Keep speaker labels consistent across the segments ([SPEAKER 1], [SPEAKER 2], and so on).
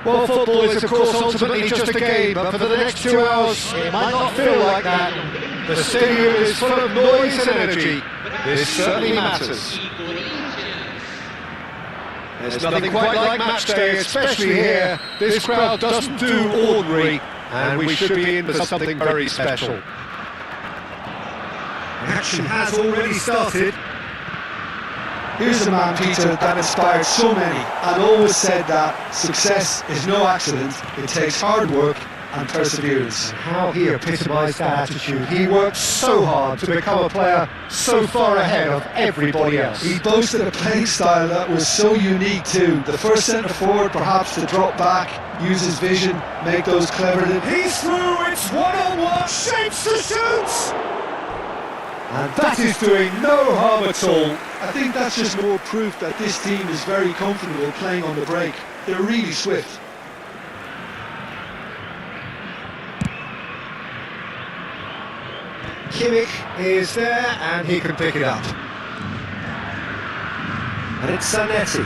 [SPEAKER 1] Well, football is of course ultimately just a game, but for the next 2 hours it might not feel like that. The stadium is full of noise and energy. This certainly matters. There's nothing quite like match day, especially here. This crowd doesn't do ordinary, and we should be in for something very special. The action has already started.
[SPEAKER 2] Here's a man, Peter, that inspired so many and always said that success is no accident, it takes hard work and perseverance.
[SPEAKER 1] How he epitomised that attitude. He worked so hard to become a player so far ahead of everybody else.
[SPEAKER 2] He boasted a playing style that was so unique too. The first centre forward perhaps to drop back, use his vision, make those clever...
[SPEAKER 1] He's through, it's one-on-one, shapes to shoot! And that is doing no harm at all.
[SPEAKER 2] I think that's just more proof that this team is very comfortable playing on the break. They're really swift.
[SPEAKER 1] Kimmich is there and he can pick it up. And it's Zanetti.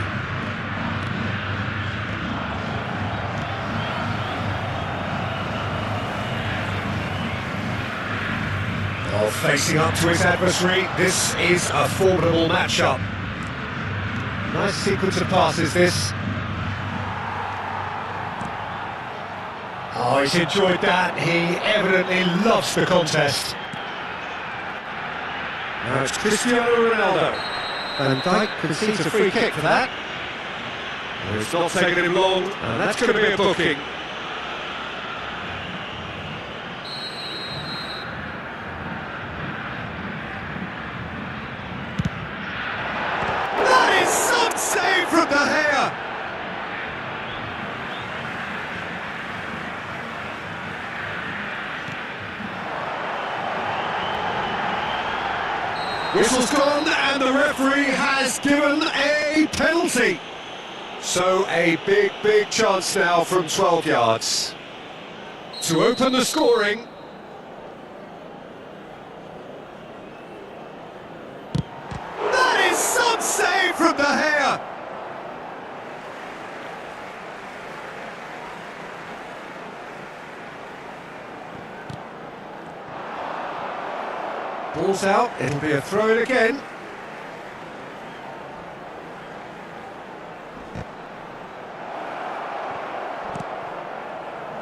[SPEAKER 1] Well, facing up to his adversary, this is a formidable matchup. Nice sequence of passes, this. Oh, he's enjoyed that. He evidently loves the contest. Now it's Cristiano Ronaldo. Van Dijk concedes a free kick for that. And it's not taking him long, and that's going to be a booking. That is some save from De Gea. Whistle's gone and the referee has given a penalty. So a big chance now from 12 yards to open the scoring. That is some save from De Gea. Ball's out, it'll be a throw-in again.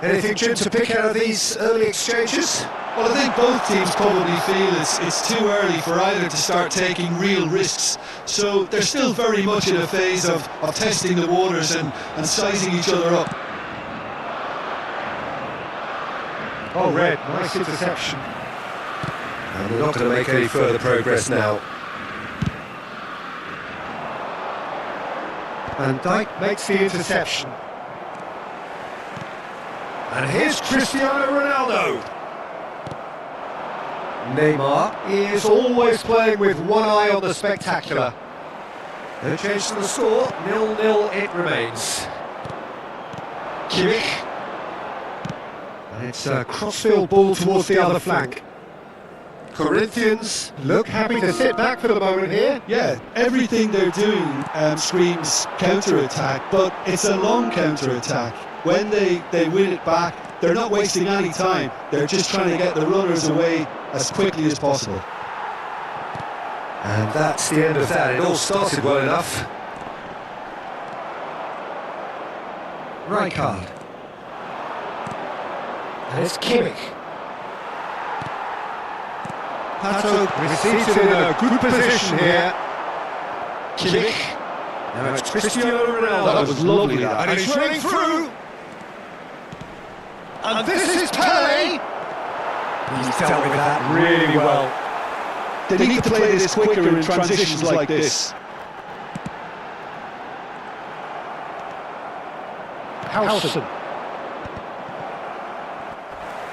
[SPEAKER 1] Anything, Jim, to pick out of these early exchanges?
[SPEAKER 2] Well, I think both teams probably feel it's too early for either to start taking real risks. So they're still very much in a phase of testing the waters and sizing each other up.
[SPEAKER 1] Oh, red, nice interception. And they're not going to make any further progress now. And Dyke makes the interception. And here's Cristiano Ronaldo. Neymar is always playing with one eye on the spectacular. No change to the score, 0-0 it remains. Kimmich. And it's a crossfield ball towards the other flank. Corinthians look happy to sit back for the moment here.
[SPEAKER 2] Yeah, everything they're doing screams counter-attack, but it's a long counter-attack. When they win it back, they're not wasting any time. They're just trying to get the runners away as quickly as possible.
[SPEAKER 1] And that's the end of that. It all started well enough. Rijkaard. And it's Kimmich. Pato receives it in a good position here. Kimmich. Now it's Cristiano Ronaldo.
[SPEAKER 2] That was lovely,
[SPEAKER 1] And he's running through. And this is Pele. He's dealt with that really well.
[SPEAKER 2] They need to play this quicker in transitions like this.
[SPEAKER 1] Howson.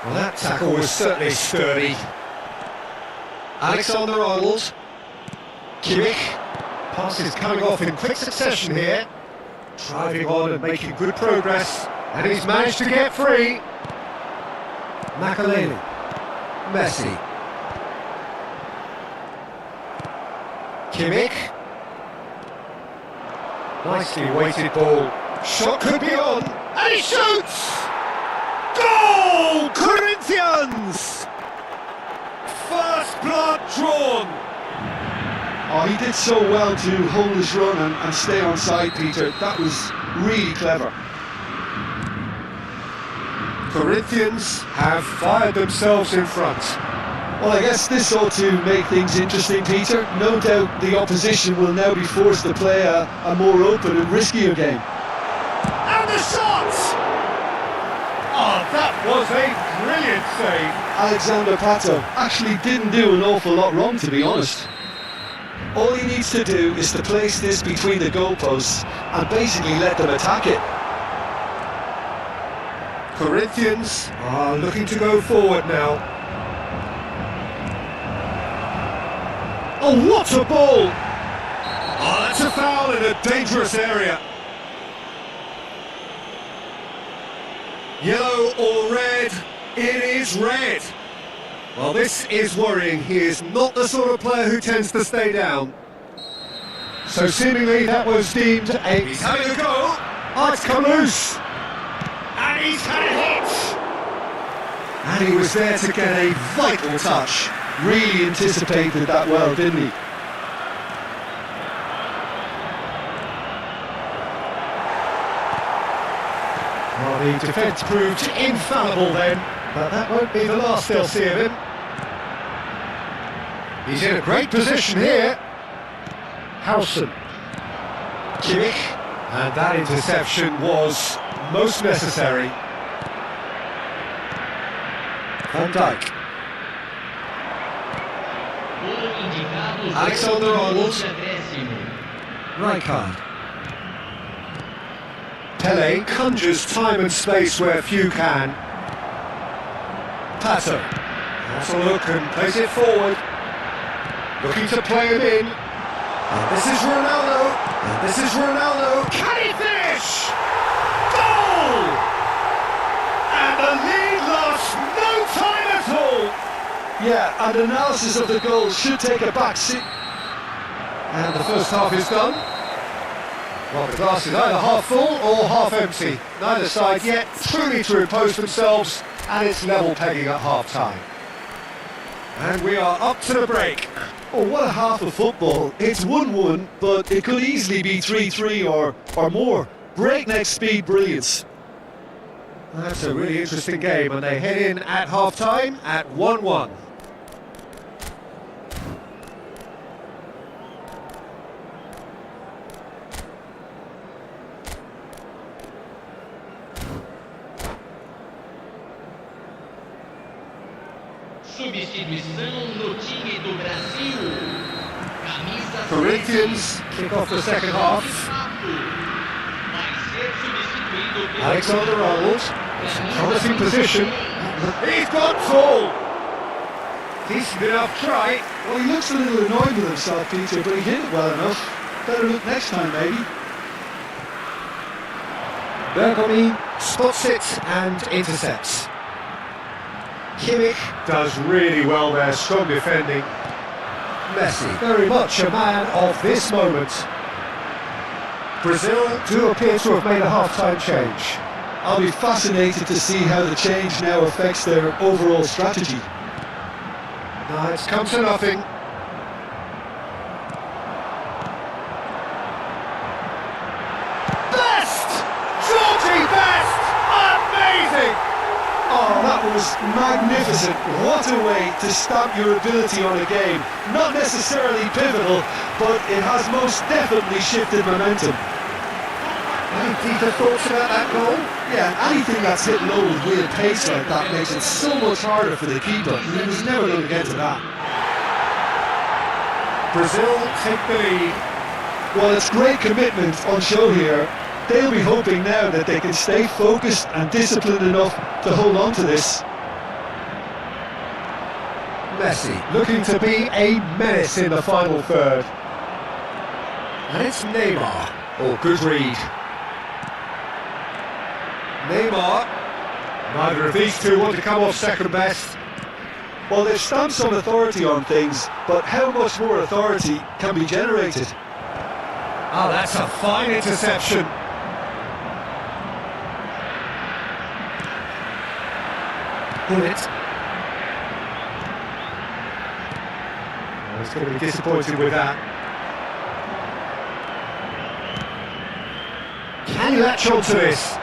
[SPEAKER 1] Well, that tackle was certainly sturdy. Alexander-Arnold. Kimmich. Pass is coming off in quick succession here. Driving on and making good progress. And he's managed to get free. Makaleli. Messi. Kimmich. Nicely weighted ball. Shot could be on. And he shoots! Goal! Corinthians! First blood drawn.
[SPEAKER 2] Oh, he did so well to hold his run and stay on side, Peter. That was really clever.
[SPEAKER 1] Corinthians have fired themselves in front.
[SPEAKER 2] Well, I guess this ought to make things interesting, Peter. No doubt the opposition will now be forced to play a more open and riskier game.
[SPEAKER 1] And the shot! Oh, that was a brilliant save.
[SPEAKER 2] Alexander Pato actually didn't do an awful lot wrong, to be honest. All he needs to do is to place this between the goalposts and basically let them attack it.
[SPEAKER 1] Corinthians are looking to go forward now. Oh, what a ball! Oh, that's a foul in a dangerous area. Yellow or red? It is red. Well, this is worrying. He is not the sort of player who tends to stay down. So seemingly that was deemed a... He's having a go. Oh, it's come loose. And he's had a hit. And he was there to get a vital touch.
[SPEAKER 2] Really anticipated that well, didn't he?
[SPEAKER 1] Well, the defence proved infallible then, but that won't be the last they'll see of him. He's in a great position here. Howson. Kimmich. And that interception was most necessary. Van Dijk. Alexander-Arnold. Rijkaard. Pele conjures time and space where few can. Pato. Has a look and plays it forward. Looking to play him in. And this is Ronaldo. And this is Ronaldo. Can he finish? Goal! And the lead lasts no time at all.
[SPEAKER 2] Yeah, and analysis of the goal should take a back seat.
[SPEAKER 1] And the first half is done. Well, the glass is either half full or half empty. Neither side yet truly to impose themselves, and it's level pegging at half-time. And we are up to the break.
[SPEAKER 2] Oh, what a half of football. It's 1-1, but it could easily be 3-3 or more. Breakneck speed brilliance.
[SPEAKER 1] That's a really interesting game, and they head in at half-time at 1-1.
[SPEAKER 3] Substituição no time do Brasil. Camisa
[SPEAKER 1] Corinthians kick off the second half.
[SPEAKER 3] vai ser substituído pelo
[SPEAKER 1] Alexander-Arnold, it's a promising position. He's got tall. Decent enough try.
[SPEAKER 2] Well, he looks a little annoyed with himself, Peter, but he hit it well enough. Better look next time, maybe.
[SPEAKER 1] Bergomi spots it and intercepts. Kimmich does really well there, strong defending. Messi, very much a man of this moment. Brazil do appear to have made a half-time change.
[SPEAKER 2] I'll be fascinated to see how the change now affects their overall strategy.
[SPEAKER 1] No, it's come to nothing. Best! Georgie Best! Amazing!
[SPEAKER 2] Oh, that was magnificent. What a way to stamp your ability on a game. Not necessarily pivotal, but it has most definitely shifted momentum.
[SPEAKER 1] Any deeper thoughts about that goal?
[SPEAKER 2] Yeah, anything that's hit low with real pace like that makes it so much harder for the keeper. He was never going to get to that.
[SPEAKER 1] Brazil take the lead.
[SPEAKER 2] Well, it's great commitment on show here. They'll be hoping now that they can stay focused and disciplined enough to hold on to this.
[SPEAKER 1] Messi looking to be a menace in the final third. And it's Neymar. Oh, good read. Neymar. Neither of these two want to come off second best.
[SPEAKER 2] Well, they've stamped some authority on things, but how much more authority can be generated?
[SPEAKER 1] Oh, that's a fine interception. Bullet. He's going to be disappointed with that. Can you latch on to this?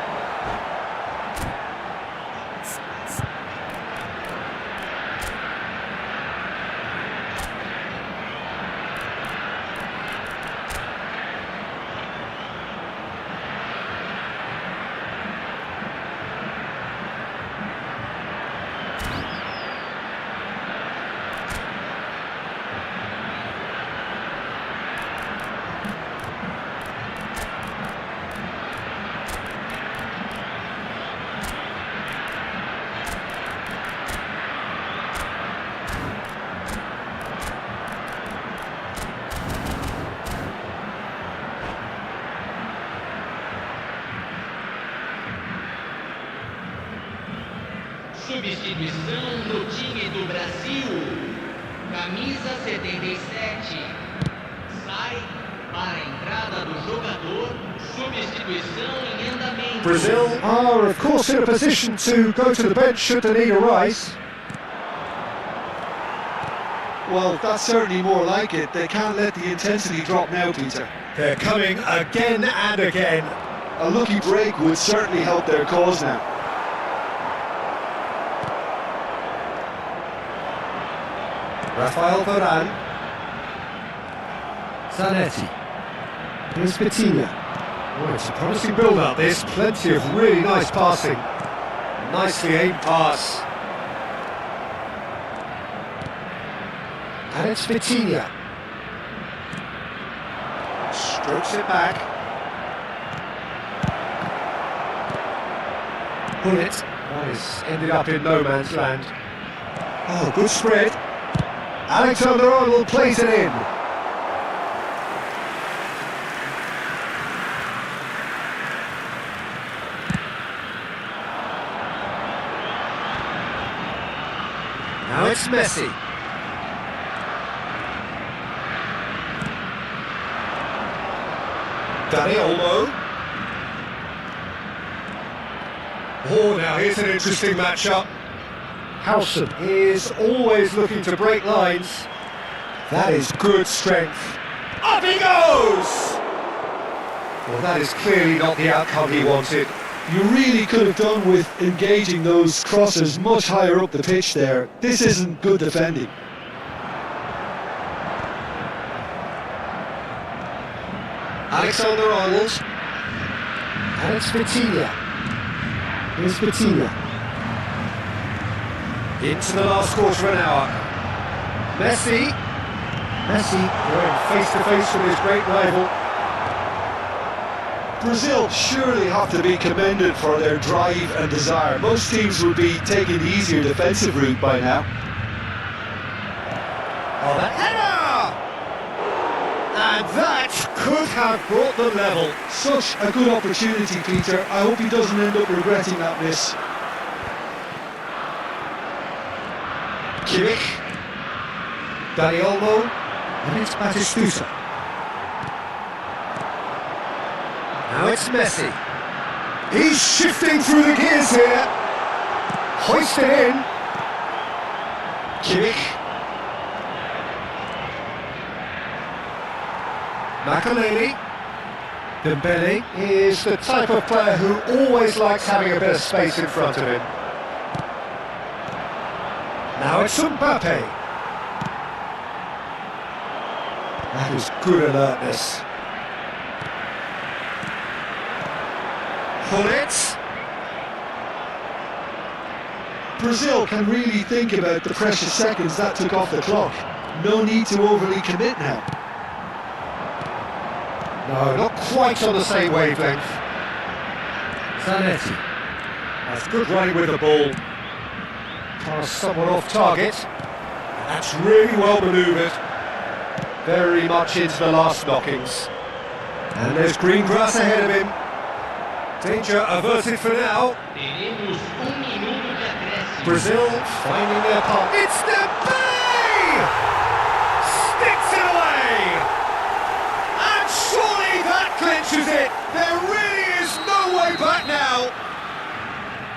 [SPEAKER 3] Substituição no time do Brasil. Camisa 77. Sai para a entrada do jogador. Substituição em andamento.
[SPEAKER 1] Brazil are of course in a position to go to the bench should they need a rise.
[SPEAKER 2] Well, that's certainly more like it. They can't let the intensity drop now, Peter.
[SPEAKER 1] They're coming again and again.
[SPEAKER 2] A lucky break would certainly help their cause now.
[SPEAKER 1] Rafael Varane. Zanetti. Here's Vitinha. Oh, it's a promising build-up this. Plenty of really nice passing. Nicely aimed pass. And it's Vitinha. Strokes it back. Bullet. That is ended up in no man's land. Oh, good spread. Alexander-Arnold plays it in. Now it's Messi. Dani Olmo. Oh, now here's an interesting matchup. Howson is always looking to break lines. That is good strength. Up he goes! Well, that is clearly not the outcome he wanted.
[SPEAKER 2] You really could have done with engaging those crosses much higher up the pitch there. This isn't good defending.
[SPEAKER 1] Alexander-Arnold. And it's Vitinha. Here's Vitinha. Into the last quarter of an hour. Messi going face to face with his great rival.
[SPEAKER 2] Brazil surely have to be commended for their drive and desire. Most teams would be taking the easier defensive route by now.
[SPEAKER 1] Oh, that header! And that could have brought them level.
[SPEAKER 2] Such a good opportunity, Peter. I hope he doesn't end up regretting that miss.
[SPEAKER 1] Kimmich, Dani Olmo, and it's Batistuta. Now it's Messi. He's shifting through the gears here. Hoisted in. Kimmich. Makaleli. Dembele is the type of player who always likes having a bit of space in front of him. Now it's Mbappe. That is good alertness. Hullet.
[SPEAKER 2] Brazil can really think about the precious seconds that took off the clock. No need to overly commit now.
[SPEAKER 1] No, not quite on the same wavelength. Zanetti. That's good running with the ball. Pass someone off target. That's really well manoeuvred. Very much into the last knockings. And there's green grass ahead of him. Danger averted for now. Brazil finding their path. It's Dembele! Sticks it away! And surely that clinches it. There really is no way back now.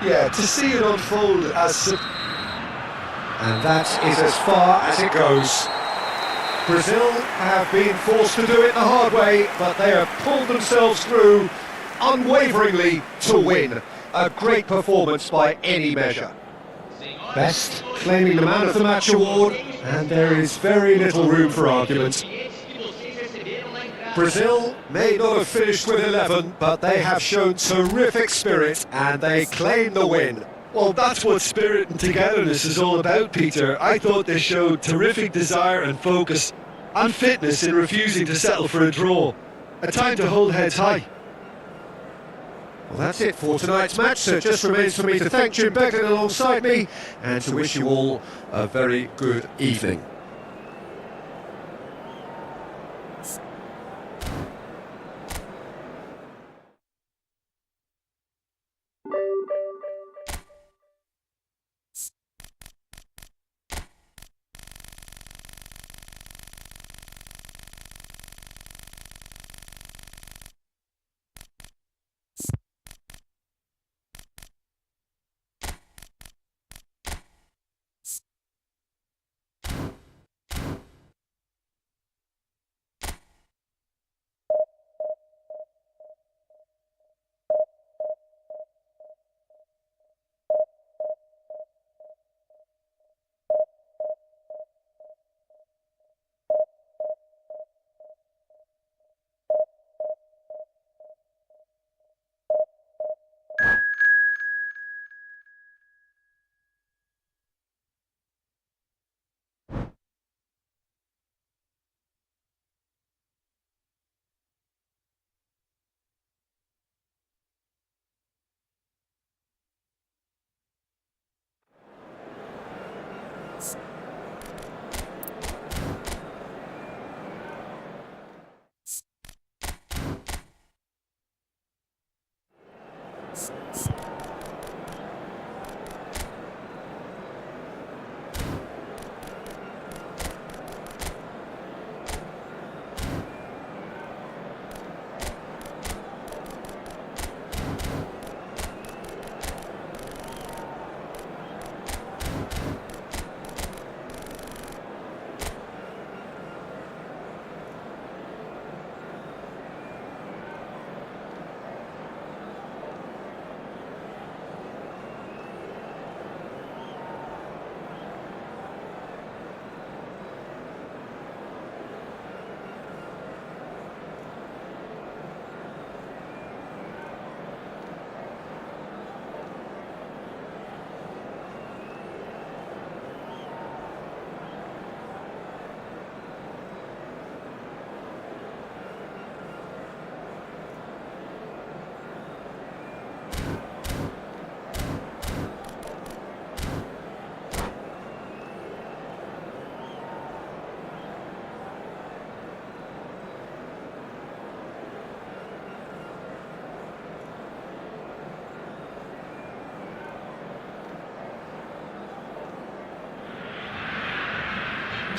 [SPEAKER 2] Yeah, to see it unfold as...
[SPEAKER 1] And that is as far as it goes. Brazil have been forced to do it the hard way, but they have pulled themselves through unwaveringly to win. A great performance by any measure. Best claiming the Man of the Match award, and there is very little room for argument. Brazil may not have finished with 11, but they have shown terrific spirit and they claim the win.
[SPEAKER 2] Well, that's what spirit and togetherness is all about, Peter. I thought they showed terrific desire and focus and fitness in refusing to settle for a draw. A time to hold heads high.
[SPEAKER 1] Well, that's it for tonight's match, so it just remains for me to thank Jim Beglin alongside me and to wish you all a very good evening.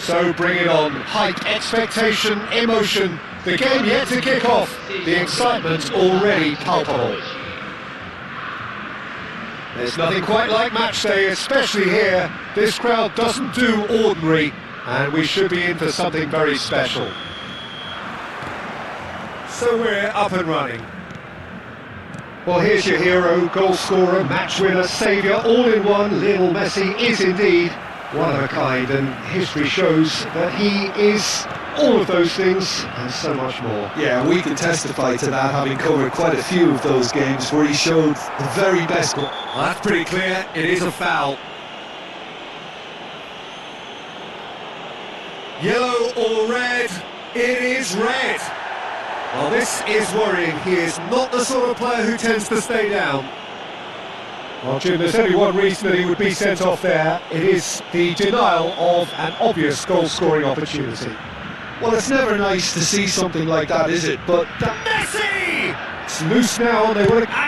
[SPEAKER 1] So bring it on. Hype, expectation, emotion. The game yet to kick off. The excitement already palpable. There's nothing quite like match day, especially here. This crowd doesn't do ordinary, and we should be in for something very special. So we're up and running. Well, here's your hero, goal scorer, match winner, saviour, all in one. Lionel Messi is indeed one of a kind, and history shows that he is all of those things and so much more.
[SPEAKER 2] Yeah, we can testify to that, having covered quite a few of those games where he showed the very best.
[SPEAKER 1] Well, that's pretty clear, it is a foul. Yellow or red? It is red. Well, this is worrying. He is not the sort of player who tends to stay down. Well, Jim, there's only one reason that he would be sent off there. It is the denial of an obvious goal-scoring opportunity.
[SPEAKER 2] Well, it's never nice to see something like that, is it? But
[SPEAKER 1] Messi! It's loose now, and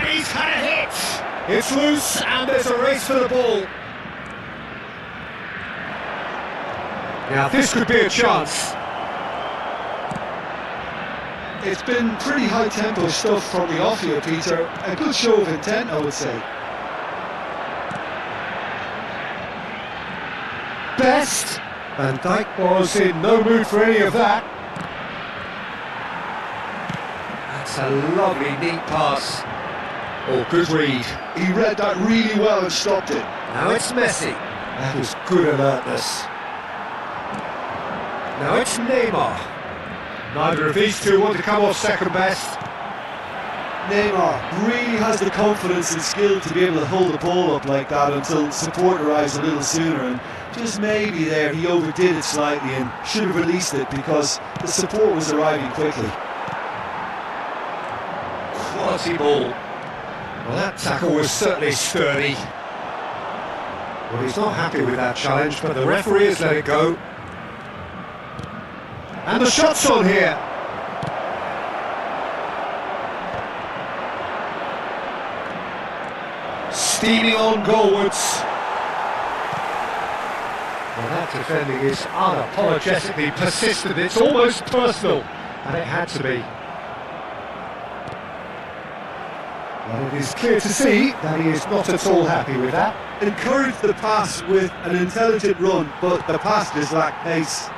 [SPEAKER 1] he's had a hit! It's loose, and there's a race for the ball. Now, this could be a chance.
[SPEAKER 2] It's been pretty high-tempo stuff from the off here, Peter. A good show of intent, I would say.
[SPEAKER 1] Best! Van Dijk was in no mood for any of that. That's a lovely, neat pass. Oh, good read.
[SPEAKER 2] He read that really well and stopped it.
[SPEAKER 1] Now it's Messi. That was good alertness. Now it's Neymar. Neither of these two want to come off second best.
[SPEAKER 2] Neymar really has the confidence and skill to be able to hold the ball up like that until support arrives a little sooner, and just maybe there he overdid it slightly and should have released it because the support was arriving quickly.
[SPEAKER 1] Quality ball. Well, that tackle was certainly sturdy. Well, he's not happy with that challenge, but the referee has let it go. And the shot's on here. Steaming on goalwards. Well, that defending is unapologetically persistent. It's almost personal, and it had to be. Well, it is clear to see that he is not at all happy with that.
[SPEAKER 2] Encouraged the pass with an intelligent run, but the pass just lacked pace.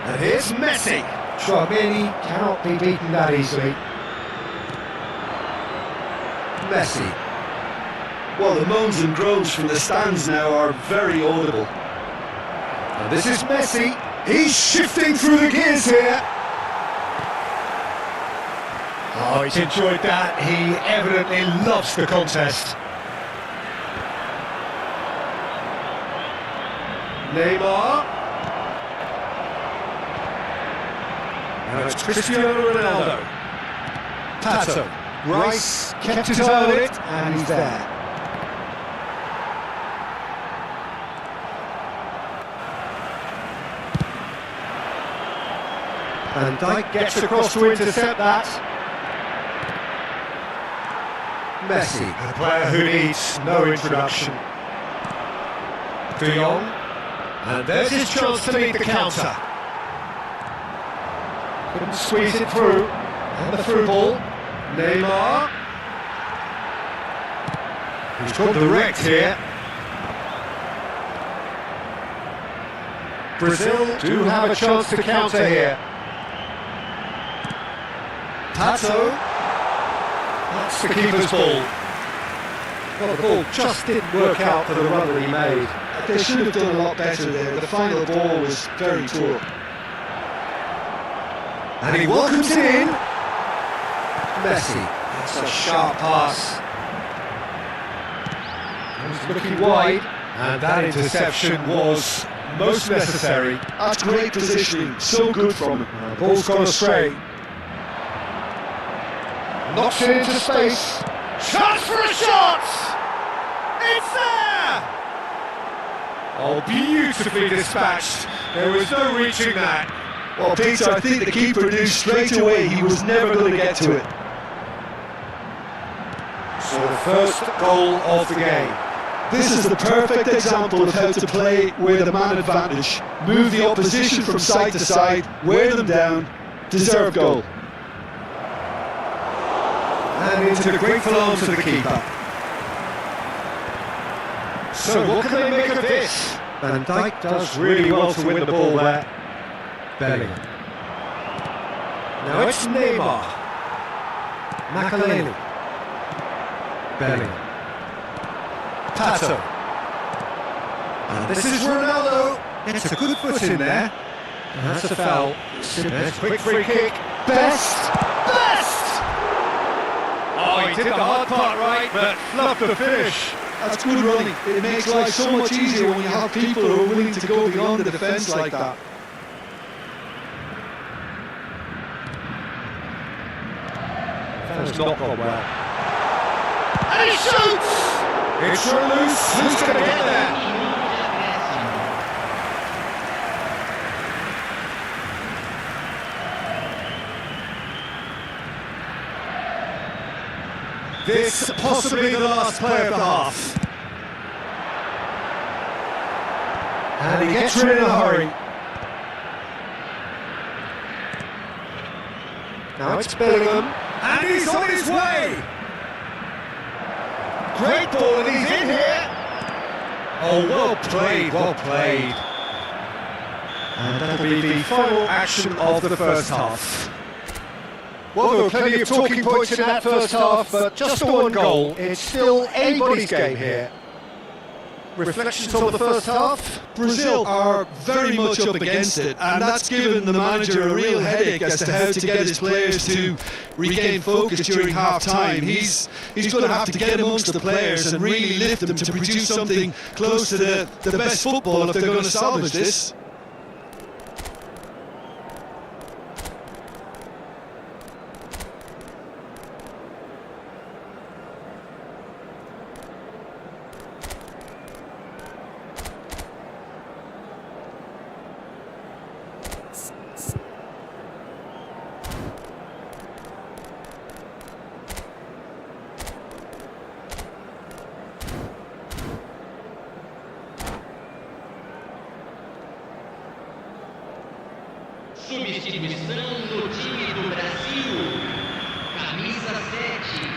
[SPEAKER 1] And here's Messi. Chouameni cannot be beaten that easily. Messi.
[SPEAKER 2] Well, the moans and groans from the stands now are very audible.
[SPEAKER 1] And this is Messi. He's shifting through the gears here. Oh, he's enjoyed that. He evidently loves the contest. Neymar. Now it's Cristiano Ronaldo. Pato. Rice kept his eye on it, and he's there. Van Dijk gets across to intercept that. Messi, a player who needs no introduction. De Jong, and there's his chance to lead the counter. Couldn't squeeze it through, and the through ball. Neymar. He's got the wrecked here. Brazil do have a chance to counter here. Pato. That's the keeper's ball. Well, the ball just didn't work out for the run that he made.
[SPEAKER 2] They should have done a lot better there. The final ball was very poor.
[SPEAKER 1] And he welcomes it in. Messi. That's a sharp pass. He's looking wide. And that interception was most necessary.
[SPEAKER 2] That's great positioning. So good from him.
[SPEAKER 1] The ball's gone astray. Knocks it into space. Chance for a shot! It's there! Oh, beautifully dispatched. There was no reaching that.
[SPEAKER 2] Well, Peter, I think the keeper knew straight away he was never going to get to it.
[SPEAKER 1] for the first goal of the game.
[SPEAKER 2] This is the perfect example of how to play with a man advantage. Move the opposition from side to side, wear them down, deserve goal.
[SPEAKER 1] And into the grateful arms of the keeper. So what can they make of this? Van Dijk does really well to win the ball there. Bellingham. Now it's Neymar. Makaleli. Bellingham. Pato. And this is Ronaldo. It's a good foot in there. And that's a foul. There's a quick free kick. Best! Oh, he did the hard part right, but fluffed the finish.
[SPEAKER 2] That's good running. It makes life so much easier when you have people who are willing to go beyond the defence like that.
[SPEAKER 1] That's not gone well. And he shoots! It's loose. Who's going to get there? This possibly the last play of the half. And he gets rid in a hurry. Now it's Bellingham. And he's on his way! Great ball, and he's in here! Oh, well played. And that'll be the final action of the first half. Well, there were plenty of talking points in that first half, but just the one goal. It's still anybody's game here. Reflections on the first half?
[SPEAKER 2] Brazil are very much up against it, and that's given the manager a real headache as to how to get his players to regain focus during half-time. He's going to have to get amongst the players and really lift them to produce something close to the best football if they're going to salvage this.
[SPEAKER 3] Substituição do time do Brasil. Camisa 7.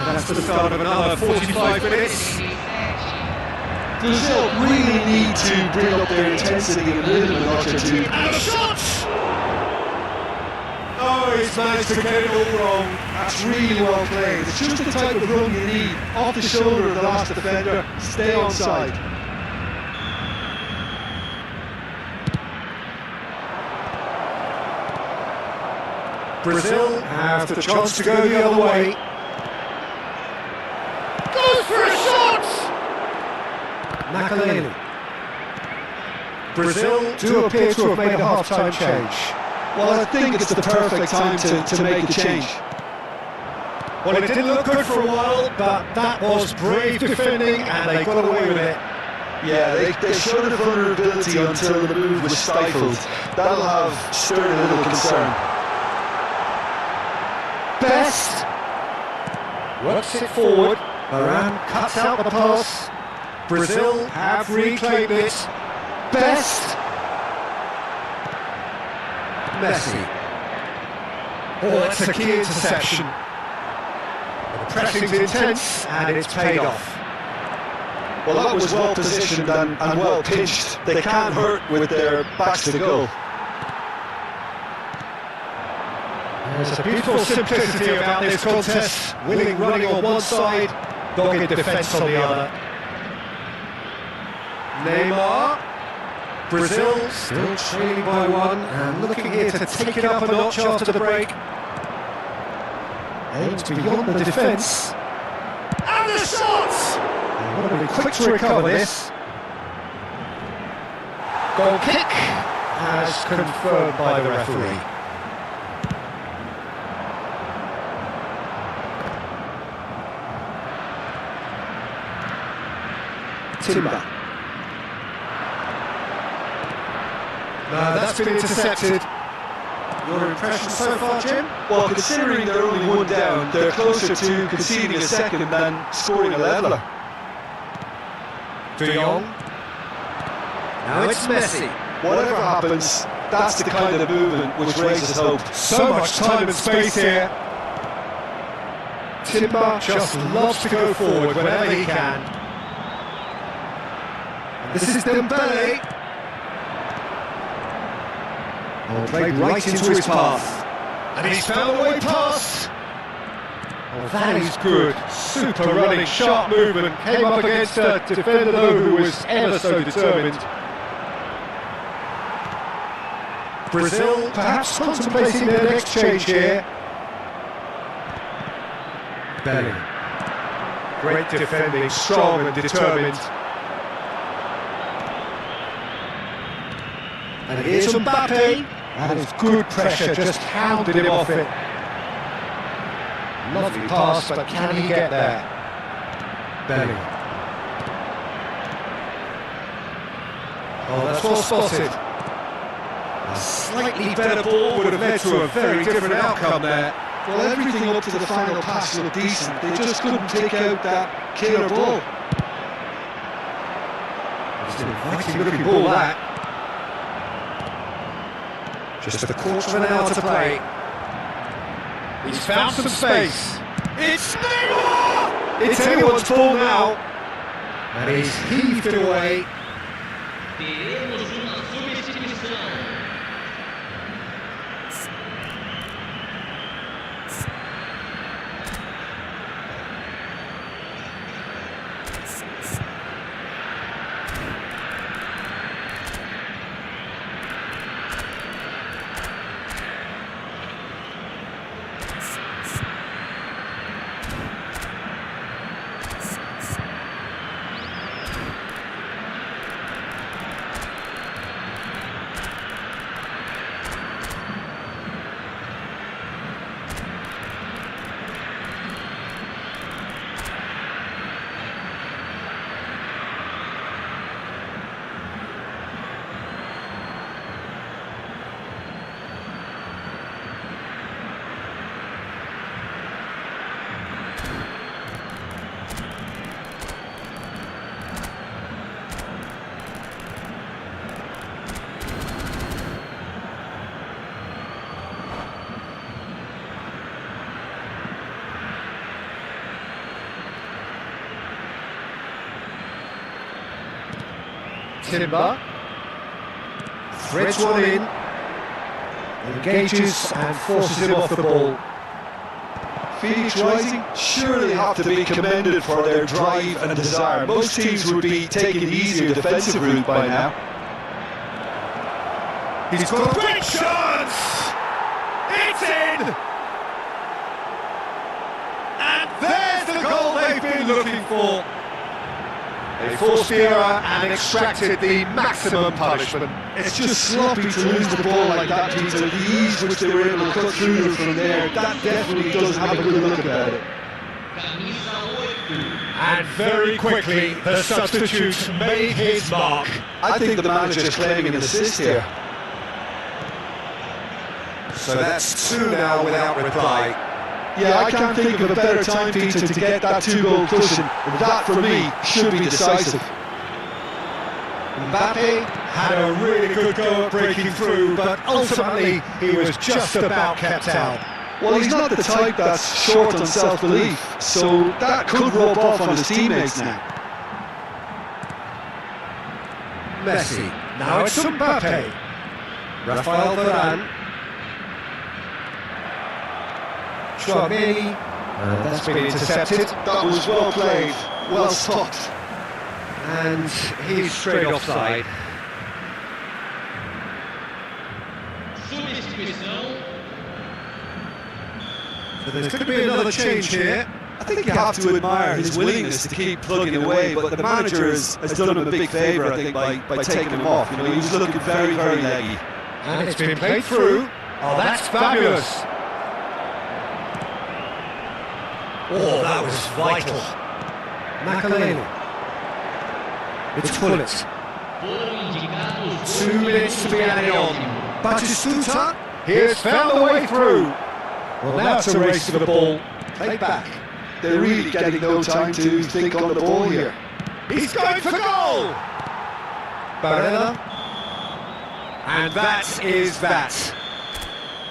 [SPEAKER 1] That's the start of another 45 minutes.
[SPEAKER 2] Brazil really need to bring up their intensity a little notch or two.
[SPEAKER 1] And a shot! Oh, he's managed to get it all wrong.
[SPEAKER 2] That's really well played. It's just the type of run you need. Off the shoulder of the last defender, stay on side.
[SPEAKER 1] Brazil have the chance to go the other way. Goes for a shot! Makaleli. Brazil do appear to have made a half-time change.
[SPEAKER 2] Well, I think it's the perfect time to make a change.
[SPEAKER 1] Well, it didn't look good for a while, but that was brave defending and they got away with it.
[SPEAKER 2] Yeah, they showed a vulnerability until the move was stifled. That'll have stirred a little concern.
[SPEAKER 1] Best works it forward. Varane cuts out the pass. Brazil have reclaimed it. Best. Messi. Oh, that's a key interception. The pressing's intense and it's paid off.
[SPEAKER 2] Well, that was well positioned and well pitched. They can't hurt with their backs to goal.
[SPEAKER 1] There's a beautiful simplicity about this contest. Willing running on one side, dogged defence on the other. Neymar. Brazil still trailing by one and looking here to take it up a notch after the break. Aims beyond the defence. And the shot! They've got to be quick to recover this. Goal kick as confirmed by the referee. Timber. No, that's been intercepted. Your impression so far, Jim?
[SPEAKER 2] Well, considering they're only one down, they're closer to conceding a second than scoring a leveller.
[SPEAKER 1] De Jong. Now it's Messi.
[SPEAKER 2] Whatever happens, that's the kind of movement which raises hope.
[SPEAKER 1] So much time and space here. Timber just loves to go forward whenever he can. And this is Dembele. Oh, played right into his path. And he's found a way past. Oh, that is good. Super running, sharp movement. Came up against a defender, though, who was ever so determined. Brazil perhaps contemplating their next change here. Belly. Great defending, strong and determined. And here's Mbappe. That is good pressure, just hounded him off it. Lovely pass, but can he get there? Belly. Oh, that's well spotted. A slightly better ball would have led to a very different outcome there.
[SPEAKER 2] Well, everything up to the final pass looked decent. They just couldn't take out that killer ball.
[SPEAKER 1] It's an inviting looking ball, that. Just a quarter of an hour to play. He's found some space. It's Neymar! It's anyone's ball now. And he's heaved it away.
[SPEAKER 3] Teremos uma substituição.
[SPEAKER 1] Timber threads one in, engages and forces him off the ball.
[SPEAKER 2] Phoenix Rising surely have to be commended for their drive and desire. Most teams would be taking the easier defensive route by now.
[SPEAKER 1] He's got a great chance! It's in! And there's the goal they've been looking for. They forced the error and extracted the maximum punishment.
[SPEAKER 2] It's just sloppy to lose the ball like that, Peter. The ease which they were able to cut through from there, that definitely doesn't have a good look about it.
[SPEAKER 1] And very quickly, the substitute made his mark.
[SPEAKER 2] I think the manager's claiming an assist here.
[SPEAKER 1] So that's two now without reply.
[SPEAKER 2] Yeah, I can't think of a better time, Peter, to get that two-goal cushion. That, for me, should be decisive.
[SPEAKER 1] Mbappe had a really good go at breaking through, but ultimately he was just about kept out.
[SPEAKER 2] Well, he's not the type that's short on self-belief, so that could rub off on his teammates now.
[SPEAKER 1] Messi, now it's Mbappe. Rafael Varane. Chouameni, and that's been intercepted.
[SPEAKER 2] That was well played, well stopped.
[SPEAKER 1] And he's straight offside.
[SPEAKER 3] Substituição.
[SPEAKER 1] So there's going to be another change here.
[SPEAKER 2] I think you have to admire his willingness to keep plugging away, but the manager has done him a big favour, I think, by taking him off. You know, he was looking very, very leggy.
[SPEAKER 1] And it's been played through. Oh, that's fabulous. Oh, that was vital. Makalele. It's Pullet. 2 minutes to be added on. Batistuta. He has found the way through. Well, now to race for the ball.
[SPEAKER 2] Play back. They're really getting no time to think on the ball here.
[SPEAKER 1] He's going for goal! Barella. And that is that.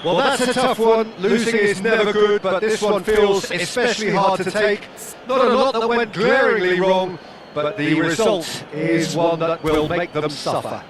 [SPEAKER 1] Well, that's a tough one. Losing is never good, but this one feels especially hard to take. Not a lot that went glaringly wrong, but the result is one that will make them suffer.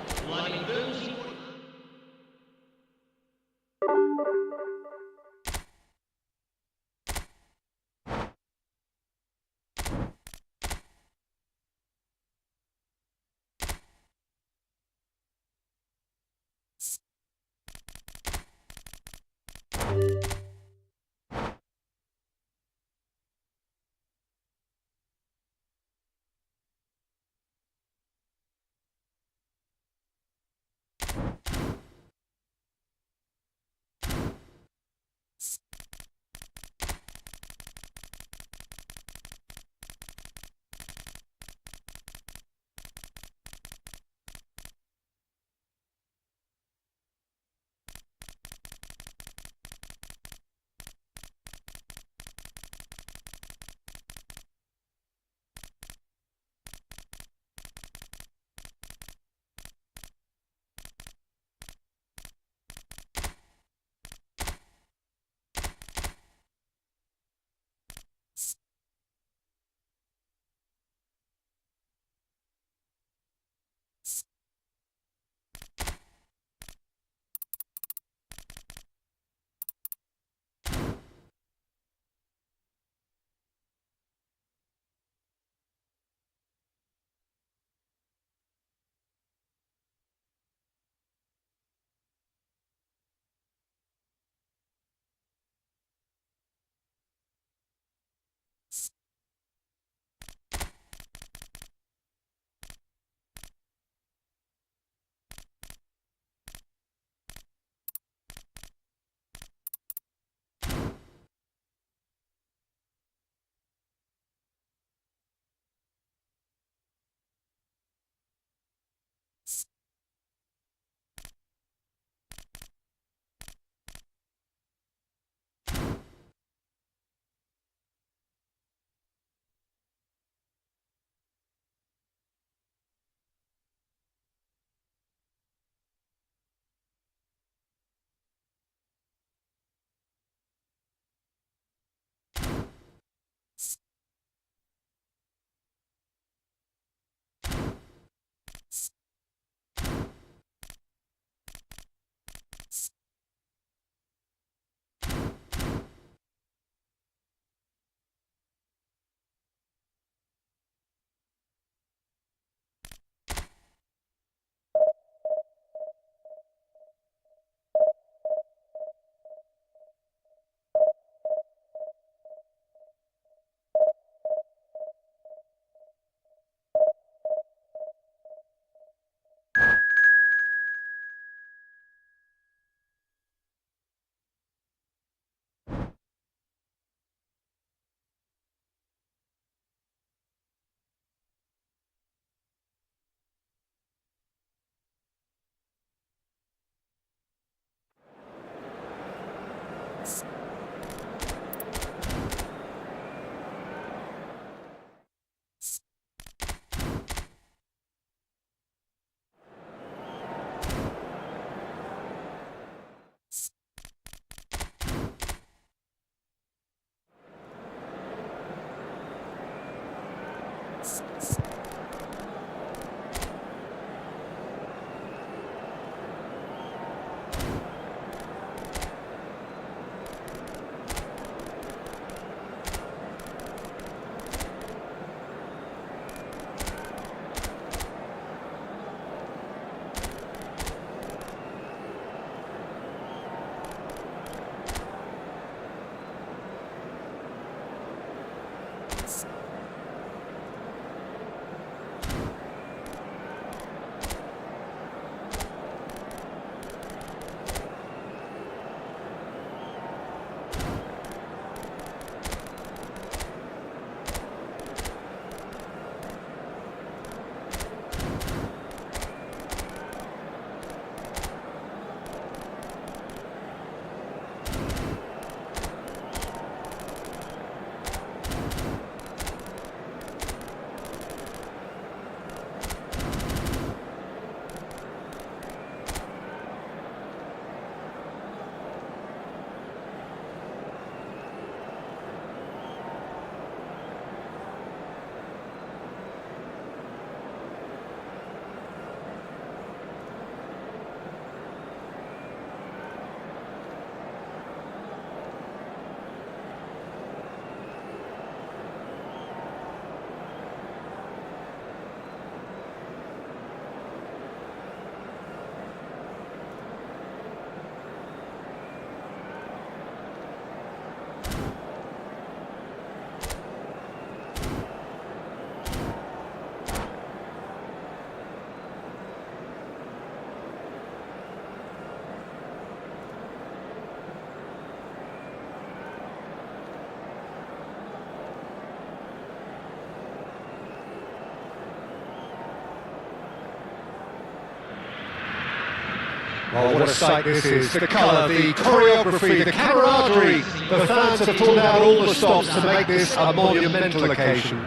[SPEAKER 1] Oh, what a sight this is. The colour, the choreography, the camaraderie. The fans have pulled out all the stops to make this a monumental occasion.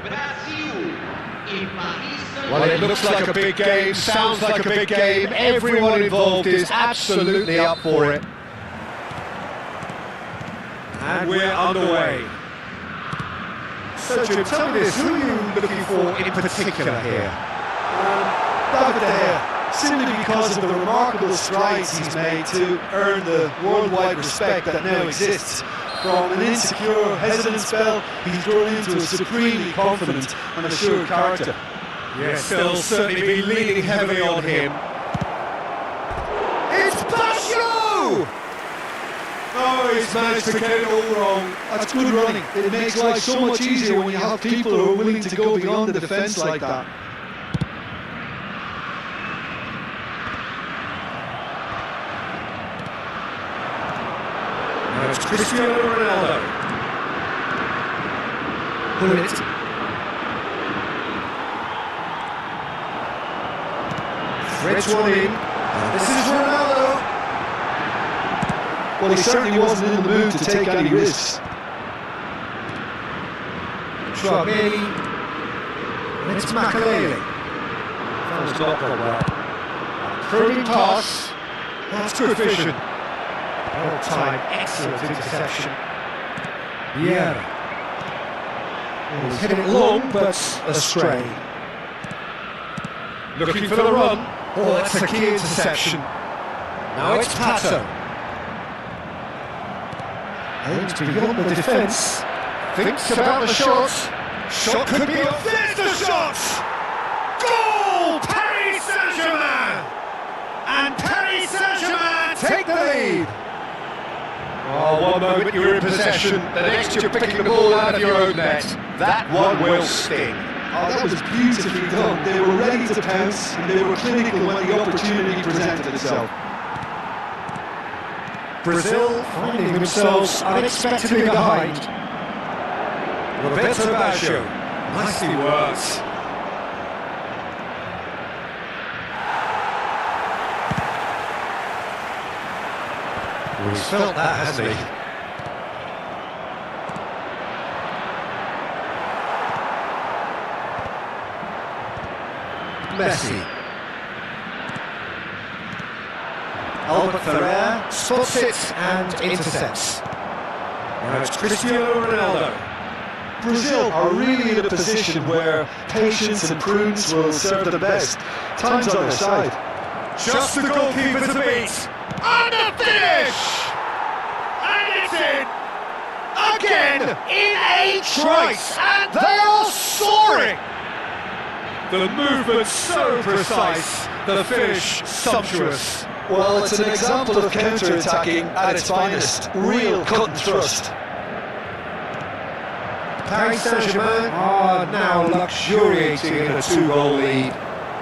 [SPEAKER 1] Well, it looks like a big game, sounds like a big game. Everyone involved is absolutely up for it. And we're underway. So, Jim, tell me this, who are you looking for in particular here?
[SPEAKER 2] David De Gea, simply because of the remarkable strides he's made to earn the worldwide respect that now exists. From an insecure, hesitant spell, he's grown into a supremely confident and assured character.
[SPEAKER 1] Yes, they'll certainly be leaning heavily on him. It's Basho! Oh, he's managed to get it all wrong.
[SPEAKER 2] That's good running. It makes life so much easier when you have people who are willing to go beyond the defence like that.
[SPEAKER 1] Now it's Cristiano Ronaldo. Put it. Threads one in. This is Ronaldo.
[SPEAKER 2] Well, he certainly wasn't in the mood to take any risks.
[SPEAKER 1] Chouameni. And it's Makalele. That was not gone well. Curving pass. That's good vision. Well timed, excellent interception. Vieira. He's hit it long, but astray. Looking for the run. Oh, that's a key interception. Now it's Pato. Aims beyond the defence. Thinks about the shot. Shot could be off. There's the shot! Goal! Paris Saint-Germain! And Paris Saint-Germain take the lead. Oh, one moment you're in possession, the next you're picking the ball out of your own net. That one will sting.
[SPEAKER 2] Oh, that was beautifully done. They were ready to pounce, and they were clinical when the opportunity presented itself.
[SPEAKER 1] Brazil finding themselves unexpectedly behind. Roberto Baggio, nicely worked. Well, he's felt that, hasn't he? Messi. Albert Ferrer spots it and intercepts. Now it's Cristiano Ronaldo.
[SPEAKER 2] Brazil are really in a position where patience and prudence will serve them best. Time's on their side.
[SPEAKER 1] Just the goalkeeper to beat. And the finish! And it's in! Again in a trice! And they are soaring! The movement so precise, the finish sumptuous.
[SPEAKER 2] Well, it's an example of counter-attacking at its finest. Real cut and thrust.
[SPEAKER 1] Paris Saint-Germain are now luxuriating in a 2-goal lead.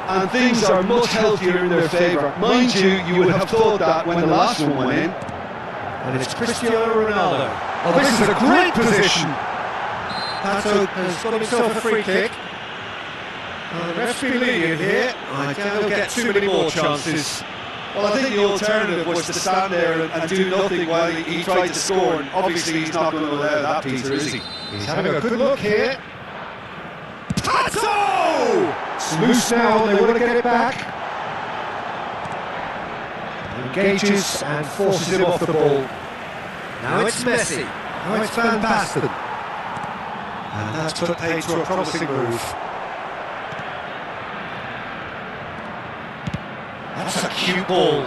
[SPEAKER 2] And things are much healthier in their favour. Mind you, you would have thought that when the last one went in.
[SPEAKER 1] And it's Cristiano Ronaldo. Oh, this is a great position. Pato has got himself a free kick. The ref's been lenient here. I doubt he'll get too many more chances.
[SPEAKER 2] Well, I think the alternative was to stand there and do nothing while he tried to score, and obviously he's not going to allow that, Peter, is he?
[SPEAKER 1] He's having a good look here. Pato! It's loose now, they want to get it back. Engages and forces him off the ball. Now it's Messi. Now it's Van Basten. And that's put paid to a promising move. That's a cute ball.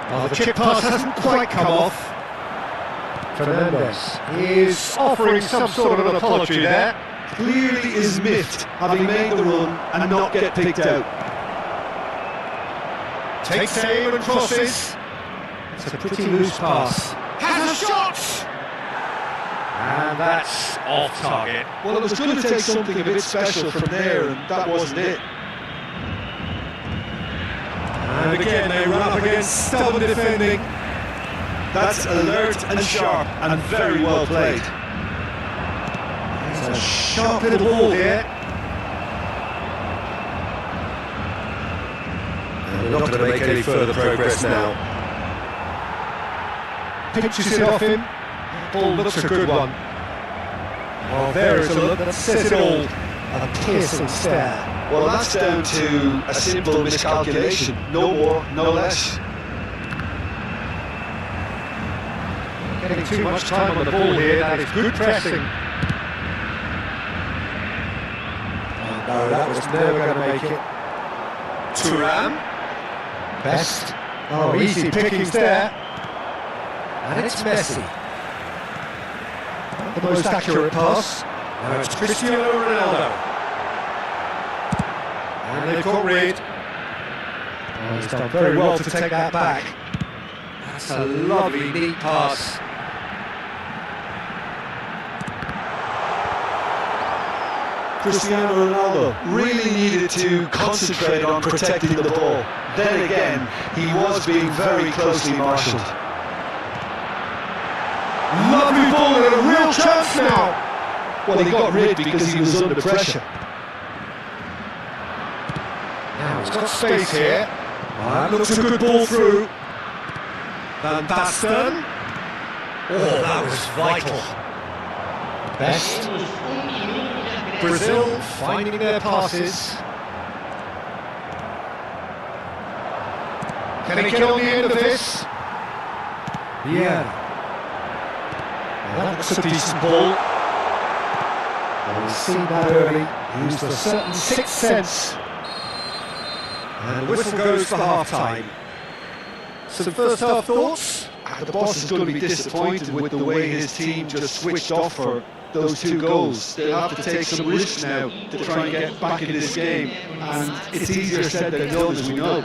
[SPEAKER 1] Oh, the chip pass hasn't quite come off. Fernandez is offering some sort of an apology there.
[SPEAKER 2] Clearly is miffed, having made the run and not get picked out.
[SPEAKER 1] Takes aim and crosses. It's a pretty loose pass. Has a shot! And that's off target.
[SPEAKER 2] Well, it was going to take something a bit special from there, and that wasn't it.
[SPEAKER 1] And again they run up against stubborn defending.
[SPEAKER 2] That's alert and sharp and very well played.
[SPEAKER 1] There's a sharp little ball here. And they're not going to make any further progress now. pinches it off him. Ball looks a good one. Well, there is a look that says it all. A piercing stare.
[SPEAKER 2] Well, that's down to a simple miscalculation. No more, no less.
[SPEAKER 1] Getting too much time on the ball here. That is good pressing. Oh, no, that was never going to make it. Thuram. Best. Oh, easy pickings there. And it's Messi. Not the most accurate pass. Now it's Cristiano Ronaldo. And they've got rid. Oh, he's done very well to take that back. That's a lovely, neat pass.
[SPEAKER 2] Cristiano Ronaldo really needed to concentrate on protecting the ball. Then again, he was being very closely marshalled.
[SPEAKER 1] Lovely ball and a real chance now.
[SPEAKER 2] Well, he got rid because he was under pressure.
[SPEAKER 1] Now he's got space here. That looks a good ball through. Van Basten. Oh, that was vital. Best. Brazil finding their passes. Can he get on the end of this? Yeah. Well, that looks a decent ball. Well, we've seen that early. Used a certain sixth sense. And the whistle goes for half-time. Some first-half thoughts?
[SPEAKER 2] The boss is going to be disappointed with the way his team just switched off for those 2 goals. They'll have to take some risks now to try and get back in this game. And it's easier said than done, as we know.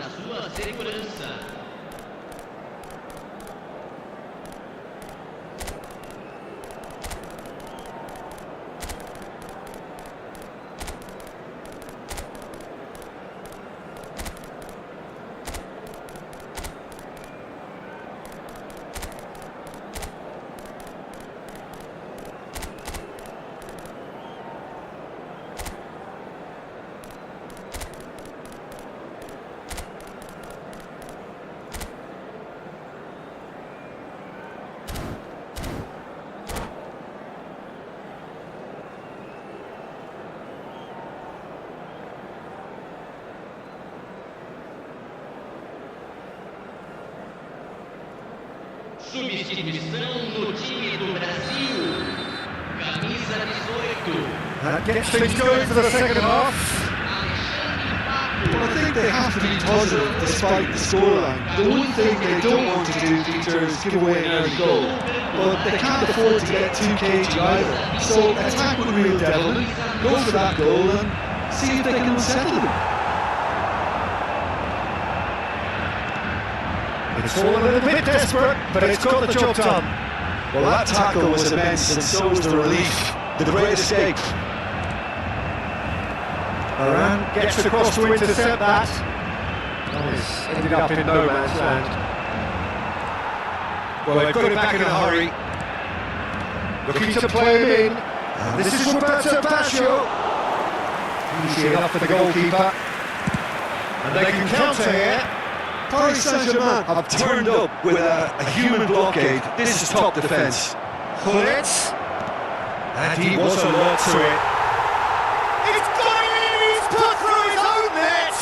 [SPEAKER 3] Substituição no time do Brasil. Camisa 18.
[SPEAKER 1] That gets things going for the second half.
[SPEAKER 2] Well, I think they have to be positive despite the scoreline. The one thing they don't want to do, Peter, is give away an early goal. But they can't afford to get too cagey either. So attack with real devilment, go for that goal and see if they can unsettle them.
[SPEAKER 1] It's all a little bit desperate, but it's got the job done.
[SPEAKER 2] Well, that tackle was immense, and so was the relief. The great escape.
[SPEAKER 1] Moran gets across to intercept that. Nice. Ended up in no man's land. Well, they've got him back in a hurry. Looking to play him in. And this is Roberto Baggio. Easy enough for the goalkeeper. And they can counter here.
[SPEAKER 2] Paris Saint-Germain have turned up with a human blockade. This is top defence.
[SPEAKER 1] Hullet. And he was alert to it. It's got it in! He's put through his own net!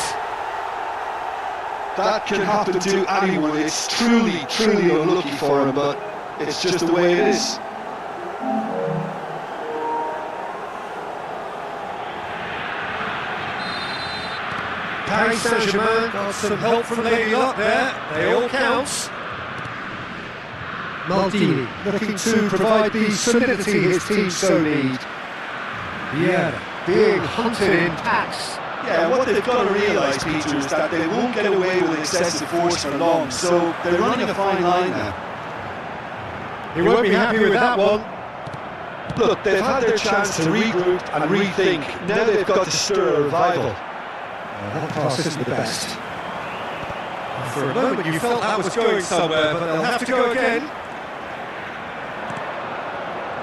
[SPEAKER 2] That can happen to anyone. It's truly, truly unlucky for him, but it's just the way it is.
[SPEAKER 1] Paris Saint-Germain got some help from Lady Luck there. They all count. Maldini looking to provide the solidity his team so need. Yeah, being hunted in packs.
[SPEAKER 2] Yeah, what they've got to realise, Peter, is that they won't get away with excessive force for long, so they're running a fine line now.
[SPEAKER 1] He won't be happy with that one.
[SPEAKER 2] Look, they've had their chance to regroup and rethink. Now they've got to stir a revival.
[SPEAKER 1] That pass isn't the best. For a moment you felt that was going somewhere, but they'll have to go again.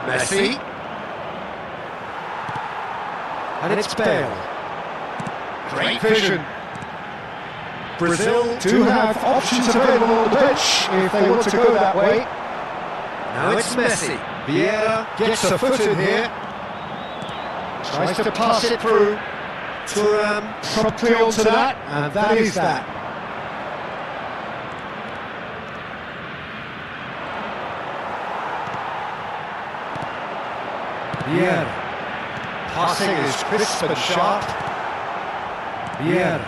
[SPEAKER 1] Messi. And it's Bale. Great vision. Brazil do have options available on the bench if they want to go that way. Now it's Messi. Vieira gets a foot in here. Tries to pass it through. Thuram promptly onto that, and that is that. Vieira. Passing is crisp and sharp. Vieira.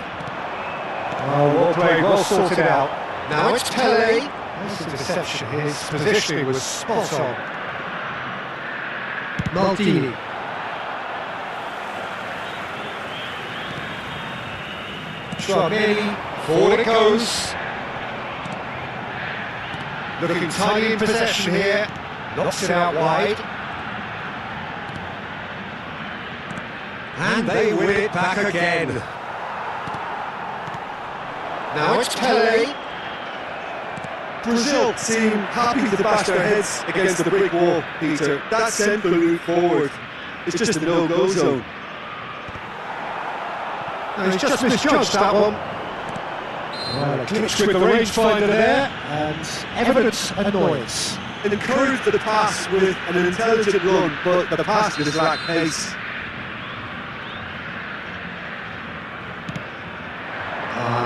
[SPEAKER 1] Oh, well played, well sorted out. Now it's Pele. Nice interception. His positioning was spot on. Maldini. Tchouaméni, forward it goes. Looking tiny in possession here. Knocks it out wide. And they win it back again. Now it's Pele.
[SPEAKER 2] Brazil seem happy to bash their heads against the brick wall, Peter. That central route forward is just a no-go zone.
[SPEAKER 1] No, he's just misjudged that one. Well, a glitch with the rangefinder there, and evident annoyance.
[SPEAKER 2] It encouraged the pass with an intelligent run, but the pass just lacked pace.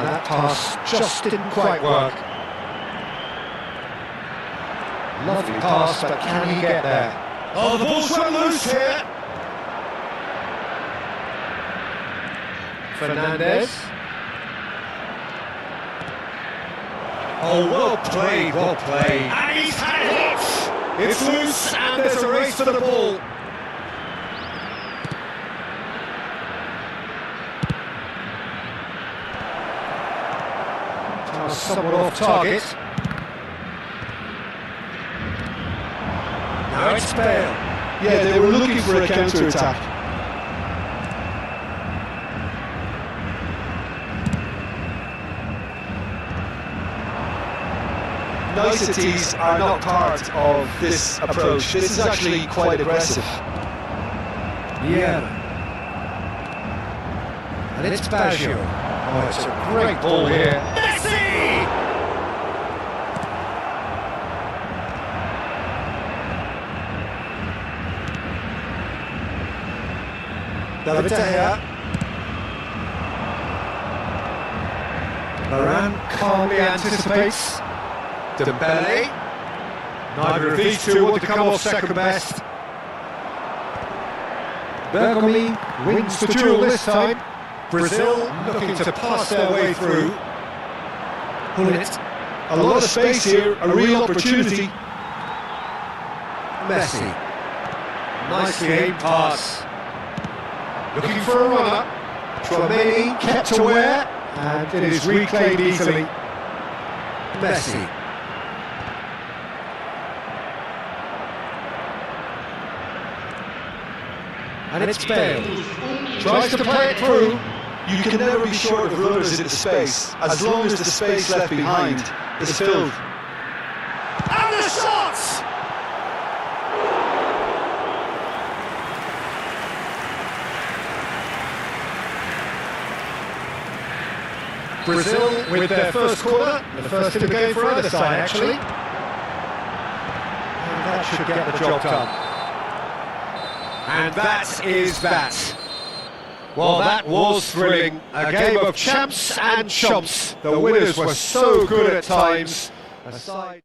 [SPEAKER 1] That pass just didn't quite work. Lovely pass, but can he get there? Oh, the ball's run loose here. Fernandez. Oh, well played, well played. And he's had it! It's loose, and there's a race for the ball. Somewhat off target. Now it's Bale.
[SPEAKER 2] Yeah, they were looking for a counter-attack. Niceties are not part of this approach. This is actually quite aggressive.
[SPEAKER 1] Yeah. And it's Baggio. Oh, it's a great ball here. Messi! David De Gea. Varane calmly anticipates. Dembele. Neither of these two want to come off second best. Bergomi wins the duel this time. Brazil looking to pass their way through. Hullet.
[SPEAKER 2] A lot of space here, a real opportunity.
[SPEAKER 1] Messi. Nicely aimed pass. Looking for a runner. Tchouaméni kept aware, and it is reclaimed easily. Messi. And it's Bale. Tries to play it through.
[SPEAKER 2] You can never be short of runners into space, as long as the space left behind is filled.
[SPEAKER 1] And the shots! Brazil with their first corner, the first in the game for either side actually. And that should get the job done. And that is that. Well, that was thrilling. A game of champs and chumps. The winners were so good at times. Aside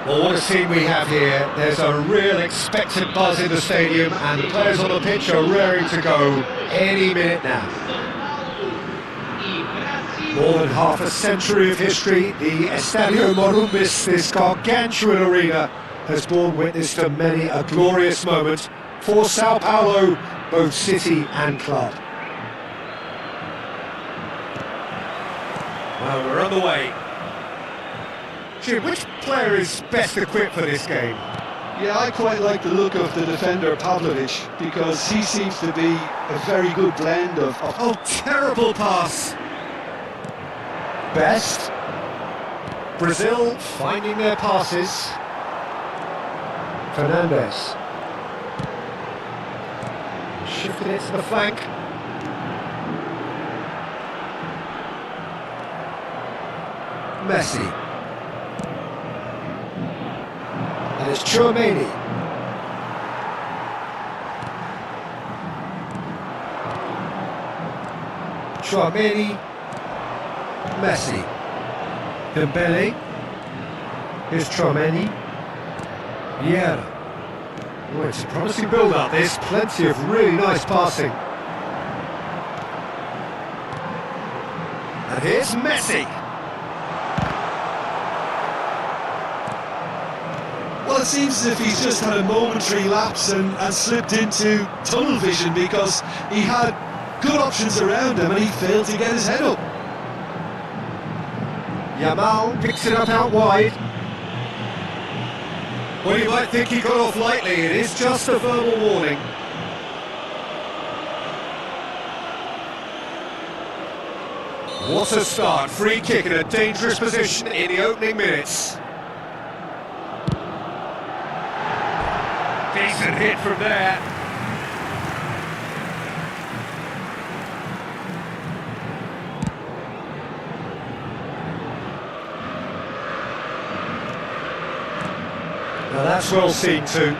[SPEAKER 1] Well, what a scene we have here. There's a real expectant buzz in the stadium, and the players on the pitch are raring to go any minute now. More than half a century of history, the Estadio Morumbis, this gargantuan arena, has borne witness to many a glorious moment for Sao Paulo, both city and club. Well, we're on the way. Jim, which player is best equipped for this game?
[SPEAKER 2] Yeah, I quite like the look of the defender Pavlovic, because he seems to be a very good blend of...
[SPEAKER 1] Oh, terrible pass! Best. Brazil finding their passes. Fernandes. Shifted it to the flank. Messi. And it's Tchouaméni. Tchouaméni. Messi. Dembele. Here's Tchouaméni. Vieira. Oh, it's a promising build-up. There's plenty of really nice passing. And here's Messi.
[SPEAKER 2] Well, it seems as if he's just had a momentary lapse and slipped into tunnel vision, because he had good options around him and he failed to get his head up.
[SPEAKER 1] Yamal picks it up out wide. Well, you might think he got off lightly. It is just a verbal warning. What a start. Free kick in a dangerous position in the opening minutes. Decent hit from there. Now that's well seen too.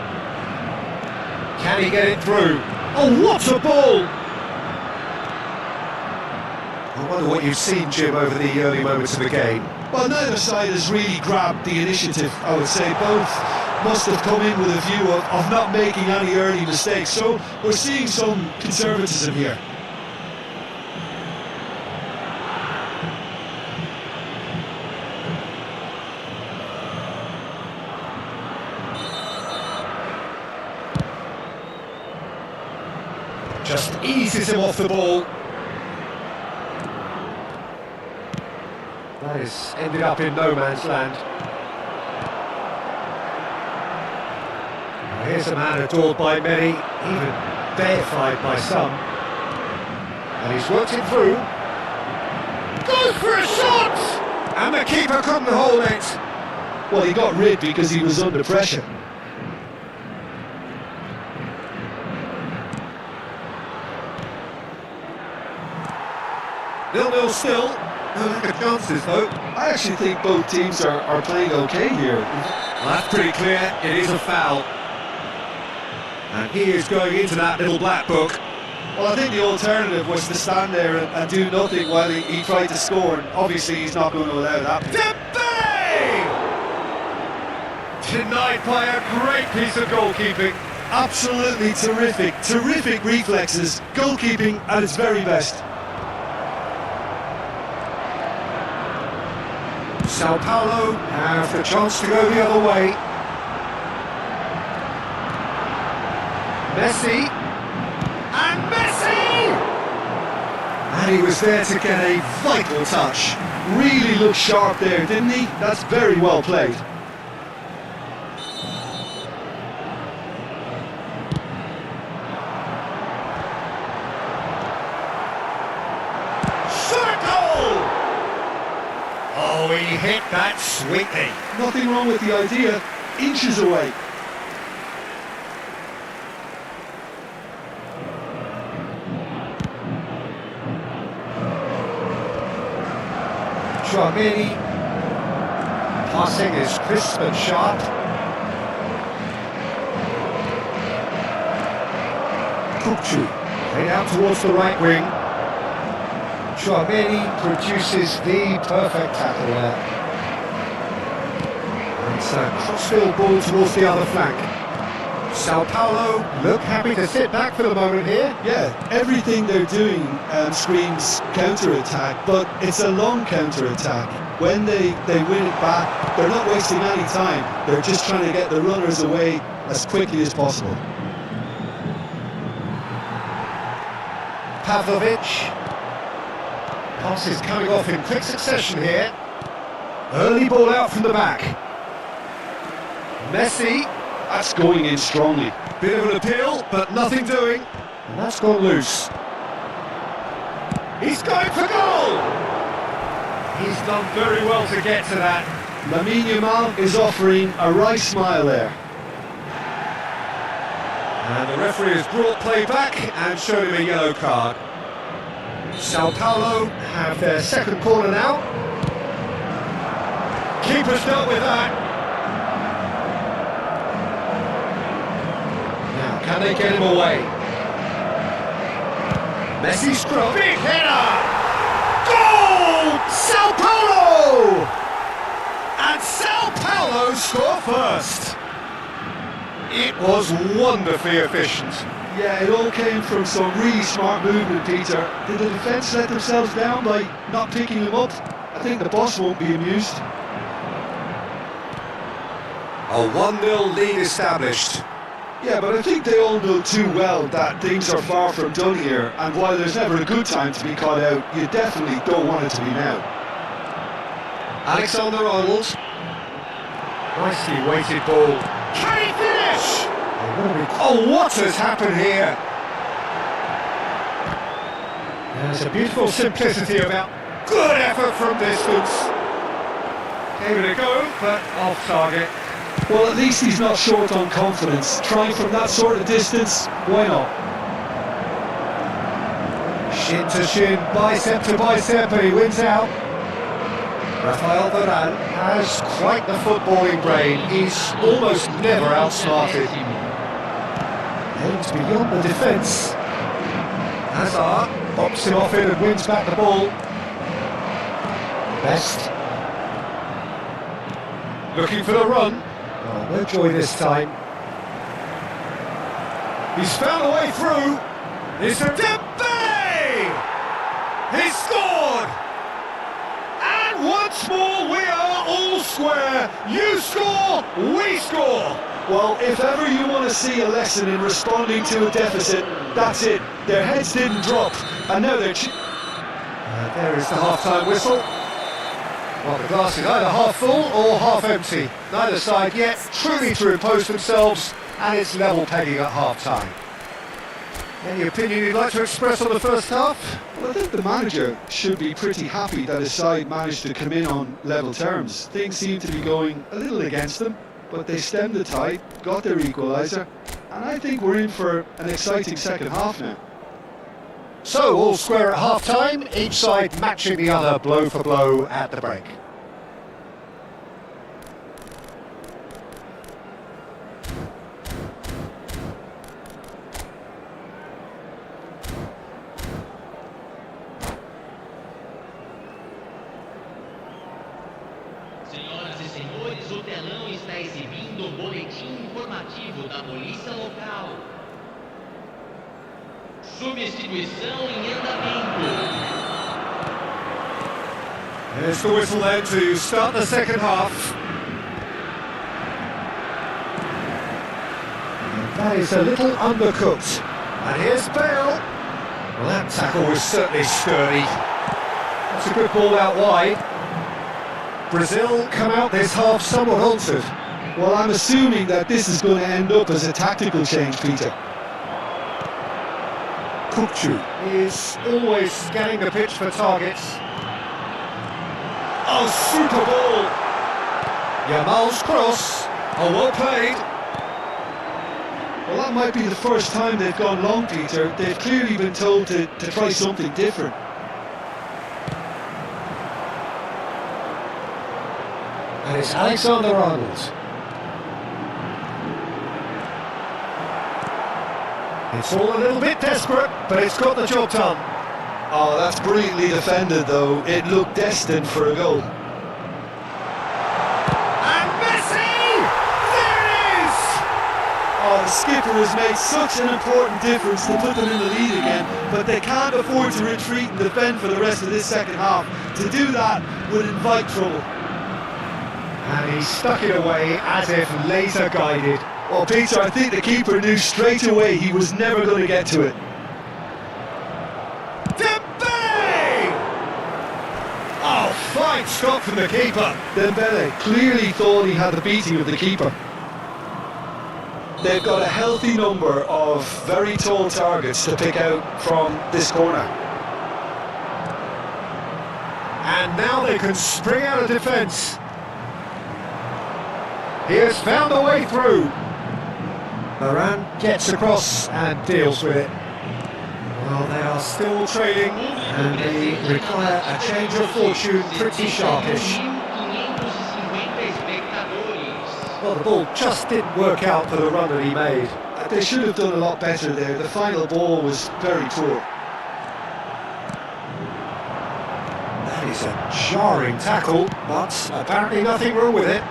[SPEAKER 1] Can he get it through? Oh, what a ball! I wonder what you've seen, Jim, over the early moments of the game.
[SPEAKER 2] Well, neither side has really grabbed the initiative, I would say. Both must have come in with a view of not making any early mistakes, so we're seeing some conservatism here.
[SPEAKER 1] Just eases him off the ball. That has ended up in no man's land. Well, here's a man adored by many, even deified by some. And he's worked it through. Goes for a shot! And the keeper couldn't hold it.
[SPEAKER 2] Well, he got rid because he was under pressure.
[SPEAKER 1] 0-0 still. No lack of chances though.
[SPEAKER 2] I actually think both teams are playing okay here.
[SPEAKER 1] Well, that's pretty clear. It is a foul. And he is going into that little black book.
[SPEAKER 2] Well, I think the alternative was to stand there and do nothing while he tried to score, and obviously he's not going to allow that.
[SPEAKER 1] Denied by a great piece of goalkeeping.
[SPEAKER 2] Absolutely terrific, terrific reflexes, goalkeeping at its very best.
[SPEAKER 1] Sao Paulo have the chance to go the other way. Messi. And Messi!
[SPEAKER 2] And he was there to get a vital touch. Really looked sharp there, didn't he? That's very well played.
[SPEAKER 1] Oh, he hit that sweetly.
[SPEAKER 2] Nothing wrong with the idea. Inches away.
[SPEAKER 1] Tchouaméni. Passing is crisp and sharp. Kupchu. Played out towards the right wing. Tchouaméni produces the perfect tackle there. It's a crossfield ball towards the other flank. Sao Paulo look happy to sit back for the moment here.
[SPEAKER 2] Yeah, everything they're doing screams counter-attack, but it's a long counter-attack. When they win it back, they're not wasting any time. They're just trying to get the runners away as quickly as possible.
[SPEAKER 1] Pavlovic. Pass is coming off in quick succession here. Early ball out from the back. Messi.
[SPEAKER 2] That's going in strongly.
[SPEAKER 1] Bit of an appeal, but nothing doing. And that's gone loose. He's going for goal! He's done very well to get to that.
[SPEAKER 2] Lamine Yamal is offering a right smile there.
[SPEAKER 1] And the referee has brought play back and shown him a yellow card. Sao Paulo have their second corner now. Keeper's dealt with that. Now, can they get him away? Messi scrum. Big header! Goal! Sao Paulo! And Sao Paulo score first. It was wonderfully efficient.
[SPEAKER 2] Yeah, it all came from some really smart movement, Peter. Did the defence let themselves down by not picking him up? I think the boss won't be amused.
[SPEAKER 1] A 1-0 lead established.
[SPEAKER 2] Yeah, but I think they all know too well that things are far from done here, and while there's never a good time to be caught out, you definitely don't want it to be now.
[SPEAKER 1] Alexander-Arnold. Nicely weighted ball. Can he finish? Oh, what has happened here? There's a beautiful simplicity about good effort from distance. Gave it a go, but off target.
[SPEAKER 2] Well, at least he's not short on confidence. Trying from that sort of distance, why not?
[SPEAKER 1] Shin to shin, bicep to bicep, and he wins out. Rafael Varane has quite the footballing brain. He's almost never outsmarted. Aims beyond the defence. Hazard pops him off in and wins back the ball. Best. Looking for the run. Oh, no joy this time. He's found a way through. It's a Dembele! He scored! And once more we are all square. You score, we score.
[SPEAKER 2] Well, if ever you want to see a lesson in responding to a deficit, that's it. Their heads didn't drop, and now they're...
[SPEAKER 1] There is the half-time whistle. Well, the glass is either half full or half empty. Neither side yet truly to impose themselves, and it's level pegging at half-time. Any opinion you'd like to express on the first half?
[SPEAKER 2] Well, I think the manager should be pretty happy that his side managed to come in on level terms. Things seem to be going a little against them, but they stemmed the tide, got their equaliser, and I think we're in for an exciting second half now.
[SPEAKER 1] So, all square at half-time, each side matching the other blow for blow at the break.
[SPEAKER 3] Senhoras e senhores, o telão está exibindo o boletim informativo da polícia local. Substituição em andamento.
[SPEAKER 1] There's the whistle then to start the second half. And that is a little undercooked. And here's Bale. Well, that tackle was certainly sturdy. That's a good ball out wide. Brazil come out this half somewhat altered.
[SPEAKER 2] Well, I'm assuming that this is going to end up as a tactical change, Peter.
[SPEAKER 1] Kukcu is always scanning the pitch for targets. Oh, super ball! Yamal's cross. Oh, well played.
[SPEAKER 2] Well, that might be the first time they've gone long, Peter. They've clearly been told to try something different.
[SPEAKER 1] And it's Alexander-Arnold. It's all a little bit desperate, but it's got the job done.
[SPEAKER 2] Oh, that's brilliantly defended, though. It looked destined for a goal.
[SPEAKER 1] And Messi! There it is!
[SPEAKER 2] Oh, the skipper has made such an important difference to put them in the lead again, but they can't afford to retreat and defend for the rest of this second half. To do that would invite trouble.
[SPEAKER 1] And he stuck it away as if laser guided.
[SPEAKER 2] Well, Peter, I think the keeper knew straight away he was never going to get to it.
[SPEAKER 1] Dembele! Oh, fine stop from the keeper.
[SPEAKER 2] Dembele clearly thought he had the beating of the keeper. They've got a healthy number of very tall targets to pick out from this corner.
[SPEAKER 1] And now they can spring out of defence. He has found a way through. Moran gets across and deals with it. Well, they are still trailing and they require a change of fortune pretty sharpish.
[SPEAKER 3] 1.550 espectadores.
[SPEAKER 1] Well, the ball just didn't work out for the run that he made.
[SPEAKER 2] They should have done a lot better there. The final ball was very poor.
[SPEAKER 1] That is a jarring tackle, but apparently nothing wrong with it.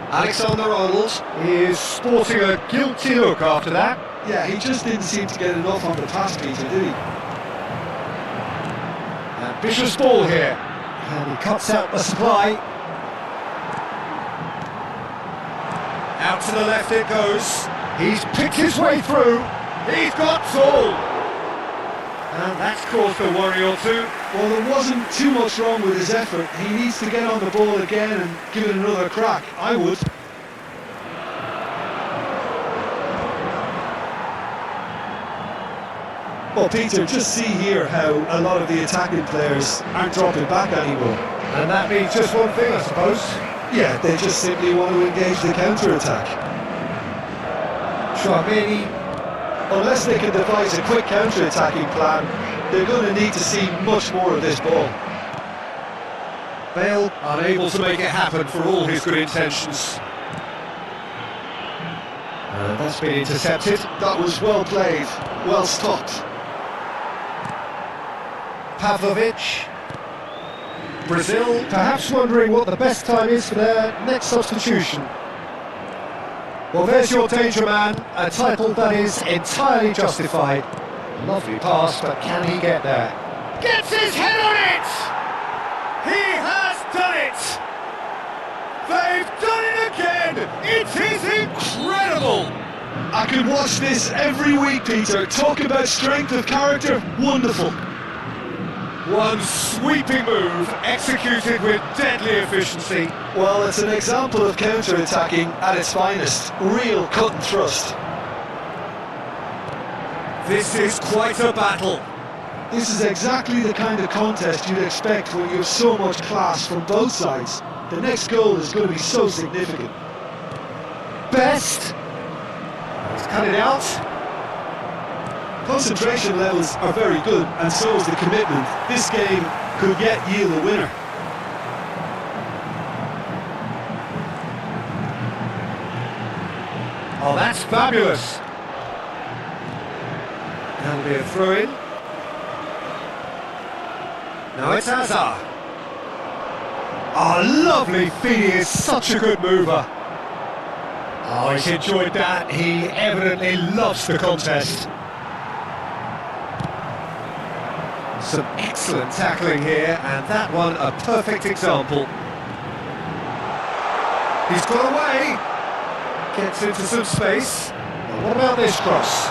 [SPEAKER 1] Alexander-Arnold is sporting a guilty look after that.
[SPEAKER 2] Yeah, he just didn't seem to get enough on the pass, Peter, did he?
[SPEAKER 1] Ambitious ball here. And he cuts out the supply. Out to the left it goes. He's picked his way through. He's got all. And that's caused a worry or two.
[SPEAKER 2] Well, there wasn't too much wrong with his effort. He needs to get on the ball again and give it another crack. I would. Well, Peter, just see here how a lot of the attacking players aren't dropping back anymore.
[SPEAKER 1] And that means just one thing, I suppose.
[SPEAKER 2] Yeah, they just simply want to engage the counter-attack.
[SPEAKER 1] Chouameni.
[SPEAKER 2] Unless they can devise a quick counter-attacking plan, they're going to need to see much more of this ball.
[SPEAKER 1] Bale unable to make it happen for all his good intentions. And that's been intercepted.
[SPEAKER 2] That was well played, well stopped.
[SPEAKER 1] Pavlovic. Brazil perhaps wondering what the best time is for their next substitution. Well, there's your danger man, a title that is entirely justified. Lovely pass, but can he get there? Gets his head on it! He has done it! They've done it again! It is incredible!
[SPEAKER 2] I could watch this every week, Peter. Talk about strength of character, wonderful.
[SPEAKER 1] One sweeping move, executed with deadly efficiency.
[SPEAKER 2] Well, it's an example of counter-attacking at its finest. Real cut and thrust.
[SPEAKER 1] This is quite a battle.
[SPEAKER 2] This is exactly the kind of contest you'd expect when you have so much class from both sides. The next goal is going to be so significant.
[SPEAKER 1] Best. He's cut it out.
[SPEAKER 2] Concentration levels are very good, and so is the commitment. This game could yet yield a winner.
[SPEAKER 1] Oh, that's fabulous. That'll be a throw-in. Now it's Hazard. Oh, lovely feed. He is such a good mover. Oh, he's enjoyed that. He evidently loves the contest. Some excellent tackling here, and that one a perfect example. He's got away. Gets into some space. Now what about this cross?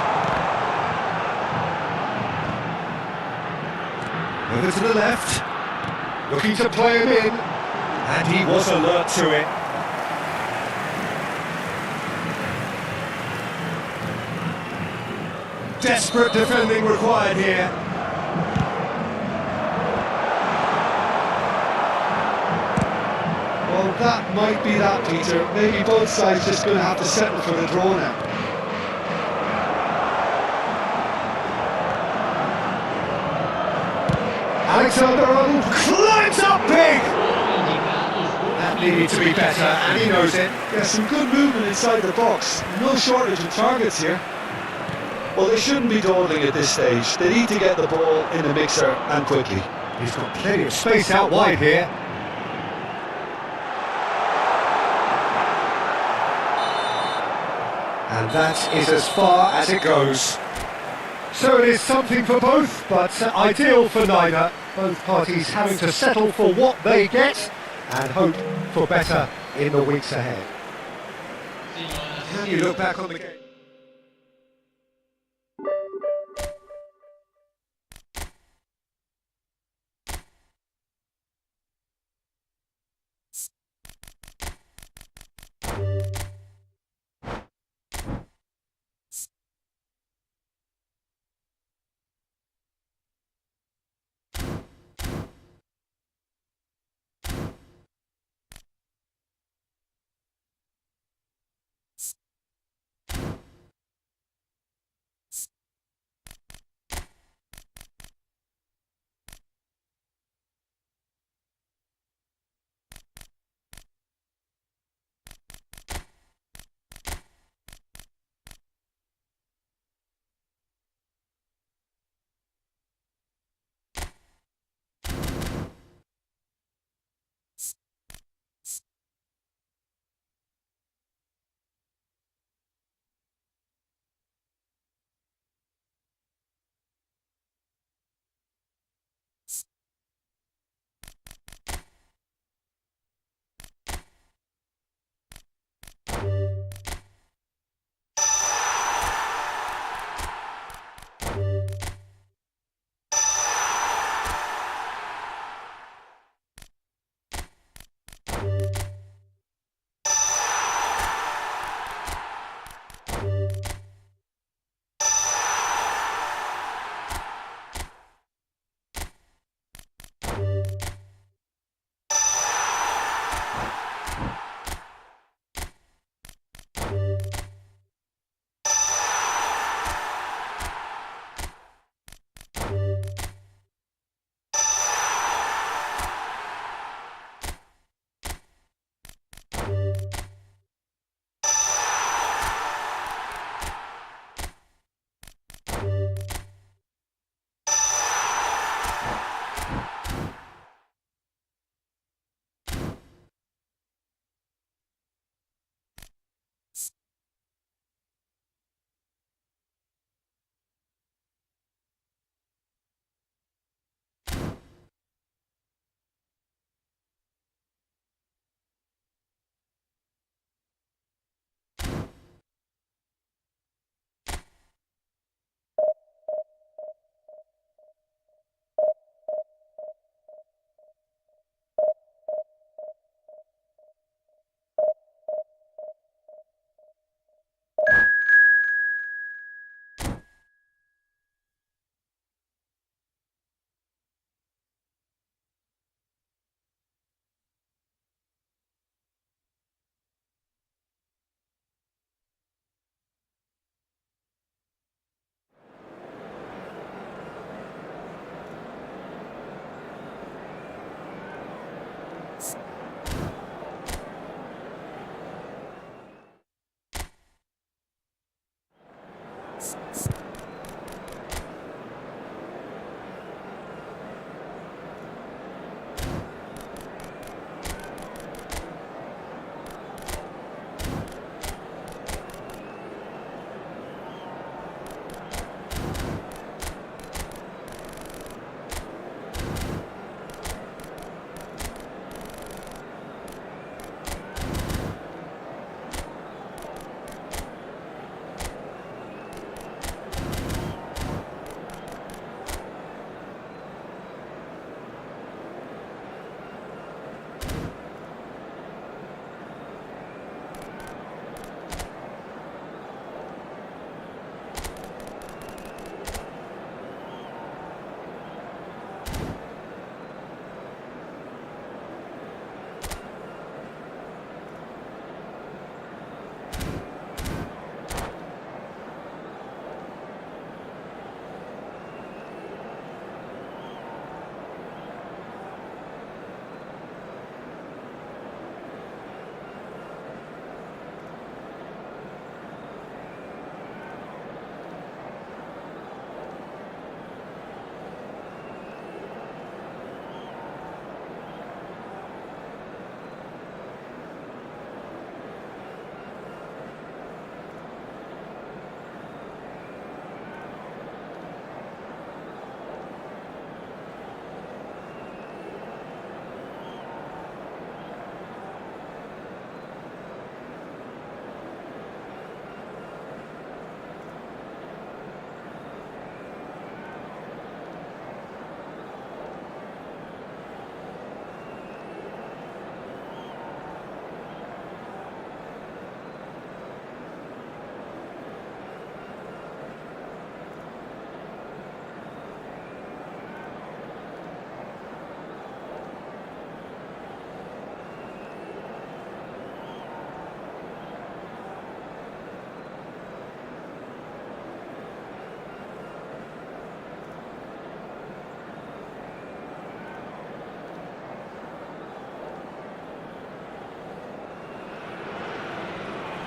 [SPEAKER 1] Over to the left. Looking to play him in. And he was alert to it. Desperate defending required here.
[SPEAKER 2] Well, that might be that, Peter. Maybe both sides just going to have to settle for the draw now.
[SPEAKER 1] Alexander-Arnold climbs up big! That needed to be better, and he knows it.
[SPEAKER 2] Yeah, some good movement inside the box. No shortage of targets here. Well, they shouldn't be dawdling at this stage. They need to get the ball in the mixer, and quickly.
[SPEAKER 1] He's got plenty of space out wide here. And that is as far as it goes. So it is something for both, but ideal for neither. Both parties having to settle for what they get and hope for better in the weeks ahead. Can you look back on the game?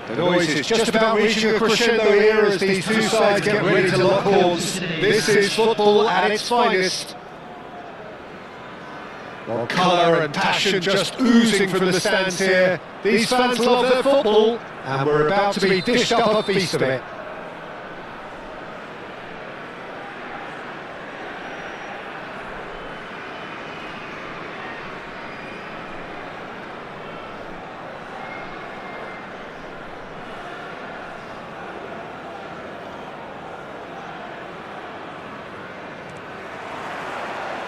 [SPEAKER 1] The noise is just about reaching a crescendo here as these two sides get ready to lock horns. This is football at its finest. Well, colour and passion just oozing from the stands here. These fans love their football, and we're about to be dished up a feast of it.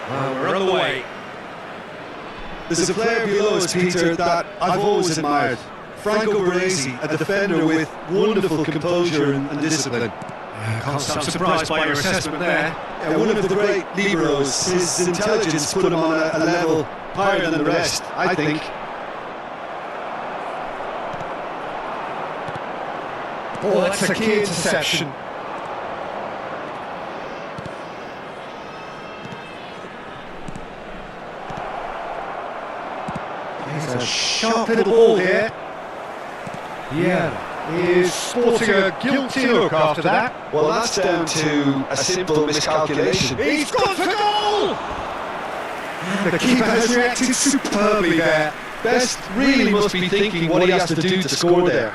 [SPEAKER 1] Well, we're on the way.
[SPEAKER 2] There's a player below us, Peter, that I've always admired. Franco Baresi, a defender with wonderful composure and discipline.
[SPEAKER 1] I'm surprised by your assessment there.
[SPEAKER 2] Yeah, one of the great liberos. His intelligence put him on a level higher than the rest, I think.
[SPEAKER 1] Oh, that's a key interception. It's a sharp little ball here. Yeah, he is sporting a guilty look after that.
[SPEAKER 2] Well, that's down to a simple miscalculation.
[SPEAKER 1] He's gone for goal! The keeper has reacted superbly there.
[SPEAKER 2] Best really must be thinking what he has to do to score there.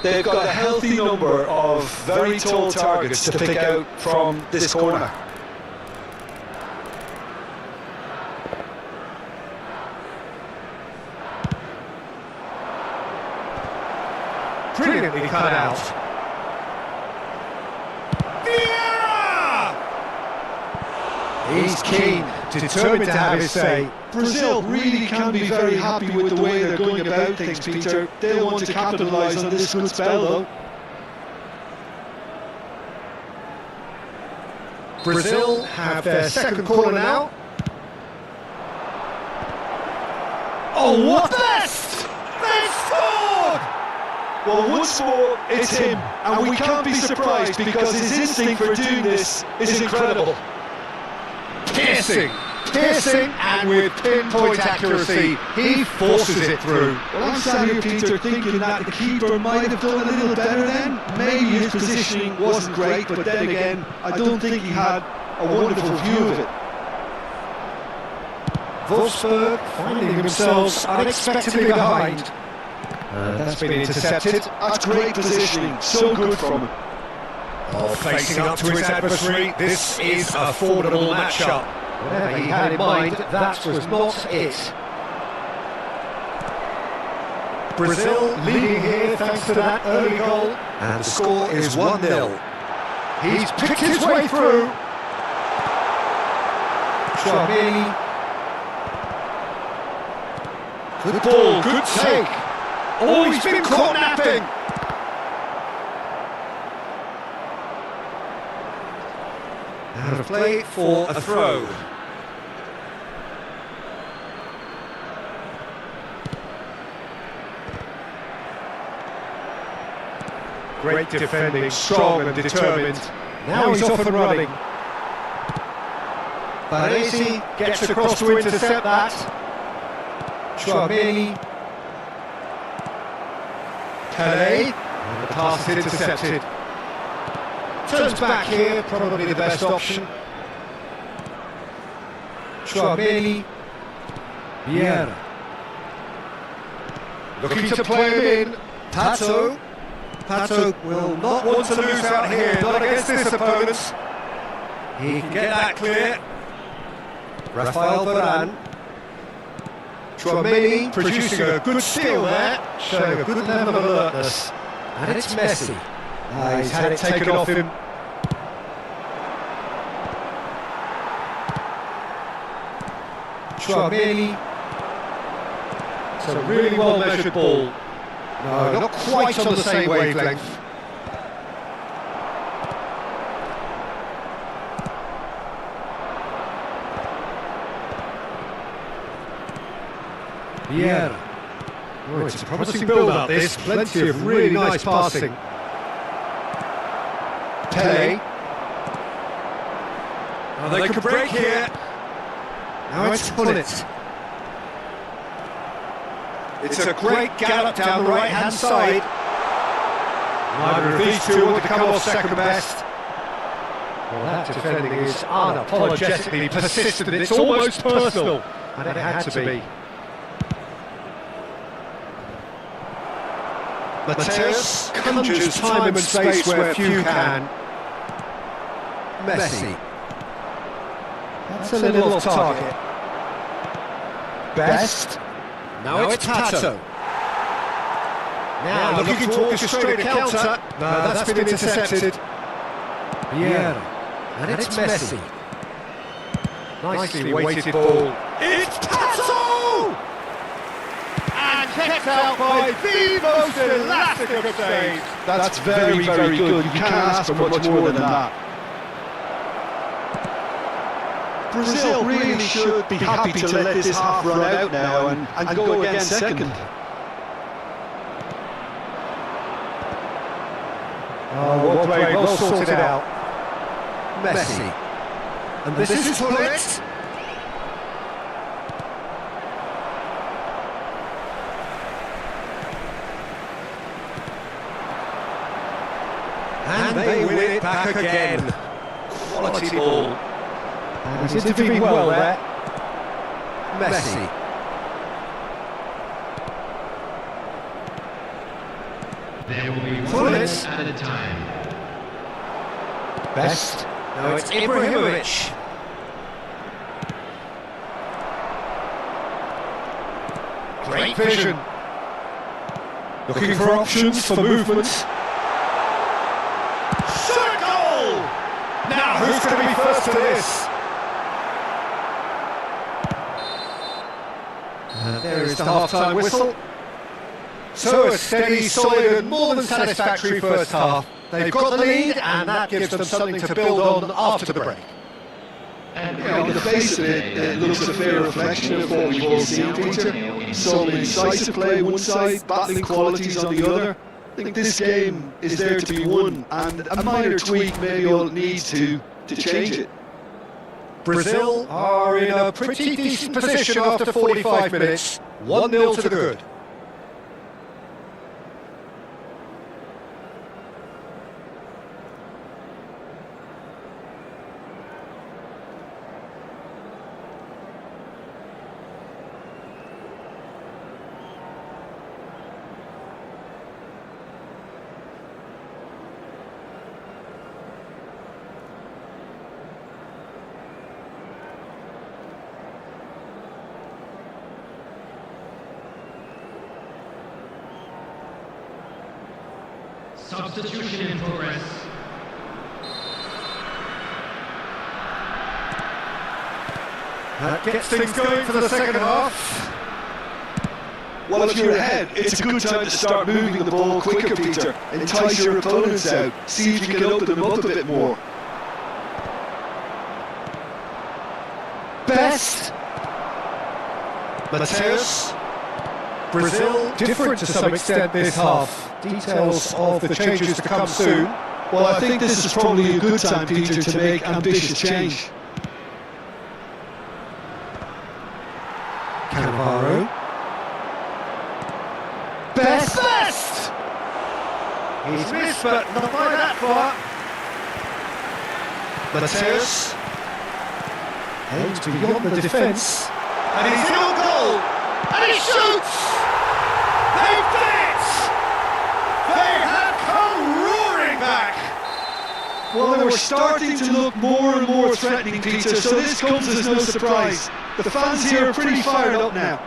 [SPEAKER 2] They've got a healthy number of very tall targets to pick out from this corner.
[SPEAKER 1] Brilliantly cut out. Vieira! He's keen, determined to have his say.
[SPEAKER 2] Brazil really can be very happy with the way they're going about things, Peter. They'll want to capitalise on this good spell, though.
[SPEAKER 1] Brazil have their second corner now. Oh, what best! They've scored!
[SPEAKER 2] Well, once more, it's him, and we can't be surprised because his instinct for doing this is incredible.
[SPEAKER 1] Piercing, Piercing and with pinpoint accuracy, he forces it through.
[SPEAKER 2] Well, I'm sat here, Peter, thinking that the keeper might have done a little better then. Maybe his positioning wasn't great, but then again, I don't think he had a wonderful view of it.
[SPEAKER 1] Wolfsburg finding themselves unexpectedly behind. That's been intercepted.
[SPEAKER 2] That's great positioning, so good from him.
[SPEAKER 1] Oh, facing up to his adversary, this is a formidable matchup. Whatever he had in mind, that was not it. Brazil leading here thanks to that early goal, and the score is 1-0. He's picked his way through. Chouameni. Good ball, good take. Oh, he's been caught napping. Out of play for a throw. Great defending, strong and determined. Now he's off and running. Baresi gets across to intercept that. Chouameni. Pelé. And the pass is intercepted. Turns back here, probably the best option. Chouameni. Vieira. Looking to play him in. Pato. Pato will not want to lose out here, not against this opponent. He can get that clear. Rafael Varane. Chouameni producing a good steal there, showing a good level of alertness. And it's Messi. He's had it taken off him. Chouameni. It's a really well measured ball. No, not quite on the same wavelength. Vieira. Oh, it's a promising build-up this, plenty of really nice passing. Pelé. Oh, they can break here. Now it's Pullet. It's a great gallop down the right-hand side. Neither of these two want to come off second best. Well, that defending is unapologetically persistent. It's almost personal, and it had to be. Mateus conjures time and space where few can. Messi. That's a little off target. Best. Now it's Pato. Now looking to orchestrate a counter. No, that's been intercepted. Vieira. And it's Messi. Nicely weighted ball. It's Pato! And kept out by the most elastic of saves.
[SPEAKER 2] That's very, very good. You can't ask for much more than that. Brazil really should be happy to let this half run out now and go again second.
[SPEAKER 1] Oh, well played, well sorted out. Messi. And this is Pullet. And they win it back again. Quality ball. And he's intervening well there. Messi.
[SPEAKER 3] There will be
[SPEAKER 1] Full
[SPEAKER 3] one
[SPEAKER 1] minute.
[SPEAKER 3] at a time.
[SPEAKER 1] Best. Now it's Ibrahimovic. Great vision. Looking for options for movement. Circle! Now who's going to be first to this? And there is the half-time whistle. So a steady, solid and more than satisfactory first half. They've got the lead and that gives them something to build on after the break.
[SPEAKER 3] And
[SPEAKER 2] On the face of it, it looks a fair reflection of what we've all seen, Peter. Some incisive play one side, battling qualities on the other. I think this game is there to be won, and a minor tweak maybe you'll need to change it.
[SPEAKER 1] Brazil are in a pretty decent position after 45 minutes. 1-0 to the good.
[SPEAKER 3] Substitution in progress.
[SPEAKER 1] That gets things going for the second half.
[SPEAKER 2] Well, if you're ahead, it's a good time to start moving the ball quicker, Peter. Entice your opponents out. See if you can open them up a bit more.
[SPEAKER 1] Best. Mateus. Brazil different to some extent this half. Details of the changes to come soon.
[SPEAKER 2] Well, I think this is probably a good time, Peter, to make ambitious change.
[SPEAKER 1] Cannavaro. Best! He's missed, but not by that far. Mateus. Aims beyond the defence. And he's in on goal! And he shoots! They've done it! They have come roaring back!
[SPEAKER 2] Well, they were starting to look more and more threatening, Peter, so this comes as no surprise. The fans here are pretty fired up now.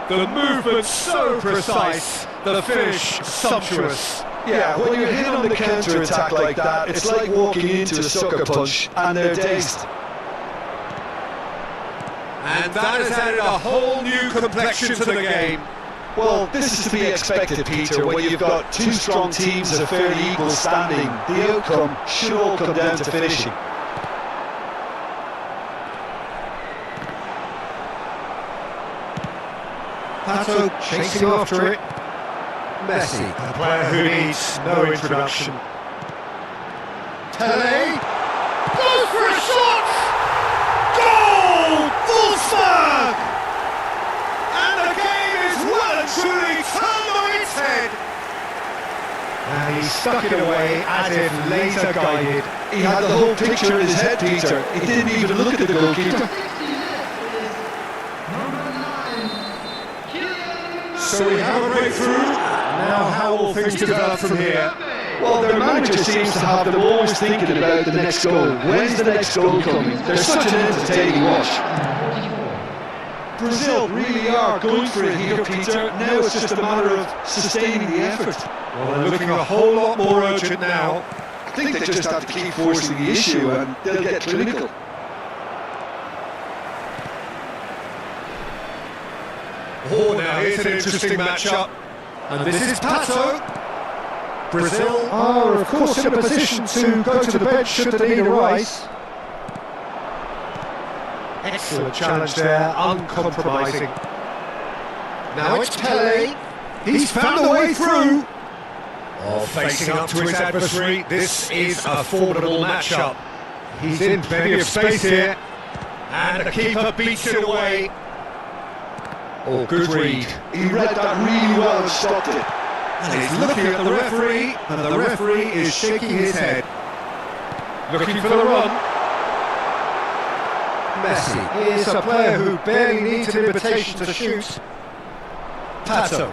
[SPEAKER 1] The movement so precise, the finish sumptuous.
[SPEAKER 2] Yeah, when you're hit on the counter-attack like that, it's like walking into a sucker punch, and they're dazed.
[SPEAKER 1] And that has added a whole new complexion to the game.
[SPEAKER 2] Well, this is to be expected, Peter, when you've got two strong teams of fairly equal standing. The outcome should all come down to finishing.
[SPEAKER 1] Pato chasing after it. Messi, a player who needs no introduction. Tele goes for a shot! Goal! Wolfsburg! And the game is well and truly turned on its head. And he stuck it away as if laser guided.
[SPEAKER 2] He had the whole picture in his head, Peter. He didn't even look at the goalkeeper.
[SPEAKER 1] So we have a breakthrough. Now how will things develop from here?
[SPEAKER 2] Well, their manager seems to have them always thinking about the next goal. When's the next goal coming? They're such an entertaining watch. Brazil really are going for it here, Peter. Now it's just a matter of sustaining the effort.
[SPEAKER 1] Well, they're looking a whole lot more urgent now.
[SPEAKER 2] I think they just have to keep forcing the issue and they'll get clinical.
[SPEAKER 1] Oh, now here's an interesting matchup. And this is Pato. Brazil are, of course, in a position to go to the bench should the need arise. Excellent challenge there, uncompromising. Now it's Pele. He's found a way through. Oh, facing up to his adversary. This is a formidable matchup. He's in plenty of space here. And the keeper beats it away. Oh, good read.
[SPEAKER 2] He read that really well and stopped it.
[SPEAKER 1] And he's looking at the referee, and the referee is shaking his head. Looking for the run. Messi is a player who barely needs an invitation to shoot. Pato.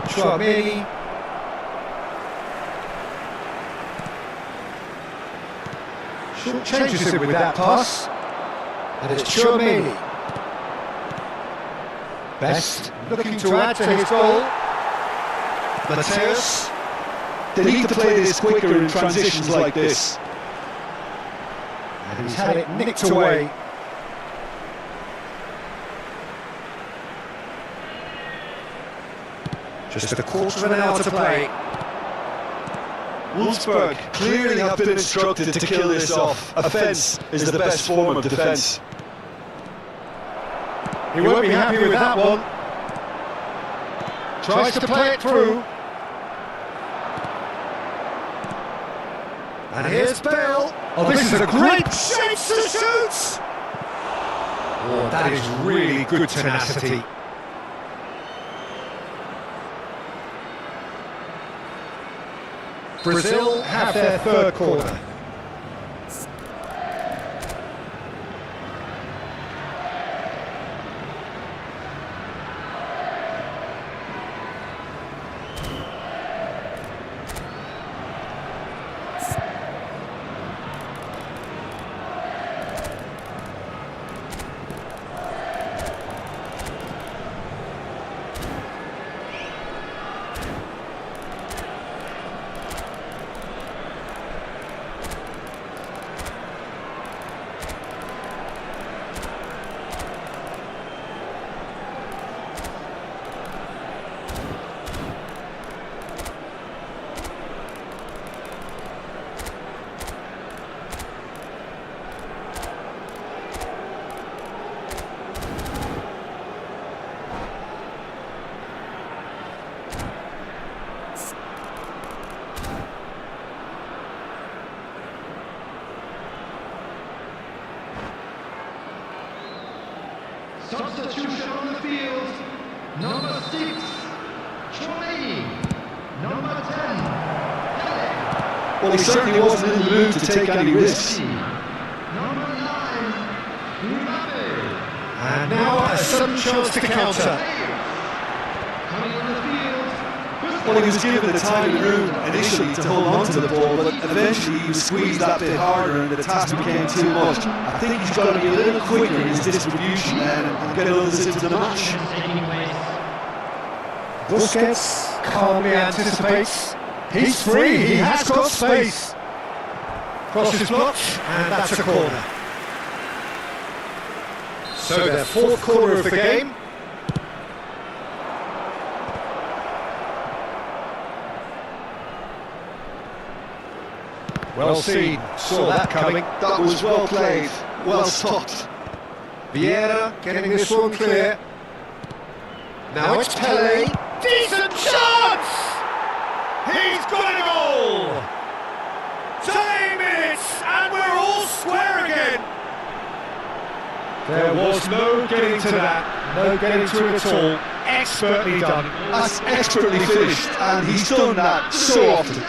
[SPEAKER 1] Chouameni. Short changes it with that pass. And it's Chouameni. Best looking to add to his goal. Mateus.
[SPEAKER 2] They need to play this quicker in transitions like this.
[SPEAKER 1] And he's had it nicked away. Just a quarter of an hour to play.
[SPEAKER 2] Wolfsburg clearly have been instructed to kill this off. Offence is the best form of defence.
[SPEAKER 1] He won't be happy with that one. Tries to play it through. And here's Bale. Oh, this is a great chance to shoot! Oh, that is really good tenacity. Brazil have their third corner.
[SPEAKER 3] Substitution on the field. Number 6, TORNE. Number 10, Pele.
[SPEAKER 2] Well, he certainly wasn't in the mood to take any risks.
[SPEAKER 3] Number 9, Mbappe.
[SPEAKER 1] And now a sudden chance to counter.
[SPEAKER 3] Coming on the field.
[SPEAKER 2] Well, he was given the time and room initially to hold on to the ball, but eventually he was squeezed that bit harder and the task became too much. I think he's got to be a little quicker in his distribution and get others into the match.
[SPEAKER 1] Busquets calmly anticipates. He's free, he has got space. Crosses blocked, and that's a corner. So the fourth corner of the game. Well seen, saw that coming.
[SPEAKER 2] That was well played, well stopped.
[SPEAKER 1] Vieira getting this one clear. Now it's Pele. Decent chance! He's got a goal! 10 minutes and we're all square again! There was no getting to that, no getting to it at all. Expertly done.
[SPEAKER 2] That's expertly finished, and he's done that so often.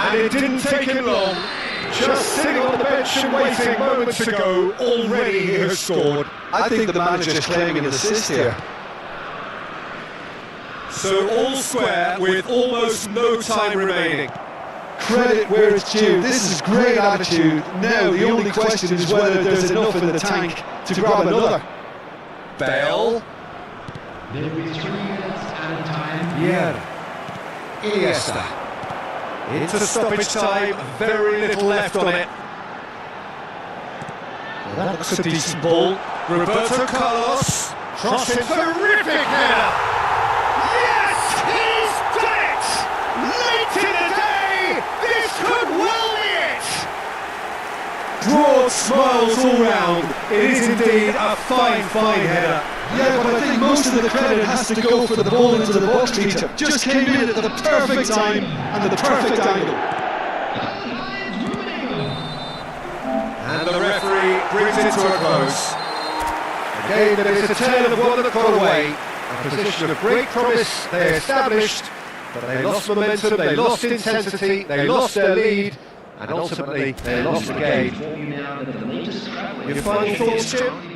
[SPEAKER 1] And it didn't take him long. Just sitting on the bench and waiting moments ago, already he has scored.
[SPEAKER 2] I think the manager's claiming an assist here.
[SPEAKER 1] So all square with almost no time remaining.
[SPEAKER 2] Credit where it's due. This is great attitude. Now the only question is whether there's enough in the tank to grab another.
[SPEAKER 1] Bale.
[SPEAKER 3] There will be 3 minutes at a time.
[SPEAKER 1] Vieira. Iniesta. Into stoppage time, very little left on it. Well, that looks a decent ball. Roberto Carlos. Crossing, terrific header! Yes, he's done it! Late in the day, this could well be it! Broad smiles all round. It is indeed a fine, fine header.
[SPEAKER 2] Yeah, but I think most of the credit has to go for the ball into the box, Peter. Just came in at the perfect time and the perfect angle.
[SPEAKER 1] And the referee brings it to a close. A game that is a tale of one that got away. A position of great promise they established, but they lost momentum, they lost intensity, they lost their lead, and ultimately they lost the game. Your final thoughts, Jim?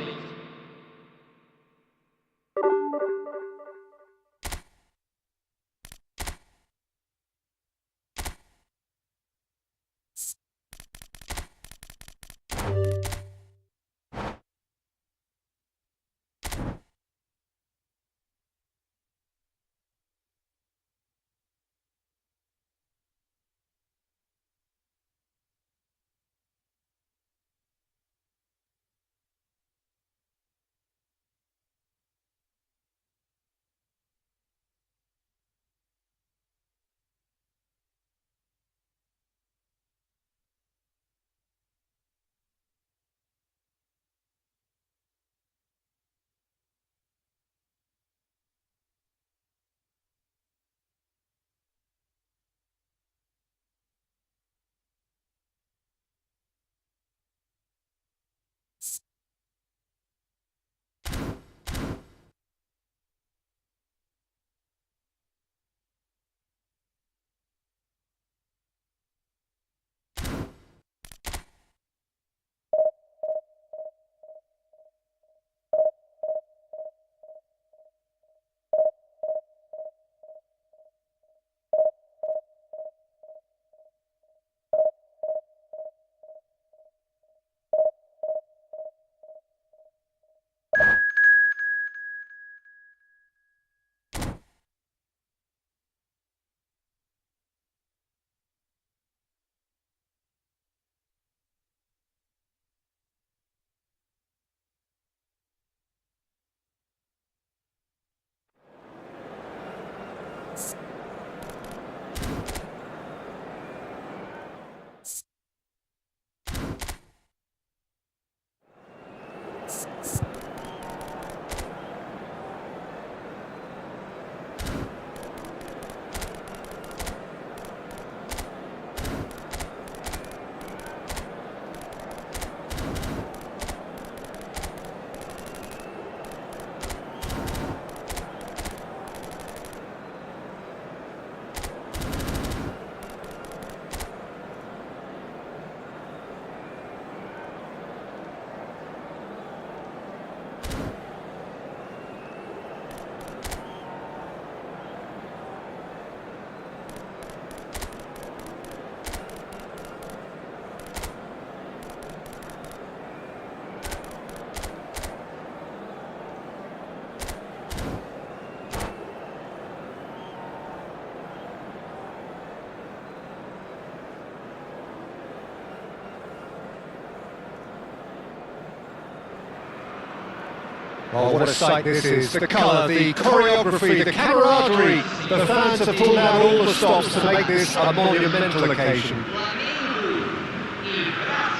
[SPEAKER 1] Well, what a sight this is. The colour, the choreography, the camaraderie. The fans have pulled out all the stops to make this a monumental occasion.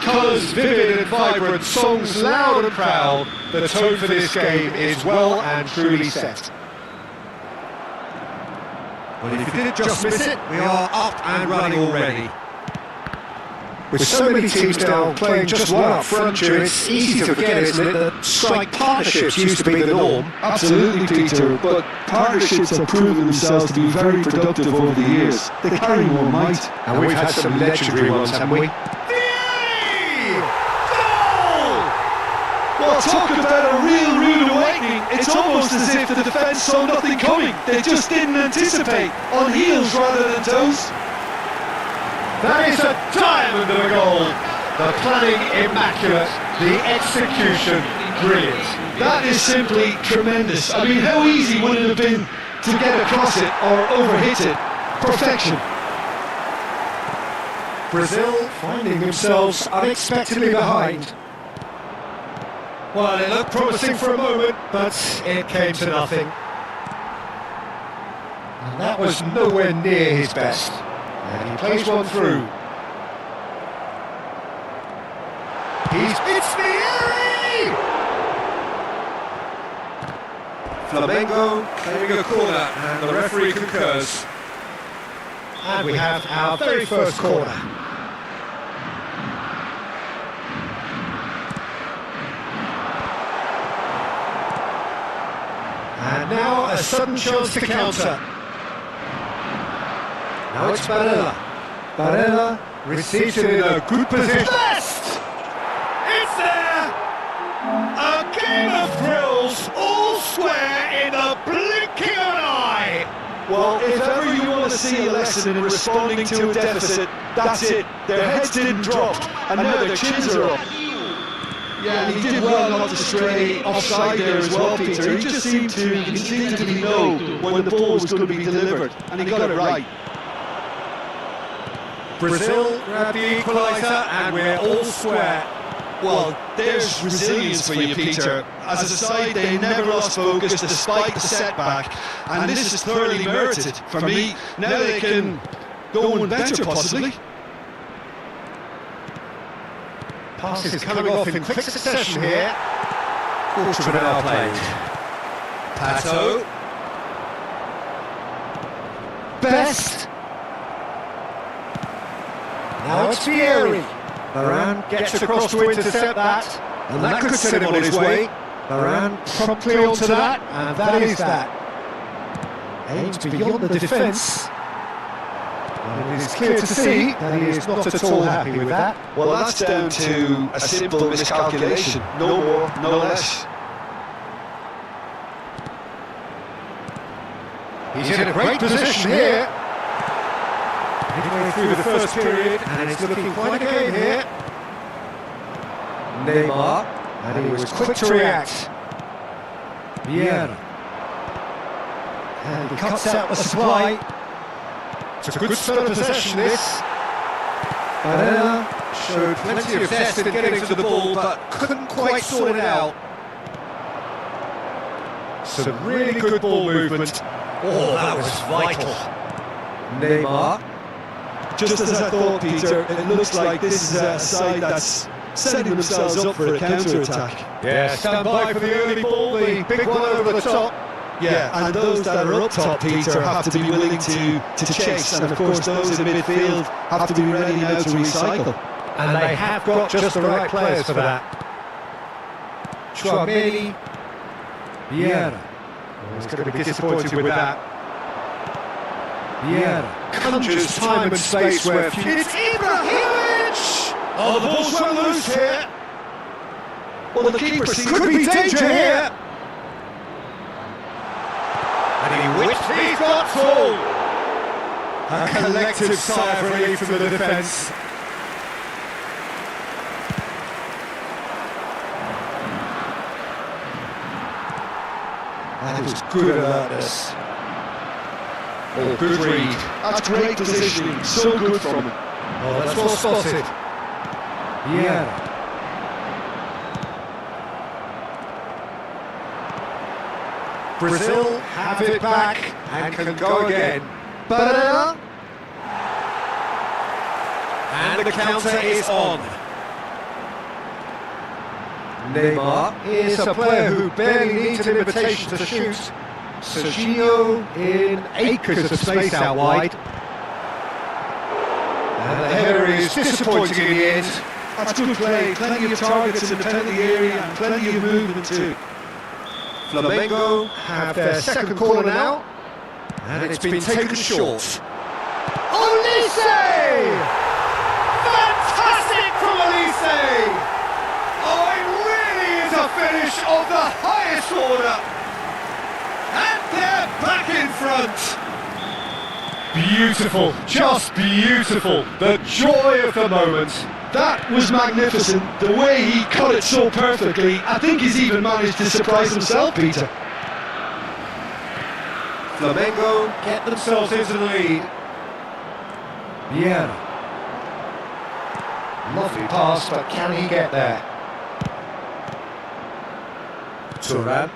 [SPEAKER 1] Colours vivid and vibrant, songs loud and proud. The tone for this game is well and truly set. Well, if you did just miss it, we are up and running already. With so many teams now playing just one up front, it's easy to forget, isn't it, that strike partnerships used to be the norm.
[SPEAKER 2] Absolutely, Peter, but partnerships have proven themselves to be very productive over the years. They carry more might.
[SPEAKER 1] And we've had some legendary ones, haven't we?
[SPEAKER 2] Well, talk about a real rude awakening. It's almost as if the defence saw nothing coming. They just didn't anticipate, on heels rather than toes.
[SPEAKER 1] That is a diamond of a goal. The planning immaculate, the execution brilliant.
[SPEAKER 2] That is simply tremendous. I mean, how easy would it have been to get across it or overhit it? Perfection.
[SPEAKER 1] Brazil finding themselves unexpectedly behind. Well, it looked promising for a moment, but it came to nothing. And that was nowhere near his best. And he plays one through. It's Vieri! Flamengo claiming a corner, and the referee concurs. And we have our very first corner. And now a sudden chance to counter. Now it's Barella. Barella receives it in a good position. Best! It's there! A game of thrills, all square in the blinking of an eye!
[SPEAKER 2] Well, if ever you want to see a lesson in responding to a deficit, that's it. Their heads didn't drop, and now their chins are up. Yeah, and he did well not to stray offside there as well, Peter. He just seemed to instinctively know when the ball was going to be delivered, and he got it right.
[SPEAKER 1] Brazil grab the equaliser, and we're all square.
[SPEAKER 2] Well, there's resilience for you, Peter. As a side, they never lost focus despite the setback, and this is thoroughly merited. For me, now they can go one better, possibly.
[SPEAKER 1] Passes coming off in quick succession here. Quarter of an hour played. Pato. Best. Now it's Vieri. Varane gets across to intercept that, and that could send him on his way. Varane promptly onto that, and that is that. Aims beyond the defence. And it is clear to see that he is not at all happy with that.
[SPEAKER 2] Well, that's down to a simple miscalculation. No more, no less.
[SPEAKER 1] He's in a great position here. Midway through the first period, and it's looking quite a game here. Neymar, and he was quick to react. Vieira. And he cuts out the supply. It's a good spell of possession, this. Barella showed plenty of zest in getting to the ball, but couldn't quite sort it out. Some really good ball movement. Oh, that was vital. Neymar.
[SPEAKER 2] Just as I thought, Peter, it looks like this is a side that's setting themselves up for a counter-attack.
[SPEAKER 1] Yeah, stand by for the early ball, the big one over the top.
[SPEAKER 2] Yeah, and those that are up top, Peter, have to be willing to chase, and of course those in midfield have to be ready now to recycle.
[SPEAKER 1] And they have got just the right players for that. Chouameni, Vieira. He's going to be disappointed with that. Vieira conjures time and space where few... It's Ibrahimovic! Oh, the ball's well loose here.
[SPEAKER 2] Well, the keeper
[SPEAKER 1] could be danger here. And he whips, he's got full! A collective sigh of relief from the defence. That was good alertness. Oh, good read.
[SPEAKER 2] That's great positioning, so good from him.
[SPEAKER 1] Oh, that's well spotted. Yeah. Brazil have it back and can go again. Ba-da-da. And the counter is on. Neymar is a player who barely needs an invitation to shoot. Serginho in acres of space out wide. And the header is disappointing in the end.
[SPEAKER 2] That's good play, plenty of targets in the penalty area and plenty of movement too.
[SPEAKER 1] Flamengo have their second corner now, and it's been taken short. Olise! Fantastic from Olise! Oh, it really is a finish of the highest order. And they're back in front. Beautiful, just beautiful. The joy of the moment.
[SPEAKER 2] That was magnificent, the way he cut it so perfectly. I think he's even managed to surprise himself, Peter.
[SPEAKER 1] Flamengo get themselves into the lead. Vieira. Lovely pass, but can he get there? Turan.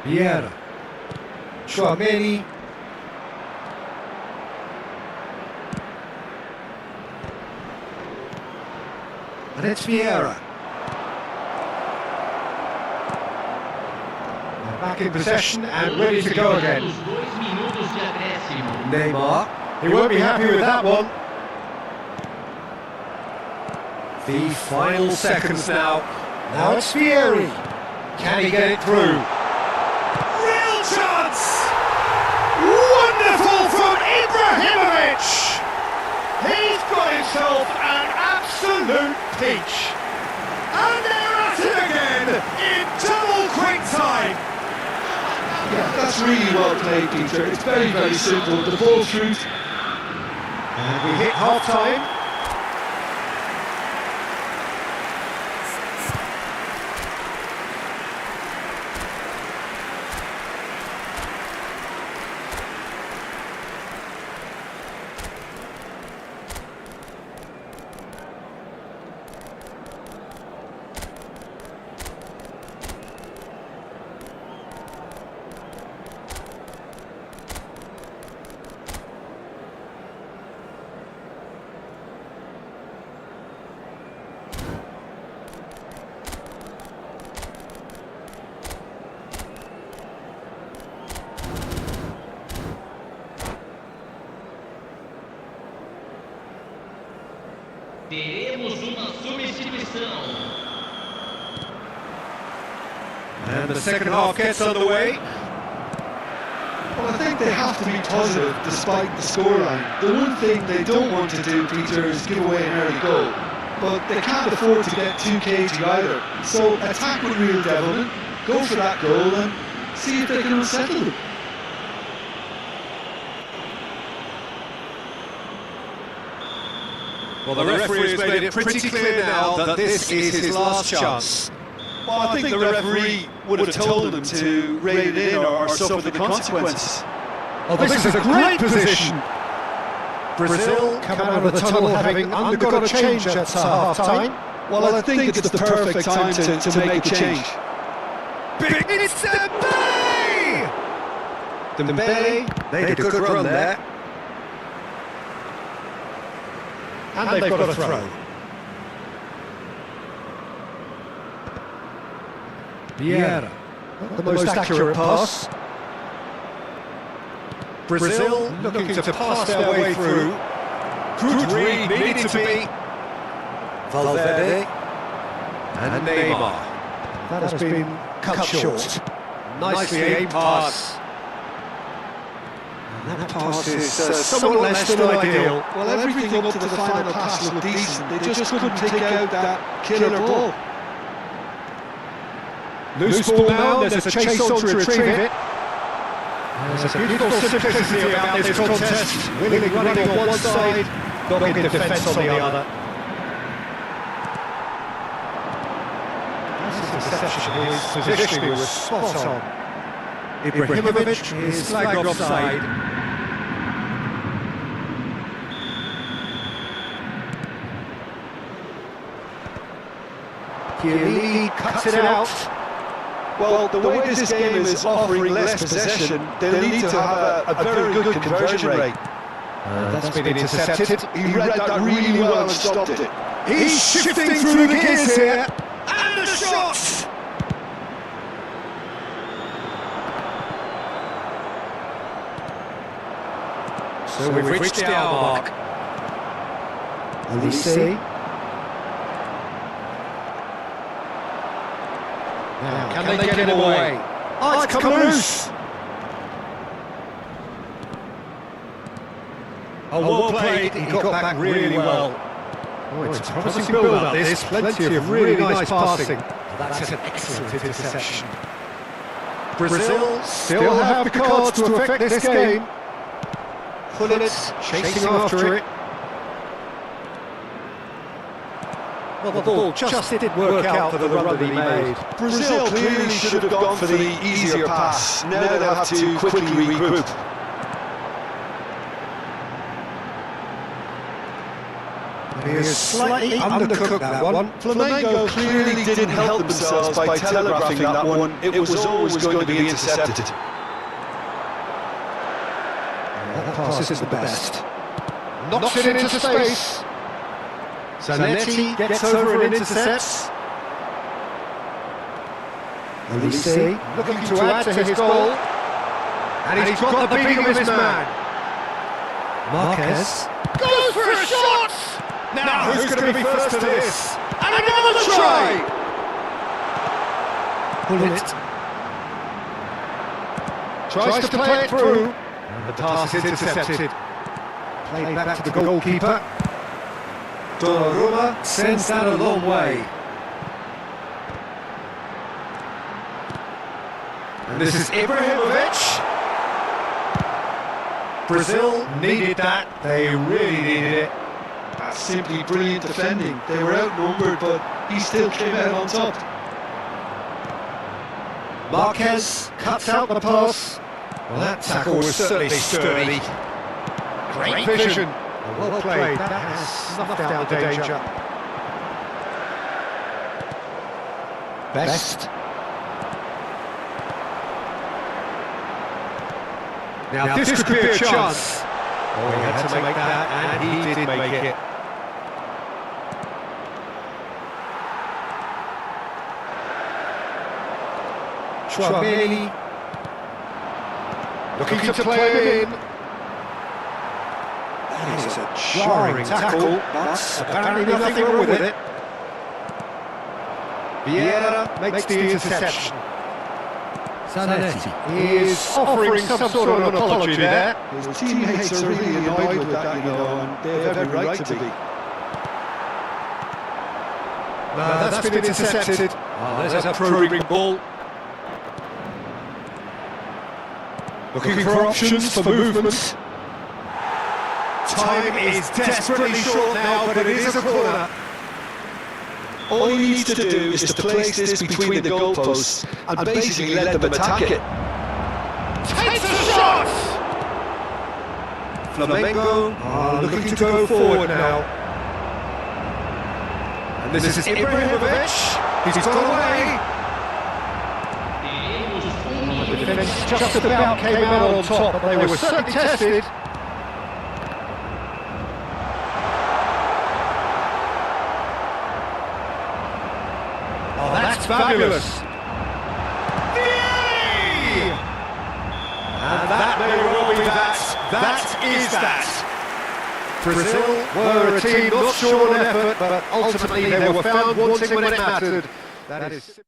[SPEAKER 1] Vieira. Chouameni. And it's Vieira. They're back in possession and ready to go again. Neymar. He won't be happy with that one. The final seconds now. Now it's Vieri. Can he get it through? Real chance! Wonderful from Ibrahimovic! He's got himself an absolute peach. And they're at it again in double quick time.
[SPEAKER 2] Yeah, that's really well played, Peter. It's very, very simple. The ball through.
[SPEAKER 1] And we hit half-time.
[SPEAKER 3] Teremos uma substituição.
[SPEAKER 1] And the second half gets underway.
[SPEAKER 2] Well, I think they have to be positive despite the scoreline. The one thing they don't want to do, Peter, is give away an early goal. But they can't afford to get too cagey either. So attack with real devilment, go for that goal and see if they can unsettle them.
[SPEAKER 1] Well, the referee has made it pretty clear now that this is his last chance.
[SPEAKER 2] Well, I think the referee would have told them to rein it in or suffer the consequences.
[SPEAKER 1] Oh, this is a great position. Brazil come out of the tunnel having undergone a change at half-time.
[SPEAKER 2] Well, I think it's the perfect time to make the change.
[SPEAKER 1] It's Dembele! Dembele made a good run there. And they've got a throw. Vieira, the most accurate pass. Brazil looking to pass their way through. Good read needed to be. Valverde and Neymar. That has been cut short. Nicely aimed pass. That pass is somewhat less than ideal.
[SPEAKER 2] Well, everything up to the final pass looked decent. They just couldn't take out that killer ball.
[SPEAKER 1] Loose ball now, there's a chase on to retrieve it. There's a beautiful simplicity about this contest. Winning running on one side, dogged defence on the other. His perception, his positioning was spot on. Ibrahimovic is flagged offside. Chiellini cuts it out.
[SPEAKER 2] Well, the way this game is offering less possession, they'll need to have a very good conversion rate.
[SPEAKER 1] That's been intercepted.
[SPEAKER 2] He read that really well and stopped it.
[SPEAKER 1] He's shifting through the gears here. And the shot! So we've reached the hour mark.
[SPEAKER 2] Will we see?
[SPEAKER 1] Now, can they get him away? Oh, it's come loose! Oh, well played. He got back really well. Oh, it's a promising build-up, this. Plenty of really nice passing. That's an excellent interception. Brazil still have the cards to affect this game. Pullets chasing after it. Well, the ball just didn't work out for the run that he made.
[SPEAKER 2] Brazil clearly should have gone for the easier pass. Now they'll have to quickly regroup.
[SPEAKER 1] He has slightly undercooked that one.
[SPEAKER 2] Flamengo clearly didn't help themselves by telegraphing that one. It was always going to be intercepted.
[SPEAKER 1] That pass isn't the best. Knocks it into space. Zanetti gets over and intercepts.
[SPEAKER 2] Will we see?
[SPEAKER 1] Looking to add to his goal. And he's got the beating of his man. Marquez goes for a shot! Now who's going to be first to this? And another try! Bullet tries to play it through. And the pass is intercepted. Played back to the goalkeeper. Donnarumma sends that a long way. And this is Ibrahimovic. Brazil needed that. They really needed it.
[SPEAKER 2] That's simply brilliant defending. They were outnumbered, but he still came out on top.
[SPEAKER 1] Marquez cuts out the pass. Well, that tackle was certainly sturdy. Great vision. Well played. That has snuffed out the danger. Best. Now this could be a chance. Oh, he had to make that, and he did make it. Chouameni looking to play it in. That is a jarring tackle, but apparently nothing wrong with it. Vieira makes the interception. Zanetti is offering some sort of an apology there.
[SPEAKER 2] His teammates are really annoyed with that, you know, and they have every right to be.
[SPEAKER 1] No, that's been intercepted. Oh, there's a probing ball. Looking for options for movement. Time is desperately short now, but it is a corner.
[SPEAKER 2] All he needs to do is to place this between the goalposts and basically let them attack it.
[SPEAKER 1] Takes a shot! Flamengo are looking to go forward now. And this is Ibrahimovic. He's gone away. The defence just about came out on top, but they were certainly tested. Oh, that's fabulous! Yay! And that may well be that. That is that. Brazil were a team not sure on effort, but ultimately they were found wanting when it mattered. That is...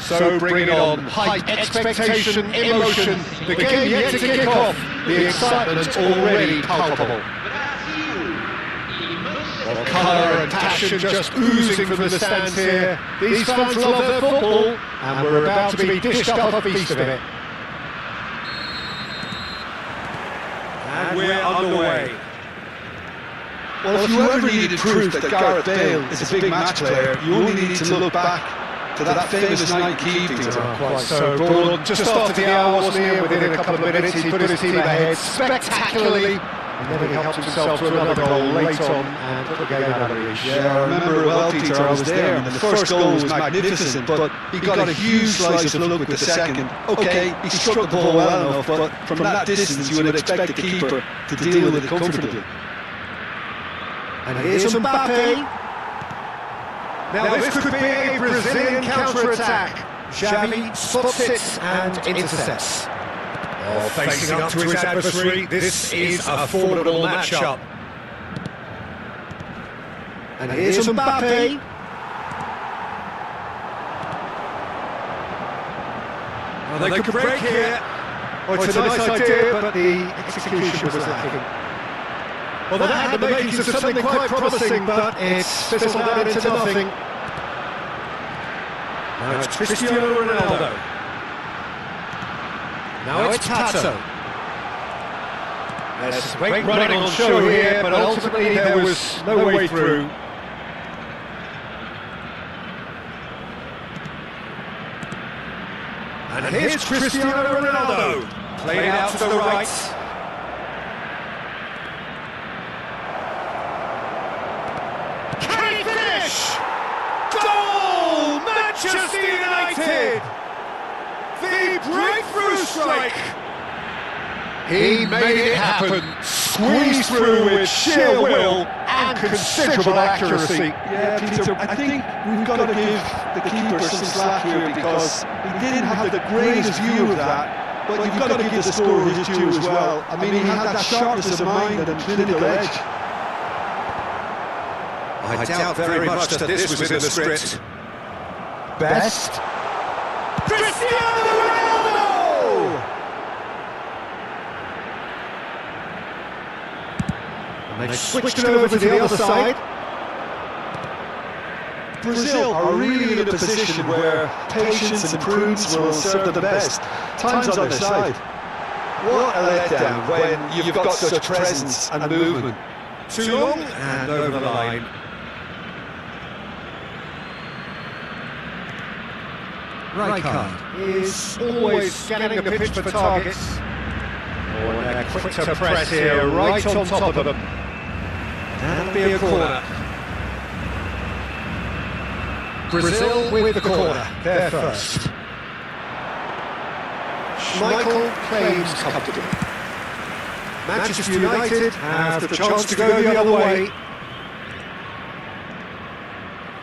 [SPEAKER 1] So bring it on. Hype, expectation, emotion. The game yet to kick off. The excitement already palpable. Well, colour and passion just oozing from the stands here. These fans love their football, and we're about to be dished up a feast of it. And we're underway.
[SPEAKER 2] Well, if you ever needed proof that Gareth Bale is a big match player, you only need to look back to that famous night keeping.
[SPEAKER 1] Quite so. Gordon, just after the hour, wasn't he? Within a couple of minutes, he put his team ahead spectacularly. And then he helped himself to another goal late on and put the game out of reach.
[SPEAKER 2] Yeah, I remember it well, Peter. I was there, and the first goal was magnificent, but he got a huge slice of luck with the second. Okay, he struck the ball well enough, but from that distance, you would expect the keeper to deal with it comfortably.
[SPEAKER 1] And here's Mbappe. Now this could be a Brazilian counter-attack. Xavi spots it and intercepts. Oh, facing up to his adversary, this is a formidable match-up. And here's Mbappe. Well, they could break here. Oh, it's a nice idea, but the execution was lacking. Well, that had the makings of something quite promising, but it's fizzled out into nothing. Now it's Cristiano Ronaldo. Now it's Pato. There's great running on show here, but ultimately there was no way through. And here's Cristiano Ronaldo. Played out to the right. Manchester United! The breakthrough strike! He made it happen, squeezed through with sheer will and considerable accuracy.
[SPEAKER 2] Yeah, Peter, I think we've got to give the keeper some slack here because he didn't have the greatest view of that, but you've got to give the scorer his due as well. I mean, he had that sharpness of mind and clinical edge.
[SPEAKER 1] I doubt very much that this was in the script. Best Cristiano Ronaldo! And they switched it over to the other side.
[SPEAKER 2] Brazil are really in a position where patience and prudence will serve them the best. Time's on their side. What a letdown when you've got such presence and movement.
[SPEAKER 1] Too long and over the line. Rijkaard is always scanning the pitch for targets. Oh, and they're quick to press here, right on top of them. That'll be a corner. Brazil with the corner, they're first. Schmeichel claims comfortably. Manchester United have the chance to go the other way.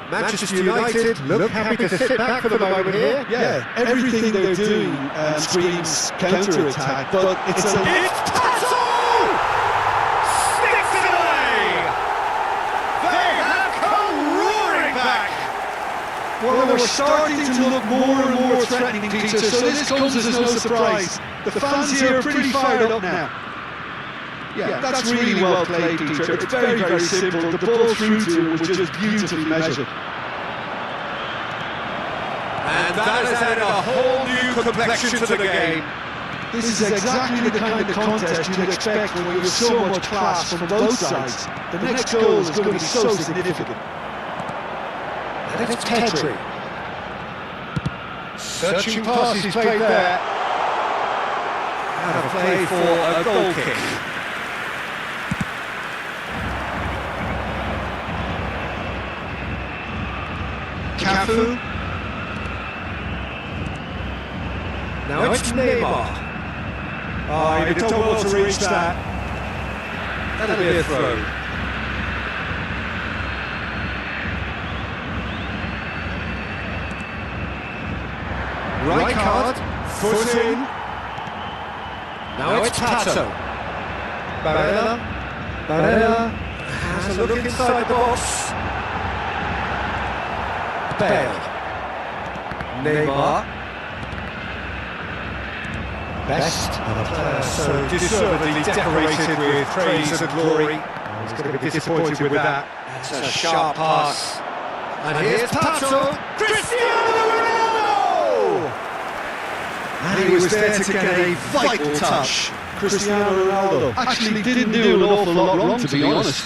[SPEAKER 1] Manchester United look happy to sit back for the moment here.
[SPEAKER 2] Yeah, everything they're doing screams counter-attack, but it's a...
[SPEAKER 1] It's Pato! Sticks it away! They have come roaring back!
[SPEAKER 2] Well, they were starting to look more and more threatening, Peter, so this comes as no surprise. The fans here are pretty fired up now. Yeah, that's really well played, Peter. It's very, very simple. The ball through to him was just beautifully measured.
[SPEAKER 1] And that has added a whole new complexion to the game.
[SPEAKER 2] This is exactly the kind of contest you'd expect when you have so much class from both sides. The next goal is going to be so significant.
[SPEAKER 1] And it's Pedri. Searching pass he's played there. And a play for a goal kick. Cafu. Now it's Neymar. Oh, he didn't want to reach that. That'll be a throw. Rijkaard, foot in. Now it's Pato. Barella has a look inside the box. Bale. Neymar. Best, a player so deservedly decorated with praise and glory. He's going to be disappointed with that. That's a sharp pass. And here's Pato, Cristiano Ronaldo! And he was there to get a vital touch.
[SPEAKER 2] Cristiano Ronaldo actually didn't do an awful lot wrong, to be honest.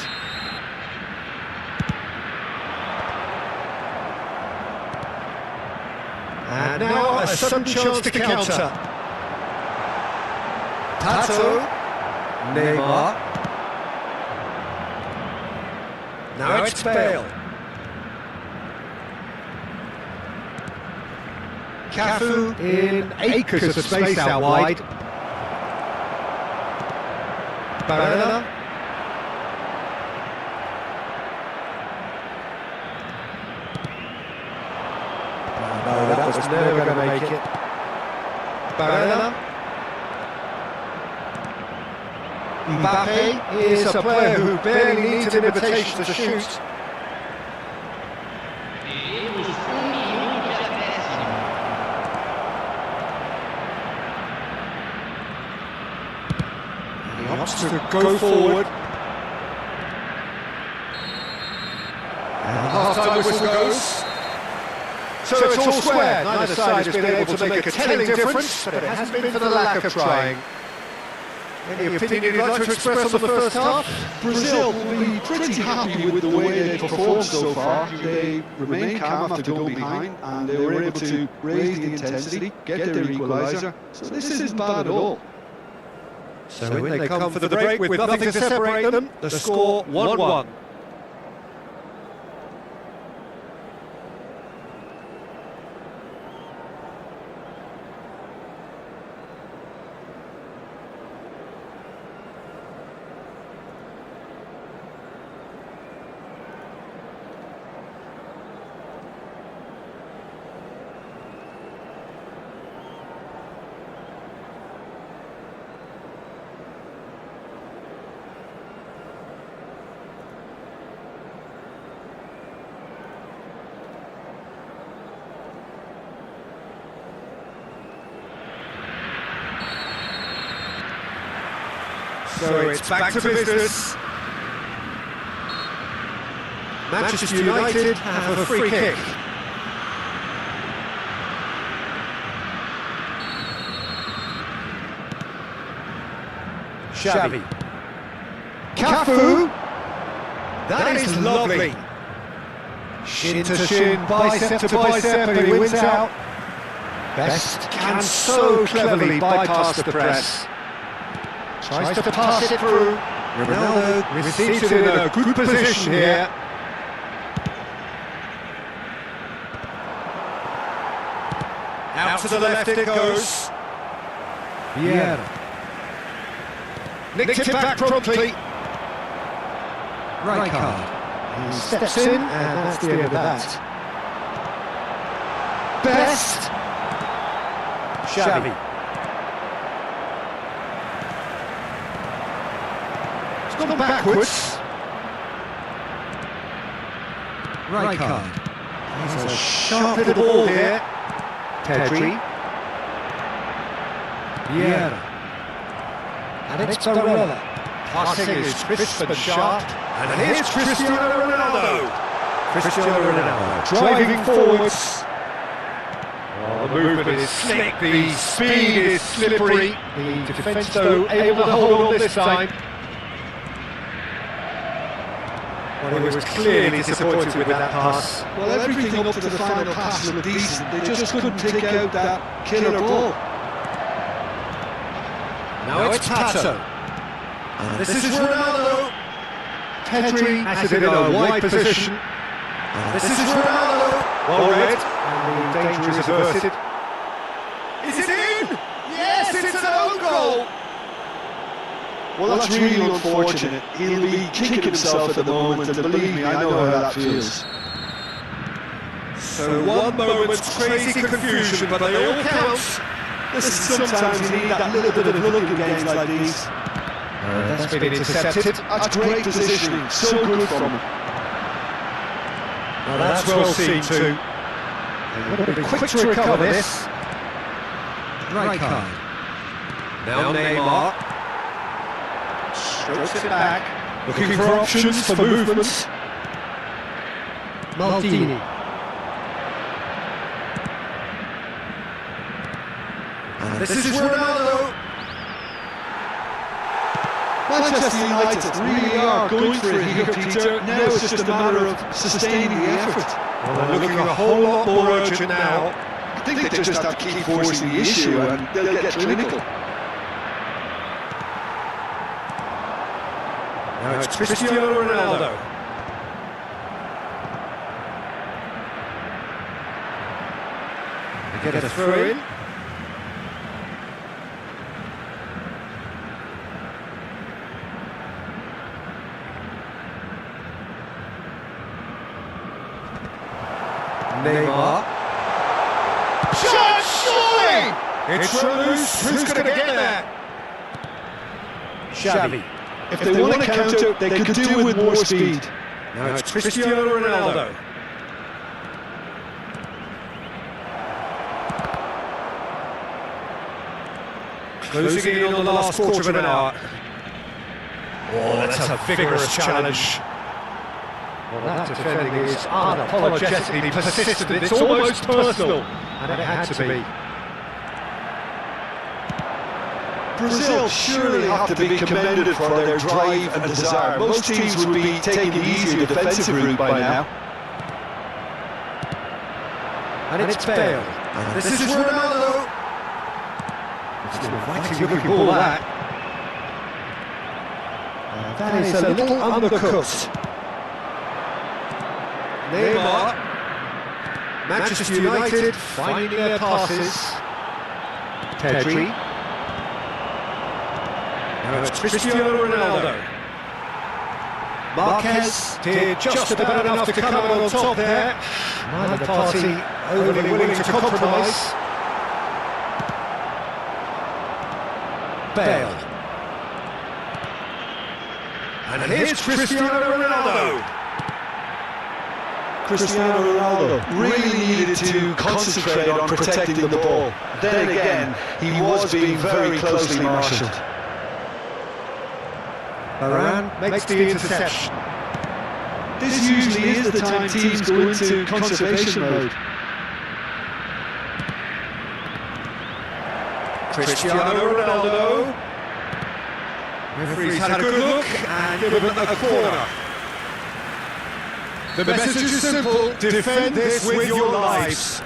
[SPEAKER 1] And now a sudden chance to counter. Pato, Neymar. Now it's Bale. Cafu in acres of space out wide. Barella. No, that was never going to make it. Barella. Mbappe is a player who barely needs an invitation to shoot.
[SPEAKER 3] Teremos minuto de acréscimo.
[SPEAKER 1] He wants to go forward. And the half-time whistle goes. So it's all square. Neither side has been able to make a telling difference, but it hasn't been for the lack of trying. Any opinion you'd like to express on the first half?
[SPEAKER 2] Brazil will be pretty happy with the way they've performed so far. They remain calm after going behind, and they were able to raise the intensity, get their equaliser. So this isn't bad at all.
[SPEAKER 1] So in they come for the break with nothing to separate them. The score 1-1. So it's back to business. Manchester United have a free kick. Xavi. Cafu. That is lovely. Shin to shin, bicep to bicep, and he wins out. Best can so cleverly bypass the press. Tries to pass it through. Ronaldo receives it in a good position here. Out to the left it goes. Vieira. Nicked it back promptly. Right card. He steps in, and that's the end of that. Best. Xavi. It's gone backwards. Right card. He's a sharp little ball here. Pedri. Vieira. And it's Barella. Passing is crisp and sharp. And here's Cristiano Ronaldo. Cristiano Ronaldo driving forwards. Oh, the movement is slick, the speed is slippery. The defence, though, able to hold on this time. Well, he was clearly disappointed with that pass.
[SPEAKER 2] Well, everything up to the final pass looked decent. They just couldn't take out that killer ball.
[SPEAKER 1] Now it's Pato. And this is Ronaldo. Pedri has it in a wide position. And this is Ronaldo. Well read. And the danger is averted. Is it in? Yes, it's an own goal.
[SPEAKER 2] Well, that's really unfortunate. He'll be kicking himself at the moment, and believe me, I know how that feels.
[SPEAKER 1] So one moment's crazy confusion, but they all count.
[SPEAKER 2] Listen, sometimes you need that little bit of luck in games like these.
[SPEAKER 1] That's been intercepted.
[SPEAKER 2] That's great positioning, so good from him.
[SPEAKER 1] Well, that's well seen too. They've got to be quick to recover this. Right card. Now Neymar. Strokes it back. Looking for options for movements. Maldini. And this is Ronaldo.
[SPEAKER 2] Manchester United really are going for it here, Peter. Now it's just a matter of sustaining the effort.
[SPEAKER 1] Well, they're looking a whole lot more urgent now.
[SPEAKER 2] I think they just have to keep forcing the issue and they'll get clinical.
[SPEAKER 1] Now it's Cristiano Ronaldo. They get a throw in. Neymar. Shot, surely! It's loose. Who's going to get there? Xavi.
[SPEAKER 2] If they want to counter, they could do with more speed.
[SPEAKER 1] Now it's Cristiano Ronaldo. Closing in on the last quarter of an hour. Oh, that's a vigorous challenge. Well, that defending is unapologetically persistent. It's almost personal, and it had to be.
[SPEAKER 2] Brazil surely have to be commended for their drive and desire. Most teams would be taking the easier defensive route by now.
[SPEAKER 1] And it's Bale. And this is Ronaldo. It's an inviting looking ball, that. That is a little undercooked. Neymar. Manchester United finding their passes. Pedri. Now it's Cristiano Ronaldo. Marquez did just about enough to come out on top there. Neither party overly willing to compromise. Bale. And here's Cristiano Ronaldo.
[SPEAKER 2] Cristiano Ronaldo really needed to concentrate on protecting the ball. Then again, he was being very closely marshalled.
[SPEAKER 1] Varane makes the interception.
[SPEAKER 2] This usually is the time teams go into conservation mode.
[SPEAKER 1] Cristiano Ronaldo. Referee's had a good look and given a corner. The message is simple: defend this with your lives.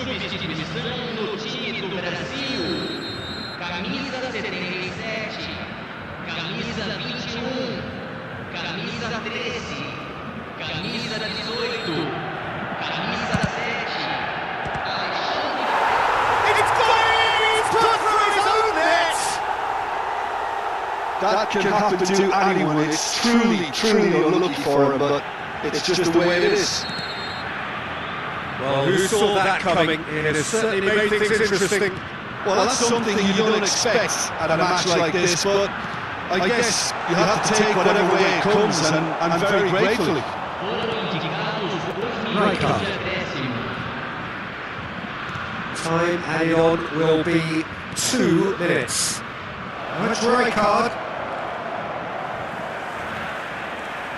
[SPEAKER 3] Substituição no time do Brasil. Camisa 77, camisa 21, camisa 13, camisa 18, camisa 7.
[SPEAKER 1] It's He's put through his own net!
[SPEAKER 2] That can happen to anyone. It's truly unlucky for him, but it's just the way it is.
[SPEAKER 1] Well, who saw that coming? It has certainly made things interesting.
[SPEAKER 2] Well, that's something you don't expect at a match like this, but I guess you have to take whatever way it comes, and very gratefully.
[SPEAKER 1] Right card. Time added on will be 2 minutes. That's right card.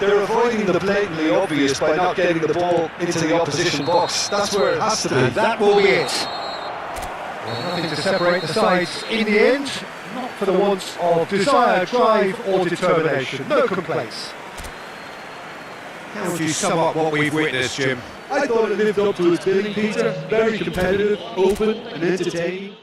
[SPEAKER 2] They're avoiding the blatantly obvious by not getting the ball into the opposition box. That's where it has to be.
[SPEAKER 1] And that will be it. Well, nothing to separate the sides in the end, not for the want of desire, drive or determination. No complaints. How would you sum up what we've witnessed, Jim?
[SPEAKER 2] I thought it lived up to its billing, Peter. Very competitive, open and entertaining.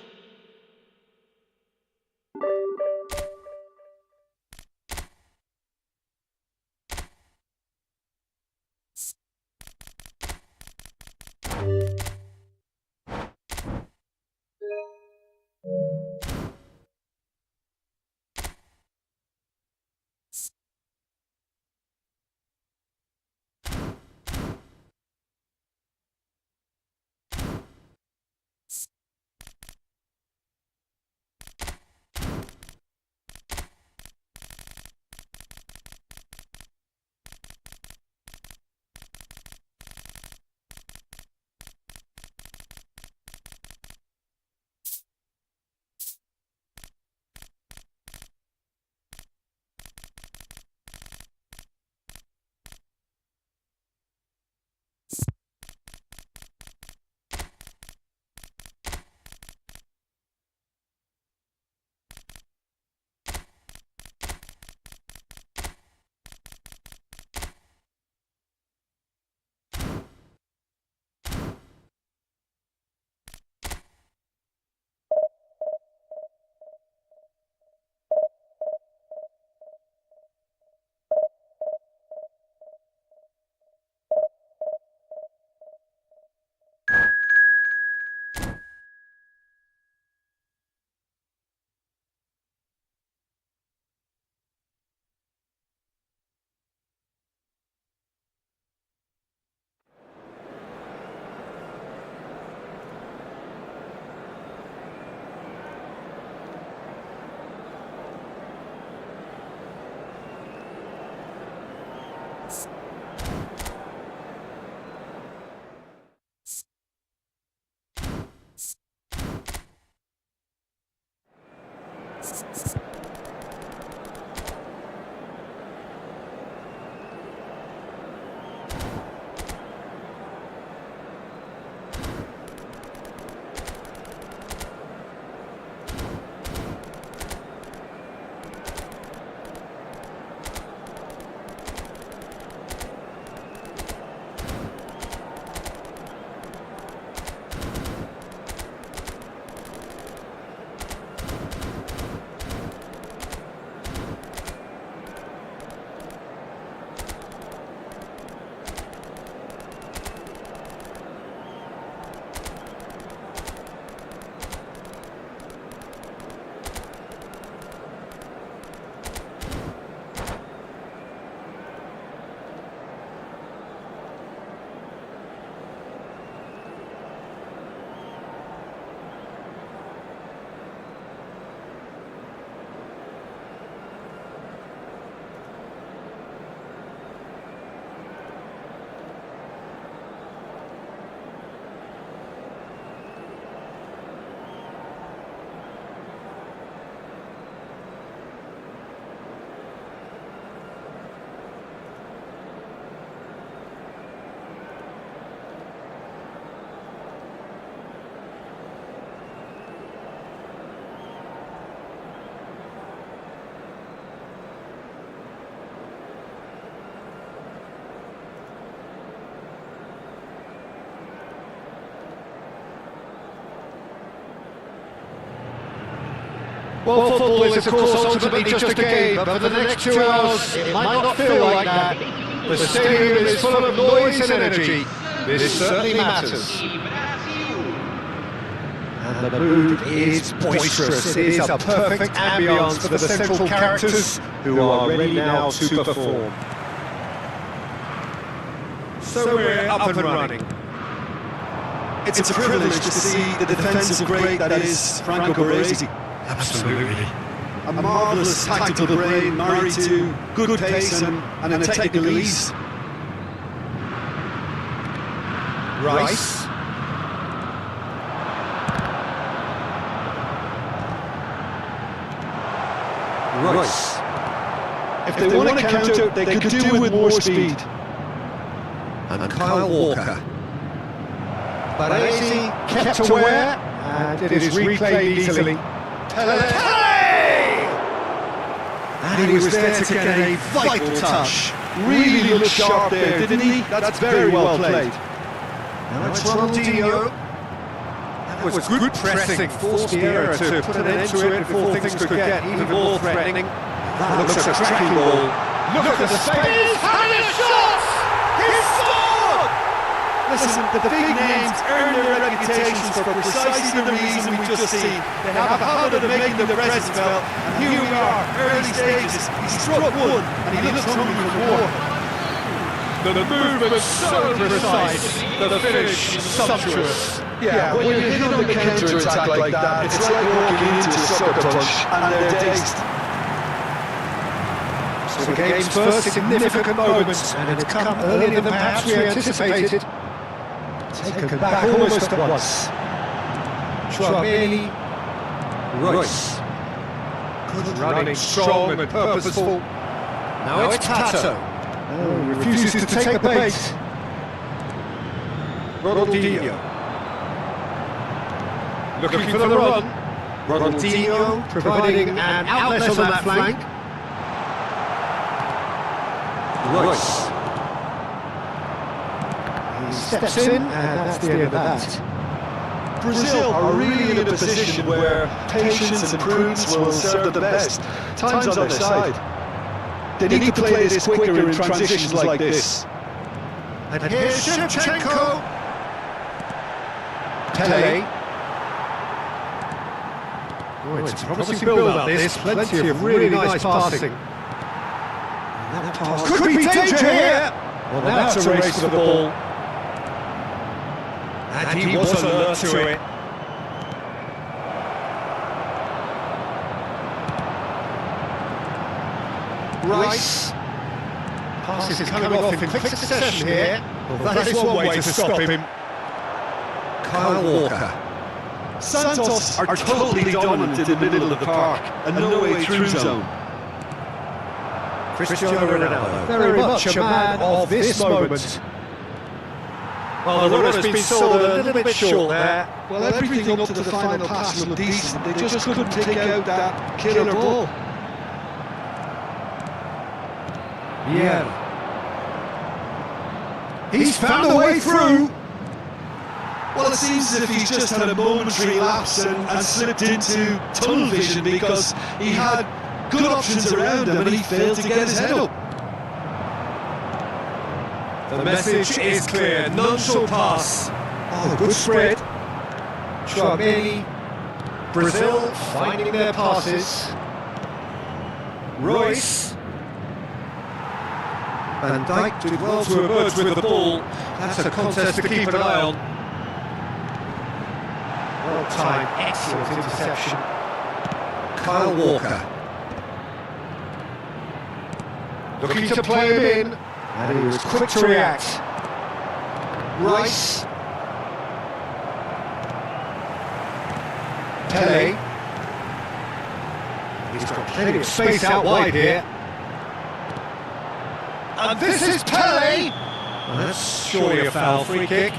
[SPEAKER 1] Well, football is of course ultimately just a game, but for the next 2 hours it might not feel like that. The stadium is full of noise and energy. This certainly matters. And the mood is boisterous. It is a perfect ambience for the central characters who are ready now to perform. So we're up and running.
[SPEAKER 2] It's a privilege to see the defensive great that is Franco Baresi.
[SPEAKER 1] Absolutely.
[SPEAKER 2] A marvellous tactical brain married to good pace and a technical ease.
[SPEAKER 1] Rice.
[SPEAKER 2] Royce. If they want to counter, they could do with more speed.
[SPEAKER 1] And Kyle Walker. Baresi kept aware, and it is replayed easily. Pele! And he was there to get a vital touch.
[SPEAKER 2] really looked sharp there, didn't he? That's very well played.
[SPEAKER 1] Now it's Ronaldinho. That was good pressing, forced the error to put an end to it before things could get even more threatening. That looks a tracking ball. Look at the space!
[SPEAKER 4] He's had a shot! He's scored!
[SPEAKER 2] Listen, the big names earn their reputations for precisely the reason we just seen. They have a habit of making the presence felt, and here we are, early stages. He struck one, and he looks hungry for more.
[SPEAKER 1] The movement's so precise, the finish sumptuous.
[SPEAKER 2] Yeah, when you hit on the counter-attack like that, it's like walking into a sucker punch, and they're dazed.
[SPEAKER 1] So the game's first significant moments, and it's come earlier than perhaps we anticipated. Taken back almost at once. Chouameni, Royce. Good running, strong and purposeful. Now it's Pato. Oh, he refuses to take the bait. Ronaldinho. Looking for the run. Ronaldinho providing an outlet on that flank. Royce. He steps in, and that's the end of that.
[SPEAKER 2] Brazil are really in a position where patience and prudence will serve them best. Time's on their side. They need to play this quicker in transitions like this.
[SPEAKER 1] And here's Shevchenko. Pele. Oh, it's a promising build-up this, plenty of really nice passing. And that pass could be danger here! Well, now it's a race for the ball. And he was alert to it. Rice. Pass is coming off in quick succession here. Well, that is one way to stop him. Kyle Walker.
[SPEAKER 2] Santos are totally dominant in the middle of the park, and no way through zone.
[SPEAKER 1] Cristiano Ronaldo, very much a man of this moment. Well, the runner's been sold a little bit short there.
[SPEAKER 2] Well, everything up to the final pass looked decent. They just couldn't take out that killer ball.
[SPEAKER 1] Yeah. He's found a way through.
[SPEAKER 2] Well, it seems as if he's just had a momentary lapse and slipped into tunnel vision because he had good options around him and he failed to get his head up.
[SPEAKER 1] The message is clear, none shall pass. Oh, good spread. Chouameni, Brazil finding their passes. Royce. Van Dijk did well to emerge with the ball. That's a contest to keep an eye on. Well-timed, excellent interception. Kyle Walker. Looking to play him in, and he was quick to react. Rice. Pele. He's got plenty of space out wide here. And this is Pele! Well, that's surely a foul free kick.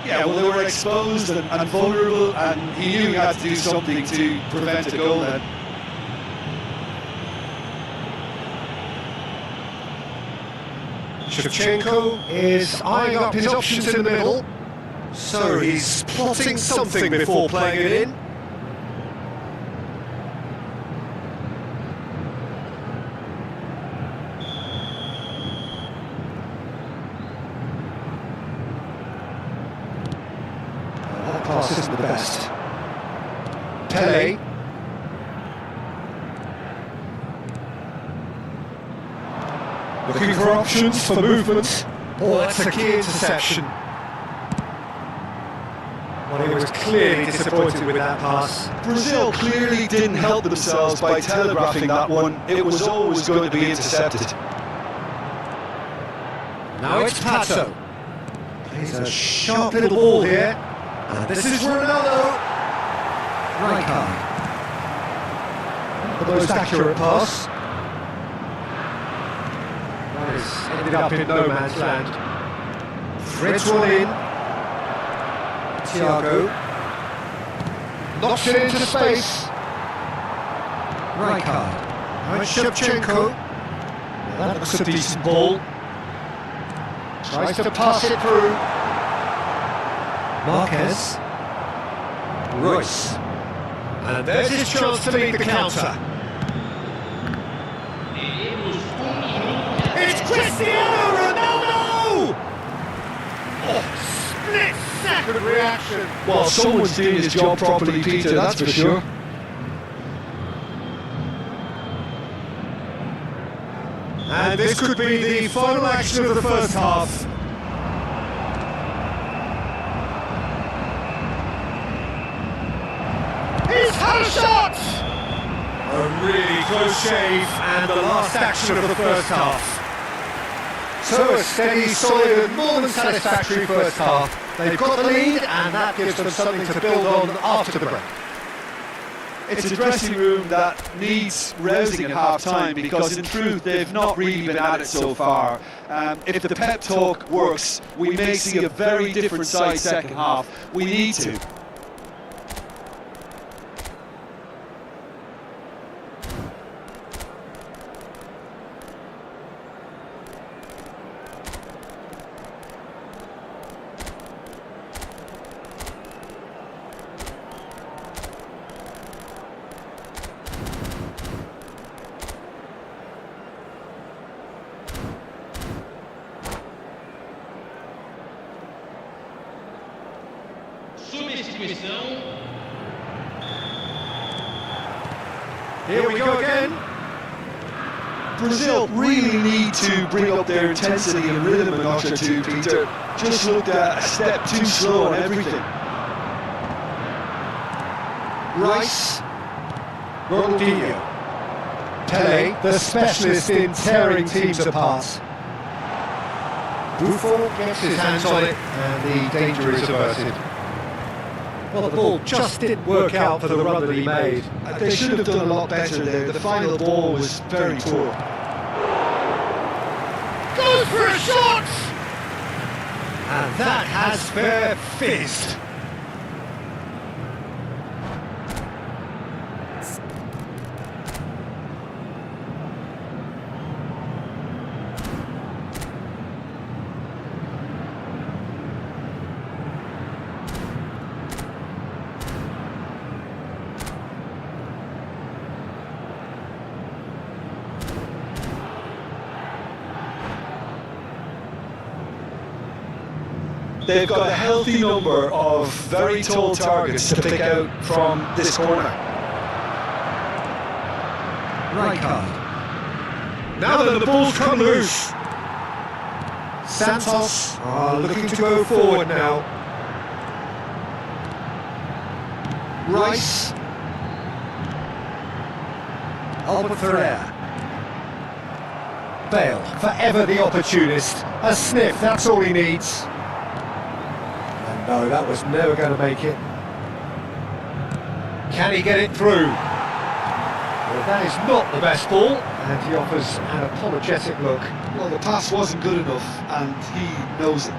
[SPEAKER 2] Yeah, well, they were exposed and vulnerable, and he knew he had to do something to prevent a goal then.
[SPEAKER 1] Shevchenko is eyeing up his options in the middle, so he's plotting something before playing it in. That pass isn't the best. Pele. Looking for options for movement. Oh, that's a key interception. Well, he was clearly disappointed with that pass.
[SPEAKER 2] Brazil clearly didn't help themselves by telegraphing that one. It was always going to be intercepted.
[SPEAKER 1] Now it's Pato. Plays a sharp little ball here. And this is Ronaldo. Rijkaard. The most accurate pass. Ended up in no man's land. Threads one in. Thiago. Knocks it into space. Rijkaard. Now it's Shevchenko. That looks a decent ball. Tries to pass it through. Marquez. Royce. And there's his chance to lead the counter.
[SPEAKER 4] It's Cristiano Ronaldo! Oh, split-second reaction.
[SPEAKER 2] Well, someone's doing his job properly, Peter, that's for sure.
[SPEAKER 1] And this could be the final action of the first half.
[SPEAKER 4] He's had a shot!
[SPEAKER 1] A really close shave, and the last action of the first half. So a steady, solid and more than satisfactory first half. They've got the lead, and that gives them something to build on after the break.
[SPEAKER 2] It's a dressing room that needs rousing at half-time because in truth they've not really been at it so far. If the pep talk works, we may see a very different side second half. We need to.
[SPEAKER 3] Substituição.
[SPEAKER 1] Here we go again.
[SPEAKER 2] Brazil really need to bring up their intensity and rhythm a notch or two, Peter. Just looked a step too slow on everything.
[SPEAKER 1] Rice. Ronaldinho. Pele, the specialist in tearing teams apart. Buffon gets his hands on it, and the danger is averted. Well, the ball just didn't work out for the run that he made.
[SPEAKER 2] They should have done a lot better there. The final ball was very poor.
[SPEAKER 4] Goes for a shot!
[SPEAKER 1] And that has fair fizzed.
[SPEAKER 2] They've got a healthy number of very tall targets to pick out from this corner.
[SPEAKER 1] Rijkaard. Now that the ball's come loose. Santos are looking to go forward now. Rice. Albert Ferrer. Bale, forever the opportunist. A sniff, that's all he needs. No, that was never going to make it. Can he get it through? Well, that is not the best ball, and he offers an apologetic look.
[SPEAKER 2] Well, the pass wasn't good enough, and he knows it.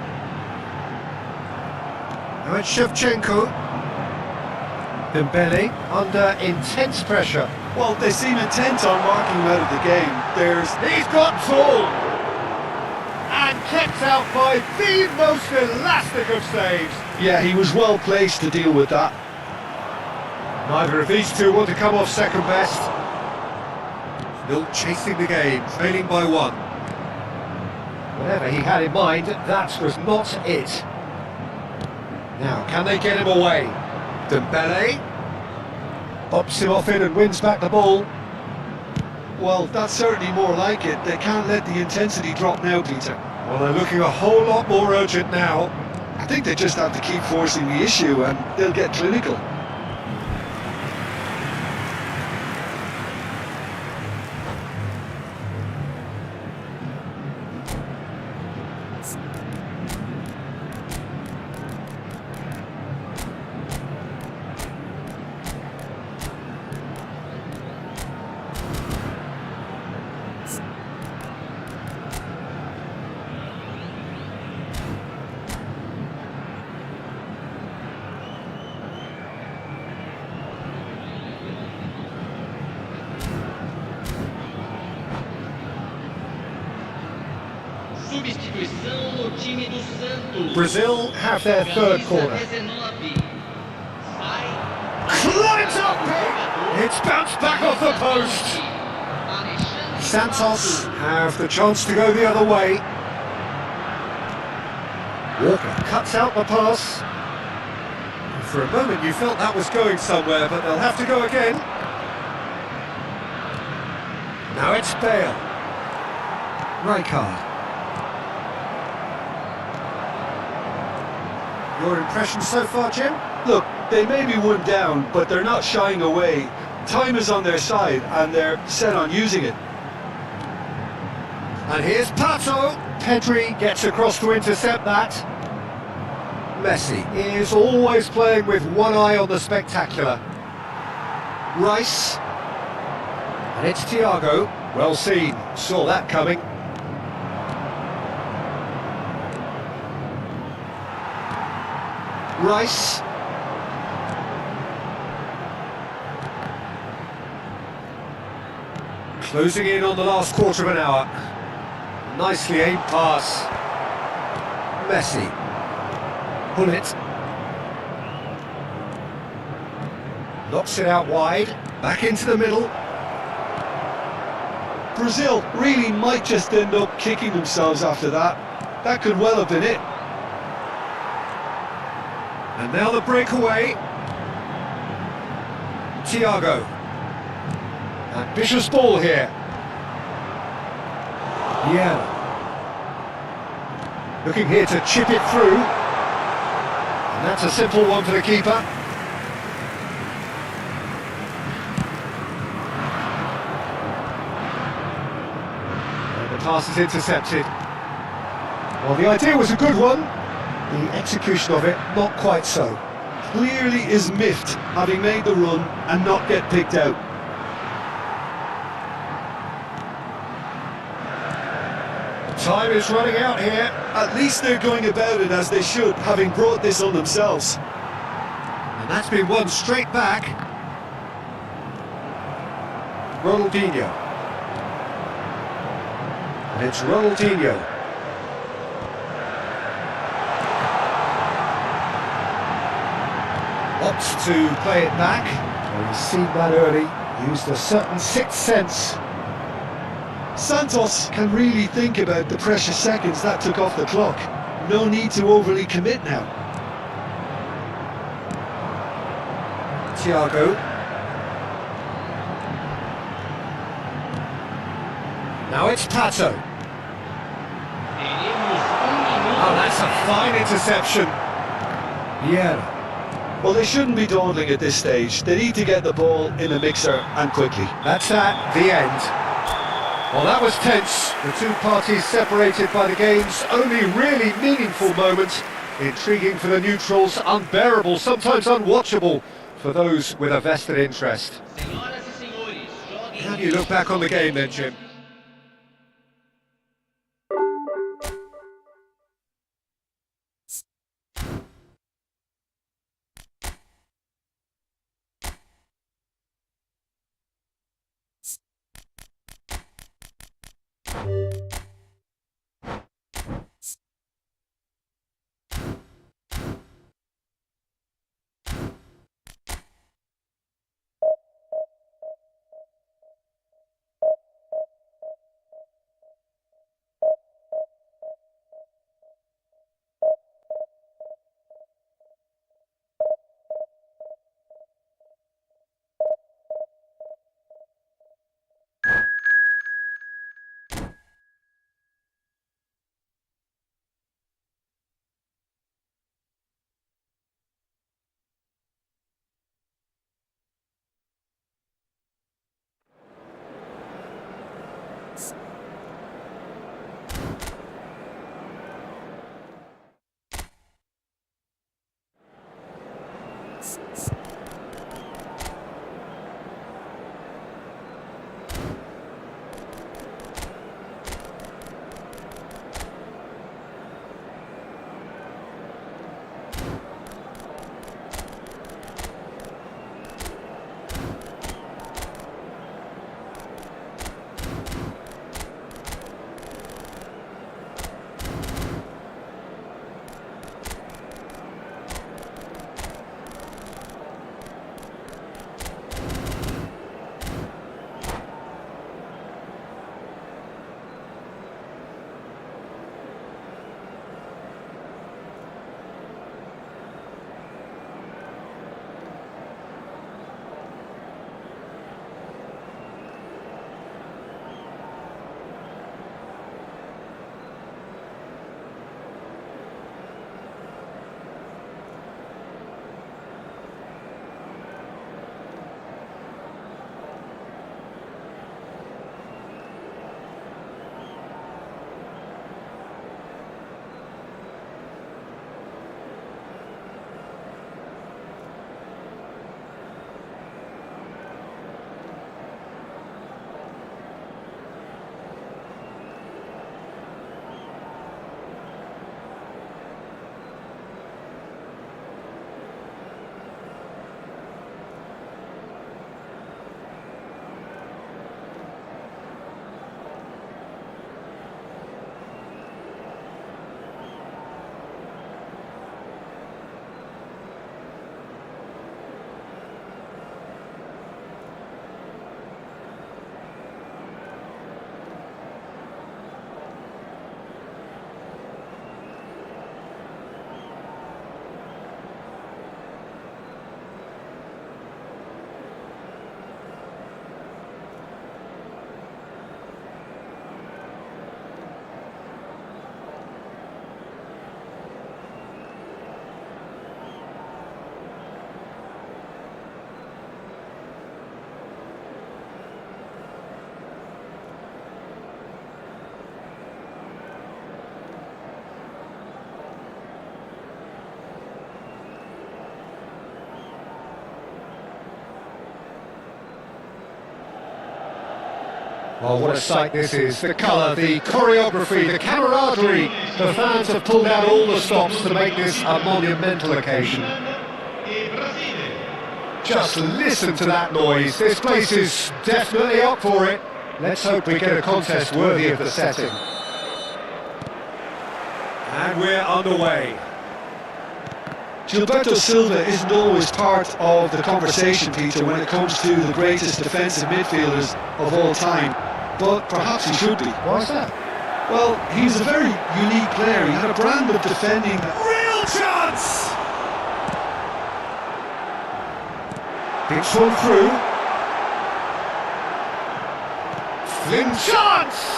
[SPEAKER 1] Now it's Shevchenko. Dembele under intense pressure.
[SPEAKER 2] Well, they seem intent on marking him out of the game.
[SPEAKER 1] He's got tall! And kept out by the most elastic of saves.
[SPEAKER 2] Yeah, he was well placed to deal with that.
[SPEAKER 1] Neither of these two want to come off second best. Still chasing the game, trailing by one. Whatever he had in mind, that was not it. Now, can they get him away? Dembele pops him off in and wins back the ball.
[SPEAKER 2] Well, that's certainly more like it. They can't let the intensity drop now, Peter.
[SPEAKER 1] Well, they're looking a whole lot more urgent now.
[SPEAKER 2] I think they just have to keep forcing the issue and they'll get clinical.
[SPEAKER 3] Atenção no time do Santos.
[SPEAKER 1] Brazil have their third
[SPEAKER 3] Camisa
[SPEAKER 1] corner.
[SPEAKER 3] 19. Sai.
[SPEAKER 1] Climbs up it! It's bounced back off the post.
[SPEAKER 3] Alexandre
[SPEAKER 1] Santos have the chance to go the other way. Walker cuts out the pass. For a moment you felt that was going somewhere, but they'll have to go again. Now it's Bale. Rijkaard. Your impression so far, Jim?
[SPEAKER 2] Look, they may be one down, but they're not shying away. Time is on their side, and they're set on using it.
[SPEAKER 1] And here's Pato. Pedri gets across to intercept that. Messi is always playing with one eye on the spectacular. Rice. And it's Thiago. Well seen. Saw that coming. Rice. Closing in on the last quarter of an hour. Nicely aimed pass. Messi. Pull it. Knocks it out wide. Back into the middle.
[SPEAKER 2] Brazil really might just end up kicking themselves after that. That could well have been it.
[SPEAKER 1] And now the breakaway. Thiago. Ambitious ball here. Yeah. Looking here to chip it through. And that's a simple one for the keeper. And the pass is intercepted. Well, the idea was a good one. The execution of it, not quite so.
[SPEAKER 2] Clearly is miffed, having made the run and not get picked out.
[SPEAKER 1] Time is running out here.
[SPEAKER 2] At least they're going about it as they should, having brought this on themselves.
[SPEAKER 1] And that's been won straight back. Ronaldinho. And it's Ronaldinho. Opts to play it back. Well, he's seen that early. Used a certain sixth sense.
[SPEAKER 2] Santos can really think about the precious seconds that took off the clock. No need to overly commit now.
[SPEAKER 1] Thiago. Now it's Pato. Oh, that's a fine interception. Yeah.
[SPEAKER 2] Well, they shouldn't be dawdling at this stage. They need to get the ball in a mixer and quickly.
[SPEAKER 1] That's at the end. Well, that was tense. The two parties separated by the game's only really meaningful moment. Intriguing for the neutrals, unbearable, sometimes unwatchable for those with a vested interest. How do you look back on the game then, Jim? Well, what a sight this is. The colour, the choreography, the camaraderie. The fans have pulled out all the stops to make this a monumental occasion. Just listen to that noise. This place is definitely up for it. Let's hope we get a contest worthy of the setting. And we're underway.
[SPEAKER 2] Gilberto Silva isn't always part of the conversation, Peter, when it comes to the greatest defensive midfielders of all time, but perhaps he should be.
[SPEAKER 1] Why is that?
[SPEAKER 2] Well, he's a very unique player. He had a brand of defending.
[SPEAKER 1] Real chance! It's one through. Slim chance!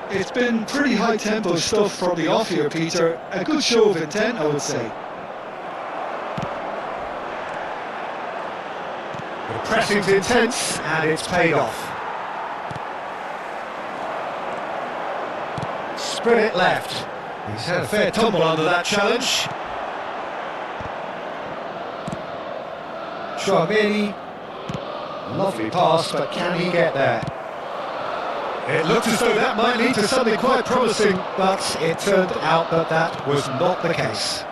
[SPEAKER 2] It's been pretty high-tempo stuff from the off here, Peter. A good show of intent, I would say.
[SPEAKER 1] The pressing's intense, and it's paid off. Spread it left. He's had a fair tumble under that challenge. Chouameni. Lovely pass, but can he get there? It looked as though that might lead to something quite promising, but it turned out that that was not the case.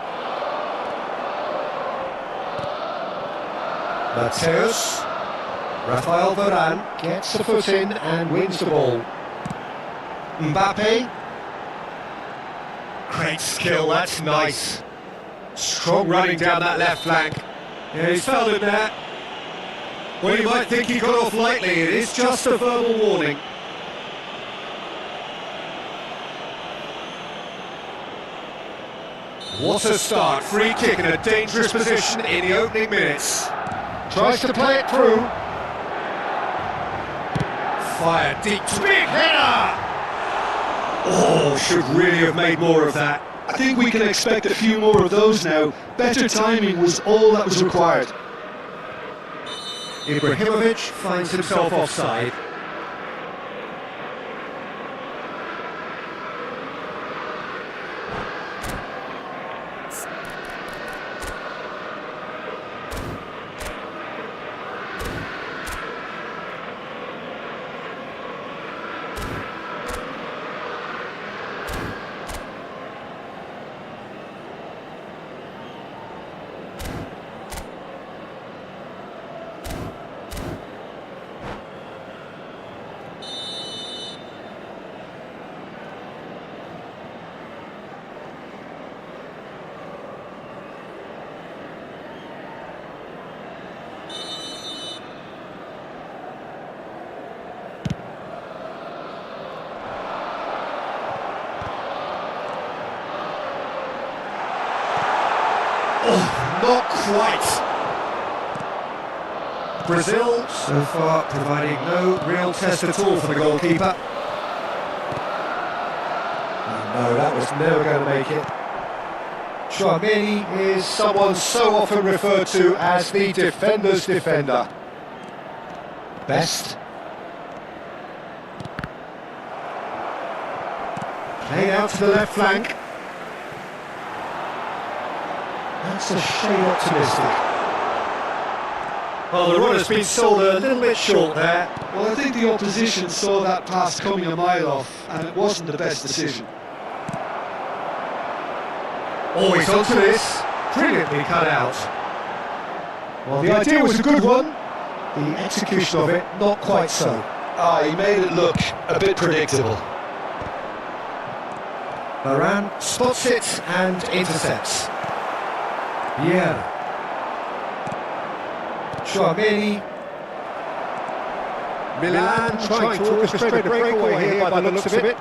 [SPEAKER 1] Mateus. Rafael Varane gets the foot in and wins the ball. Mbappe. Great skill, that's nice. Strong running down that left flank. Yeah, he's fouled him there. Well, you might think he got off lightly. It is just a verbal warning. What a start. Free kick in a dangerous position in the opening minutes. Tries to play it through. Fire deep. Big header! Oh, should really have made more of that.
[SPEAKER 2] I think we can expect a few more of those now. Better timing was all that was required.
[SPEAKER 1] Ibrahimovic finds himself offside. Oh, not quite. Brazil, so far, providing no real test at all for the goalkeeper. No, that was never going to make it. Chouameni is someone so often referred to as the defender's defender. Best. Played out to the left flank. That's a shade optimistic. Well, the runner's been sold a little bit short there.
[SPEAKER 2] Well, I think the opposition saw that pass coming a mile off, and it wasn't the best decision.
[SPEAKER 1] Always onto this, brilliantly cut out. Well, the idea was a good one, the execution of it, not quite so.
[SPEAKER 2] He made it look a bit predictable.
[SPEAKER 1] Varane spots it and intercepts. Yeah. Chouameni. Milan trying to orchestrate a breakaway here by the looks of it.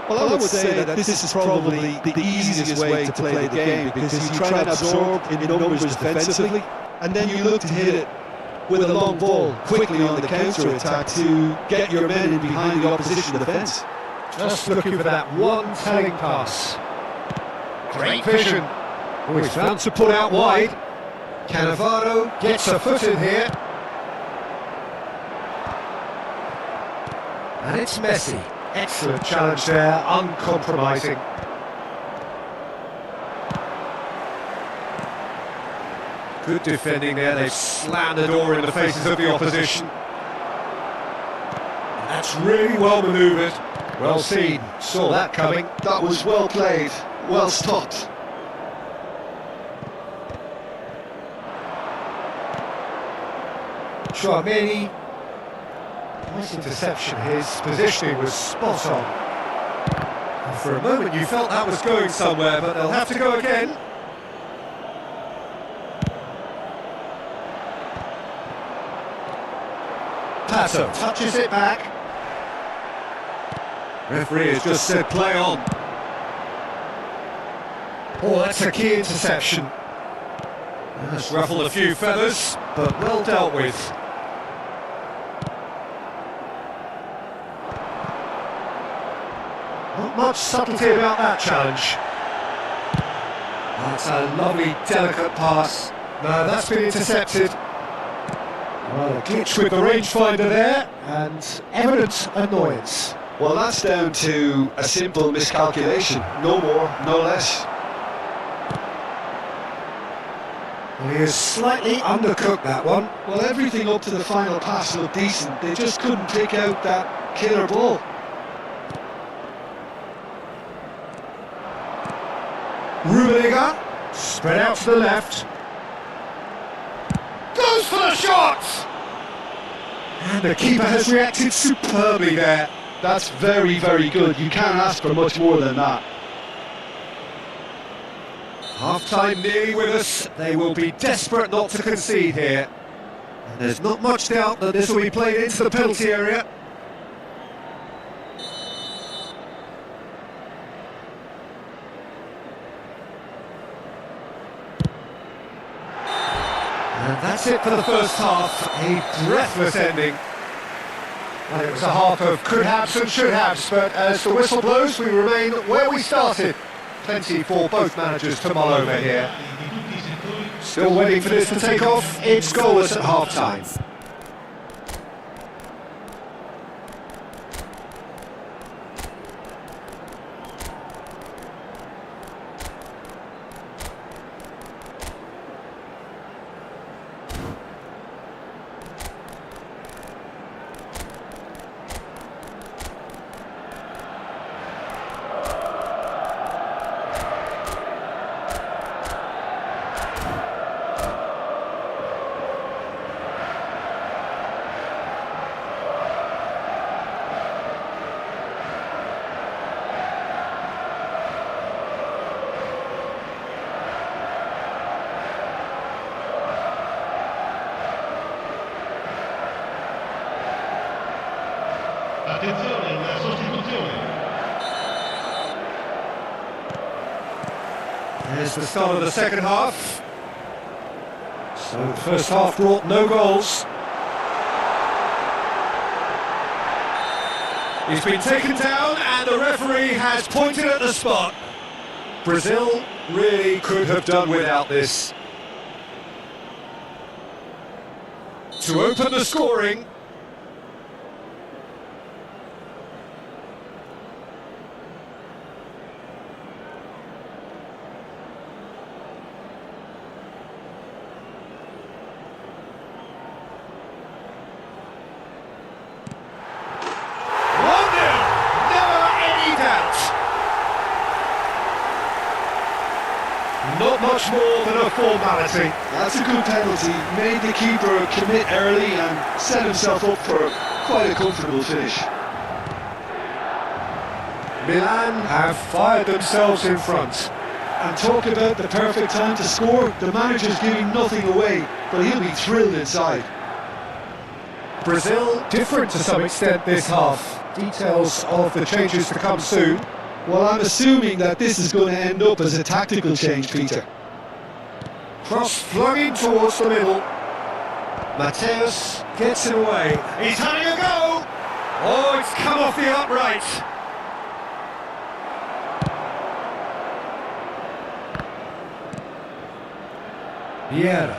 [SPEAKER 2] Well, I would say that this is probably the easiest way to play the game, because you try and absorb in numbers defensively, and then you look to hit it with a long ball quickly on the counter-attack to get your men in behind the opposition defence.
[SPEAKER 1] Just looking for that one telling pass. Great vision. Oh, he's found to put out wide. Cannavaro gets a foot in here. And it's Messi. Excellent challenge there, uncompromising. Good defending there, they've slammed the door in the faces of the opposition. That's really well manoeuvred. Well seen. Saw that coming.
[SPEAKER 2] That was well played, well stopped.
[SPEAKER 1] Chouameni. Nice interception. His positioning was spot on. And for a moment you felt that was going somewhere, but they'll have to go again. Pato touches it back. Referee has just said play on. Oh, that's a key interception. That's ruffled a few feathers, but well dealt with. Not much subtlety about that challenge. That's a lovely, delicate pass. No, that's been intercepted. Well, a glitch with the rangefinder there, and evident annoyance.
[SPEAKER 2] Well, that's down to a simple miscalculation. No more, no less.
[SPEAKER 1] Well, he has slightly undercooked that one.
[SPEAKER 2] Well, everything up to the final pass looked decent. They just couldn't pick out that killer ball.
[SPEAKER 1] Rummenigge, spread out to the left. Goes for the shot! And the keeper has reacted superbly there.
[SPEAKER 2] That's very, very good. You can't ask for much more than that.
[SPEAKER 1] Half-time nearly with us. They will be desperate not to concede here. And there's not much doubt that this will be played into the penalty area. And that's it for the first half. A breathless ending. Well, it was a half of could-haves and should-haves, but as the whistle blows, we remain where we started. Plenty for both managers to mull over here. Still waiting for this to take off. It's goalless at half-time.
[SPEAKER 4] Attenzione, una sostituzione.
[SPEAKER 1] There's the start of the second half. So the first half brought no goals. He's been taken down and the referee has pointed at the spot. Brazil really could have done without this. To open the scoring. Not much more than a formality.
[SPEAKER 2] That's a good penalty. Made the keeper commit early and set himself up for quite a comfortable finish.
[SPEAKER 1] Milan have fired themselves in front.
[SPEAKER 2] And talk about the perfect time to score. The manager's giving nothing away, but he'll be thrilled inside.
[SPEAKER 1] Brazil different to some extent this half. Details of the changes to come soon.
[SPEAKER 2] Well, I'm assuming that this is going to end up as a tactical change, Peter.
[SPEAKER 1] Cross flung in towards the middle. Mateus gets it away. He's having a go! Oh, it's come off the upright. Vieira.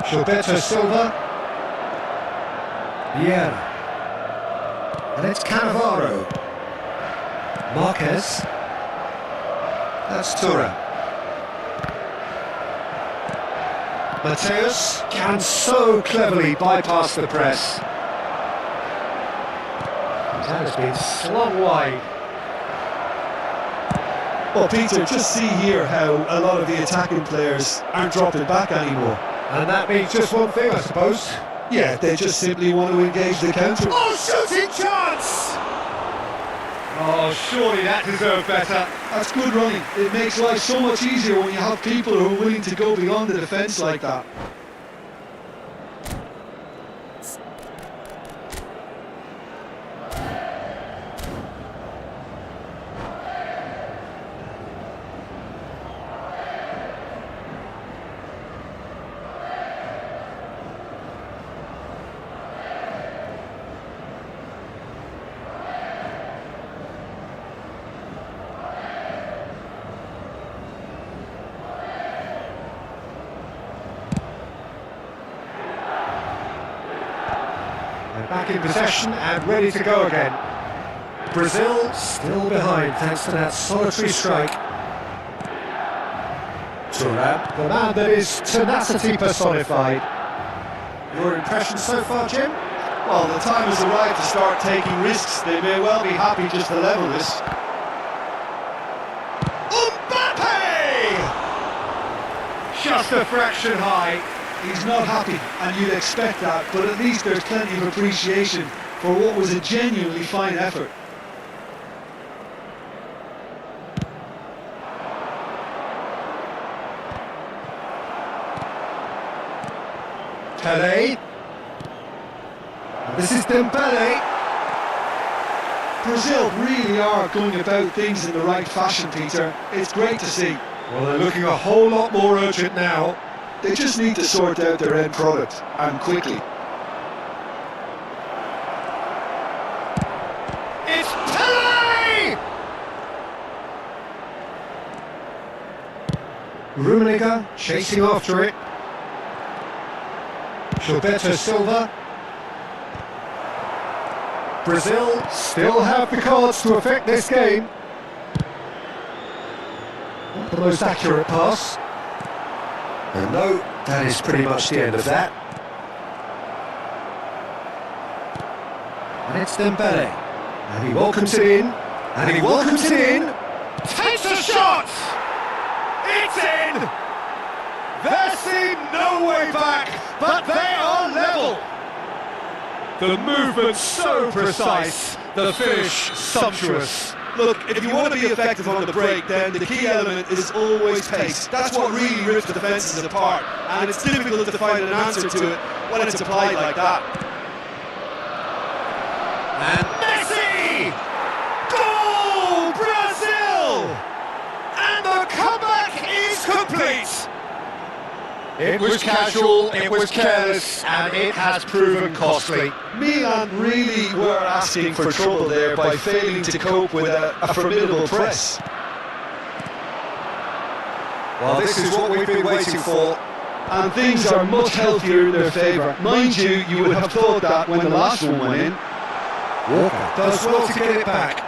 [SPEAKER 1] Gilberto Silva. Vieira. And it's Cannavaro. Marquez. That's Tura. Mateus can so cleverly bypass the press. That has been slung wide.
[SPEAKER 2] Well, Peter, just see here how a lot of the attacking players aren't dropping back anymore.
[SPEAKER 1] And that means just one thing, I suppose.
[SPEAKER 2] Yeah, they just simply want to engage the counter.
[SPEAKER 1] Oh, shooting chance! Oh, surely that deserved better.
[SPEAKER 2] That's good running. It makes life so much easier when you have people who are willing to go beyond the defence like that.
[SPEAKER 1] Back in possession and ready to go again. Brazil still behind thanks to that solitary strike. Thuram, the man that is tenacity personified. Your impression so far, Jim?
[SPEAKER 2] Well, the time has arrived to start taking risks. They may well be happy just to level this.
[SPEAKER 1] Mbappe! Just a fraction high.
[SPEAKER 2] He's not happy, and you'd expect that, but at least there's plenty of appreciation for what was a genuinely fine effort.
[SPEAKER 1] Pelé. And this is Dembele.
[SPEAKER 2] Brazil really are going about things in the right fashion, Peter. It's great to see.
[SPEAKER 1] Well, they're looking a whole lot more urgent now.
[SPEAKER 2] They just need to sort out their end product, and quickly.
[SPEAKER 1] It's Pelé! Rummenigge chasing after it. Gilberto Silva. Brazil still have the cards to affect this game. Not the most accurate pass. And no, that is pretty much the end of that. And it's Dembele. And he welcomes it in. And he welcomes it in. Takes a shot! It's in! There seemed no way back, but they are level. The movement so precise, the finish sumptuous.
[SPEAKER 2] Look, if you want to be effective on the break, then the key element is always pace. That's what really rips the defences apart, and it's difficult to find an answer to it when it's applied like that.
[SPEAKER 1] And Messi! Goal, Brazil! And the comeback is complete! It was casual, it was careless, and it has proven costly.
[SPEAKER 2] Milan really were asking for trouble there by failing to cope with a formidable press.
[SPEAKER 1] Well, this is what we've been waiting for.
[SPEAKER 2] And things are much healthier in their favour. Mind you, you would have thought that when the last one went in.
[SPEAKER 1] Walker does well to get it back.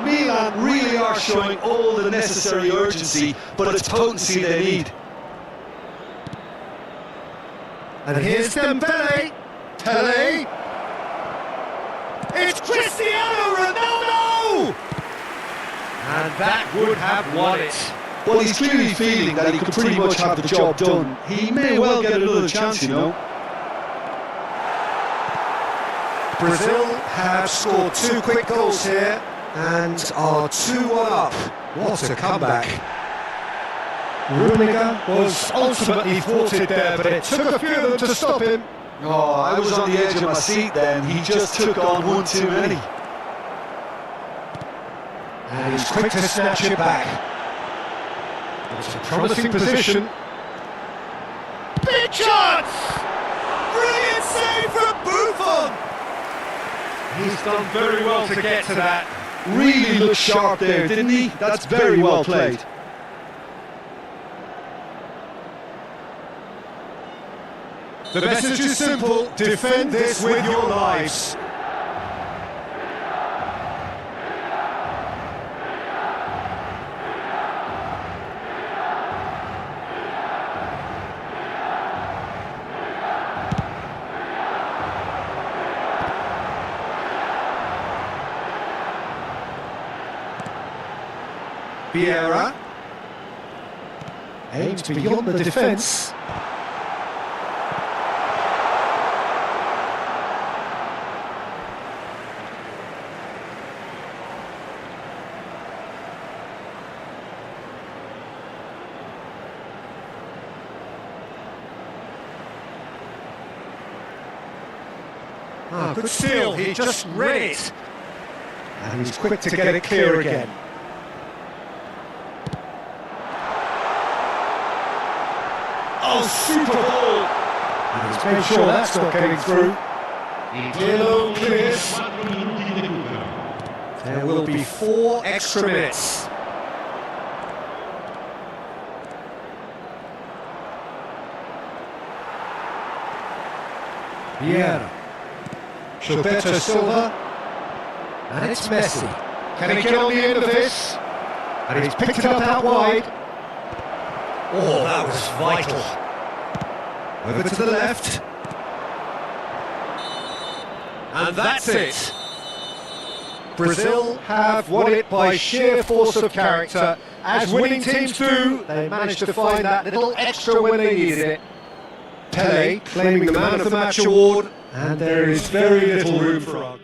[SPEAKER 2] Milan really are showing all the necessary urgency, but it's potency they need.
[SPEAKER 1] And here's Dembele. Pelé. It's Cristiano Ronaldo! And that would have won it.
[SPEAKER 2] Well, he's clearly feeling that he could pretty much have the job done. He may well get another chance, you know.
[SPEAKER 1] Brazil have scored 2 quick goals here and are 2-1 up. What a comeback. Rummenigge was ultimately thwarted there, but it took a few of them to stop him.
[SPEAKER 2] Oh, I was on the edge of my seat then. He just took on one too many.
[SPEAKER 1] And he's quick to snatch it back. It's a promising position. Big chance! Brilliant save from Buffon! He's done very well to get to that.
[SPEAKER 2] Really looked sharp there, didn't he? That's very well played.
[SPEAKER 1] The message is simple: defend this with your lives. Vieira. Aims beyond the defence. Ah, good steal, he just read it. And he's quick to get it clear again. Oh, super ball! And he's made sure that's not getting through. Yellow clears. There will be 4 extra minutes. Vieira. Gilberto Silva. And it's Messi. Can he get on the end of this? And he's picked it up out wide. Oh, that was vital. Over to the left. And that's it. Brazil have won it by sheer force of character. As winning teams do, they managed to find that little extra when they needed it. Pelé claiming the Man of the Match award, and there is very little room for argument.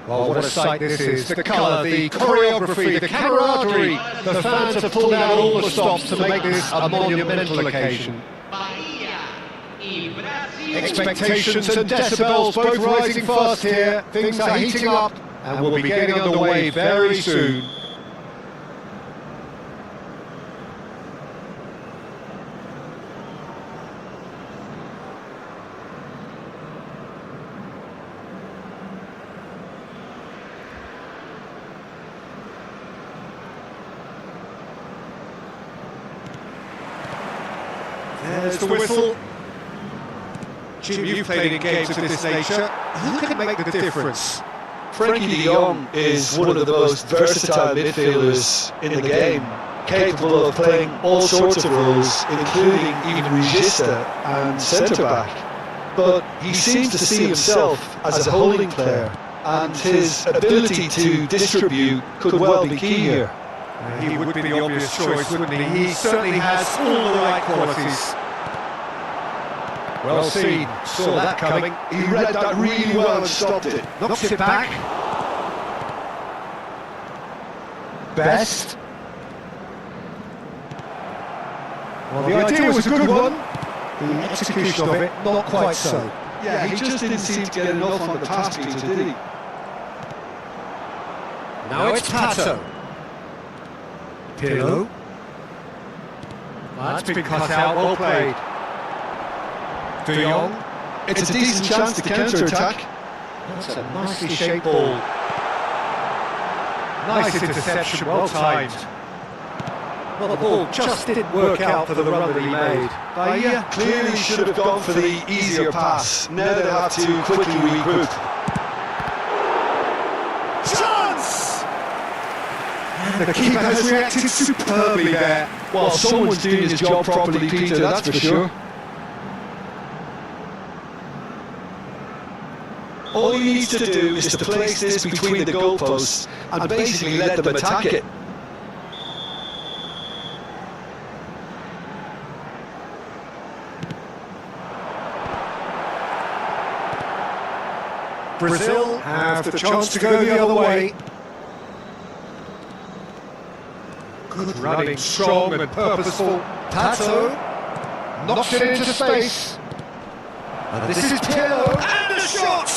[SPEAKER 1] Well, what a sight this is. The colour, the choreography, the camaraderie. The fans have pulled out all the stops to make this a monumental occasion. Expectations and decibels both rising fast here. Things are heating up and we'll be getting underway very soon. There's the whistle. Jim, you've played in games of this nature. Who can make the difference?
[SPEAKER 2] Frankie de Jong is one of the most versatile midfielders in the game, capable of playing all sorts of roles, including even regista and centre-back. But he seems to see himself as a holding player, and his ability to distribute could well be key here.
[SPEAKER 1] He would be the obvious choice, wouldn't he? He certainly has all the right qualities. Well seen, saw that coming.
[SPEAKER 2] He read that really well and stopped it.
[SPEAKER 1] Knocks it back. Best. Well, the idea was a good one. The execution of it, not quite so.
[SPEAKER 2] Yeah, he just didn't seem to get enough on the pass, Peter, did he?
[SPEAKER 1] Now it's Pato. Pirlo. That's been cut out, well played. De Jong.
[SPEAKER 2] It's a decent chance to counter-attack.
[SPEAKER 1] That's a nicely shaped ball. Nice interception, well timed. Well, the ball just didn't work out for the run that he made.
[SPEAKER 2] Bahia clearly should have gone for the easier pass. Now they'll have to quickly regroup.
[SPEAKER 1] Chance! And the keeper has reacted superbly there.
[SPEAKER 2] Well, someone's doing his job properly, Peter, that's for sure. All he needs to do is to place this between the goalposts and basically let them attack it.
[SPEAKER 1] Brazil have the chance to go the other way. Good running, strong and purposeful. Pato knocks it into space. And this is Pirlo, and the shot!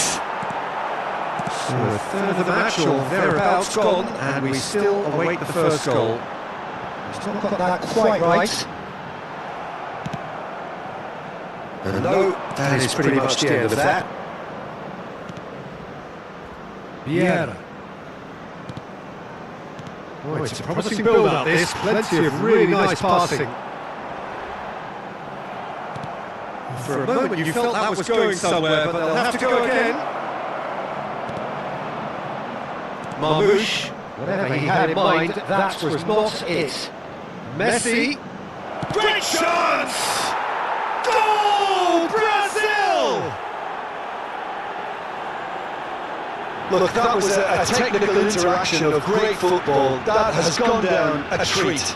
[SPEAKER 1] So a third of the match or thereabouts gone, and we still await the first goal. He's not got that quite right. And no, that is pretty much the end of that. Vieira. Oh, it's a promising build-up this, plenty of really nice passing. For a moment you felt that was going somewhere, but they'll have to go again. Marmouche, whatever he had in mind, that was not it. Messi. Great chance! Goal! Brazil!
[SPEAKER 2] Look, that was a technical interaction of great football. That has gone down a treat.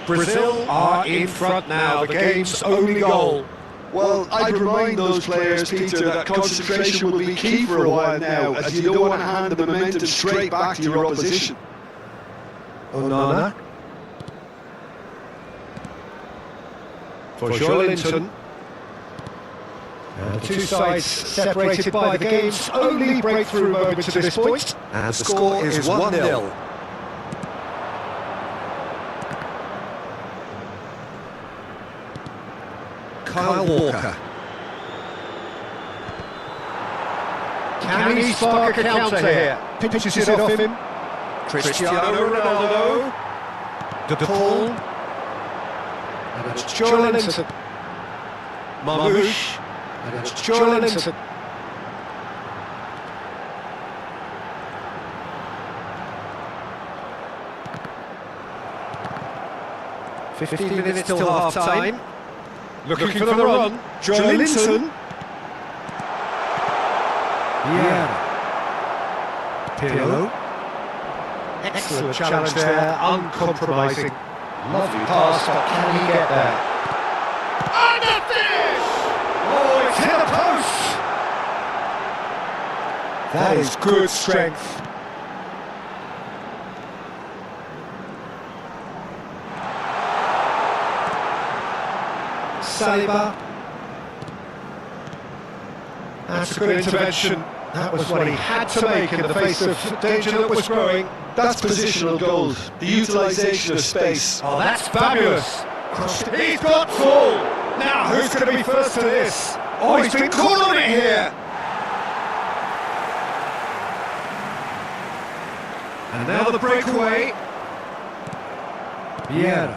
[SPEAKER 1] Brazil are in front now, the game's only goal.
[SPEAKER 2] Well, I'd remind those players, Peter, that concentration will be key for a while now, as you don't want to hand the momentum straight back to your opposition.
[SPEAKER 1] Onana. For Joelinton. And the two sides separated by the game's only breakthrough moment to this point. And the score is 1-0. Kyle Walker. Can he spark a counter here? Pitches it off him. Cristiano Ronaldo. De Paul. And it's Joelinton. Marmouche. And it's Joelinton. Fifteen minutes till half-time. Looking for the run. Joelinton. Yeah. Pirlo. Excellent challenge there, uncompromising. Lovely pass, but can he get there?
[SPEAKER 4] And the finish!
[SPEAKER 1] Oh, it's hit the post! That is good strength. Saliba. That's a good intervention. That was what he had to make in the face of danger that was growing.
[SPEAKER 2] That's positional gold, the utilisation of space.
[SPEAKER 1] Oh, that's fabulous. He's got full. Now, who's going to be first to this? Oh, he's been caught on it here. And now the breakaway. Vieira.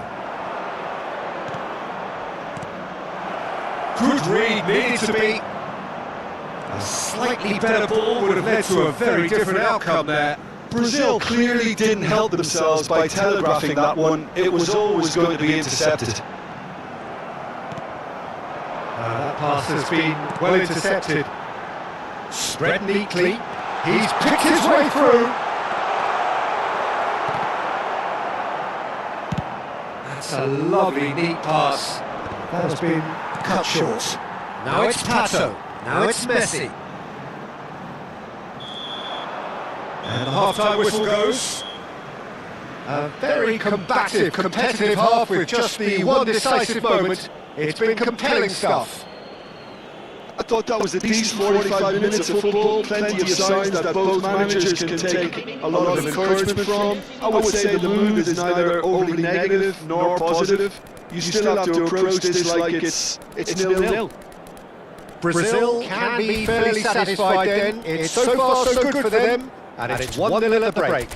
[SPEAKER 1] Good read, needed to be. A slightly better ball would have led to a very different outcome there.
[SPEAKER 2] Brazil clearly didn't help themselves by telegraphing that one. It was always going to be intercepted.
[SPEAKER 1] That pass has been well intercepted. Spread neatly. He's picked his way through. That's a lovely, neat pass. That has been cut short. Now it's Pato. Now it's Messi. And the half-time whistle goes. A very combative, competitive half with just the one decisive moment. It's been compelling stuff.
[SPEAKER 2] I thought that was a decent 45 minutes of football, plenty of signs that both managers can take a lot of encouragement from. I would say the mood is neither overly negative nor positive. You still have to approach this like it's 0-0.
[SPEAKER 1] Brazil can be fairly satisfied then. It's so far so good for them. And it's 1-0 at the break.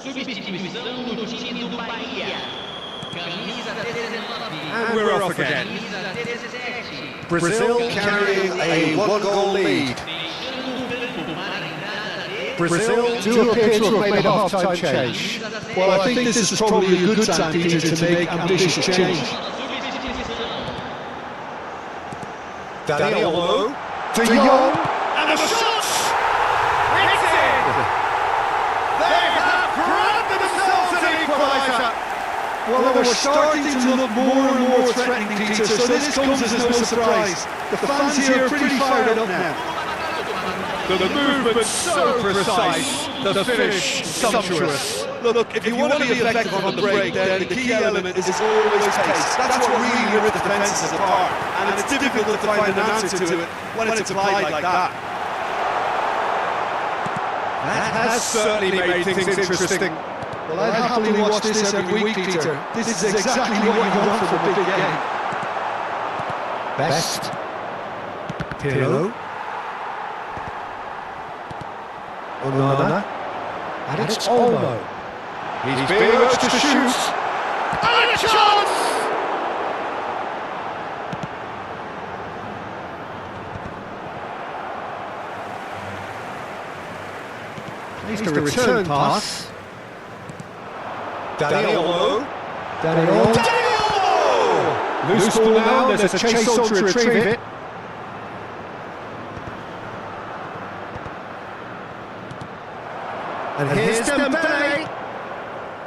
[SPEAKER 3] Substituição no time do Bahia. Camisa 19.
[SPEAKER 1] And we're off again.
[SPEAKER 3] Camisa 17.
[SPEAKER 1] Brazil carrying a one-goal lead. Brazil do appear to have made a half-time change.
[SPEAKER 2] Well, I think this is probably a good time, Peter, to make ambitious change.
[SPEAKER 1] Daniel De Jong.
[SPEAKER 4] And the shots! It's in! They have granted themselves an equaliser!
[SPEAKER 2] Well, they were starting to look more and more threatening, Peter, so this comes as no surprise. The fans here are pretty fired up now.
[SPEAKER 1] The movement's so precise, the finish sumptuous.
[SPEAKER 2] Look, if you want to be effective on the break, then the key element is always pace. That's what really rips the defences apart, and it's difficult to find an answer to it when it's applied like that.
[SPEAKER 1] That has certainly made things interesting.
[SPEAKER 2] Well, I'd happily watch this every week, Peter. This is exactly what you want from a big game.
[SPEAKER 1] Best. Pirlo. Onana. And it's Olmo. He's being urged to shoot.
[SPEAKER 4] And a chance!
[SPEAKER 1] Plays the return pass. Daniel. Loose ball now, there's a chase on to retrieve it. And here's Dembele.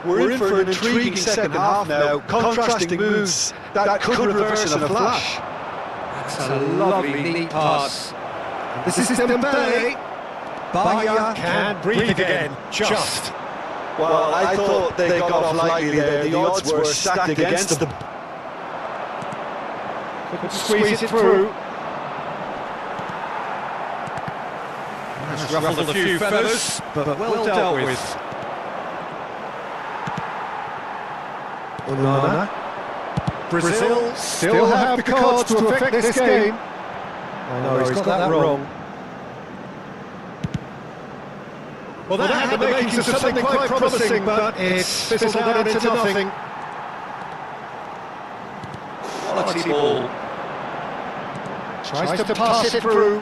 [SPEAKER 2] We're in for an intriguing second half now, contrasting moves that could reverse in a flash.
[SPEAKER 1] That's a lovely, neat pass. This is Dembele. Bahia can breathe again, just.
[SPEAKER 2] Well, I thought they got off lightly there. The odds were stacked against them.
[SPEAKER 1] Could squeeze it through. That's ruffled a few feathers, but well dealt with. Onana. Brazil still have the cards to affect this game. I know, he's got that wrong. Well, that had the makings of something quite promising, but it's fizzled out into nothing. Quality ball. Tries to pass it through.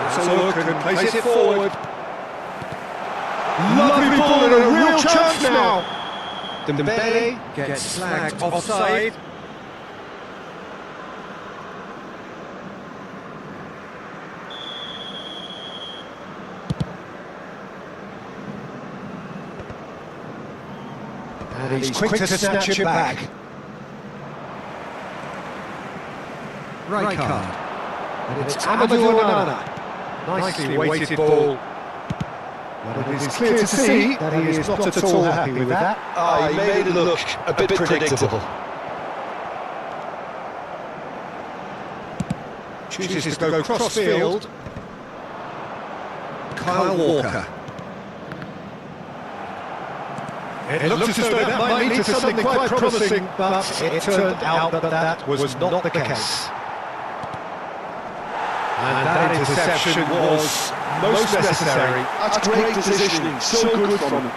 [SPEAKER 1] Has a look and plays it forward. Lovely ball and a real chance now. Dembele gets flagged offside. And he's quick to snatch it back. Right card. And it's Amadou Onana. Nicely weighted ball. But it is clear to see that he is not at all happy with that.
[SPEAKER 2] He made it look a bit predictable.
[SPEAKER 1] Chooses to go cross-field. Kyle Walker. It looks as though that might lead to something quite promising, but it turned out that that was not the case. And that interception was most necessary.
[SPEAKER 2] That's great positioning, so good from him.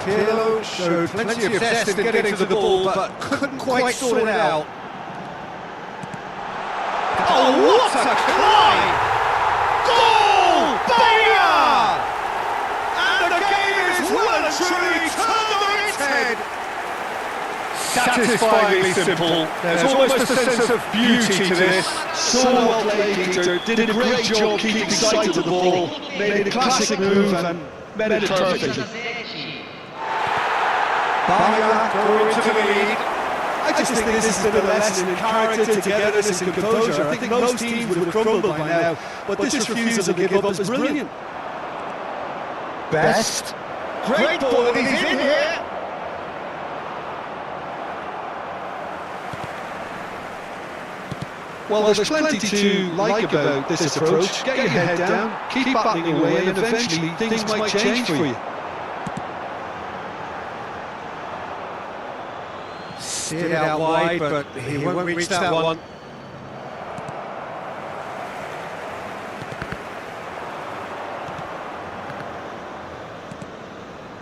[SPEAKER 1] Pirlo showed plenty of zest in getting to the ball, but couldn't quite sort it out. Oh, what a climb! Goal! Banger! And the game is well and truly turned on its head. Satisfyingly simple. There's almost a sense of beauty to this.
[SPEAKER 2] So well played, Peter. Did a great job keeping sight of the ball. Made a classic move and made it perfectly.
[SPEAKER 1] Banger going into the lead.
[SPEAKER 2] I just think this has been a lesson in character, togetherness and composure. I think most teams would have crumbled by now, but this refusal to give up is brilliant.
[SPEAKER 1] Best. Great ball and he's in here.
[SPEAKER 2] Well, there's plenty to like about this approach. Get your head down, keep battling away, and eventually things might change for you.
[SPEAKER 1] Steered out wide, but he won't reach that one.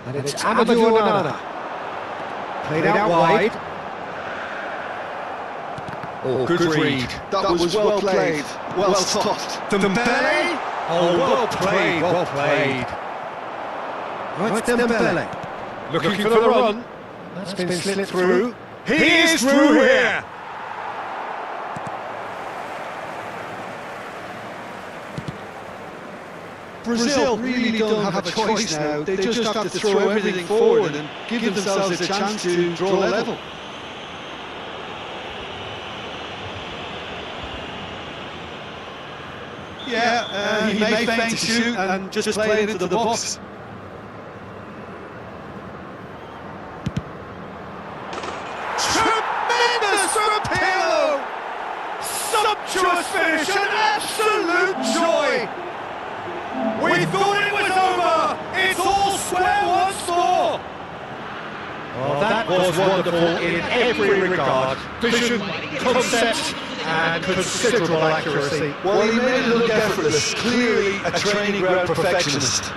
[SPEAKER 1] And it's Amadou Onana. Played out wide.
[SPEAKER 2] Oh, good read. That was well played, well stopped.
[SPEAKER 1] Dembele! Oh, well played, well played. Right, Dembele. Looking for the run. That's been slipped through. He is through here!
[SPEAKER 2] Brazil really don't have a choice now. They just have to throw everything forward and give themselves a chance to draw level. Yeah, he may feint to shoot and just play it into the box.
[SPEAKER 1] Tremendous from Pirlo! Sumptuous finish, an absolute joy! We thought it was over! It's all square once more! Well, that was wonderful in every regard. Vision, concept, and considerable accuracy.
[SPEAKER 2] Well, he made it look effortless, clearly a training ground perfectionist.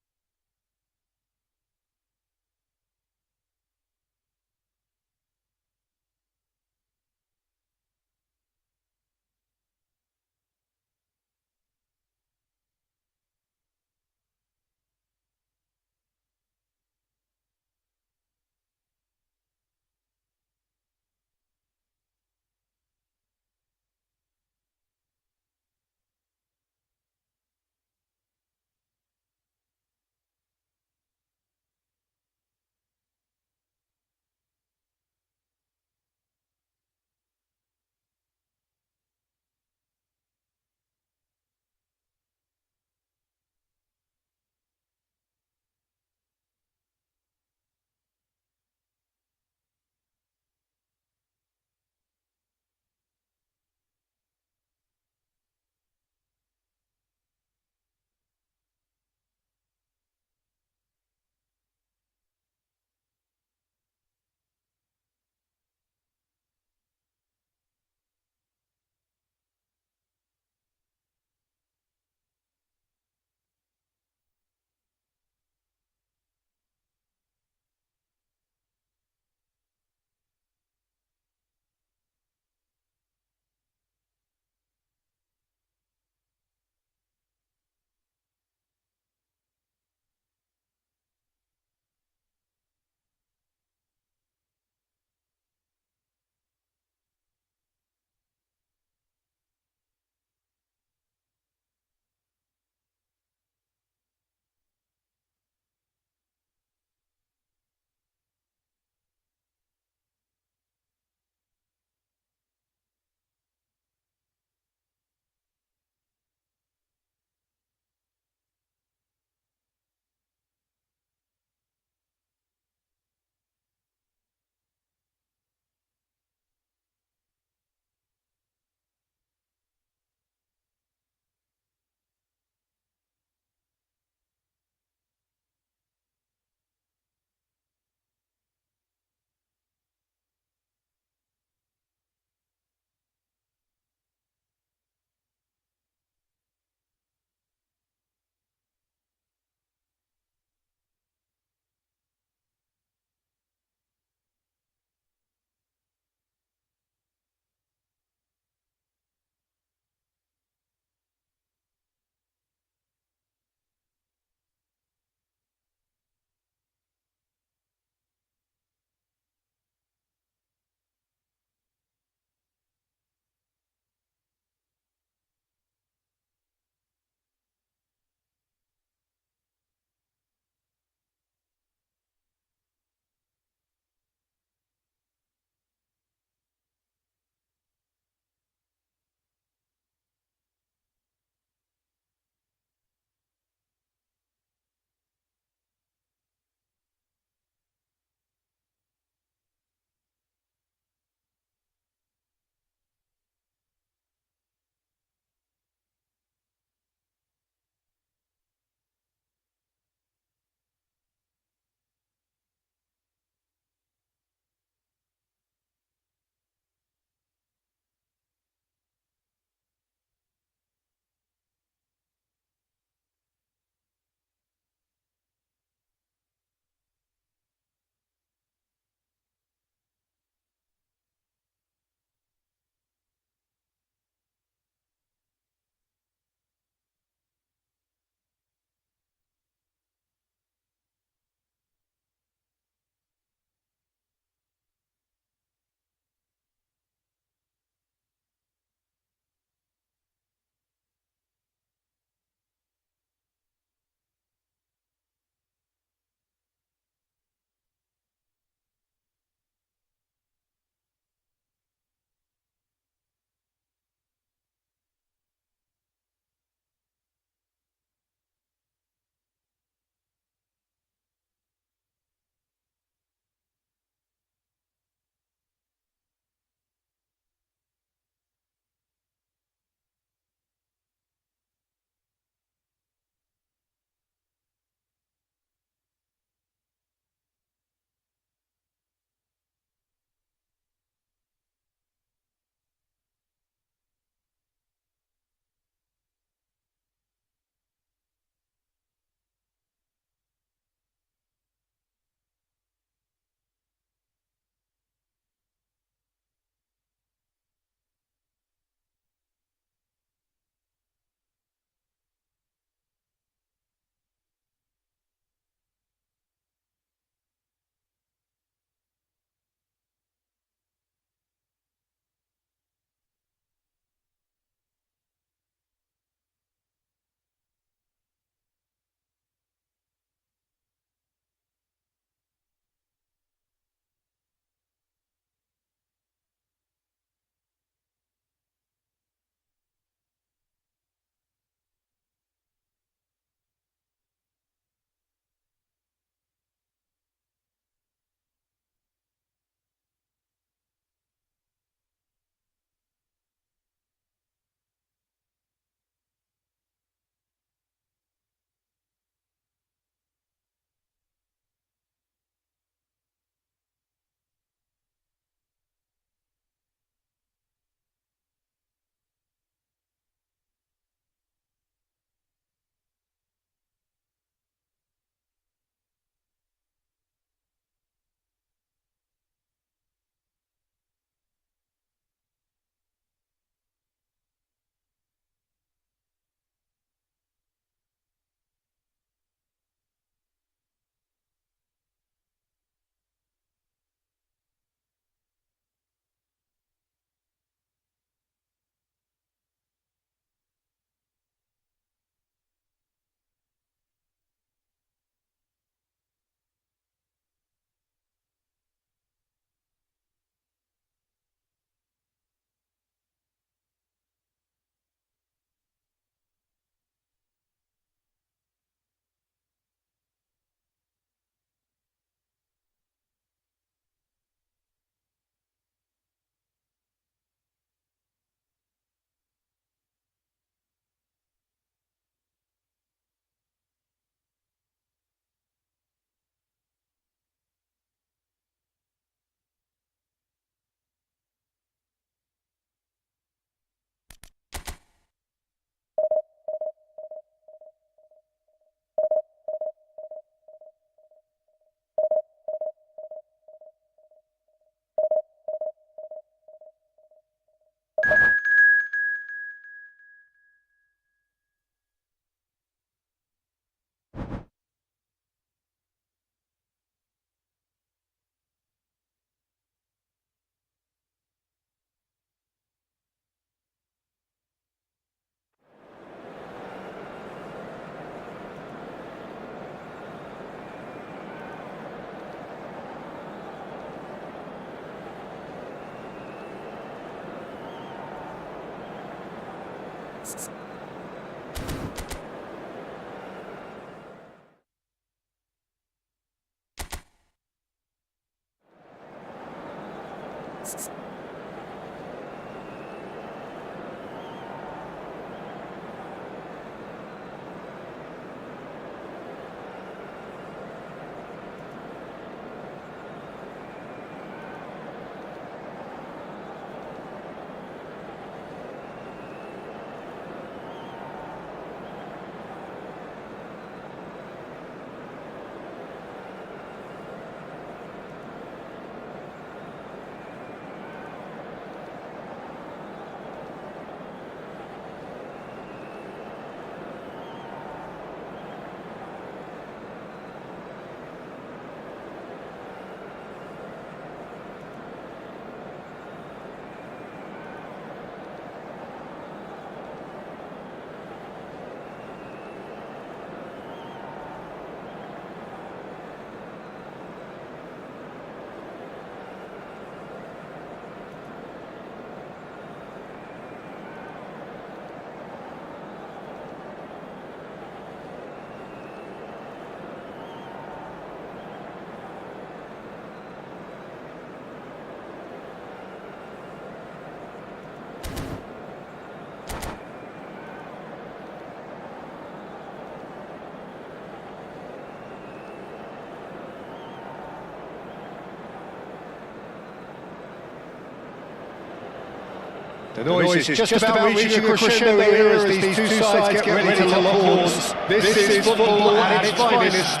[SPEAKER 1] The noise is just about reaching a crescendo here as these two sides get ready to lock horns. This is football at its finest.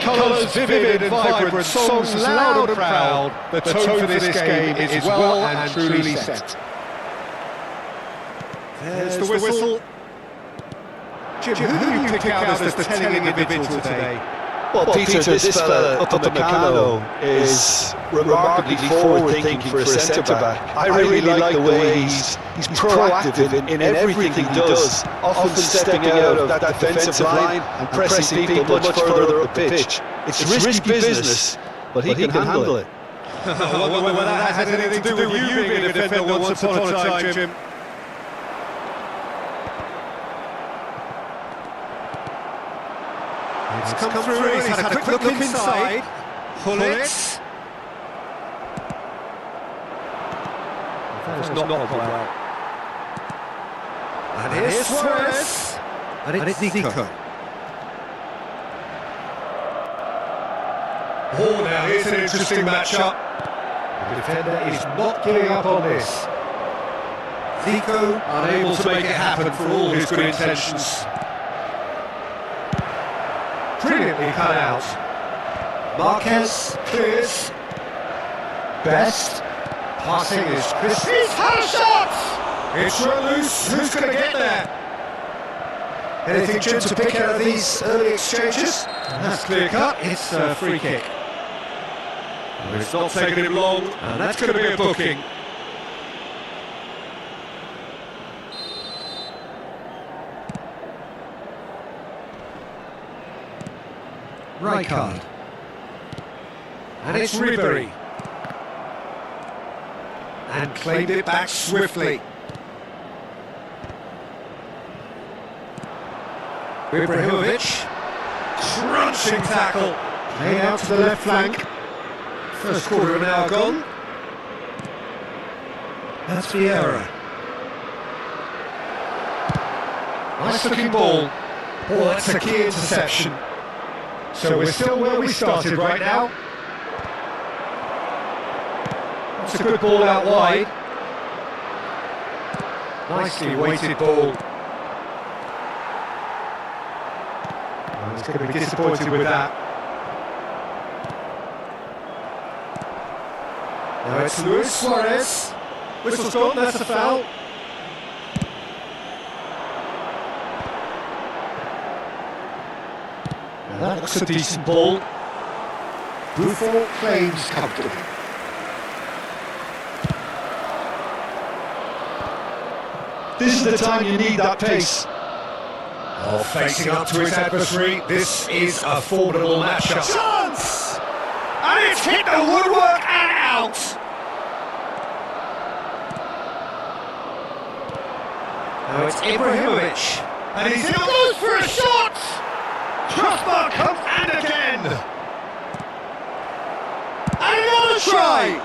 [SPEAKER 1] Colours vivid and vibrant, songs loud and proud. The tone for this game is well and truly set. There's the whistle. Jim, who do you pick out as the telling individual today?
[SPEAKER 2] Well, Peter, this fella, Upamecano, is remarkably forward-thinking for a centre-back. I really like the way he's proactive in everything he does, often stepping out of that defensive line and pressing people much further up the pitch. It's risky business, but he can handle it.
[SPEAKER 1] I wonder whether that has anything to do with you being a defender once upon a time, Jim. It's come through, he's had a quick look inside. Pull it. That's not pulled out. And here's Suarez. And it's Zico. Oh, now here's an interesting matchup. The defender is not giving up on this. Zico unable to make it happen for all his good intentions. Brilliantly cut out. Marquez clears. Best. Passing is crisp. He's had a shot! It's run loose. Who's going to get there? Anything, Jim, to pick out of these early exchanges? That's clear cut. It's a free kick. Well, it's not taking him long, and that's going to be a booking. Right card. And it's Ribery. And claimed it back swiftly. Ibrahimovic. Crunching tackle. Played out to the left flank. First quarter of an hour gone. That's Vieira. Nice looking ball. Oh, that's a key interception. So we're still where we started right now. It's a good ball out wide. Nicely weighted ball. Oh, he's going to be disappointed with that. Now it's Luis Suarez. Whistle's gone, that's a foul. That looks a decent ball. Buffon claims comfortably.
[SPEAKER 2] This is the time you need that pace.
[SPEAKER 1] Oh, facing up to his adversary, this is a formidable matchup. Chance! And it's hit the woodwork and out! Now it's Ibrahimovic.
[SPEAKER 4] And he's in, goes for a shot! Crossbar comes and again! And another try!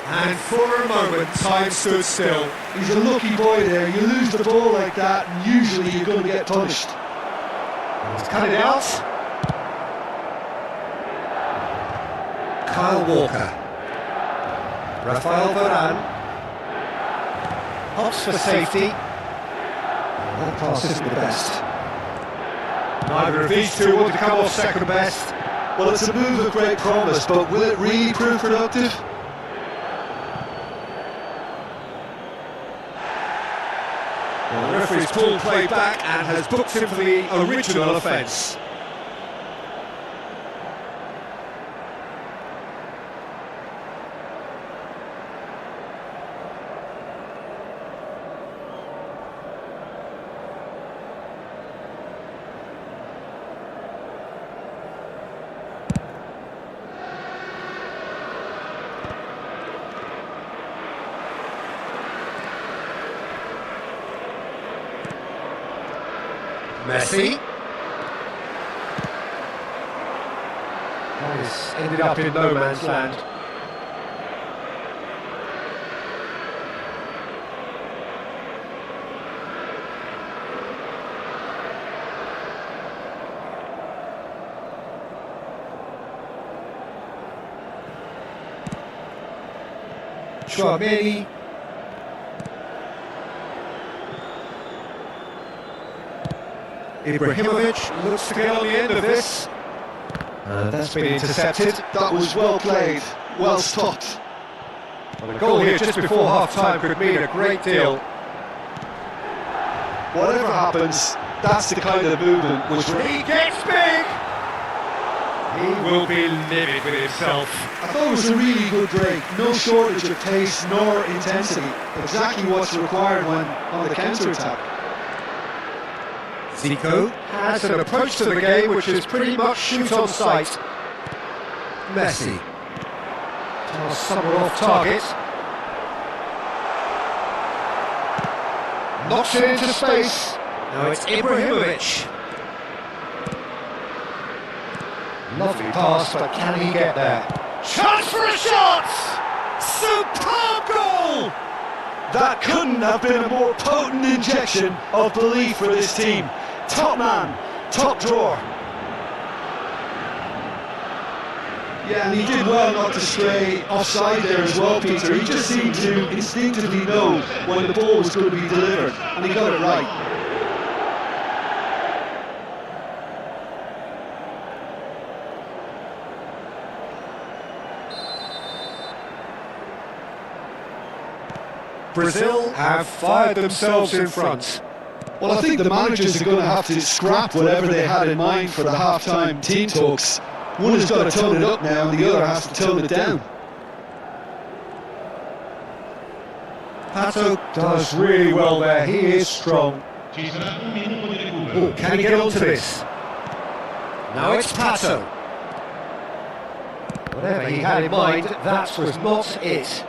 [SPEAKER 1] And for a moment, time stood still.
[SPEAKER 2] He's a lucky boy there. You lose the ball like that, and usually you're going to get punished.
[SPEAKER 1] He's cut it out. Kyle Walker. Rafael Varane. Hops for safety. That pass isn't the best. Neither of these two want to come off second best.
[SPEAKER 2] Well, it's a move of great promise, but will it really prove productive?
[SPEAKER 1] Well, the referee's pulled play back and has booked him for the original offence. Messi. That has ended up in no man's land. Chouameni. Ibrahimovic looks to get on the end of this. That's been intercepted.
[SPEAKER 2] That was well played, well stopped.
[SPEAKER 1] Well, the goal here just before half-time could mean a great deal.
[SPEAKER 2] Whatever happens, that's the kind of movement which...
[SPEAKER 1] He gets big! He will be livid with himself.
[SPEAKER 2] I thought it was a really good break. No shortage of pace nor intensity. Exactly what's required when on the counter-attack.
[SPEAKER 1] Zico has an approach to the game which is pretty much shoot on sight. Messi. Toss somewhere off target. Knocks it into space. Now it's Ibrahimovic. Lovely pass, but can he get there?
[SPEAKER 4] Chance for a shot! Superb goal!
[SPEAKER 2] That couldn't have been a more potent injection of belief for this team. Top man, top drawer. Yeah, and he did well not to stray offside there as well, Peter. He just seemed to instinctively know when the ball was going to be delivered, and he got it right.
[SPEAKER 1] Brazil have fired themselves in front.
[SPEAKER 2] Well, I think the managers are going to have to scrap whatever they had in mind for the half-time team talks. One has got to tone it up now, and the other has to tone it down.
[SPEAKER 1] Pato does really well there, he is strong. Oh, can he get onto this? Now it's Pato. Whatever he had in mind, that was not it.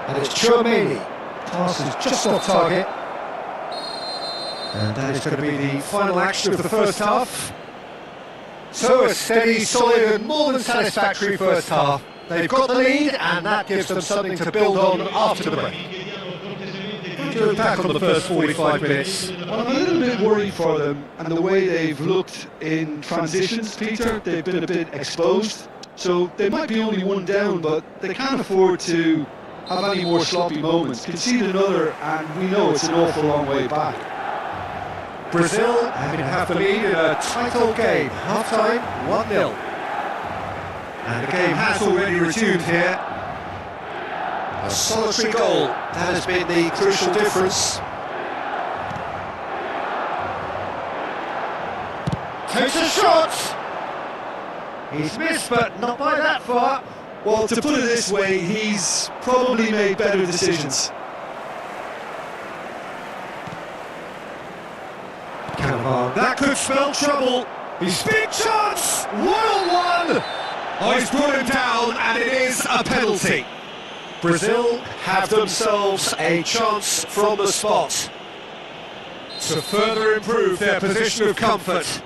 [SPEAKER 1] And it's Chouameni. Pass is just off target. And that is going to be the final action of the first half. So a steady, solid and more than satisfactory first half. They've got the lead and that gives them something to build on after the break. Going back on the first 45 minutes.
[SPEAKER 2] Well, I'm a little bit worried for them and the way they've looked in transitions, Peter. They've been a bit exposed. So they might be only one down, but they can't afford to have any more sloppy moments. Concede another and we know it's an awful long way back.
[SPEAKER 1] Brazil having half the lead in a tight old game. Half-time, 1-0. And the game has already resumed here. A solitary goal, that has been the crucial difference.
[SPEAKER 4] Takes a shot!
[SPEAKER 1] He's missed, but not by that far.
[SPEAKER 2] Well, to put it this way, he's probably made better decisions.
[SPEAKER 1] That could spell trouble. His big chance! 1-on-1! Oh, he's brought him down, and it is a penalty. Brazil have themselves a chance from the spot to further improve their position of comfort.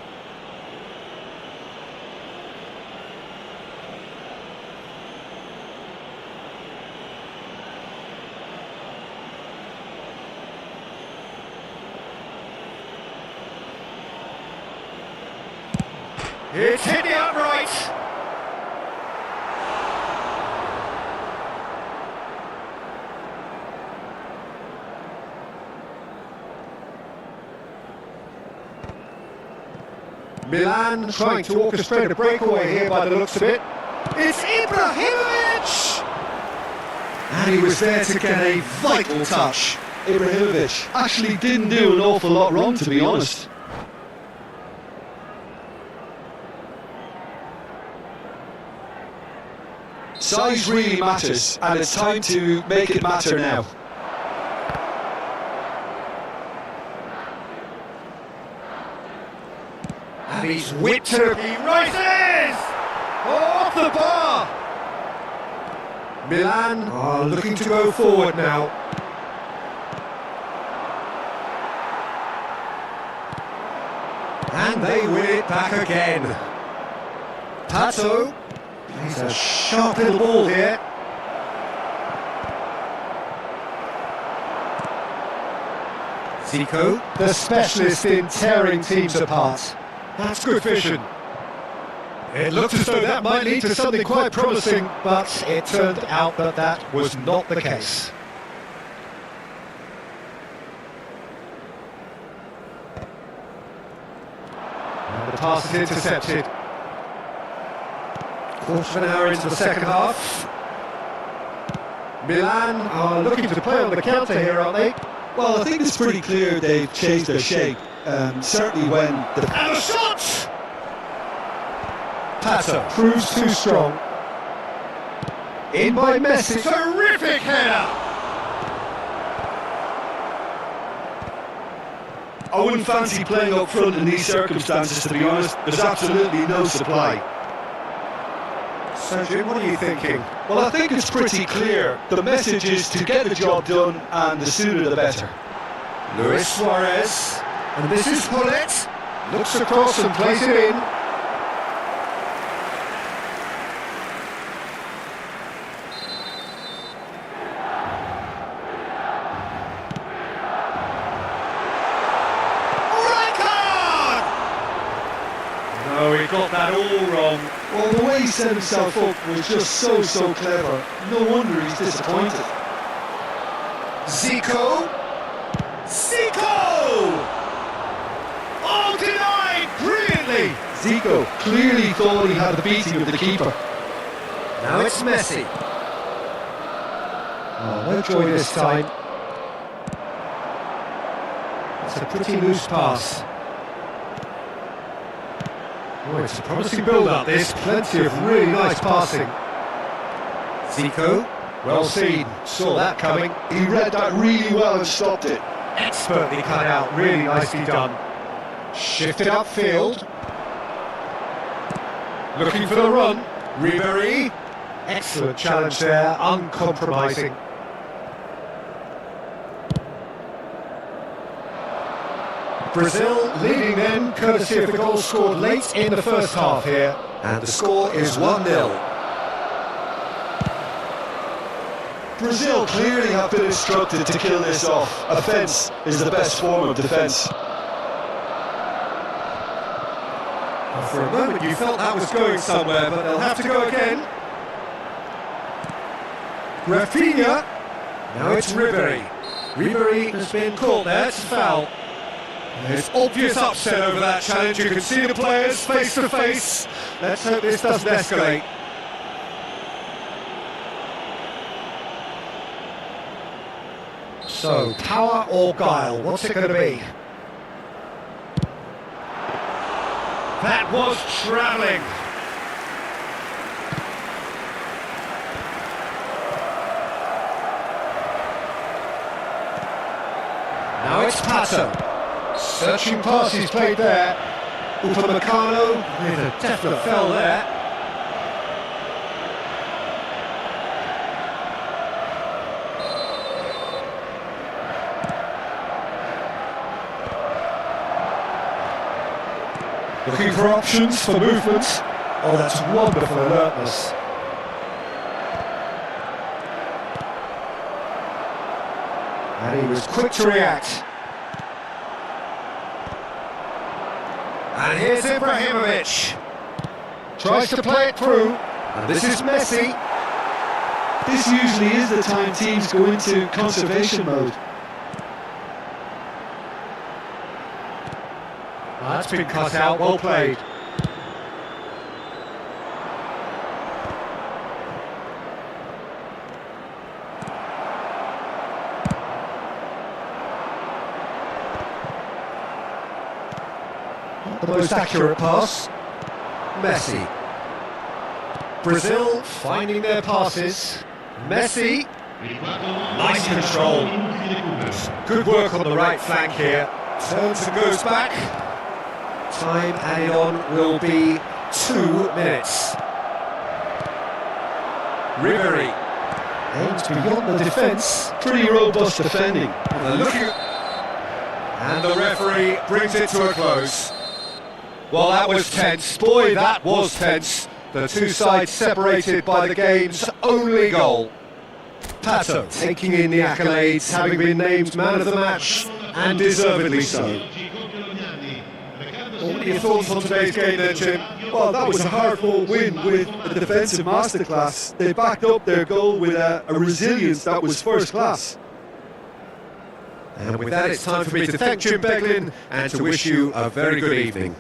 [SPEAKER 1] It's hit the upright. Milan trying to orchestrate a breakaway here by the looks of it. It's Ibrahimovic! And he was there to get a vital touch.
[SPEAKER 2] Ibrahimovic actually didn't do an awful lot wrong, to be honest. Size really matters, and it's time to make it matter now.
[SPEAKER 1] And he's whipped to...
[SPEAKER 4] He rises! Off the bar!
[SPEAKER 1] Milan are looking to go forward now. And they win it back again. Pato plays a sharp little ball here. Zico, the specialist in tearing teams apart. That's good vision. It looked as though that might lead to something quite promising, but it turned out that that was not the case. And the pass is intercepted. Quarter of an hour into the second half. Milan are looking to play on the counter here, aren't they?
[SPEAKER 2] Well, I think it's pretty clear they've changed their shape. Certainly when the...
[SPEAKER 1] And a shot! Pato proves too strong. In by Messi.
[SPEAKER 4] Terrific header!
[SPEAKER 2] I wouldn't fancy playing up front in these circumstances, to be honest. There's absolutely no supply.
[SPEAKER 1] So, Jim, what are you thinking?
[SPEAKER 2] Well, I think it's pretty clear. The message is to get the job done, and the sooner the better.
[SPEAKER 1] Luis Suarez. And this is Paulette. Looks across and plays it in. No, he got that all wrong.
[SPEAKER 2] Well, the way he set himself up was just so clever. No wonder he's disappointed.
[SPEAKER 1] Zico.
[SPEAKER 4] Oh, denied brilliantly!
[SPEAKER 2] Zico clearly thought he had the beating of the keeper.
[SPEAKER 1] Now it's Messi. Oh, no joy this time. It's a pretty loose pass. Oh, it's a promising build-up, this. Plenty of really nice passing. Zico, well seen. Saw that coming.
[SPEAKER 2] He read that really well and stopped it.
[SPEAKER 1] Expertly cut out, really nicely done. Shifted upfield. Looking for the run. Ribéry. Excellent challenge there, uncompromising. Brazil leading then, courtesy of the goal scored late in the first half here. And the score is 1-0.
[SPEAKER 2] Brazil clearly have been instructed to kill this off. Offence is the best form of defence.
[SPEAKER 1] Well, for a moment you felt that was going somewhere, but they'll have to go again. Rafinha. Now it's Ribéry. Ribéry has been caught there, it's a foul. There's obvious upset over that challenge. You can see the players face to face. Let's hope this doesn't escalate. So, power or guile? What's it going to be? That was travelling. Now it's Pato. Searching pass he's played there. Upamecano with a definite fell there. Looking for options for movement. Oh, that's wonderful alertness. And he was quick to react. And here's Ibrahimovic. Tries to play it through. And this is Messi.
[SPEAKER 2] This usually is the time teams go into conservation mode.
[SPEAKER 1] That's been cut out, well played. Not the most accurate pass. Messi. Brazil finding their passes. Messi. Nice control. Good work on the right flank here. Turns and goes back. Time added on will be 2 minutes. Ribery aims beyond the defence.
[SPEAKER 2] Pretty robust defending.
[SPEAKER 1] And the referee brings it to a close. Well, that was tense. Boy, that was tense. The two sides separated by the game's only goal. Pato taking in the accolades, having been named man of the match, and deservedly so. What are your thoughts on today's game then, Jim?
[SPEAKER 2] Well, that was a hard-fought win with a defensive masterclass. They backed up their goal with a resilience that was first class.
[SPEAKER 1] And with that, it's time for me to thank Jim Beglin and to wish you a very good evening.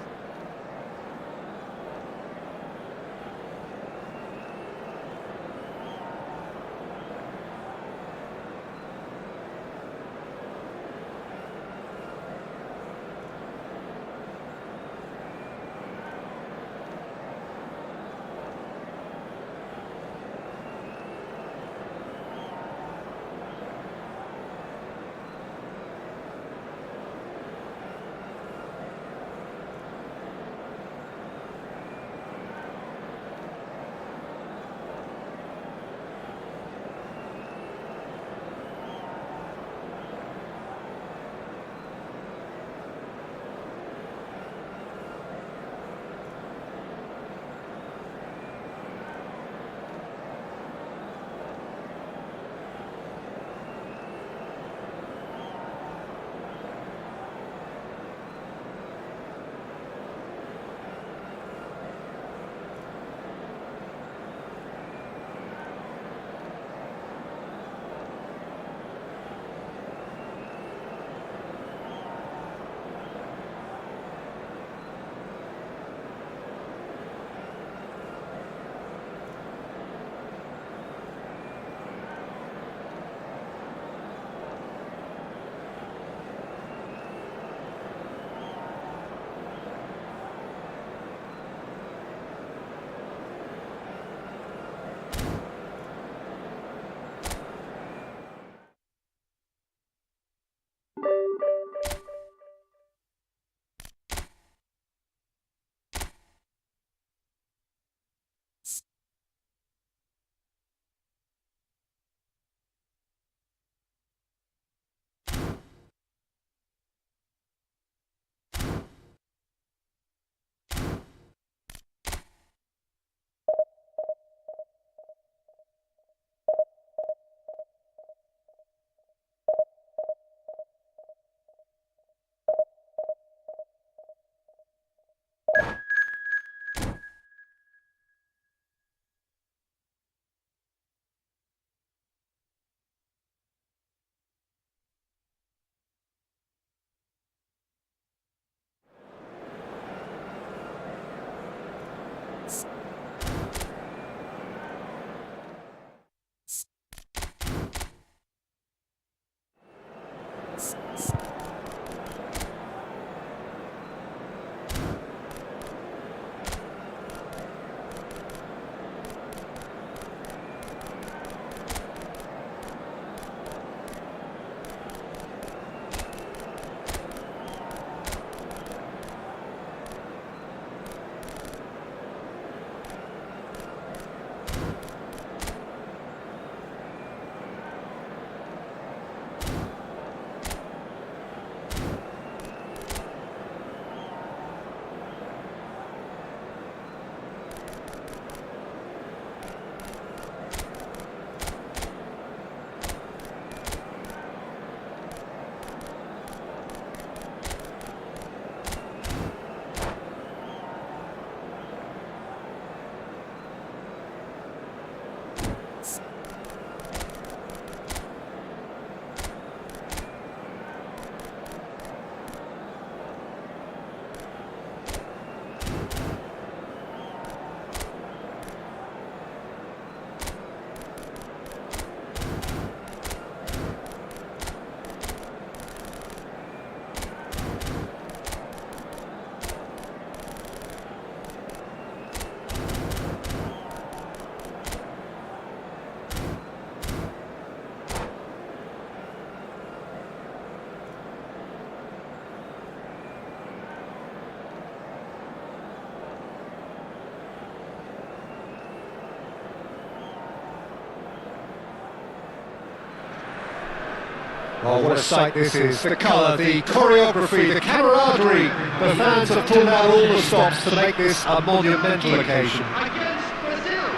[SPEAKER 1] Oh, what a sight this is. The colour, the choreography, the camaraderie. The fans have pulled out all the stops to make this a monumental occasion.
[SPEAKER 3] Against Brazil.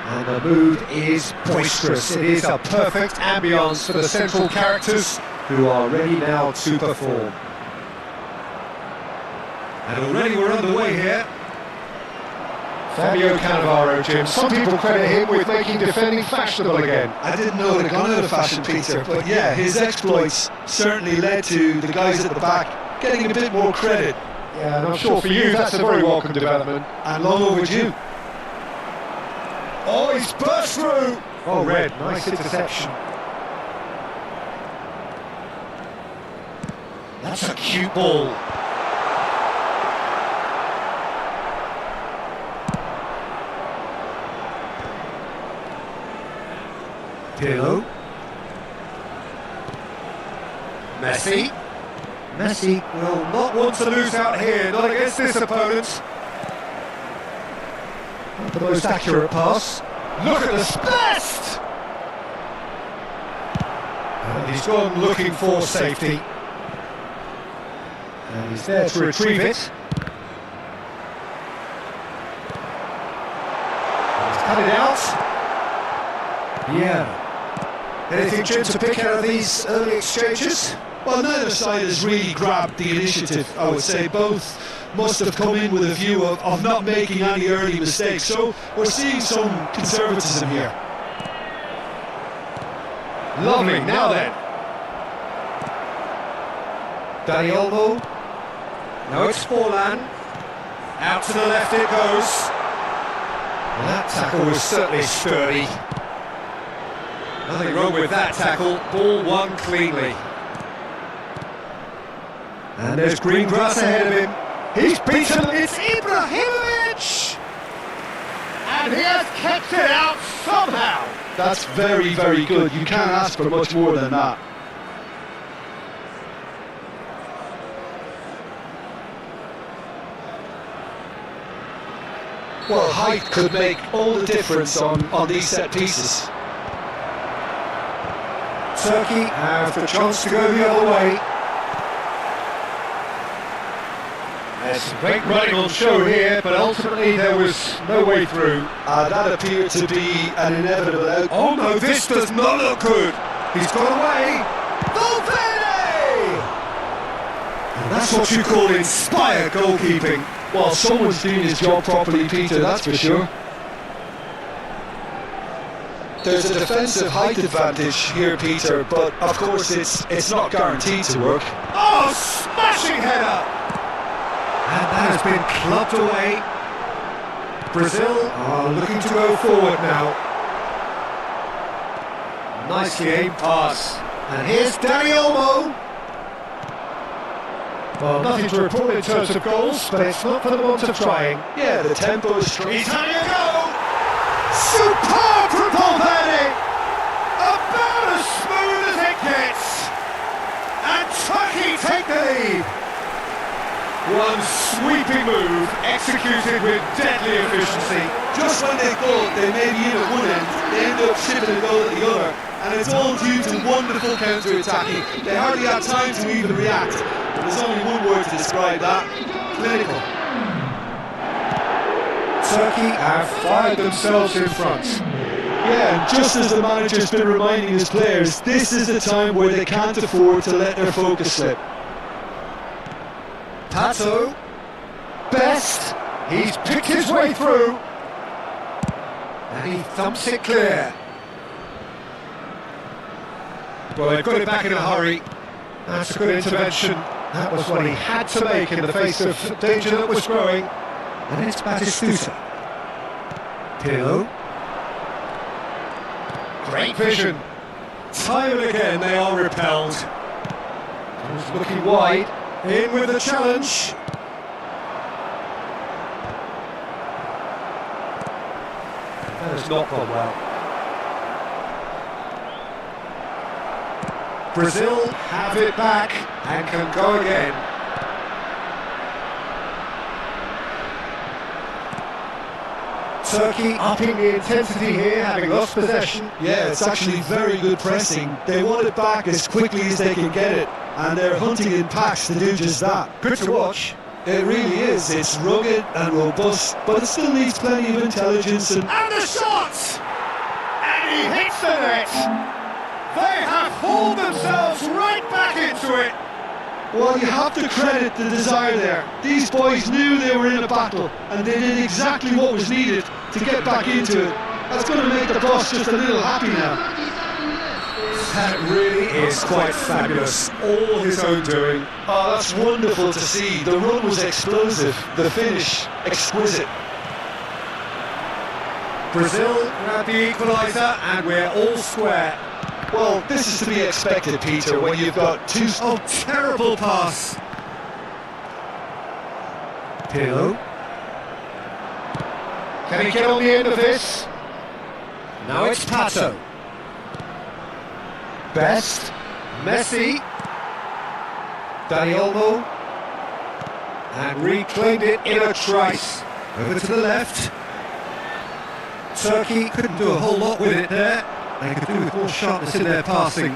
[SPEAKER 1] And the mood is boisterous. It is a perfect ambience for the central characters who are ready now to perform. And already we're underway here. Fabio Cannavaro, Jim. Some people credit him with making defending fashionable again.
[SPEAKER 2] I didn't know it had gone out of fashion, Peter, but yeah, his exploits certainly led to the guys at the back getting a bit more credit.
[SPEAKER 1] Yeah, and I'm sure for you that's a very welcome development.
[SPEAKER 2] And long overdue.
[SPEAKER 1] Oh, he's burst through! Oh, Red, nice interception. That's a cute ball. Pirlo. Messi. Messi will not want to lose out here, not against this opponent. Not the most accurate pass. Look at the best! And he's gone looking for safety. And he's there to retrieve it. He's cut it out. Yeah. Anything, Jim, to pick out of these early exchanges?
[SPEAKER 2] Well, neither side has really grabbed the initiative, I would say. Both must have come in with a view of not making any early mistakes. So we're seeing some conservatism here.
[SPEAKER 1] Lovely, now then. Dani Olmo. No, it's Forlan. Out to the left it goes. Well, that tackle was certainly sturdy. Nothing wrong with that tackle. Ball won cleanly. And there's green grass ahead of him. He's beaten. It's Ibrahimovic! And he has kept it out somehow.
[SPEAKER 2] That's very, very good. You can't ask for much more than that. Well, height could make all the difference on these set pieces.
[SPEAKER 1] Turkey have the chance to go the other way. There's some great running on show here, but ultimately there was no way through.
[SPEAKER 2] That appeared to be an inevitable outcome.
[SPEAKER 1] Oh no, this does not look good. He's got away. Valverde! And that's what you call inspired goalkeeping.
[SPEAKER 2] Well, someone's doing his job properly, Peter, that's for sure. There's a defensive height advantage here, Peter, but of course it's not guaranteed to work.
[SPEAKER 1] Oh, smashing header! And that has been clubbed away. Brazil are looking to go forward now. Nicely aimed pass. And here's Dani Olmo. Well, nothing to report in terms of goals, but it's not for the want of trying.
[SPEAKER 2] Yeah, the tempo is strong.
[SPEAKER 1] He's having a go! Superb from Valverde! About as smooth as it gets! And Turkey take the lead! One sweeping move, executed with deadly efficiency.
[SPEAKER 2] Just when they thought they may be in at one end, they end up shipping a goal at the other. And it's all due to wonderful counter-attacking. They hardly had time to even react. But there's only one word to describe that: clinical.
[SPEAKER 1] Turkey have fired themselves in front.
[SPEAKER 2] Yeah, and just as the manager's been reminding his players, this is the time where they can't afford to let their focus slip.
[SPEAKER 1] Pato, Best, he's picked his way through, and he thumps it clear. Well, they've got it back in a hurry. That's a good intervention. That was what he had to make in the face of danger that was growing. And it's Batistuta. Pirlo. Great vision. Time and again they are repelled. He's looking wide. In with the challenge. That has not gone well. Brazil have it back and can go again. Turkey upping the intensity here, having lost possession.
[SPEAKER 2] Yeah, it's actually very good pressing. They want it back as quickly as they can get it, and they're hunting in packs to do just that.
[SPEAKER 1] Good to watch.
[SPEAKER 2] It really is. It's rugged and robust, but it still needs plenty of intelligence and...
[SPEAKER 1] And the shot! And he hits the net! They have hauled themselves right back into it!
[SPEAKER 2] Well, you have to credit the desire there. These boys knew they were in a battle, and they did exactly what was needed to get back into it. That's going to make the boss just a little happy now.
[SPEAKER 1] That really is quite fabulous. All his own doing.
[SPEAKER 2] Oh, that's wonderful to see. The run was explosive, the finish exquisite.
[SPEAKER 1] Brazil grab the equaliser, and we're all square.
[SPEAKER 2] Well, this is to be expected, Peter, when you've got two...
[SPEAKER 1] Oh, terrible pass. Pirlo. Can he get on the end of this? Now it's Pato. Best. Messi. Dani Olmo. And reclaimed it in a trice. Over to the left. Turkey couldn't do a whole lot with it there. They could do with more sharpness in their passing.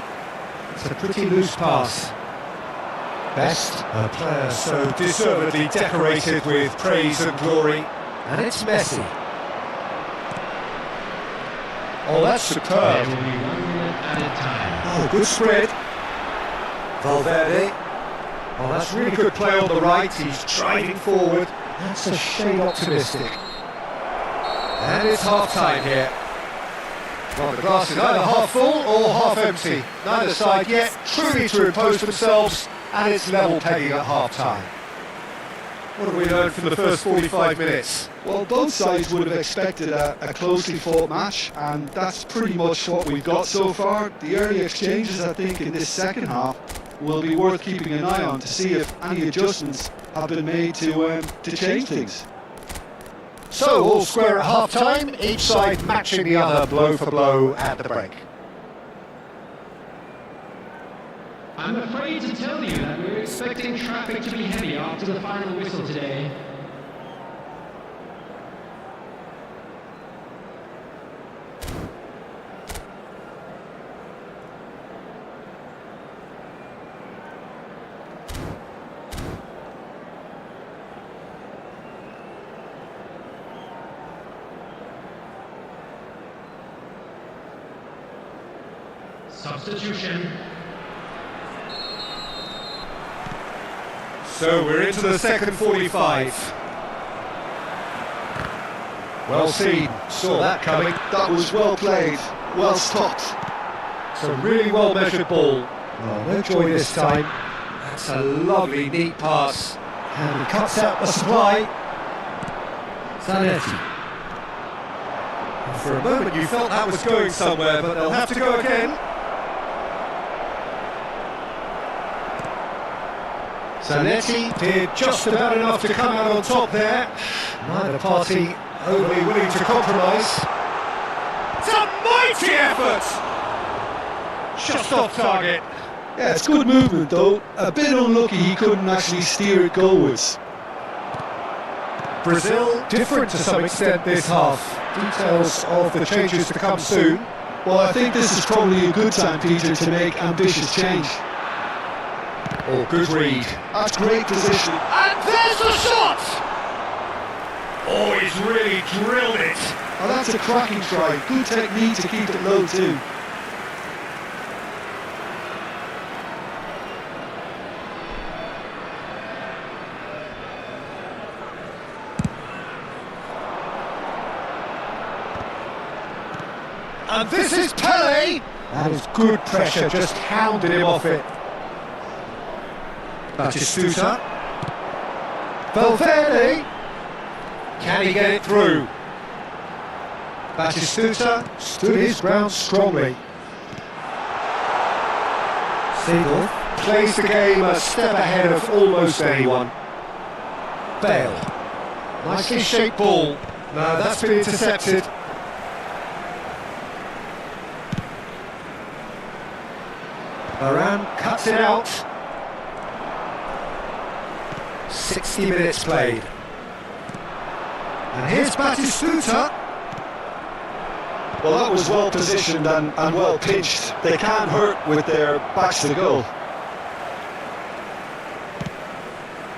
[SPEAKER 1] It's a pretty loose pass. Best, a player so deservedly decorated with praise and glory. And it's Messi. Oh, that's superb.
[SPEAKER 3] There will be 1 minute added time.
[SPEAKER 1] Oh, good spread. Valverde. Oh, that's really good play on the right. He's driving forward. That's a shade optimistic. And it's half-time here. Well, the glass is either half full or half empty. Neither side yet truly to impose themselves, and it's level pegging at half-time. What have we learned from the first 45 minutes?
[SPEAKER 2] Well, both sides would have expected a closely fought match, and that's pretty much what we've got so far. The early exchanges, I think, in this second half will be worth keeping an eye on to see if any adjustments have been made to change things.
[SPEAKER 1] So, all square at half-time, each side matching the other blow for blow at the break.
[SPEAKER 3] I'm afraid to tell you that we're expecting traffic to be heavy after the final whistle today. Substitution.
[SPEAKER 1] So we're into the second 45. Well seen, saw that coming.
[SPEAKER 2] That was well played, well stopped.
[SPEAKER 1] It's a really well measured ball. Well, no joy this time. That's a lovely, neat pass. And he cuts out the supply. Zanetti. And for a moment you felt that was going somewhere, but they'll have to go again. Zanetti did just about enough to come out on top there. Neither party overly willing to compromise. It's a mighty effort! Just off target.
[SPEAKER 2] Yeah, it's good movement though. A bit unlucky he couldn't actually steer it goalwards.
[SPEAKER 1] Brazil different to some extent this half. Details of the changes to come soon.
[SPEAKER 2] Well, I think this is probably a good time, Peter, to make ambitious change.
[SPEAKER 1] Oh, good read.
[SPEAKER 2] That's great position.
[SPEAKER 1] And there's the shot! Oh, he's really drilled it.
[SPEAKER 2] Oh, that's a cracking try. Good technique to keep it low too.
[SPEAKER 1] And this is Pele! That is good pressure, just hounded him off it. Batistuta. Valverde. Can he get it through? Batistuta stood his ground strongly. Siegel plays the game a step ahead of almost anyone. Bale. Nicely shaped ball. No, that's been intercepted. Varane cuts it out. 60 minutes played. And here's Batistuta.
[SPEAKER 2] Well, that was well positioned and well pitched. They can't hurt with their backs to goal.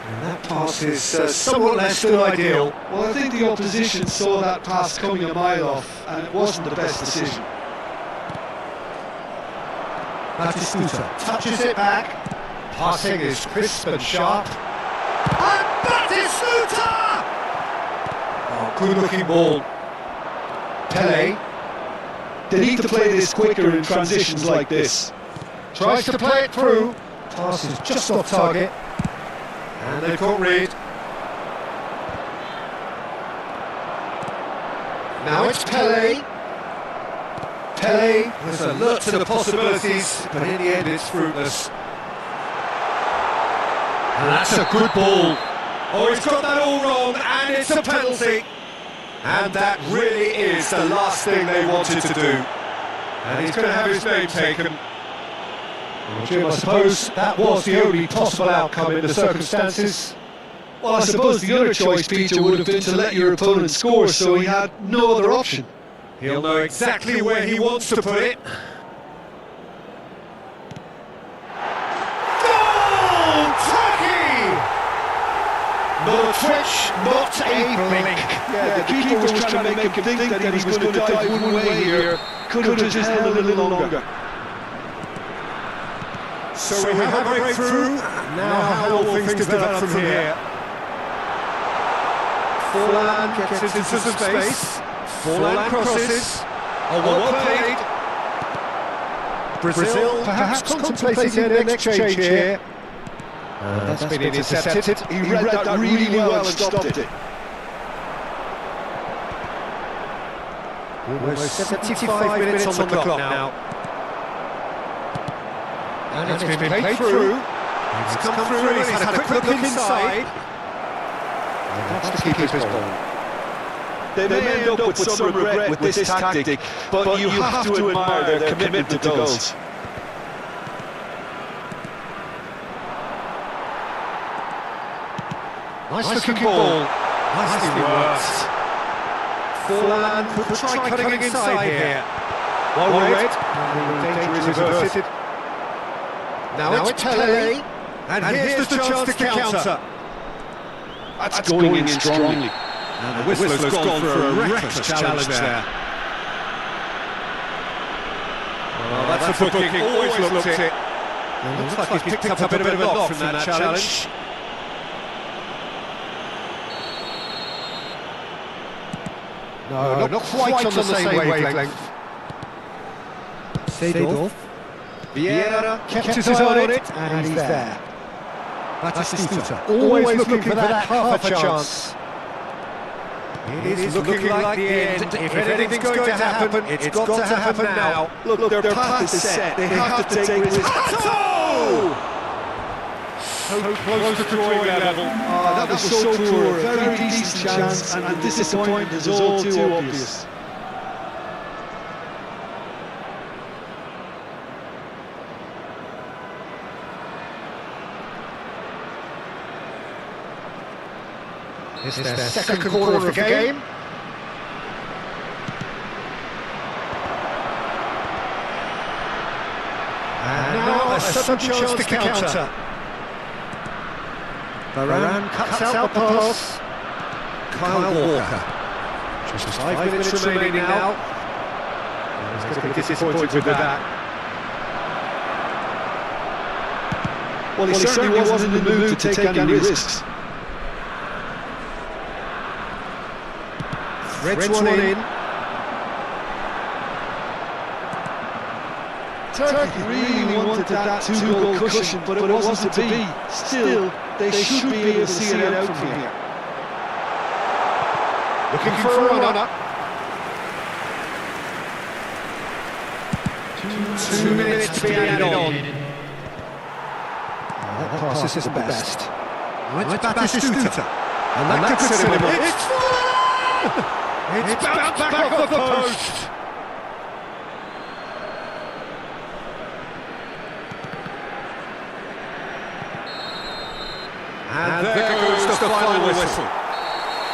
[SPEAKER 1] And that pass is somewhat less than ideal.
[SPEAKER 2] Well, I think the opposition saw that pass coming a mile off, and it wasn't the best decision.
[SPEAKER 1] Assistencia touches it back. Passing is crisp and sharp. And Assistencia! Oh, good-looking ball. Pele.
[SPEAKER 2] They need to play this quicker in transitions like this.
[SPEAKER 1] Tries to play it through. Pass is just off target. And they've got Reed. Now it's Pele. Pele was alert to the possibilities, but in the end it's fruitless. And that's a good ball. Oh, he's got that all wrong, and it's a penalty. And that really is the last thing they wanted to do. And he's going to have his name taken. Well, Jim, I suppose that was the only possible outcome in the circumstances.
[SPEAKER 2] Well, I suppose the other choice, Peter, would have been to let your opponent score, so he had no other option.
[SPEAKER 1] He'll know exactly where he wants to put it. Goal! Turkey! Not a twitch, not a blink.
[SPEAKER 2] Yeah, the keeper was trying to make him think that he was going to dive one way here. Could have just held a little longer.
[SPEAKER 1] So we have a breakthrough. Now how will things develop from here? Forlan gets into some space. Forlan crosses. Oh, well played. Brazil perhaps contemplating an exchange here. That's been intercepted.
[SPEAKER 2] He read that really well and stopped it.
[SPEAKER 1] Almost 75 minutes on the clock now. And it's been played through. He's come through and he's had a quick look inside. That's the keeper's ball.
[SPEAKER 2] They may end up with some regret with this tactic, but you have to admire their commitment to goals.
[SPEAKER 1] Nice looking ball. Nicely worked. Forlan could try cutting inside here. Well read. Danger is averted. Now it's Pele. And here's the chance to counter.
[SPEAKER 2] That's going in strongly.
[SPEAKER 1] And the whistler's gone for a reckless challenge there. Well, that's a booking, always looked it. Looks like he's picked up a bit of a knock from that challenge. No, not quite on the same wavelength. Seedorf. Vieira kept his eye on it, and he's there. Assistencia, always looking for that half a chance. It is looking like the end. If anything's going to happen, it's got to happen now.
[SPEAKER 2] Look, their path is set. They have to take risks.
[SPEAKER 1] So close to drawing level.
[SPEAKER 2] That was so poor. A very decent chance, and the disappointment is all too obvious.
[SPEAKER 1] It's their second quarter of the game. And now a sudden chance to counter. Varane cuts out the pass. Kyle Walker. Just 5 minutes remaining now. He's going to be disappointed with that.
[SPEAKER 2] Well, he certainly wasn't in the mood to take any risks.
[SPEAKER 1] Threads one in.
[SPEAKER 2] Turkey really wanted that two-goal cushion, but it wasn't to be. Still, they should be able to see it out from here.
[SPEAKER 1] Looking for a runner. 2 minutes to be added on. That pass isn't the best. It's Assistencia. And that could set him up. It's bounced back off the post. And there goes the final whistle.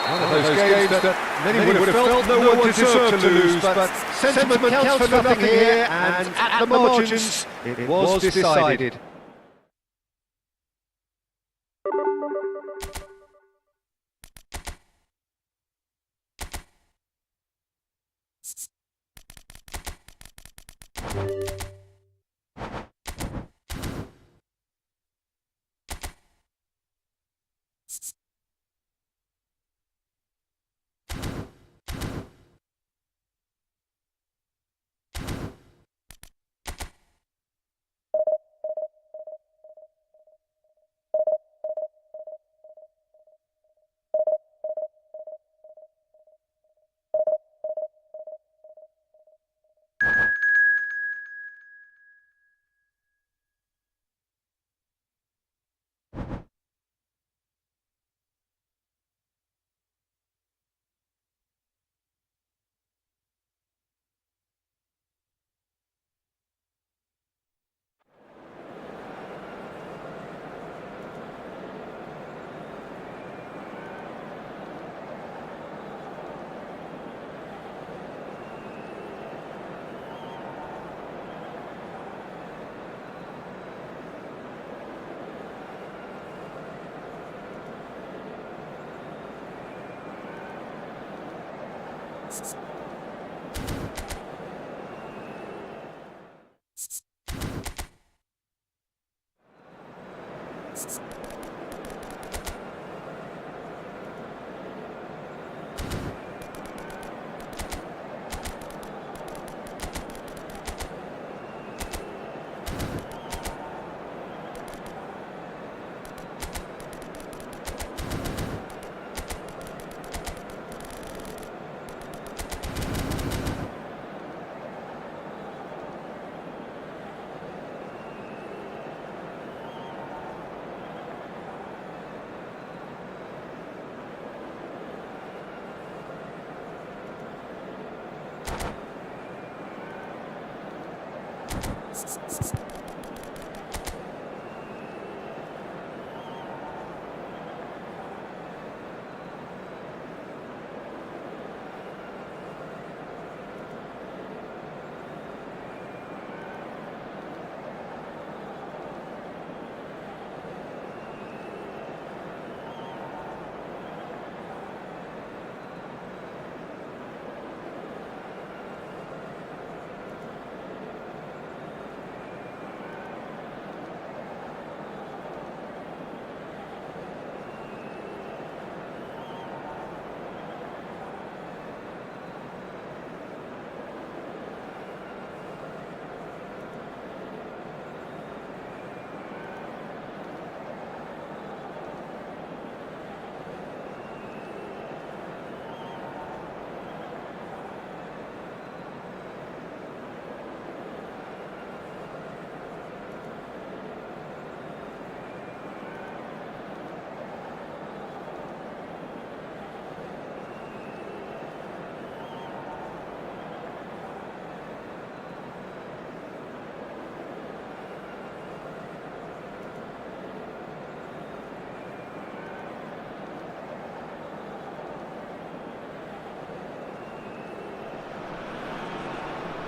[SPEAKER 1] One of those games that many would have felt no one deserved to lose, but sentiment counts for nothing here, and at the margins, it was decided.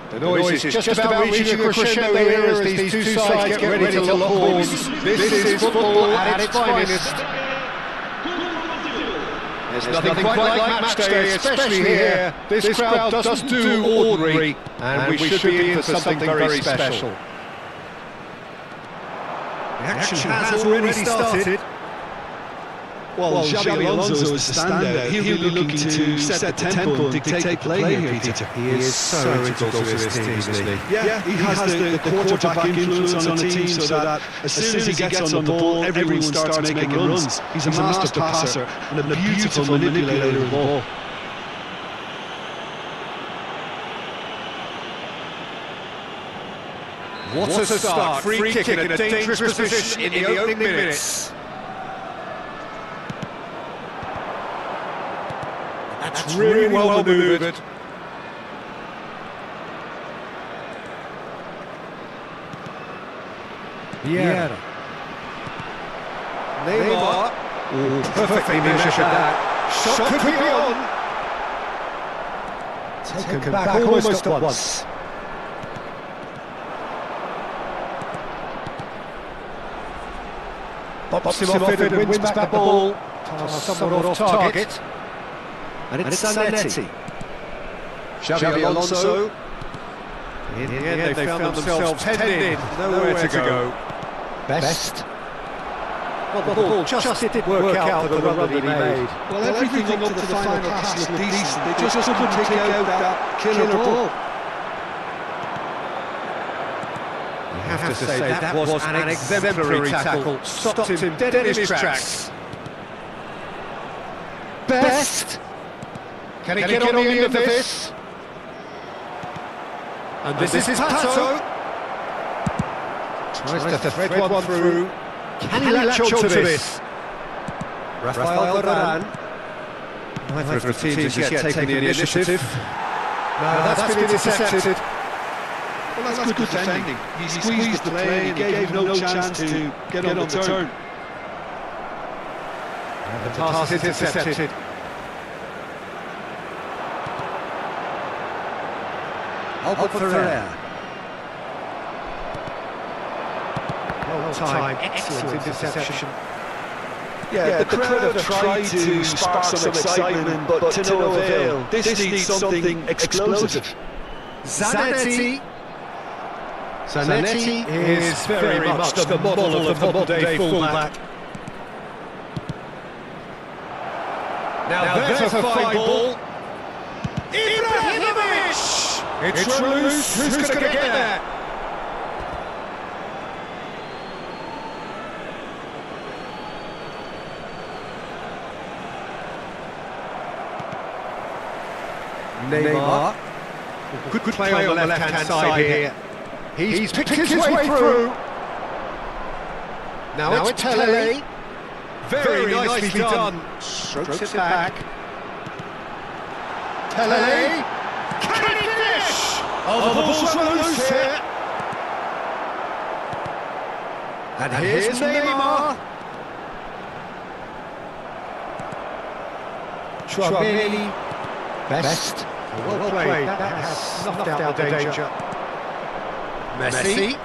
[SPEAKER 1] The noise is just about reaching a crescendo here as these two sides get ready to lock horns. This is football at its finest. There's nothing quite like match day, especially here. This crowd doesn't do ordinary, and we should be in for something very special. The action has already started.
[SPEAKER 2] Well, Xabi Alonso is the standout. He'll be looking to set the tempo and dictate play here, Peter.
[SPEAKER 1] He is so integral to his team, isn't he?
[SPEAKER 2] Yeah, he has the quarterback influence on the team so that as soon as he gets on the ball, everyone starts making runs. He's a master passer and a beautiful manipulator of the ball.
[SPEAKER 1] What a start. Free kick in a dangerous position in the opening minutes. That's really well manoeuvred. Neymar. Perfectly measured that. Shot could be on.
[SPEAKER 2] Taken back almost at once.
[SPEAKER 1] Bops him off it and wins back the ball. Somewhat off target. And it's Zanetti. Xabi Alonso. In the end, they found themselves headed in. Nowhere to go.
[SPEAKER 2] Best.
[SPEAKER 1] Well, the ball just didn't work out for the run that he made.
[SPEAKER 2] Well, everything up to the final pass looked decent. They just couldn't take out that killer ball.
[SPEAKER 1] You have to say that was an exemplary tackle. Stopped him dead in his tracks.
[SPEAKER 2] Best.
[SPEAKER 1] Can he get on the end of this? And this is Pato. Tries to thread one through. Can he latch onto this? Rafael Varane. Neither of the teams has yet taken the initiative. No, that's been intercepted.
[SPEAKER 2] Well, that's good defending. He squeezed the play and he gave no chance to get on the turn.
[SPEAKER 1] The pass is intercepted. Albert Ferrer. Well time, excellent interception.
[SPEAKER 2] Yeah, the crowd have tried to spark some excitement, but to no avail. This needs something explosive.
[SPEAKER 1] Zanetti. Zanetti is very much the model of the modern-day fullback. Now there's a fine ball. Ibrahimovic! It's loose. Who's going to get there? Neymar. Good play on the left-hand side here. He's picked his way through. Now it's Pele. Very nicely done. Strokes it back. Pele. Can he finish? Oh, the ball's loose here. And here's Neymar. Chouameni. Best. Well played. That has snuffed out the danger. Messi.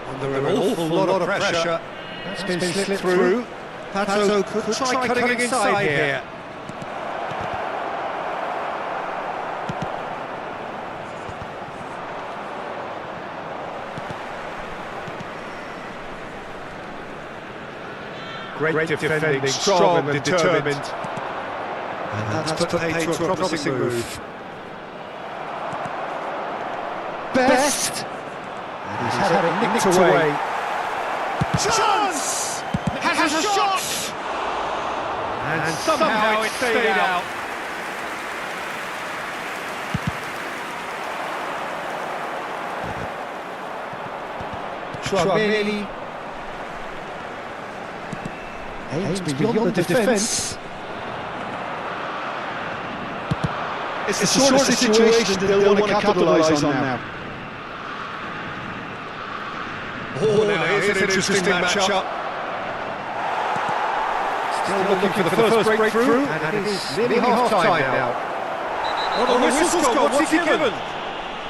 [SPEAKER 1] Under an awful lot of pressure. That's been slipped through. Pato could try cutting inside here. Great defending, strong and determined. And that's put paid to a promising move. Best! And he's had it nicked away. Chance! Has a shot! And somehow it stayed out. Chouameni aims beyond the defence.
[SPEAKER 2] It's the sort of situation that they'll want to capitalise on now.
[SPEAKER 1] Oh, now here's an interesting match-up. Still looking for the first breakthrough, and it is nearly half-time now. Oh, the whistle's gone, what's he given?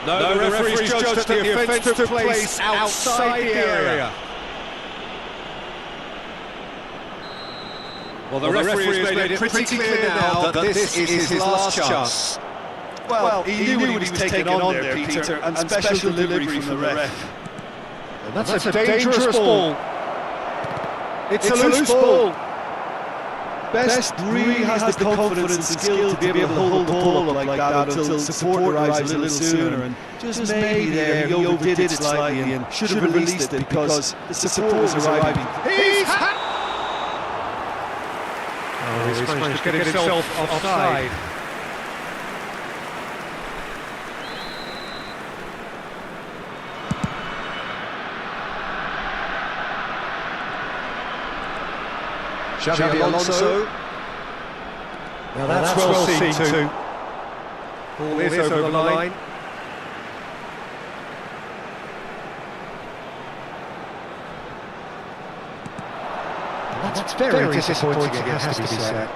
[SPEAKER 1] No, the referee's judged that the offence took place outside the area. Well, the referee has made it pretty clear now that this is his last chance.
[SPEAKER 2] Well, he knew what he was taking on there, Peter, and special delivery from the ref.
[SPEAKER 1] And that's a dangerous ball. It's a loose ball.
[SPEAKER 2] Best really has the confidence and skill to be able to hold the ball up like that until support arrives a little sooner. And just maybe there he overdid it slightly and should have released it because the support was arriving.
[SPEAKER 1] He's managed to get himself offside. Xabi Alonso. Now that's well seen too. Ball is over the line. That's very disappointing, it has to be said.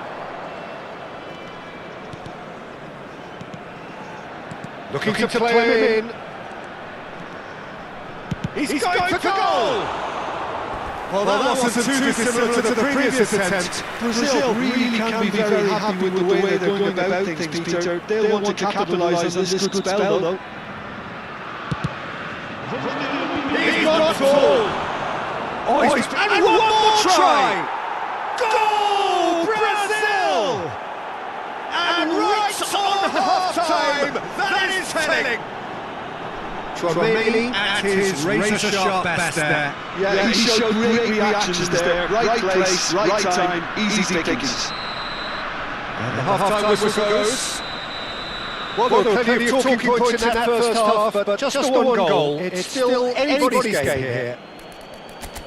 [SPEAKER 1] Looking to play him in. He's going for goal! Well, that wasn't too dissimilar to the previous attempt.
[SPEAKER 2] Brazil really can be very happy with the way they're going about things, Peter. They'll want to capitalise on this good spell, though.
[SPEAKER 1] He's got goal! Oh, and one more try! Goal, Brazil! And right on half-time, that is telling! Tromeli at his razor-sharp best there.
[SPEAKER 2] Yeah, he showed great reactions there. Right place, right time, easy pickings.
[SPEAKER 1] And the half-time whistle goes. Well, there were plenty of talking points in that first half, but just the one goal. It's still anybody's game here.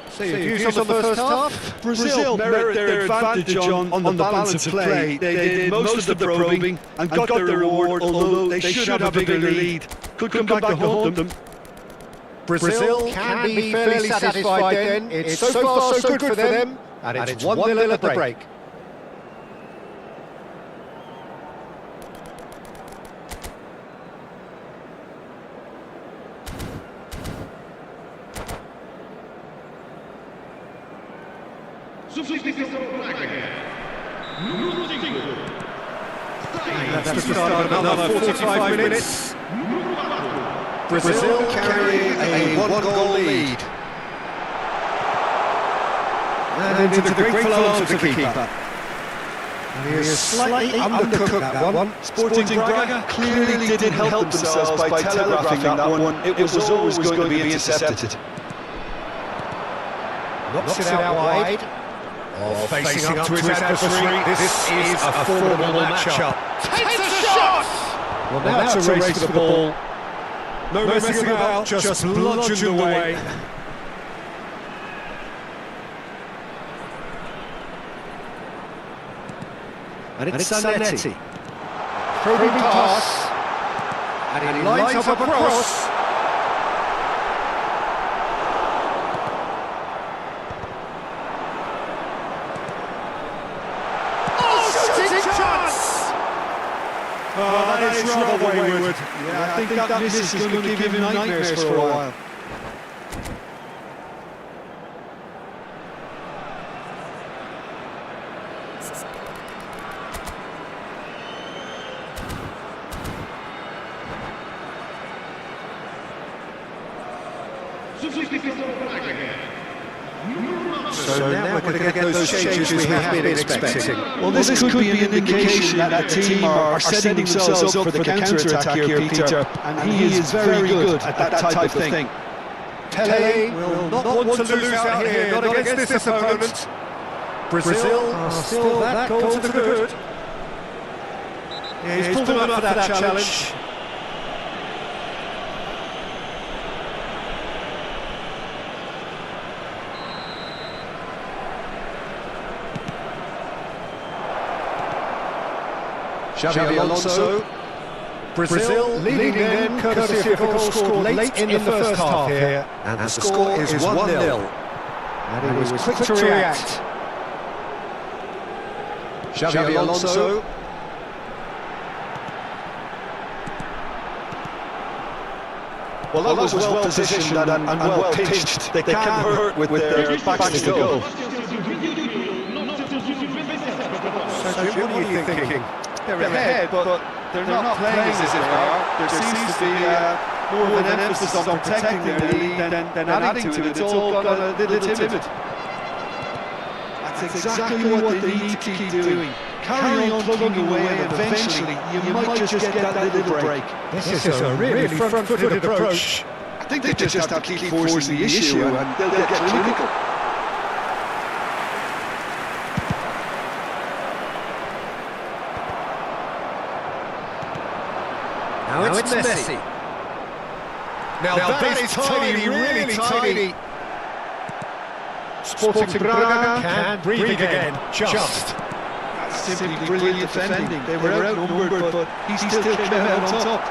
[SPEAKER 1] So your views on the first half?
[SPEAKER 2] Brazil merit their advantage on the balance of play. They did most of the probing and got their reward, although they should have a bigger lead. Could come back to haunt them.
[SPEAKER 1] Brazil can be fairly satisfied then. It's so far so good for them, and it's 1-0 at the break. That's the start of another 45 minutes. Brazil carry a one-goal lead. And into the grateful arms of the keeper. And he is slightly undercooked that one.
[SPEAKER 2] Sporting Braga clearly didn't help themselves by telegraphing that one. It was always going to be intercepted.
[SPEAKER 1] Knocks it out wide. Oh, facing up to his adversary. This is a formidable match-up. Takes a shot! Well, now it's a race for the ball. No messing about, just bludgeoned away. And it's Zanetti. Probing pass. And he lines up a cross. Oh, that is rather wayward.
[SPEAKER 2] Yeah, I think that miss is going to give him nightmares for a while.
[SPEAKER 1] So now we're going to get those changes we have been expecting.
[SPEAKER 2] Well, this could be an indication that the team are setting themselves up for the counter-attack here, Peter, and he is very good at that type of thing.
[SPEAKER 1] Pele will not want to lose out here, not against this opponent. Brazil are still that goal to the good. Yeah, he's pulled them up for that challenge. Xabi Alonso. Brazil leading then, courtesy of a goal scored late in the first half here. And the score is 1-0. And he was quick to react. Xabi Alonso.
[SPEAKER 2] Well, that was well positioned and well pitched. They can hurt with their backs to goal.
[SPEAKER 1] So, Jim, what are you thinking?
[SPEAKER 2] They're ahead, but they're not playing as if they are. There seems to be more of an emphasis on protecting their lead than adding to it. It's all gone a little timid. That's exactly what they need to keep doing. Carry on plugging away, and eventually you might just get that little break.
[SPEAKER 1] This is a really front-footed approach.
[SPEAKER 2] I think they just have to keep forcing the issue and they'll get clinical.
[SPEAKER 1] Now it's Messi. Now that is tiny, really tiny. Sporting Braga can breathe again, just.
[SPEAKER 2] That's simply brilliant defending. They were outnumbered, but he still came out on top.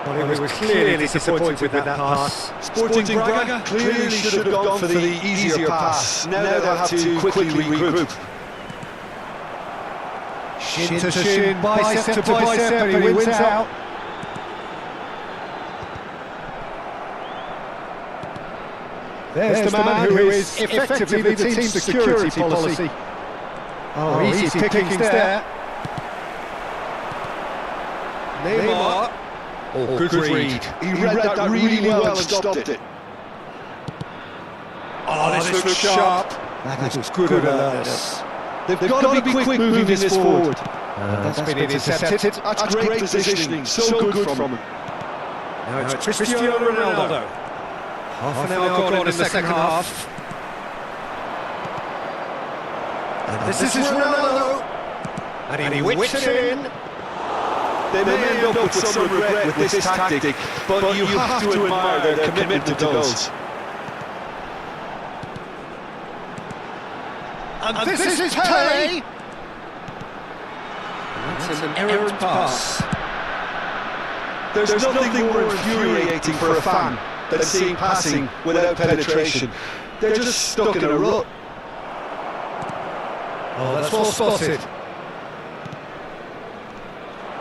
[SPEAKER 1] Well, he was clearly disappointed with that pass.
[SPEAKER 2] Sporting Braga clearly should have gone for the easier pass. Now they have to quickly regroup.
[SPEAKER 1] Shin to shin, bicep to bicep, and he wins out. There's the man who is effectively the team's security policy. Oh, easy pickings there. Neymar. Oh, good read.
[SPEAKER 2] He read that really well and stopped it.
[SPEAKER 1] Oh, this looks sharp. That looks good alertness.
[SPEAKER 2] They've got to be quick moving this forward.
[SPEAKER 1] That's been intercepted.
[SPEAKER 2] That's great positioning, so good from him.
[SPEAKER 1] Now it's Cristiano Ronaldo. Half an hour gone in the second half. And this is Ronaldo. And he whips it in.
[SPEAKER 2] They may end up with some regret with this tactic, but you have to admire their commitment to goals.
[SPEAKER 1] And this is Pele. That's an errant pass.
[SPEAKER 2] There's nothing more infuriating for a fan than seeing passing without penetration. They're just stuck in a rut.
[SPEAKER 1] Oh, that's well spotted.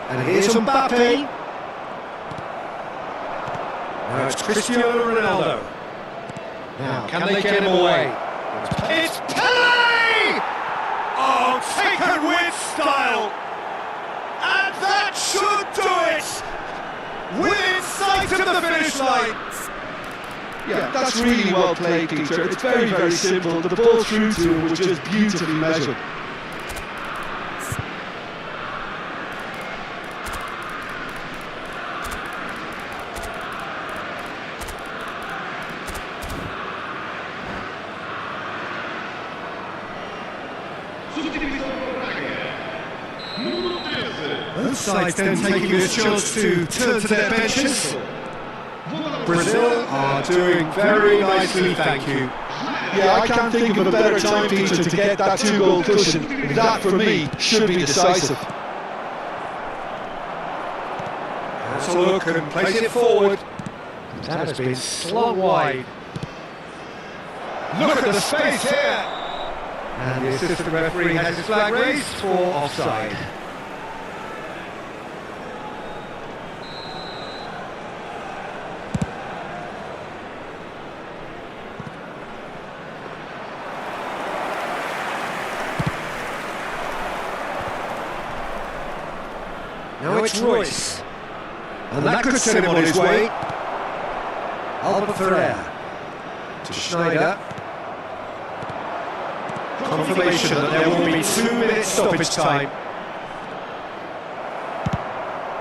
[SPEAKER 1] And here's Mbappe. Now it's Cristiano Ronaldo. Now, can they get him away? It's Pele! Oh, taken with style! And that should do it! Within sight of the finish line!
[SPEAKER 2] Yeah, that's really well played, Peter. It's very, very simple. The ball through to him was just beautifully measured.
[SPEAKER 1] Both sides then taking this chance to turn to their benches. Brazil are doing very nicely, thank you.
[SPEAKER 2] Yeah, I can't think of a better time, Peter, to get that two-goal cushion. That, for me, should be decisive.
[SPEAKER 1] Has a look and place it forward. That has been slung wide. Look at the space here! And the assistant referee has his flag raised for offside. Now it's Royce. And that could send him on his way. Albert Ferrer to Schneider. Confirmation that there will be 2 minutes stoppage time.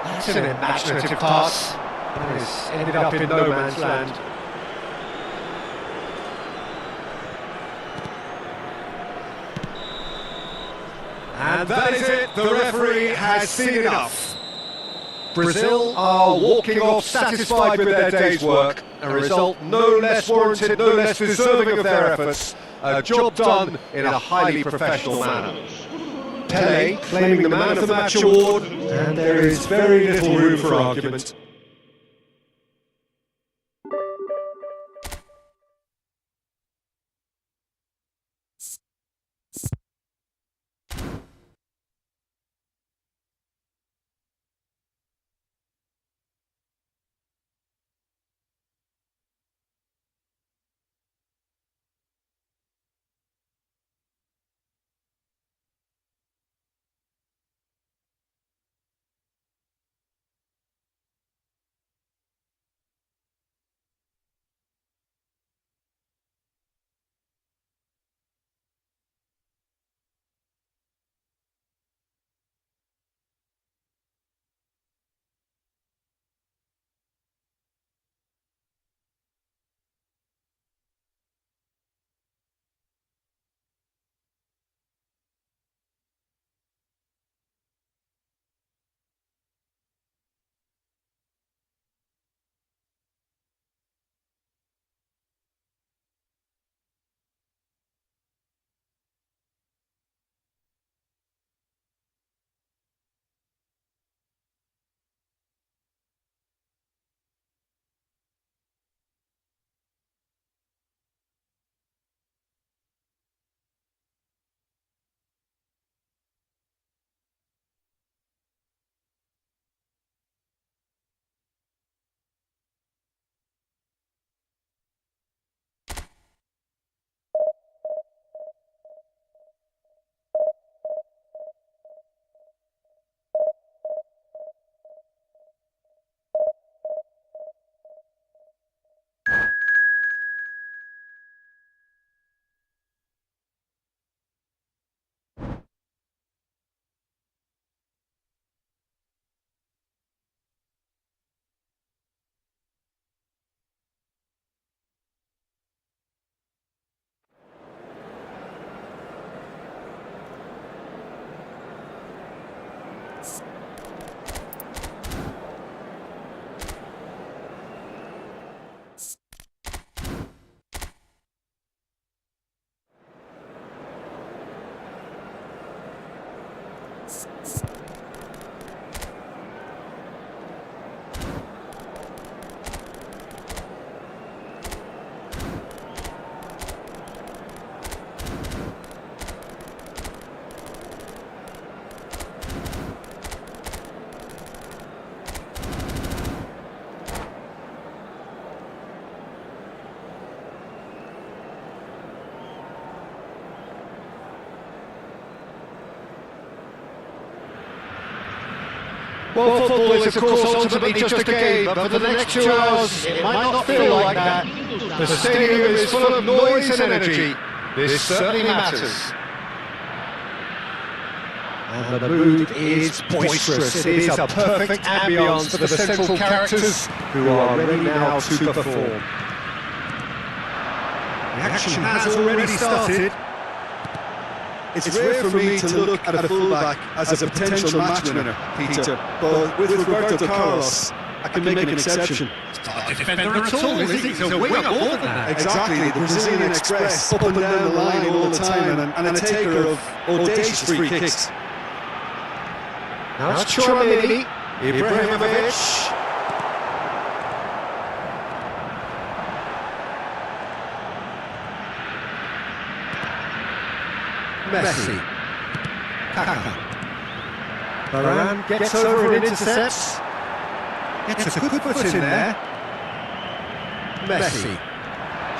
[SPEAKER 1] That's an imaginative pass. That has ended up in no man's land. And that is it. The referee has seen enough. Brazil are walking off satisfied with their day's work. A result no less warranted, no less deserving of their efforts. A job done in a highly professional manner. Pele claiming the Man of the Match award, and there is very little room for argument. Well, football is of course ultimately just a game, but for the next 2 hours it might not feel like that. The stadium is full of noise and energy. This certainly matters. And the mood is boisterous. It is a perfect ambience for the central characters who are ready now to perform. The action has already started.
[SPEAKER 2] It's rare for me to look at a fullback as a potential match winner, Peter, but with Roberto Carlos, I can make an exception.
[SPEAKER 1] It's not a defender at all, is he? He's a winger more than that.
[SPEAKER 2] Exactly, the Brazilian Express, up and down the line all the time, and a taker of audacious free kicks.
[SPEAKER 1] Now it's Chouameni, Ibrahimovic. Messi. Kaka. Varane gets over and intercepts. Gets a good foot in there. Messi.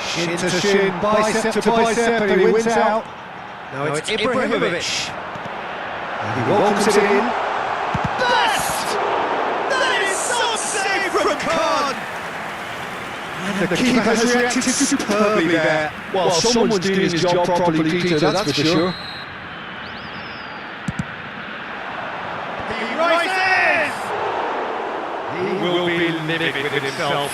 [SPEAKER 1] Shin to shin, bicep to bicep, and he wins out. Now it's Ibrahimovic. And he welcomes it in.
[SPEAKER 4] That is so safe from Khan!
[SPEAKER 1] And the keeper has reacted superbly there.
[SPEAKER 2] Well, someone's doing his job properly, Peter, that's for sure.
[SPEAKER 4] He rises!
[SPEAKER 1] He will be livid with himself.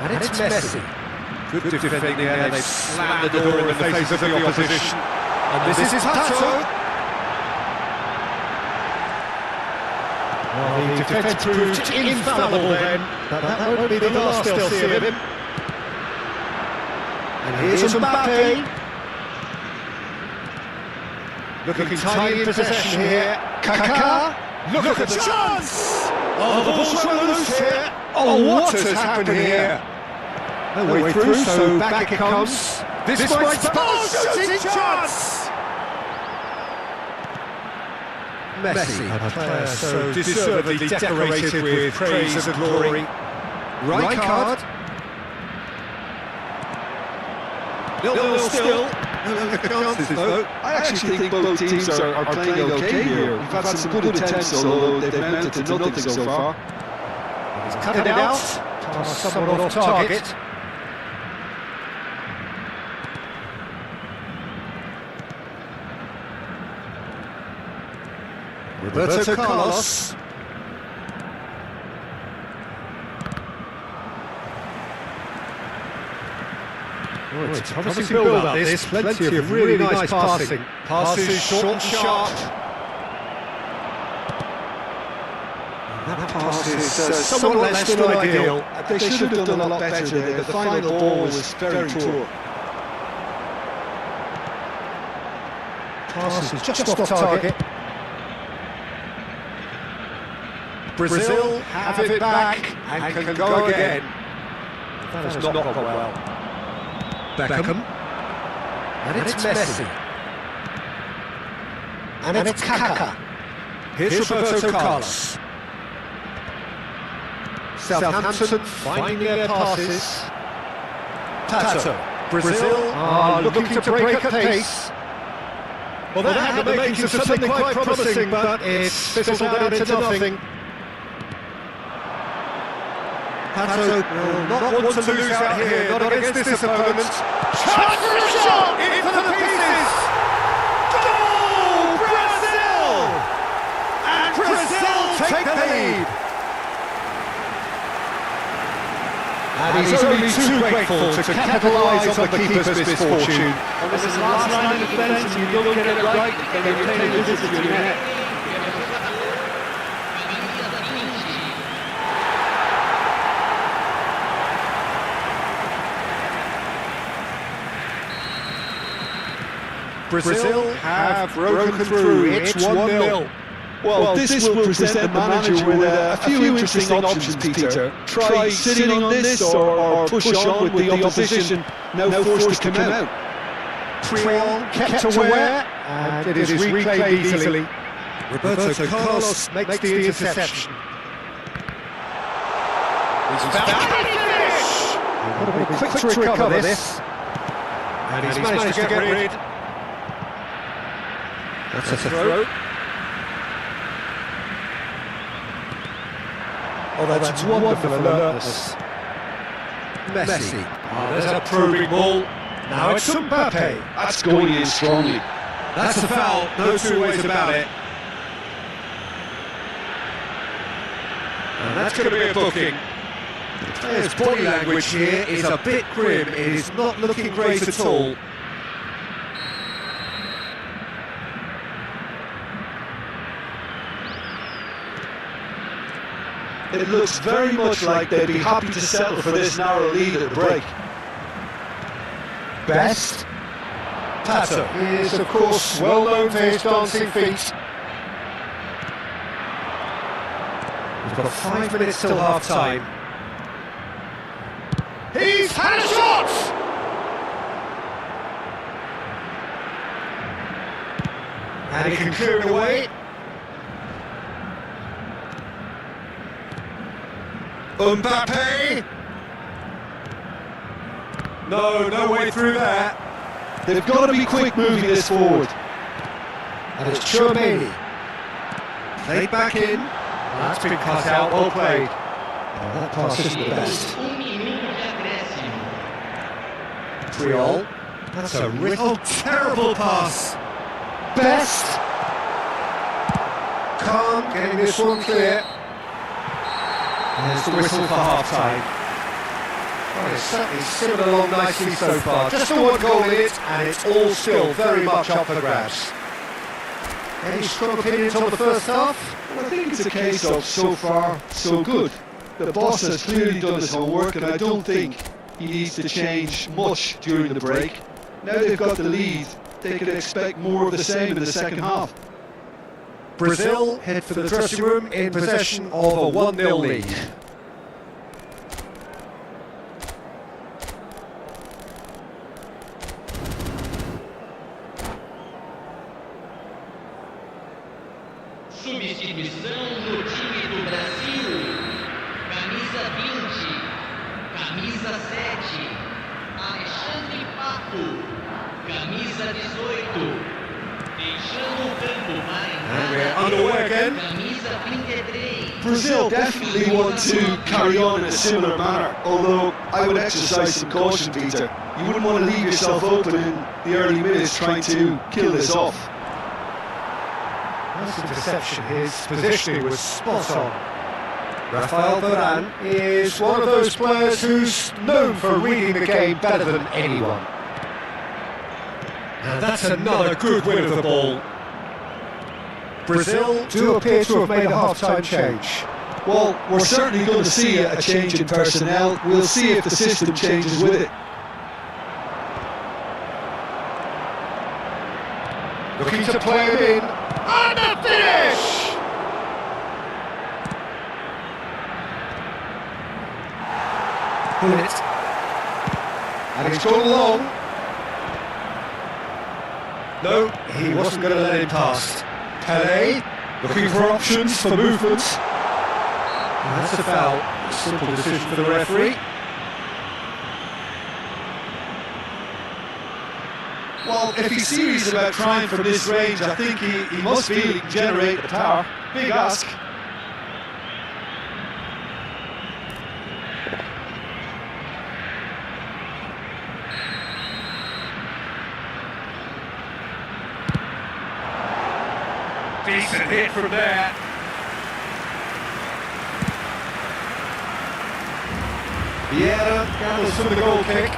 [SPEAKER 1] And it's Messi. Good defending there, they've slammed the door in the face of the opposition. And this is Pato. Well, the defence proved infallible then, but that won't be the last they'll see of him. And here's Mbappe. Looking tight in possession here. Kaka. Look at the chance! Oh, the ball's run loose here. Oh, what has happened here? No way through, so back it comes. This might shooting chance! Messi, a player so deservedly decorated with praise and glory. Rijkaard. 0-0 still. No chances though.
[SPEAKER 2] I actually think both teams are playing okay here. We've had some good attempts, although they've amounted to nothing so far.
[SPEAKER 1] He's cut it out. Someone off target. Roberto Carlos. Oh, it's a promising build-up this, plenty of really nice passing. Passes short and sharp. That pass is somewhat less than ideal.
[SPEAKER 2] They should have done a lot better there. The final ball was very poor.
[SPEAKER 1] Pass is just off target. Brazil have it back and can go again. That has not gone well. Beckham. And it's Messi. And it's Kaka. Here's Roberto Carlos. Southampton finding their passes. Pato. Brazil are looking to break at pace. Well, that had the makings of something quite promising, but it's fizzled out into nothing. Pato will not want to lose out here, not against this opponent.
[SPEAKER 4] Chance for a shot! Into the pieces! Goal! Brazil! And Brazil take the lead!
[SPEAKER 1] And he's only too grateful to capitalise on the keeper's misfortune.
[SPEAKER 3] And this is the last line of defence, and you don't get it right, then you're playing a visit to your net.
[SPEAKER 1] Brazil have broken through. It's 1-0.
[SPEAKER 2] Well, this will present the manager with a few interesting options, Peter. Try sitting on this or push on with the opposition now forced to come out.
[SPEAKER 1] Trion kept aware, and it is replayed easily. Roberto Carlos makes the interception. He's found the finish! Quick to recover this. And he's managed to get rid. That's a throw. Oh, that's wonderful alertness. Messi. Oh, there's a probing ball. Now it's Mbappe.
[SPEAKER 2] That's going in strongly.
[SPEAKER 1] That's a foul, no two ways about it. And that's going to be a booking. The player's body language here is a bit grim. It is not looking great at all.
[SPEAKER 2] It looks very much like they'd be happy to settle for this narrow lead at the break.
[SPEAKER 1] Best. Pato is, of course, well known for his dancing feet. We've got 5 minutes till half-time. He's had a shot! And he can clear it away. Mbappe! No way through there.
[SPEAKER 2] They've got to be quick moving this forward.
[SPEAKER 1] And it's Chouameni. Played back in. That's been cut out, well played. Oh, that pass isn't the best. Triol. That's a terrible pass. Best. Can't getting this one clear. There's the whistle for half-time. Well, it's certainly simmered along nicely so far. Just the one goal in it, and it's all still very much up for grabs. Any strong opinions on the first half?
[SPEAKER 2] Well, I think it's a case of so far, so good. The boss has clearly done his homework, and I don't think he needs to change much during the break. Now they've got the lead, they can expect more of the same in the second half.
[SPEAKER 1] Brazil head for the dressing room in possession of a 1-0 lead.
[SPEAKER 5] Substituição no time do Brasil. Camisa 20, camisa 7, Alexandre Pato, camisa 18, deixando o campo
[SPEAKER 1] And we're underway again.
[SPEAKER 5] camisa 33.
[SPEAKER 2] Brazil definitely want to carry on in a similar manner, although I would exercise some caution, Peter. You wouldn't want to leave yourself open in the early minutes trying to kill this off.
[SPEAKER 1] That's the deception. His positioning was spot on. Rafael Varane is one of those players who's known for reading the game better than anyone. And that's another good win of the ball. Brazil do appear to have made a half-time change.
[SPEAKER 2] Well, we're certainly going to see a change in personnel. We'll see if the system changes with it.
[SPEAKER 1] Looking to play him in. And the finish! Bullet. And he's gone long. No, he wasn't going to let him pass. Pelé, looking for options for movement. And that's a foul. Simple decision for the referee.
[SPEAKER 2] Well, if he's serious about trying from this range, I think he must feel he can generate the power. Big ask.
[SPEAKER 1] Decent hit from there. Vieira gathers from the goal kick.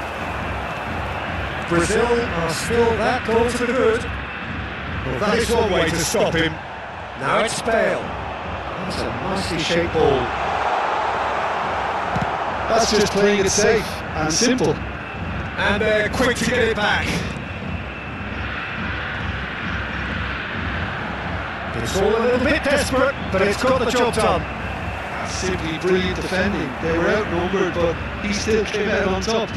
[SPEAKER 1] Brazil are still that goal to the good. Well, that is one way to stop him. Now it's Bale. That's a nicely shaped ball.
[SPEAKER 2] That's just playing it safe and simple.
[SPEAKER 1] And they're quick to get it back. It's all a little bit desperate, but it's got the job done.
[SPEAKER 2] Simply brilliant defending. They were outnumbered, but he still came out on top.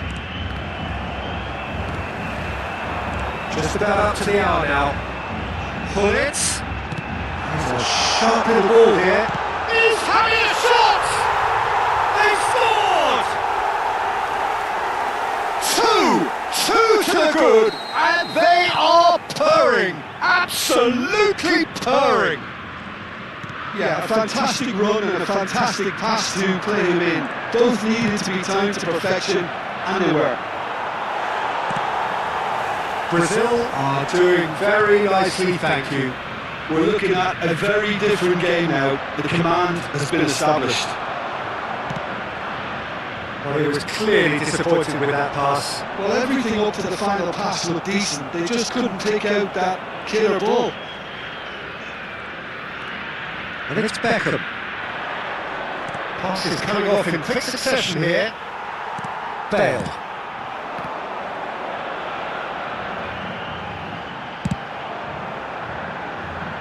[SPEAKER 1] Just about up to the hour now. Bullets. There's a sharp little ball here. He's having a shot! They scored! the good, and they are purring, absolutely purring.
[SPEAKER 2] Yeah, a fantastic run and a fantastic pass to play him in. Both needed to be timed to perfection, and they were.
[SPEAKER 1] Brazil are doing very nicely, thank you.
[SPEAKER 2] We're looking at a very different game now. The command has been established.
[SPEAKER 1] Well, he was clearly disappointed with that pass.
[SPEAKER 2] Well, everything up to the final pass looked decent. They just couldn't take out that killer ball.
[SPEAKER 1] And it's Beckham. Passes coming off in quick succession here. Bale.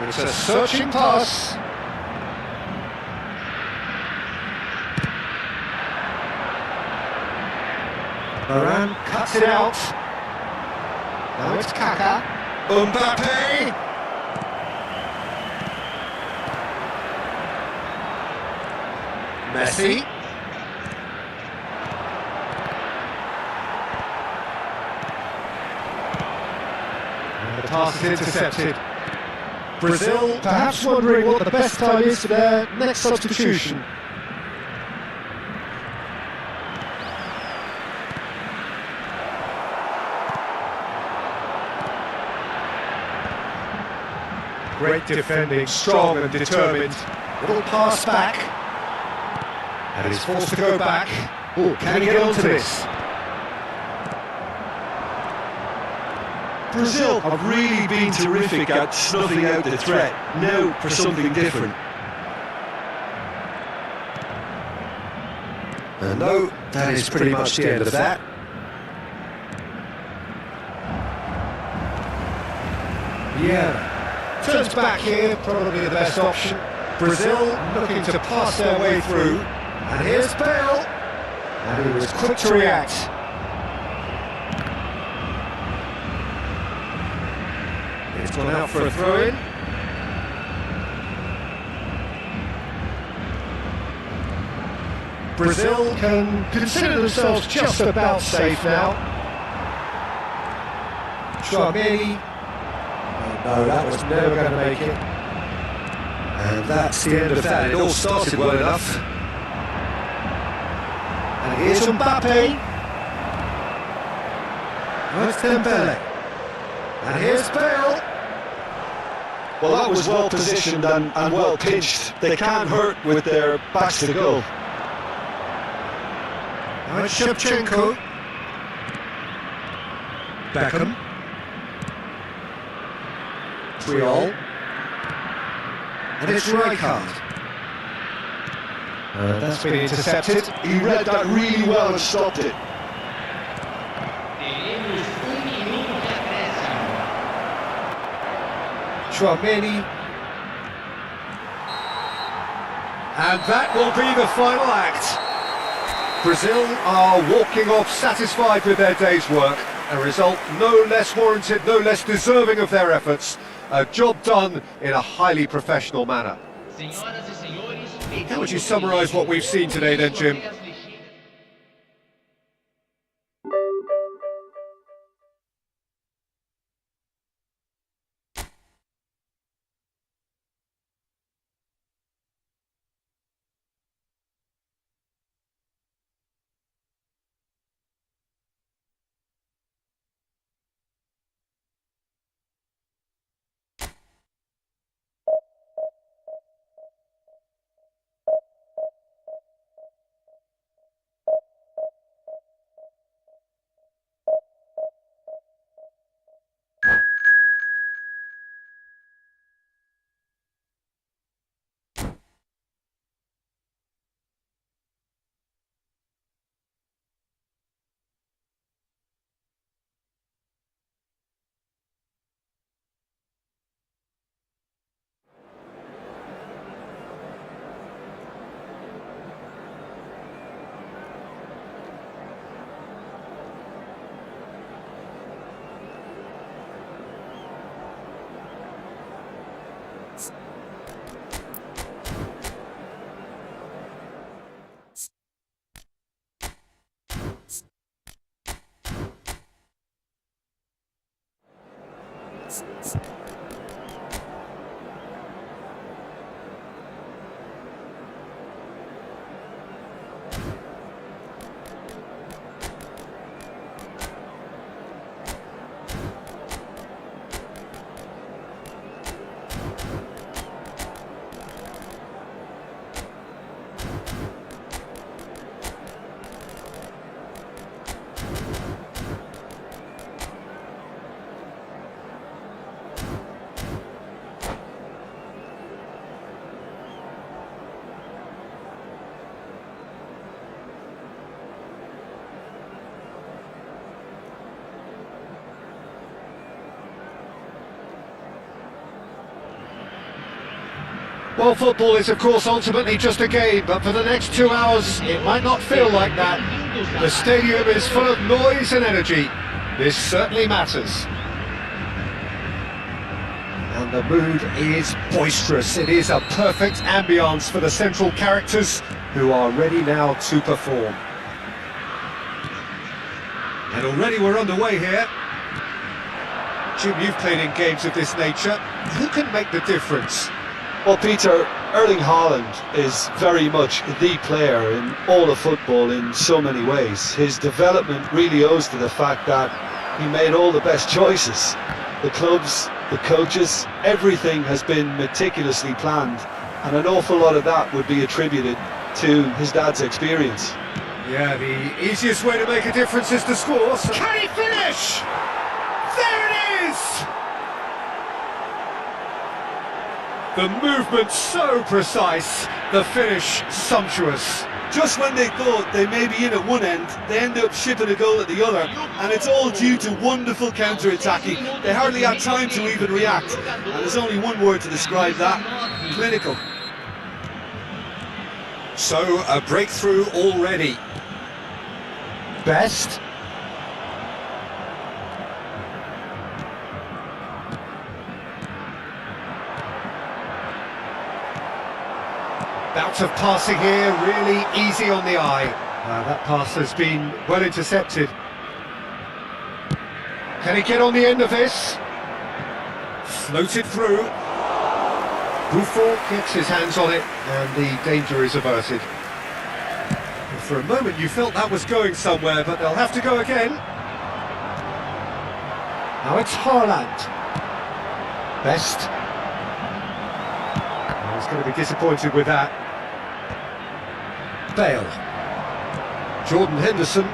[SPEAKER 1] It's a searching pass. Varane cuts it out. Now it's Kaka. Mbappe. Messi. And the pass is intercepted. Brazil perhaps wondering what the best time is for their next substitution. Great defending, strong and determined. Little pass back. And he's forced to go back. Oh, can he get onto this?
[SPEAKER 2] Brazil have really been terrific at snuffing out the threat. Now for something different.
[SPEAKER 1] No, that is pretty much the end of that. Yeah, turns back here, probably the best option. Brazil looking to pass their way through. And here's Bale. And he was quick to react. It's gone out for a throw-in. Brazil can consider themselves just about safe now. Chouameni. Oh no, that was never going to make it. And that's the end of that. It all started well enough. And here's Mbappe. Where's Dembele? And here's Bale.
[SPEAKER 2] Well, that was well positioned and well pitched. They can't hurt with their backs to goal.
[SPEAKER 1] Now it's Shevchenko. Beckham. Triol. And it's Rijkaard. That's been intercepted.
[SPEAKER 2] He read that really well and stopped it.
[SPEAKER 5] Teremos minuto de acréscimo.
[SPEAKER 1] Chouameni. And that will be the final act. Brazil are walking off satisfied with their day's work. A result no less warranted, no less deserving of their efforts. A job done in a highly professional manner.
[SPEAKER 5] Senhoras e senhores,
[SPEAKER 1] How would you summarise what we've seen today then, Jim? Well, football is of course ultimately just a game, but for the next 2 hours it might not feel like that. The stadium is full of noise and energy. This certainly matters. And the mood is boisterous. It is a perfect ambience for the central characters who are ready now to perform. And already we're underway here. Jim, you've played in games of this nature. Who can make the difference?
[SPEAKER 2] Well, Peter, Erling Haaland is very much the player in all of football in so many ways. His development really owes to the fact that he made all the best choices. The clubs, the coaches, everything has been meticulously planned, and an awful lot of that would be attributed to his dad's experience.
[SPEAKER 1] Yeah, the easiest way to make a difference is to score. So can he finish? There it is! The movement so precise, the finish sumptuous.
[SPEAKER 2] Just when they thought they may be in at one end, they end up shipping a goal at the other, and it's all due to wonderful counter-attacking. They hardly had time to even react, and there's only one word to describe that: clinical.
[SPEAKER 1] So, a breakthrough already. Best. Bout of passing here, really easy on the eye. That pass has been well intercepted. Can he get on the end of this? Floated through. Buffon gets his hands on it, and the danger is averted. For a moment you felt that was going somewhere, but they'll have to go again. Now it's Haaland. Best. Oh, he's going to be disappointed with that. Bale. Jordan Henderson.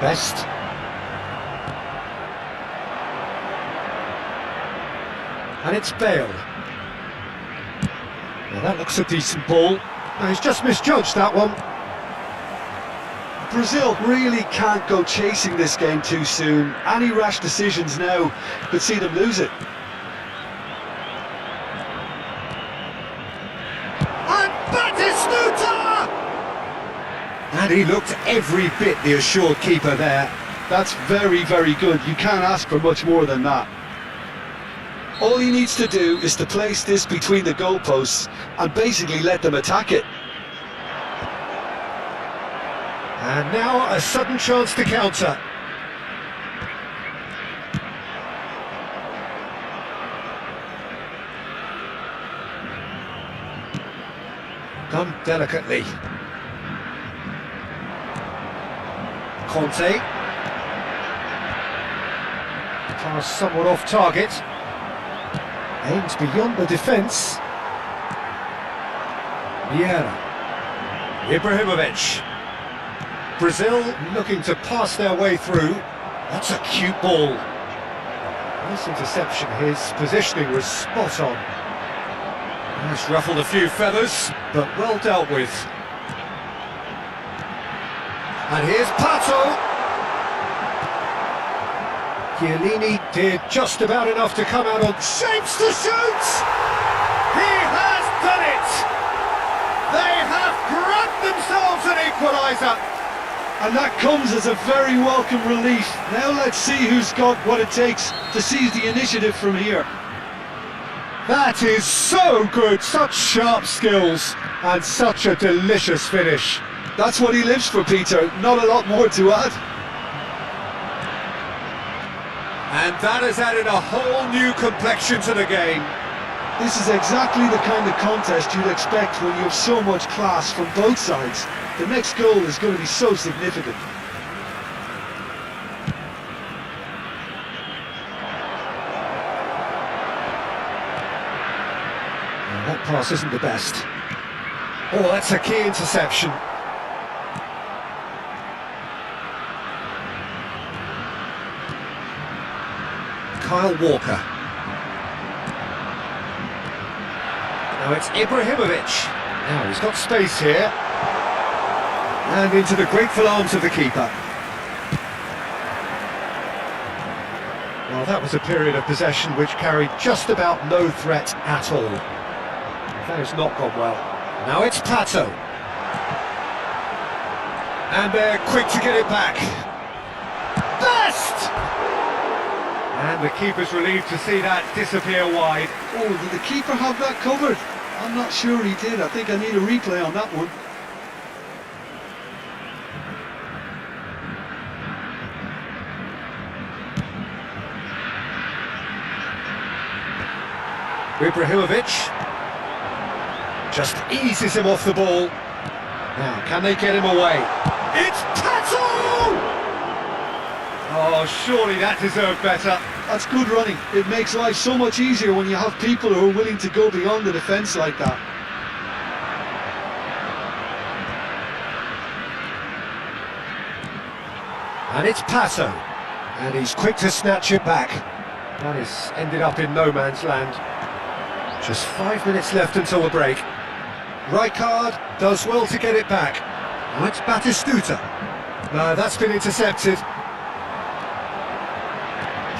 [SPEAKER 1] Best. And it's Bale. Now that looks a decent ball. Now he's just misjudged that one.
[SPEAKER 2] Brazil really can't go chasing this game too soon. Any rash decisions now could see them lose it.
[SPEAKER 1] And Batistuta! And he looked every bit the assured keeper there.
[SPEAKER 2] That's very, very good. You can't ask for much more than that. All he needs to do is to place this between the goalposts and basically let them attack it.
[SPEAKER 1] And now a sudden chance to counter. Done delicately. Conte. Pass somewhat off target. Aims beyond the defence. Vieira. Ibrahimovic. Brazil looking to pass their way through. That's a cute ball. Nice interception. His positioning was spot on. He's ruffled a few feathers, but well dealt with. And here's Pato. Chiellini did just about enough to come out on shapes to shoot! He has done it! They have grabbed themselves an equaliser!
[SPEAKER 2] And that comes as a very welcome relief. Now let's see who's got what it takes to seize the initiative from here.
[SPEAKER 1] That is so good, such sharp skills, and such a delicious finish.
[SPEAKER 2] That's what he lives for, Peter. Not a lot more to add.
[SPEAKER 1] And that has added a whole new complexion to the game.
[SPEAKER 2] This is exactly the kind of contest you'd expect when you have so much class from both sides. The next goal is going to be so significant.
[SPEAKER 1] That pass isn't the best. Oh, that's a key interception. Kyle Walker. Now it's Ibrahimovic. Now he's got space here. And into the grateful arms of the keeper. Well, that was a period of possession which carried just about no threat at all. That has not gone well. Now it's Pato. And they're quick to get it back. Best! And the keeper's relieved to see that disappear wide.
[SPEAKER 2] Oh, did the keeper have that covered? I'm not sure he did. I think I need a replay on that one.
[SPEAKER 1] Ibrahimovic just eases him off the ball. Now, can they get him away? It's Pato! Oh, surely that deserved better.
[SPEAKER 2] That's good running. It makes life so much easier when you have people who are willing to go beyond the defence like that.
[SPEAKER 1] And it's Pato. And he's quick to snatch it back. That has ended up in no man's land. Just 5 minutes left until the break. Rijkaard does well to get it back. Now it's Batistuta. No, that's been intercepted.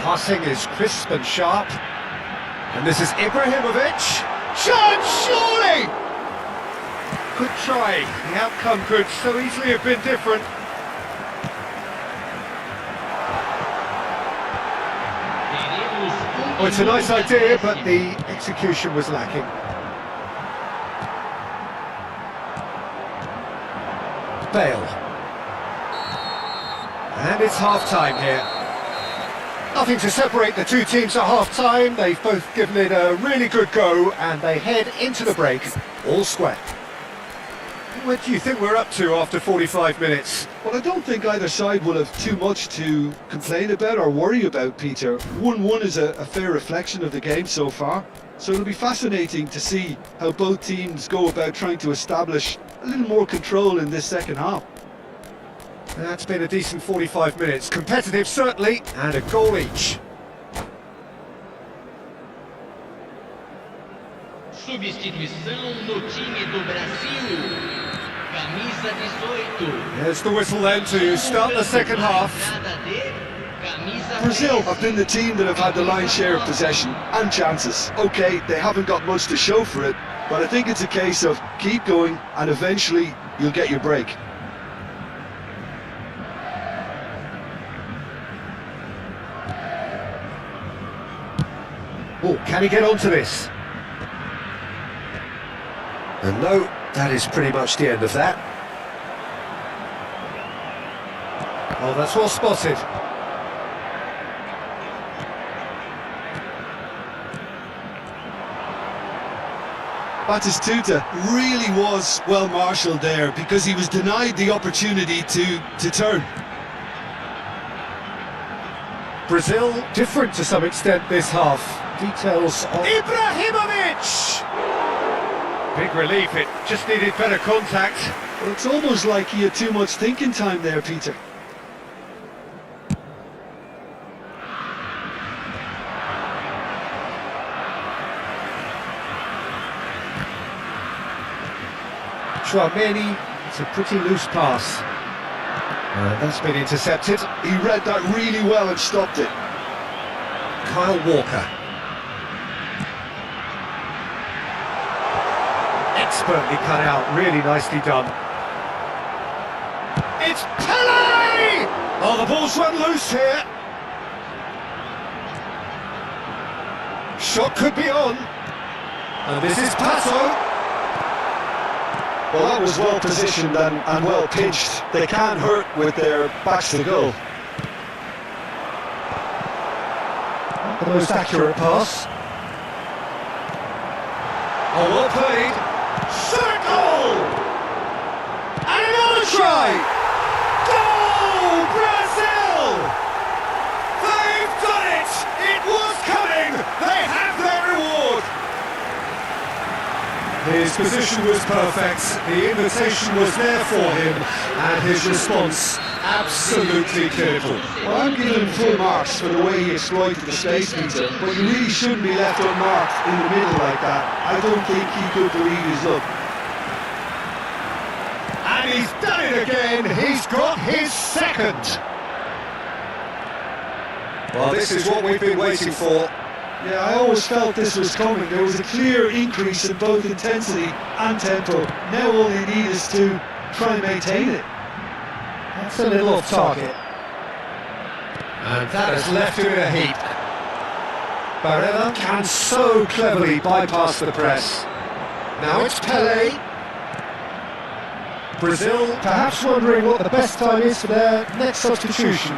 [SPEAKER 1] Passing is crisp and sharp. And this is Ibrahimovic. Chance, surely! Good try. The outcome could so easily have been different. Well, it's a nice idea, but the execution was lacking. Bale. And it's half-time here. Nothing to separate the two teams at half-time. They've both given it a really good go, and they head into the break all square. What do you think we're up to after 45 minutes?
[SPEAKER 2] Well, I don't think either side will have too much to complain about or worry about, Peter. 1-1 is a fair reflection of the game so far. So it'll be fascinating to see how both teams go about trying to establish a little more control in this second half.
[SPEAKER 1] That's been a decent 45 minutes. Competitive, certainly, and a goal each.
[SPEAKER 5] Substituição no time do Brasil. Camisa 18.
[SPEAKER 1] There's the whistle then to start the second half.
[SPEAKER 2] Brazil have been the team that have had the lion's share of possession and chances. Okay, they haven't got much to show for it, but I think it's a case of keep going and eventually you'll get your break.
[SPEAKER 1] Oh, can he get onto this? And no, that is pretty much the end of that. Oh, that's well spotted.
[SPEAKER 2] Batistuta really was well marshalled there because he was denied the opportunity to turn.
[SPEAKER 1] Brazil different to some extent this half. Details on Ibrahimovic! Big relief, it just needed better contact.
[SPEAKER 2] Well, it's almost like he had too much thinking time there, Peter.
[SPEAKER 1] Chouameni, it's a pretty loose pass. That's been intercepted.
[SPEAKER 2] He read that really well and stopped it.
[SPEAKER 1] Kyle Walker. Expertly cut out, really nicely done. It's Pele! Oh, the ball's run loose here. Shot could be on. And this is Pato.
[SPEAKER 2] Well, that was well positioned and well pitched. They can't hurt with their backs to goal.
[SPEAKER 1] the most accurate pass. Oh, well played.
[SPEAKER 4] Circle! And another try! Goal, Brazil! They've done it! It was coming! They have their reward!
[SPEAKER 1] His position was perfect, the invitation was there for him, and his response absolutely clinical.
[SPEAKER 2] Well, I'm giving him full marks for the way he exploited the space, Peter, but you really shouldn't be left unmarked in the middle like that. I don't think he could believe his luck.
[SPEAKER 1] And he's done it again, he's got his second. Well, this is what we've been waiting for.
[SPEAKER 2] Yeah, I always felt this was coming. There was a clear increase in both intensity and tempo. Now all they need is to try and maintain it.
[SPEAKER 1] That's a little off target. And that has left him in a heap. Barella can so cleverly bypass the press. Now it's Pelé. Brazil perhaps wondering what the best time is for their next substitution.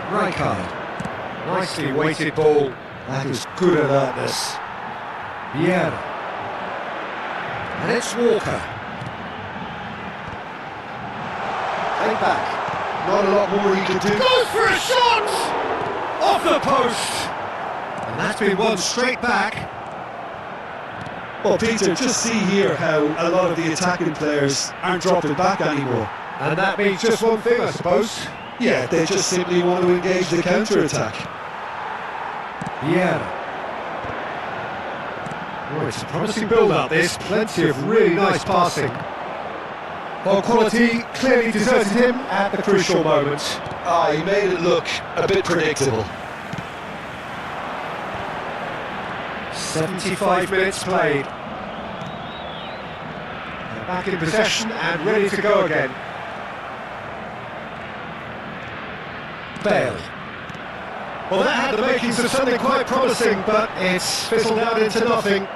[SPEAKER 1] Rijkaard. Nicely weighted ball. That is good alertness. Vieira. And it's Walker. Play back.
[SPEAKER 2] Not a lot more he can do.
[SPEAKER 1] Goes for a shot! Off the post! And that's been won straight back.
[SPEAKER 2] Well, Peter, just see here how a lot of the attacking players aren't dropping back anymore.
[SPEAKER 1] And that means just one thing, I suppose.
[SPEAKER 2] Yeah, they just simply want to engage the counter-attack.
[SPEAKER 1] Yeah. Oh, it's a promising build-up, this. Plenty of really nice passing. While quality clearly deserted him at the crucial moment.
[SPEAKER 2] He made it look a bit predictable.
[SPEAKER 1] 75 minutes played. They're back in possession and ready to go again. Bale. Well, that had the makings of something quite promising, but it's fizzled out into nothing.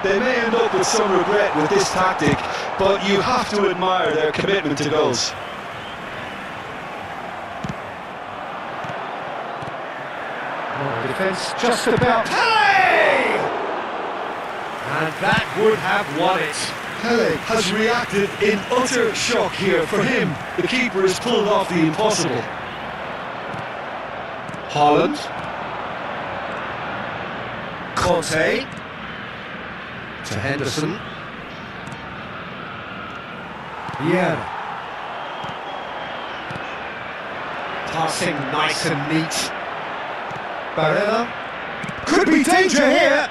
[SPEAKER 2] They may end up with some regret with this tactic, but you have to admire their commitment to goals.
[SPEAKER 1] Oh, defence just about. Pelé! And that would have won it.
[SPEAKER 2] Pelé has reacted in utter shock here. For him, the keeper has pulled off the impossible.
[SPEAKER 1] Haaland. Conte. To Henderson. Vieira. Passing nice and neat. Barella. Could be danger here.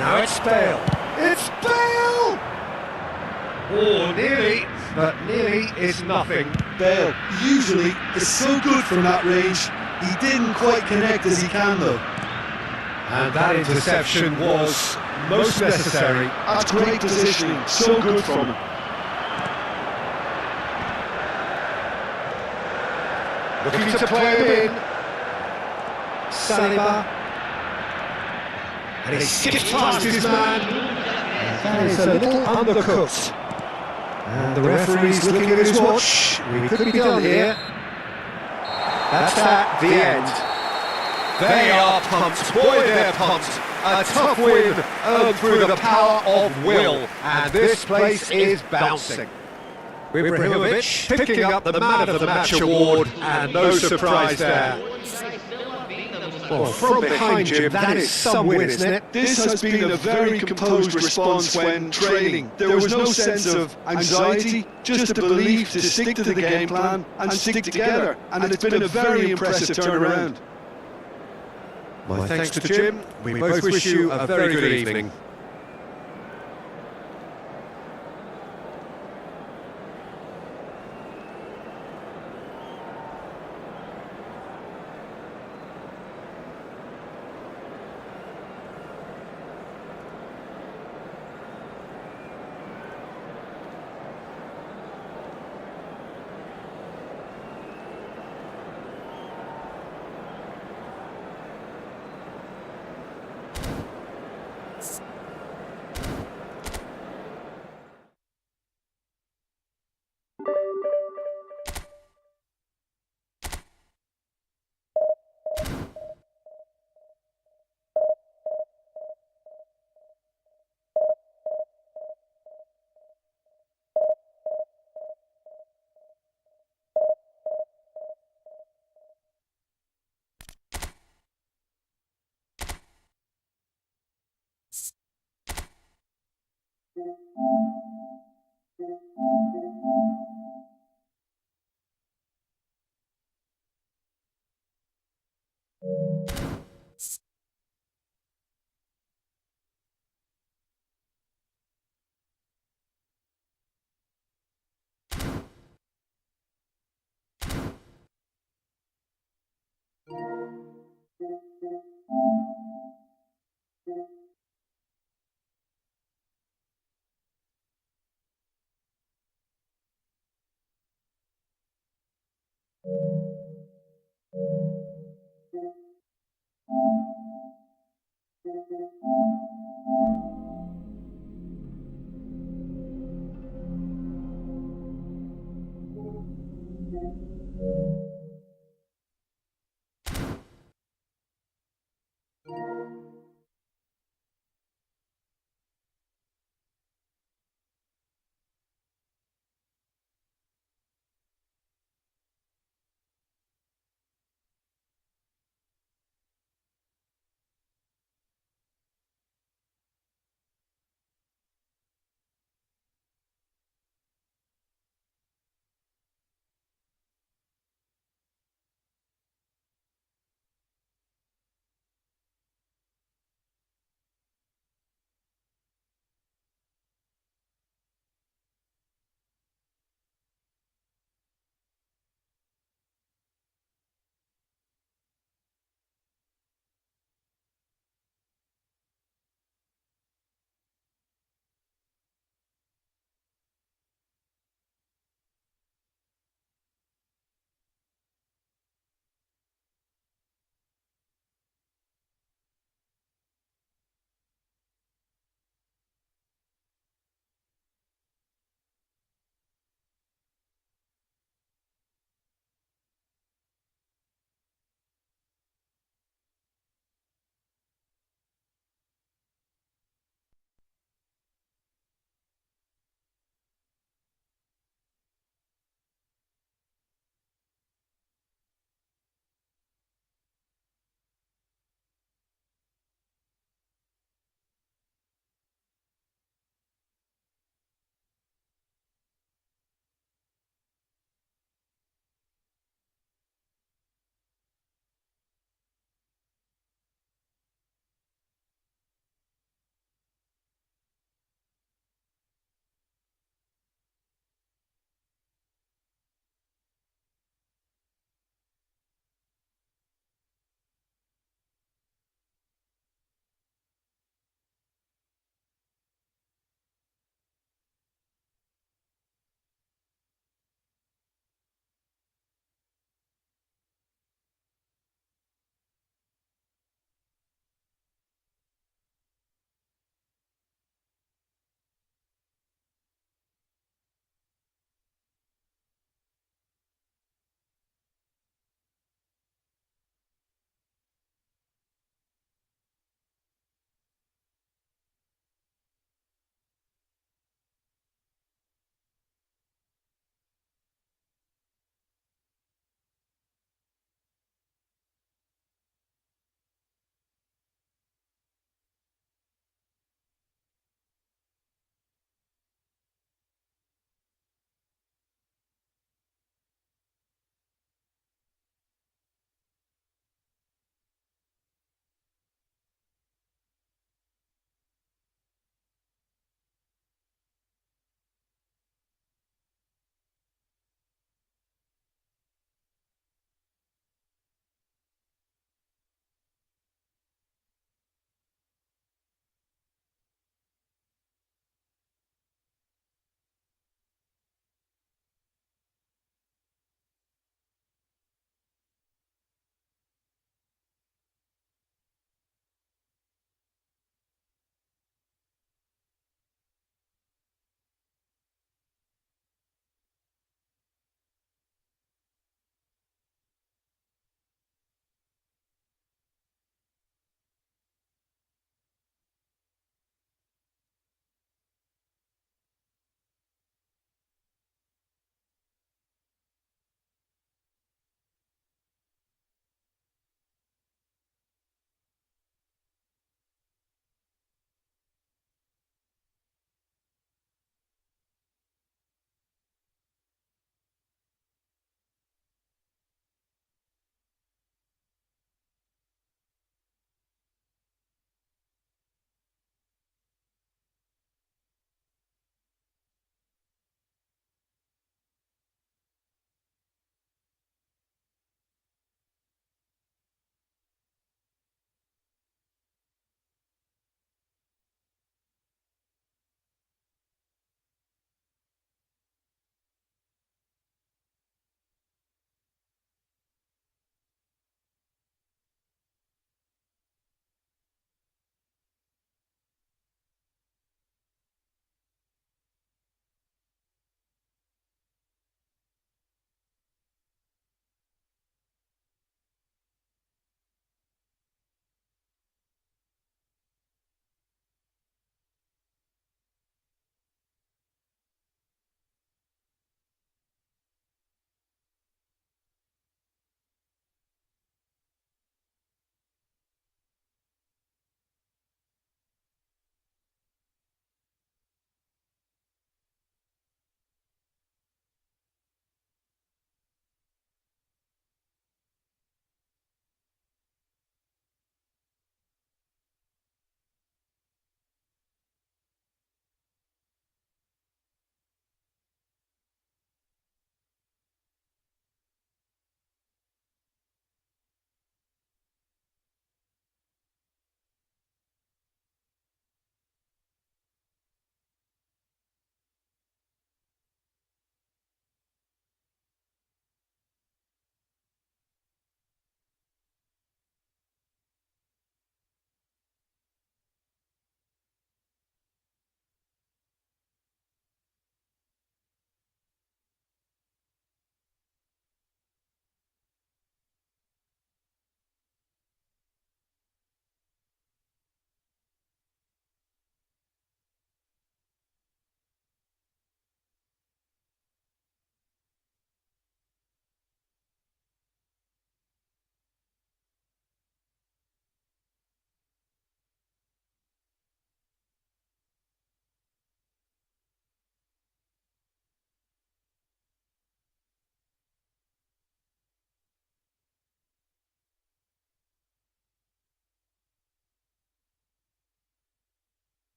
[SPEAKER 1] Now it's Bale. It's Bale! Oh, nearly, but nearly is nothing.
[SPEAKER 2] Bale usually is so good from that range. He didn't quite connect as he can though.
[SPEAKER 1] And that interception was most necessary.
[SPEAKER 2] That's great positioning, so good from him.
[SPEAKER 1] Looking to play him in. Saliba. And he skips past his man. And that is a little undercooked. And the referee's looking at his watch. We could be done here. That's at the end. They are pumped. Boy, they're pumped. A tough win earned through the power of will. And this place is bouncing. Ibrahimovic picking up the Man of the Match award. And no surprise there. Well, from behind Jim, that is some win, isn't it?
[SPEAKER 2] This has been a very composed response when training. There was no sense of anxiety, just a belief to stick to the game plan and stick together. And it's been a very impressive turnaround.
[SPEAKER 1] My thanks to Jim. We both wish you a very good evening.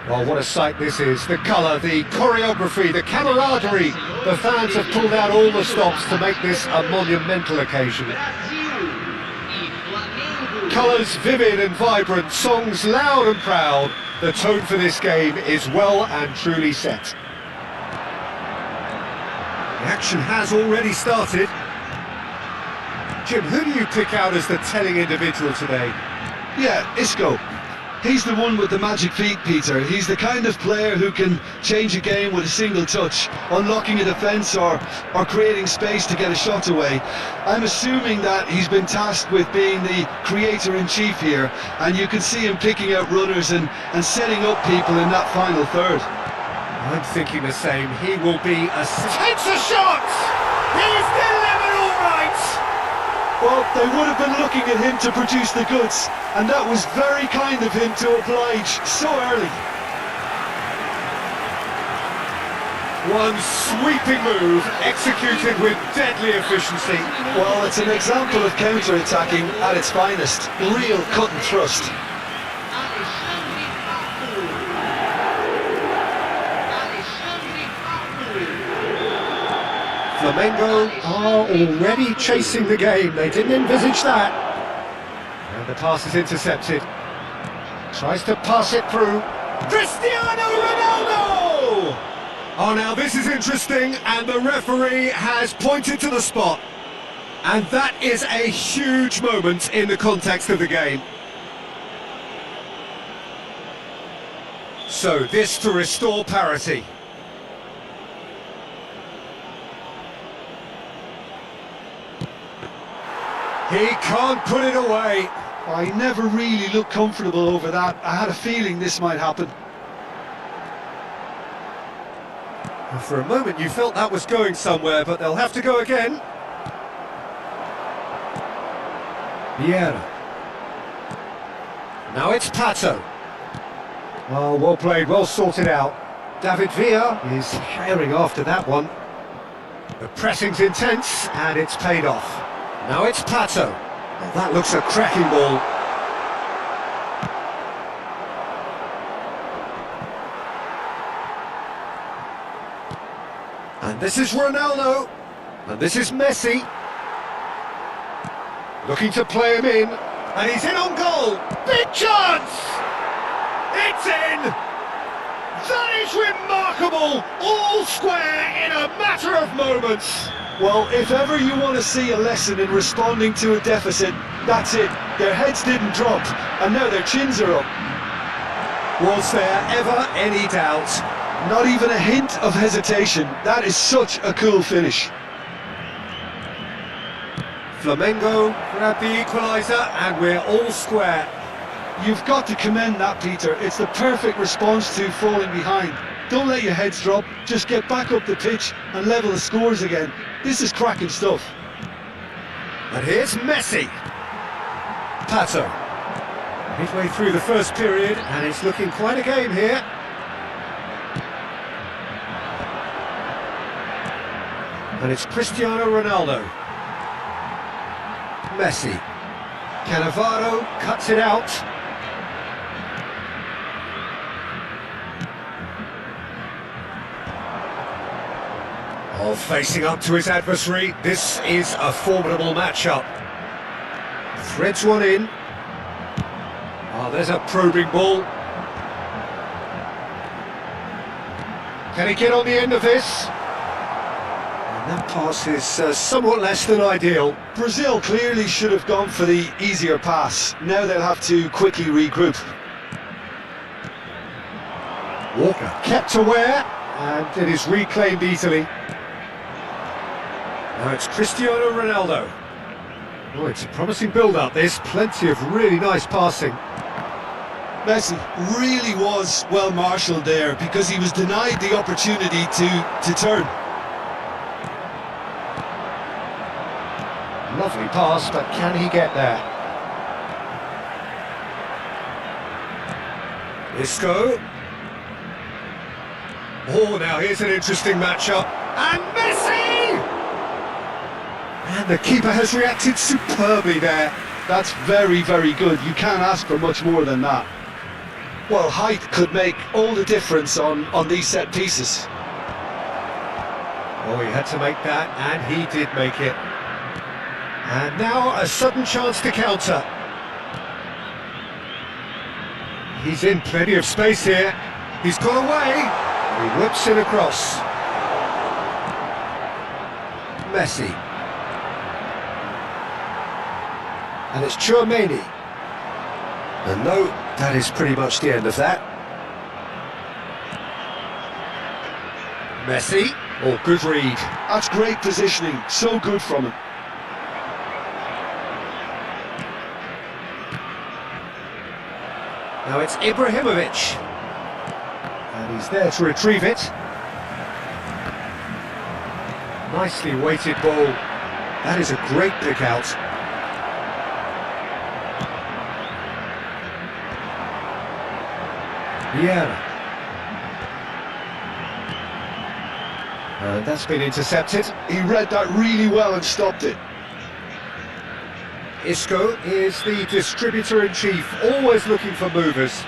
[SPEAKER 1] Well, what a sight this is. The colour, the choreography, the camaraderie. The fans have pulled out all the stops to make this a monumental occasion. Colours vivid and vibrant, songs loud and proud. The tone for this game is well and truly set. The action has already started. Jim, who do you pick out as the telling individual today?
[SPEAKER 2] Yeah, Isco. He's the one with the magic feet, Peter. He's the kind of player who can change a game with a single touch, unlocking a defence or creating space to get a shot away. I'm assuming that he's been tasked with being the creator-in-chief here, and you can see him picking out runners and setting up people in that final third.
[SPEAKER 1] I'm thinking the same. He will be a... Takes a shot! He's delivered all right!
[SPEAKER 2] Well, they would have been looking at him to produce the goods, and that was very kind of him to oblige so early.
[SPEAKER 1] One sweeping move, executed with deadly efficiency.
[SPEAKER 2] Well, it's an example of counter-attacking at its finest. Real cut and thrust.
[SPEAKER 1] Flamengo are already chasing the game. They didn't envisage that. And the pass is intercepted. Tries to pass it through. Cristiano Ronaldo! Oh, now this is interesting, and the referee has pointed to the spot. And that is a huge moment in the context of the game. So this to restore parity. He can't put it away.
[SPEAKER 2] I never really looked comfortable over that. I had a feeling this might happen.
[SPEAKER 1] For a moment you felt that was going somewhere, but they'll have to go again. Vieira. Now it's Pato. Oh, well played, well sorted out. David Villa is herring after that one. The pressing's intense, and it's paid off. Now it's Pato. Well, that looks a cracking ball. And this is Ronaldo. And this is Messi. Looking to play him in. And he's in on goal. Big chance! It's in! That is remarkable! All square in a matter of moments.
[SPEAKER 2] Well, if ever you want to see a lesson in responding to a deficit, that's it. Their heads didn't drop, and now their chins are up.
[SPEAKER 1] Was there ever any doubt?
[SPEAKER 2] Not even a hint of hesitation. That is such a cool finish.
[SPEAKER 1] Flamengo grab the equaliser, and we're all square.
[SPEAKER 2] You've got to commend that, Peter. It's the perfect response to falling behind. Don't let your heads drop, just get back up the pitch and level the scores again. This is cracking stuff.
[SPEAKER 1] And here's Messi. Pato. Midway through the first period, and it's looking quite a game here. And it's Cristiano Ronaldo. Messi. Cannavaro cuts it out. Oh, facing up to his adversary, this is a formidable matchup. Threads one in. Oh, there's a probing ball. Can he get on the end of this? And that pass is somewhat less than ideal.
[SPEAKER 2] Brazil clearly should have gone for the easier pass. Now they'll have to quickly regroup.
[SPEAKER 1] Walker kept aware, and it is reclaimed easily. Now it's Cristiano Ronaldo. Oh, it's a promising build-up, this. Plenty of really nice passing.
[SPEAKER 2] Messi really was well marshalled there because he was denied the opportunity to turn.
[SPEAKER 1] Lovely pass, but can he get there? Isco. Oh, now here's an interesting matchup. And Messi! And the keeper has reacted superbly there.
[SPEAKER 2] That's very, very good. You can't ask for much more than that. Well, height could make all the difference on these set pieces.
[SPEAKER 1] Oh, he had to make that, and he did make it. And now a sudden chance to counter. He's in plenty of space here. He's got away. He whips it across. Messi. And it's Chouameni. And no, that is pretty much the end of that. Messi. Oh, good read.
[SPEAKER 2] That's great positioning, so good from him.
[SPEAKER 1] Now it's Ibrahimovic. And he's there to retrieve it. Nicely weighted ball. That is a great pick out. Vieira. And that's been intercepted.
[SPEAKER 2] He read that really well and stopped it.
[SPEAKER 1] Isco is the distributor-in-chief, always looking for movers.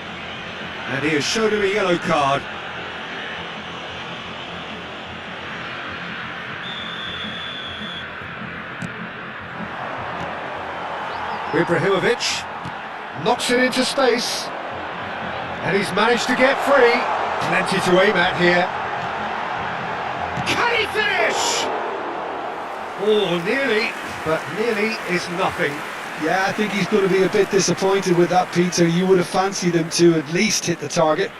[SPEAKER 1] And he has shown him a yellow card. Ibrahimovic knocks it into space. And he's managed to get free. Plenty to aim at here. Can he finish? Oh, nearly, but nearly is nothing.
[SPEAKER 2] Yeah, I think he's going to be a bit disappointed with that, Peter. You would have fancied him to at least hit the target.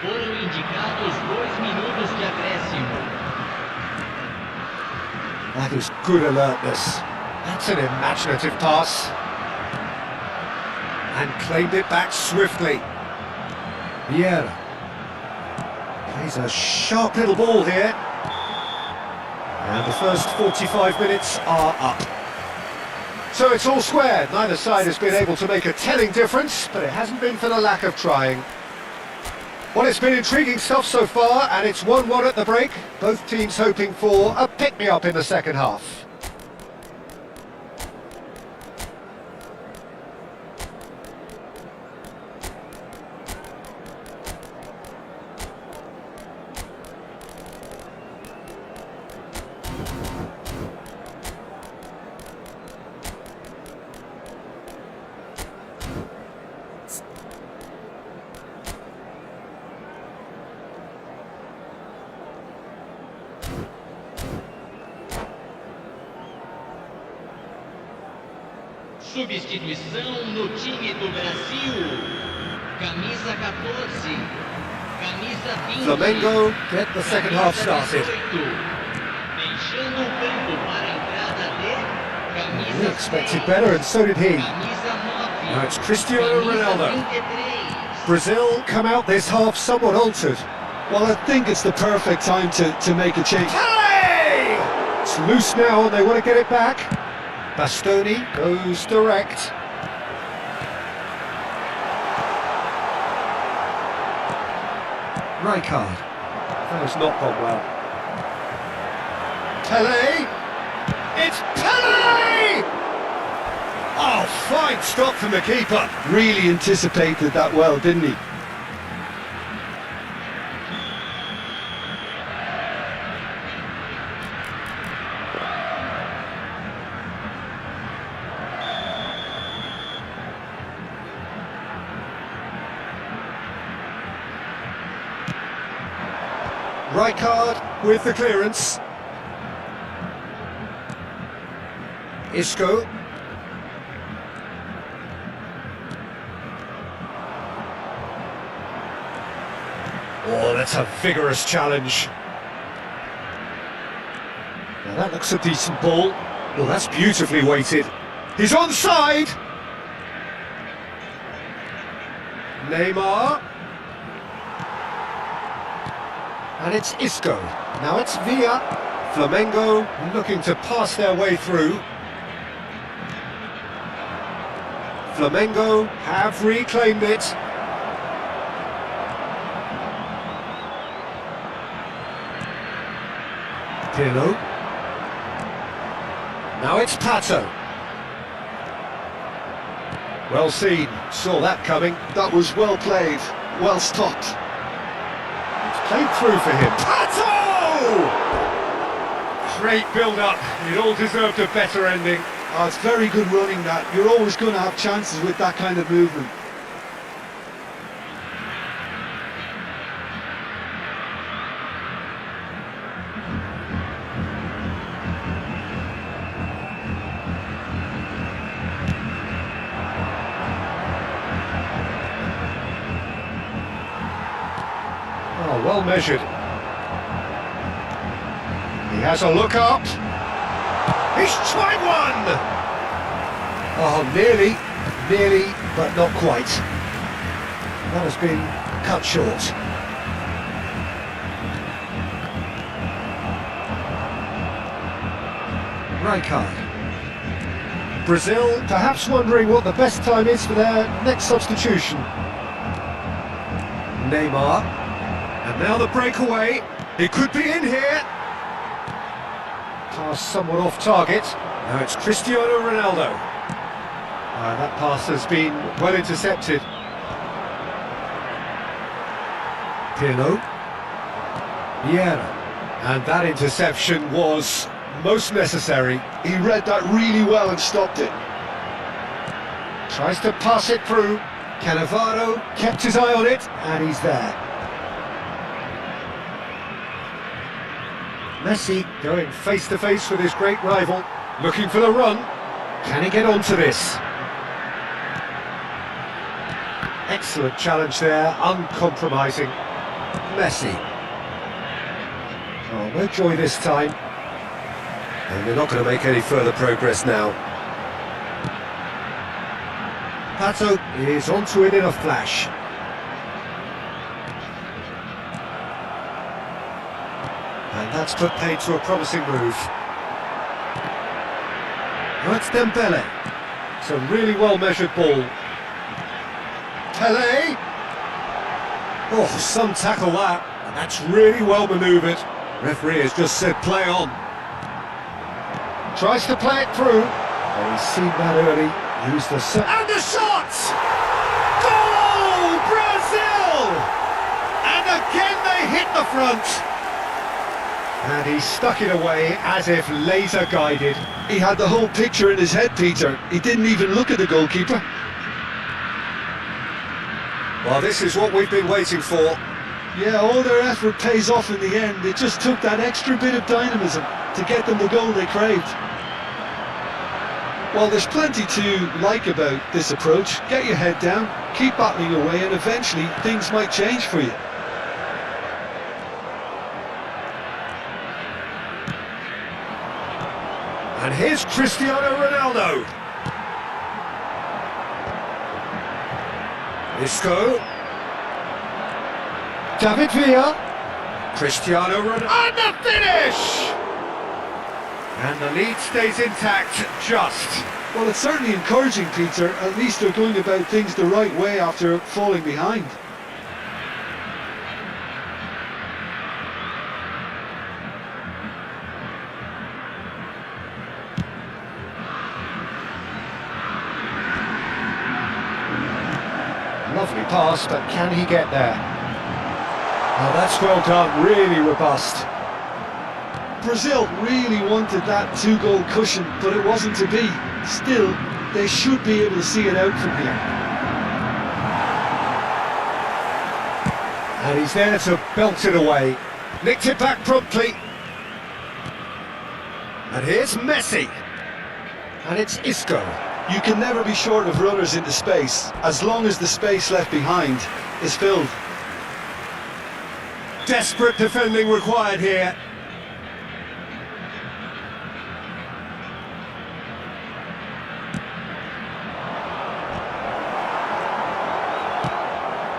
[SPEAKER 5] Foram indicados 2 minutos de acréscimo.
[SPEAKER 1] That is good alertness. That's an imaginative pass. And claimed it back swiftly. Vieira plays a sharp little ball here. And the first 45 minutes are up. So it's all square. Neither side has been able to make a telling difference, but it hasn't been for the lack of trying. Well, it's been intriguing stuff so far, and it's 1-1 at the break. Both teams hoping for a pick-me-up in the second half.
[SPEAKER 5] Substituição no time do Brasil. Camisa 14. Camisa 20.
[SPEAKER 1] Flamengo get the second half started.
[SPEAKER 5] Deixando o campo para a entrada de camisa
[SPEAKER 1] We expected better, and so did he.
[SPEAKER 5] Camisa 9.
[SPEAKER 1] Now it's Cristiano Ronaldo.
[SPEAKER 5] Camisa 23.
[SPEAKER 1] Brazil come out this half somewhat altered.
[SPEAKER 2] Well, I think it's the perfect time to make a change.
[SPEAKER 1] Hey! It's loose now and they want to get it back. Bastoni goes direct. Rijkaard. That has not gone well. Pelé. It's Pelé! Oh, fine stop from the keeper.
[SPEAKER 2] Really anticipated that well, didn't he?
[SPEAKER 1] Rijkaard with the clearance. Isco. Oh, that's a vigorous challenge. Now that looks a decent ball. Well, that's beautifully weighted. He's onside! Neymar. And it's Isco. Now it's Villa. Flamengo looking to pass their way through. Flamengo have reclaimed it. Pirlo. Now it's Pato. Well seen, saw that coming.
[SPEAKER 2] That was well played, well stopped.
[SPEAKER 1] Played through for him. Pato! Great build-up. It all deserved a better ending.
[SPEAKER 2] Oh, it's very good running that. You're always going to have chances with that kind of movement.
[SPEAKER 1] Oh, well measured. He has a look up. He's tried one! Oh, nearly, but not quite. That has been cut short. Rijkaard. Brazil perhaps wondering what the best time is for their next substitution. Neymar. And now the breakaway. He could be in here. Pass somewhat off target. Now it's Cristiano Ronaldo. That pass has been well intercepted. Pirlo. Vieira. And that interception was most necessary.
[SPEAKER 2] He read that really well and stopped it.
[SPEAKER 1] Tries to pass it through. Cannavaro kept his eye on it, and he's there. Messi going face to face with his great rival, looking for the run. Can he get onto this? Excellent challenge there, uncompromising. Messi. Oh, no joy this time. And they're not going to make any further progress now. Pato is onto it in a flash. And that's put paid to a promising move. Now it's Dembele. It's a really well-measured ball. Pelé. Oh, some tackle that. And that's really well manoeuvred. Referee has just said play on. Tries to play it through. Oh, he's seen that early. Used the and the shot! Goal! Brazil! And again they hit the front. And he stuck it away as if laser guided.
[SPEAKER 2] He had the whole picture in his head, Peter. He didn't even look at the goalkeeper.
[SPEAKER 1] Well, this is what we've been waiting for.
[SPEAKER 2] Yeah, all their effort pays off in the end. It just took that extra bit of dynamism to get them the goal they craved. Well, there's plenty to like about this approach. Get your head down, keep battling away, and eventually things might change for you.
[SPEAKER 1] And here's Cristiano Ronaldo. Isco. David Villa. Cristiano Ronaldo. And the finish! And the lead stays intact, just.
[SPEAKER 2] Well, it's certainly encouraging, Peter. At least they're going about things the right way after falling behind.
[SPEAKER 1] Lovely pass, but can he get there? Oh, that's well done, really robust.
[SPEAKER 2] Brazil really wanted that two-goal cushion, but it wasn't to be. Still, they should be able to see it out from here.
[SPEAKER 1] And he's there to belt it away. Nicked it back promptly. And here's Messi. And it's Isco.
[SPEAKER 2] You can never be short of runners into space, as long as the space left behind is filled.
[SPEAKER 1] Desperate defending required here.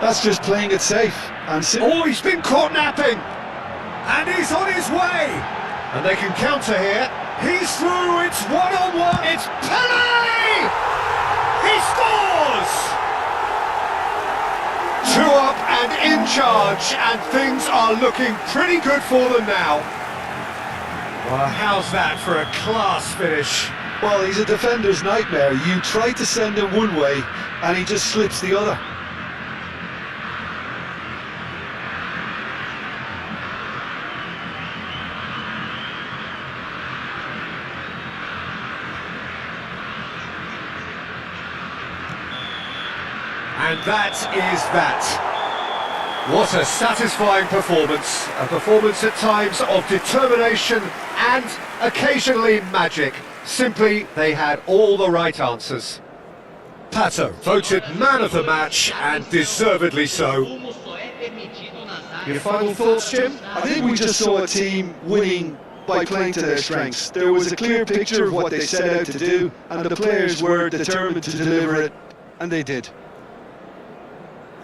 [SPEAKER 2] That's just playing it safe. And
[SPEAKER 1] oh, he's been caught napping! And he's on his way! And they can counter here. He's through, it's one-on-one, it's Pelé! He scores! 2 up and in charge, and things are looking pretty good for them now. Well, how's that for a class finish?
[SPEAKER 2] Well, he's a defender's nightmare. You try to send him one way, and he just slips the other.
[SPEAKER 1] And that is that. What a satisfying performance. A performance at times of determination and occasionally magic. Simply, they had all the right answers. Pato voted man of the match, and deservedly so. Your final thoughts, Jim?
[SPEAKER 2] I think we just saw a team winning by playing to their strengths. There was a clear picture of what they set out to do, and the players were determined to deliver it, and they did.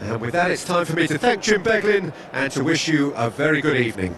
[SPEAKER 1] And with that, it's time for me to thank Jim Beglin and to wish you a very good evening.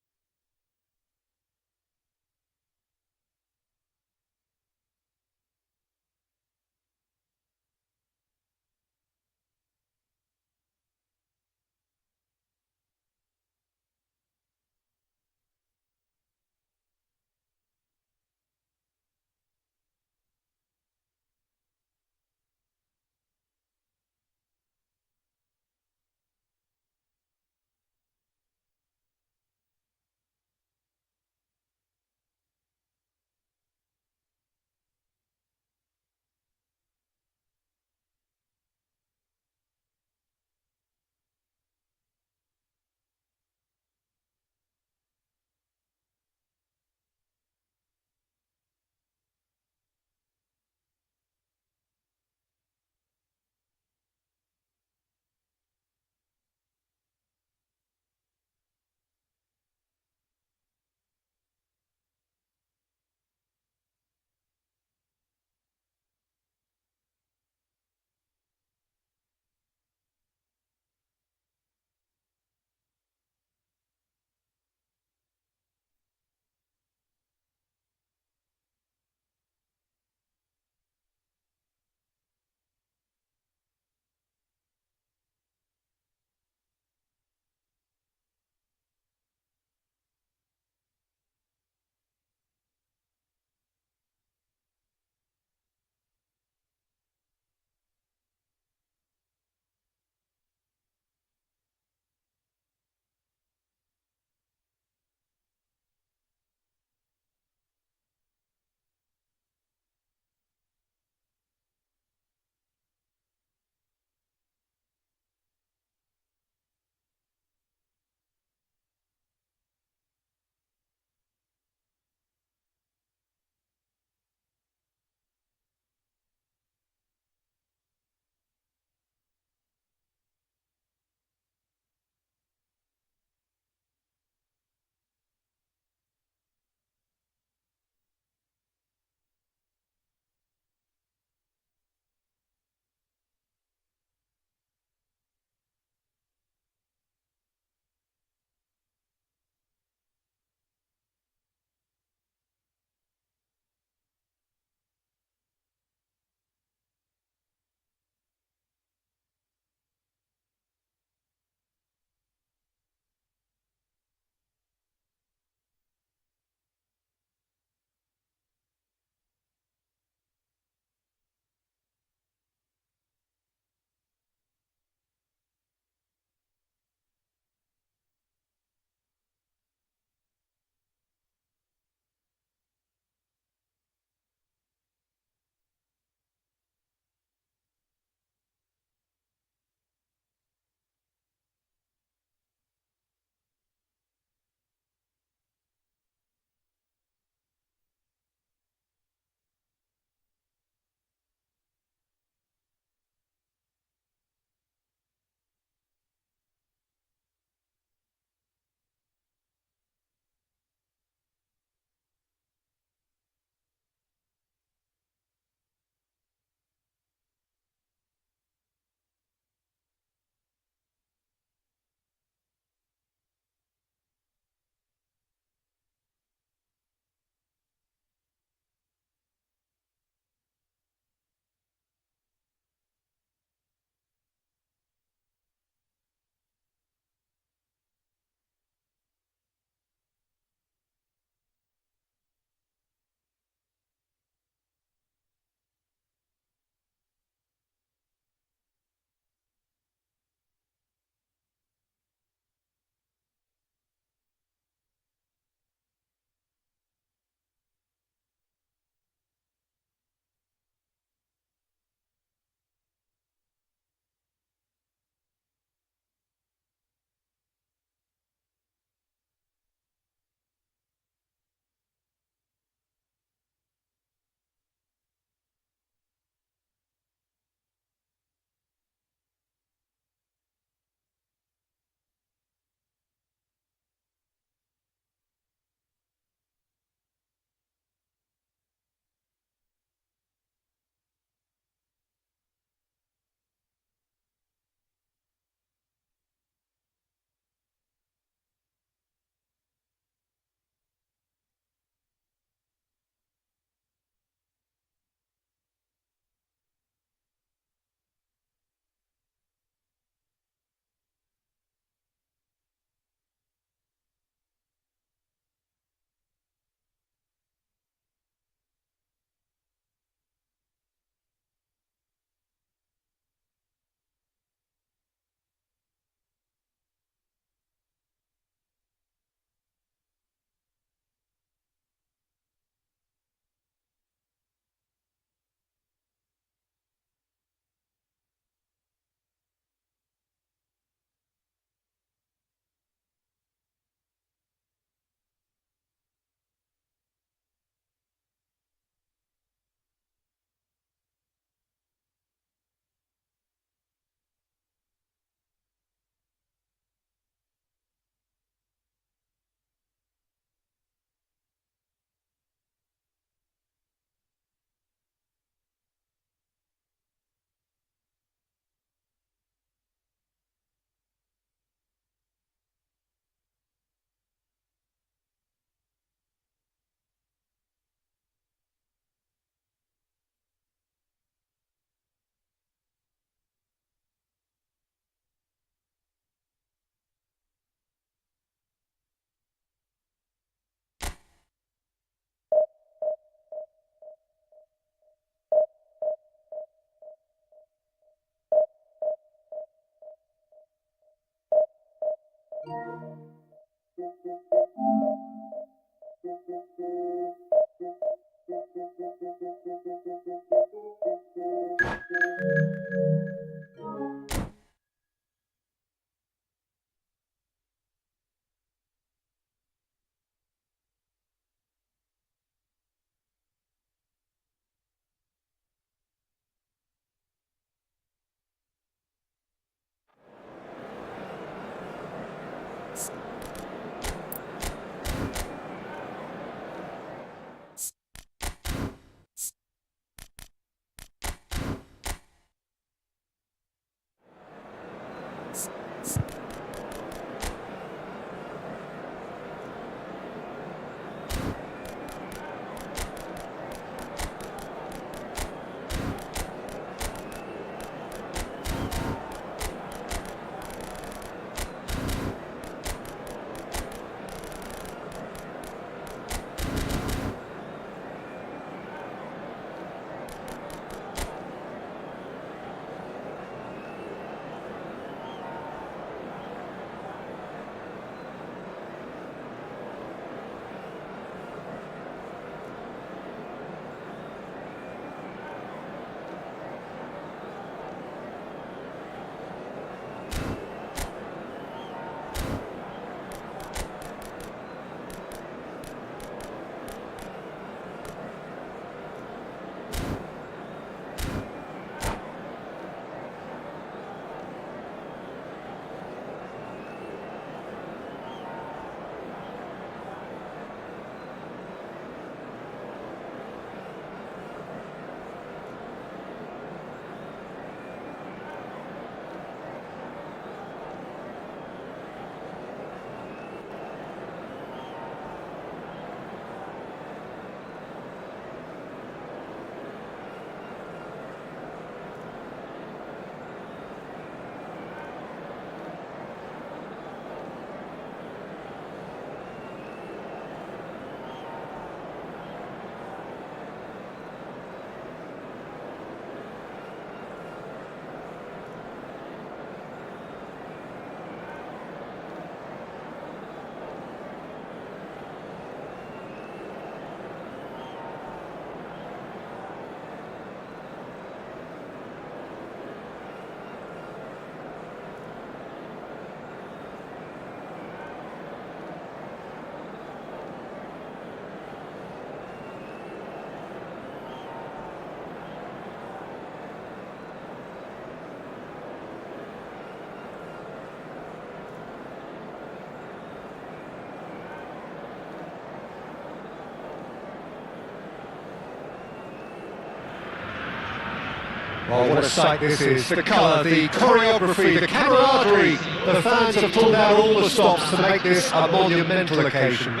[SPEAKER 1] Oh, what a sight this is. The colour, the choreography, the camaraderie. The fans have pulled out all the stops to make this a monumental occasion.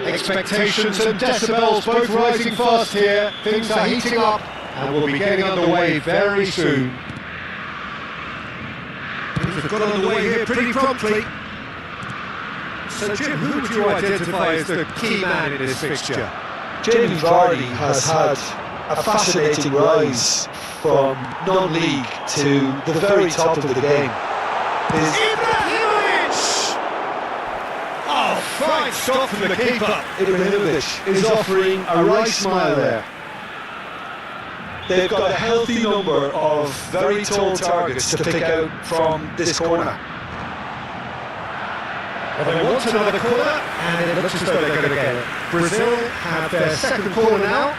[SPEAKER 1] Expectations and decibels both rising fast here. Things are heating up and will be getting underway very soon. Things have got underway here pretty promptly. So Jim, who would you identify as the key man in this fixture?
[SPEAKER 2] Jamie Vardy has had a fascinating rise from non-league to the very top of the game.
[SPEAKER 1] Oh, fine stop from the keeper.
[SPEAKER 2] Ibrahimovic is offering a right smile there. They've got a healthy number of very tall targets to pick out from this corner.
[SPEAKER 1] Well, they want another corner, and it looks as though they're going to get it. Brazil have their second corner now.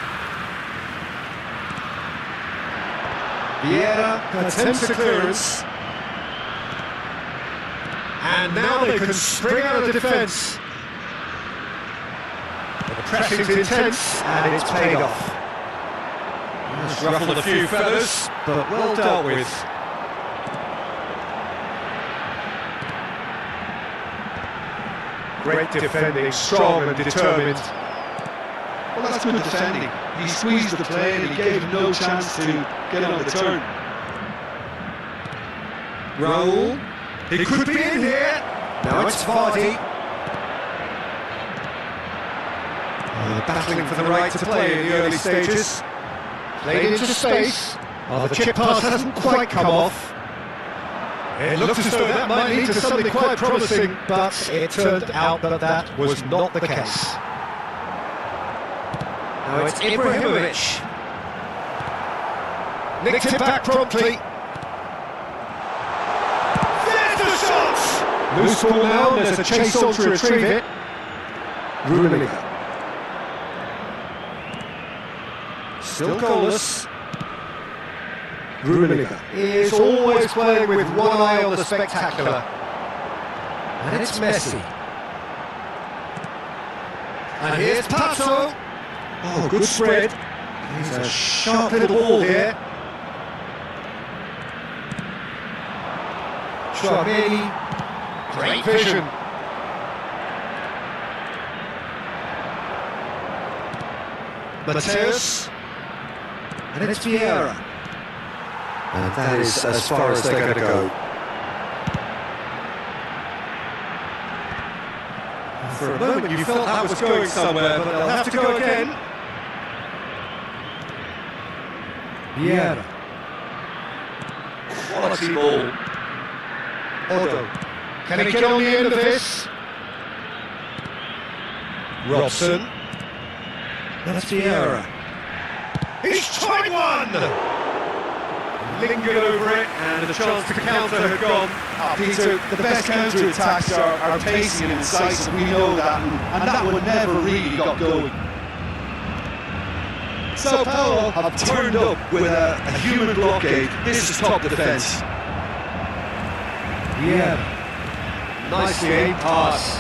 [SPEAKER 1] Vieira attempts a clearance. And now they can spring out of defence. The pressing's intense, and it's paid off. It's ruffled a few feathers, but well dealt with. Great defending, strong and determined.
[SPEAKER 2] Well, that's good defending. He squeezed the play and he gave him no chance to get on the turn.
[SPEAKER 1] Raul, he could be in here. Now it's Vardy. Battling for the right to play in the early stages. Played into space. Oh, the chip pass hasn't quite come off. It looks as though that might lead to something quite promising, but it turned out that that was not the case. Now it's Ibrahimovic. Nicked it back promptly. There's the shot! Loose ball now, there's a chase on to retrieve it. Rummenigge. Still goalless. Rummenigge is always playing with one eye on the spectacular. And it's Messi. And here's Pato. Oh, good spread. He's a sharp little ball here. Chouameni. Great vision. Mateus. And it's Vieira. And that is as far as they're going to go. For a moment you felt that was going somewhere, but they'll have to go again. Vieira. Quality ball. Odo. Can he get on the end of this? Robson. That's Vieira. He's tried one! Lingered over it, and the chance to counter had gone.
[SPEAKER 2] Peter, the best counter-attacks are pacey and incisive, we know that, and that one never really got going. Sao Paulo have turned up with a human blockade. This is top defence.
[SPEAKER 1] Yeah. Nicely aimed pass.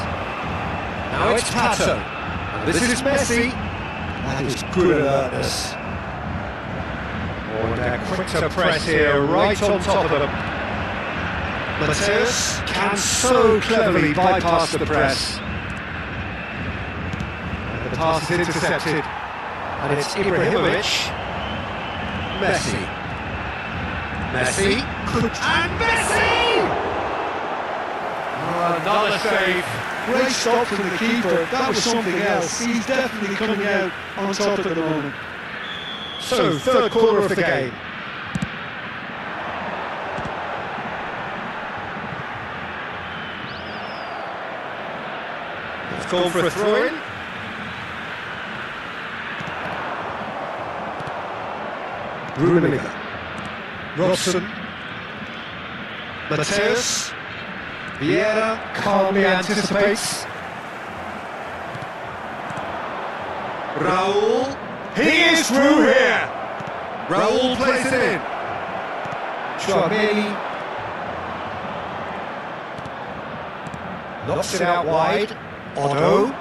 [SPEAKER 1] Now it's Pato. And this is Messi. That is good alertness. And quick to press here, right on top of them. Mateus can so cleverly bypass the press. And the pass is intercepted. And it's Ibrahimovic. Messi. Messi. And Messi! Oh, another save.
[SPEAKER 2] Great stop from the keeper. That was something else. He's definitely coming out on top at the moment.
[SPEAKER 1] So, third quarter of the game. It's called for a throw-in. Rummenigge. Robson. Mateus. Vieira calmly anticipates. Raul. He is through here! Raul plays it in. Chouameni. Knocks it out wide. Odo.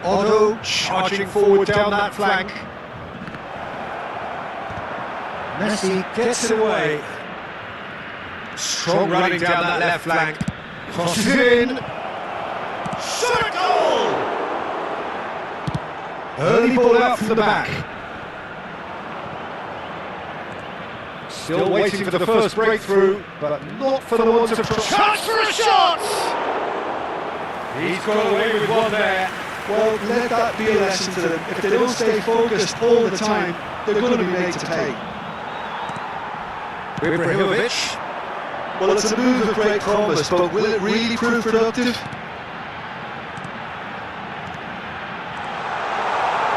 [SPEAKER 1] Odo charging forward down that flank. Messi gets it away. Strong running down that left flank. Crosses it in. Shot goal! Early ball out from the back. Still waiting for the first breakthrough, but not for the ones of chance for a shot! He's got away with one there.
[SPEAKER 2] Well, let that be a lesson to them. If they don't stay focused all the time, they're going to be made to pay.
[SPEAKER 1] Ibrahimovic.
[SPEAKER 2] Well, it's a move of great promise, but will it really prove productive?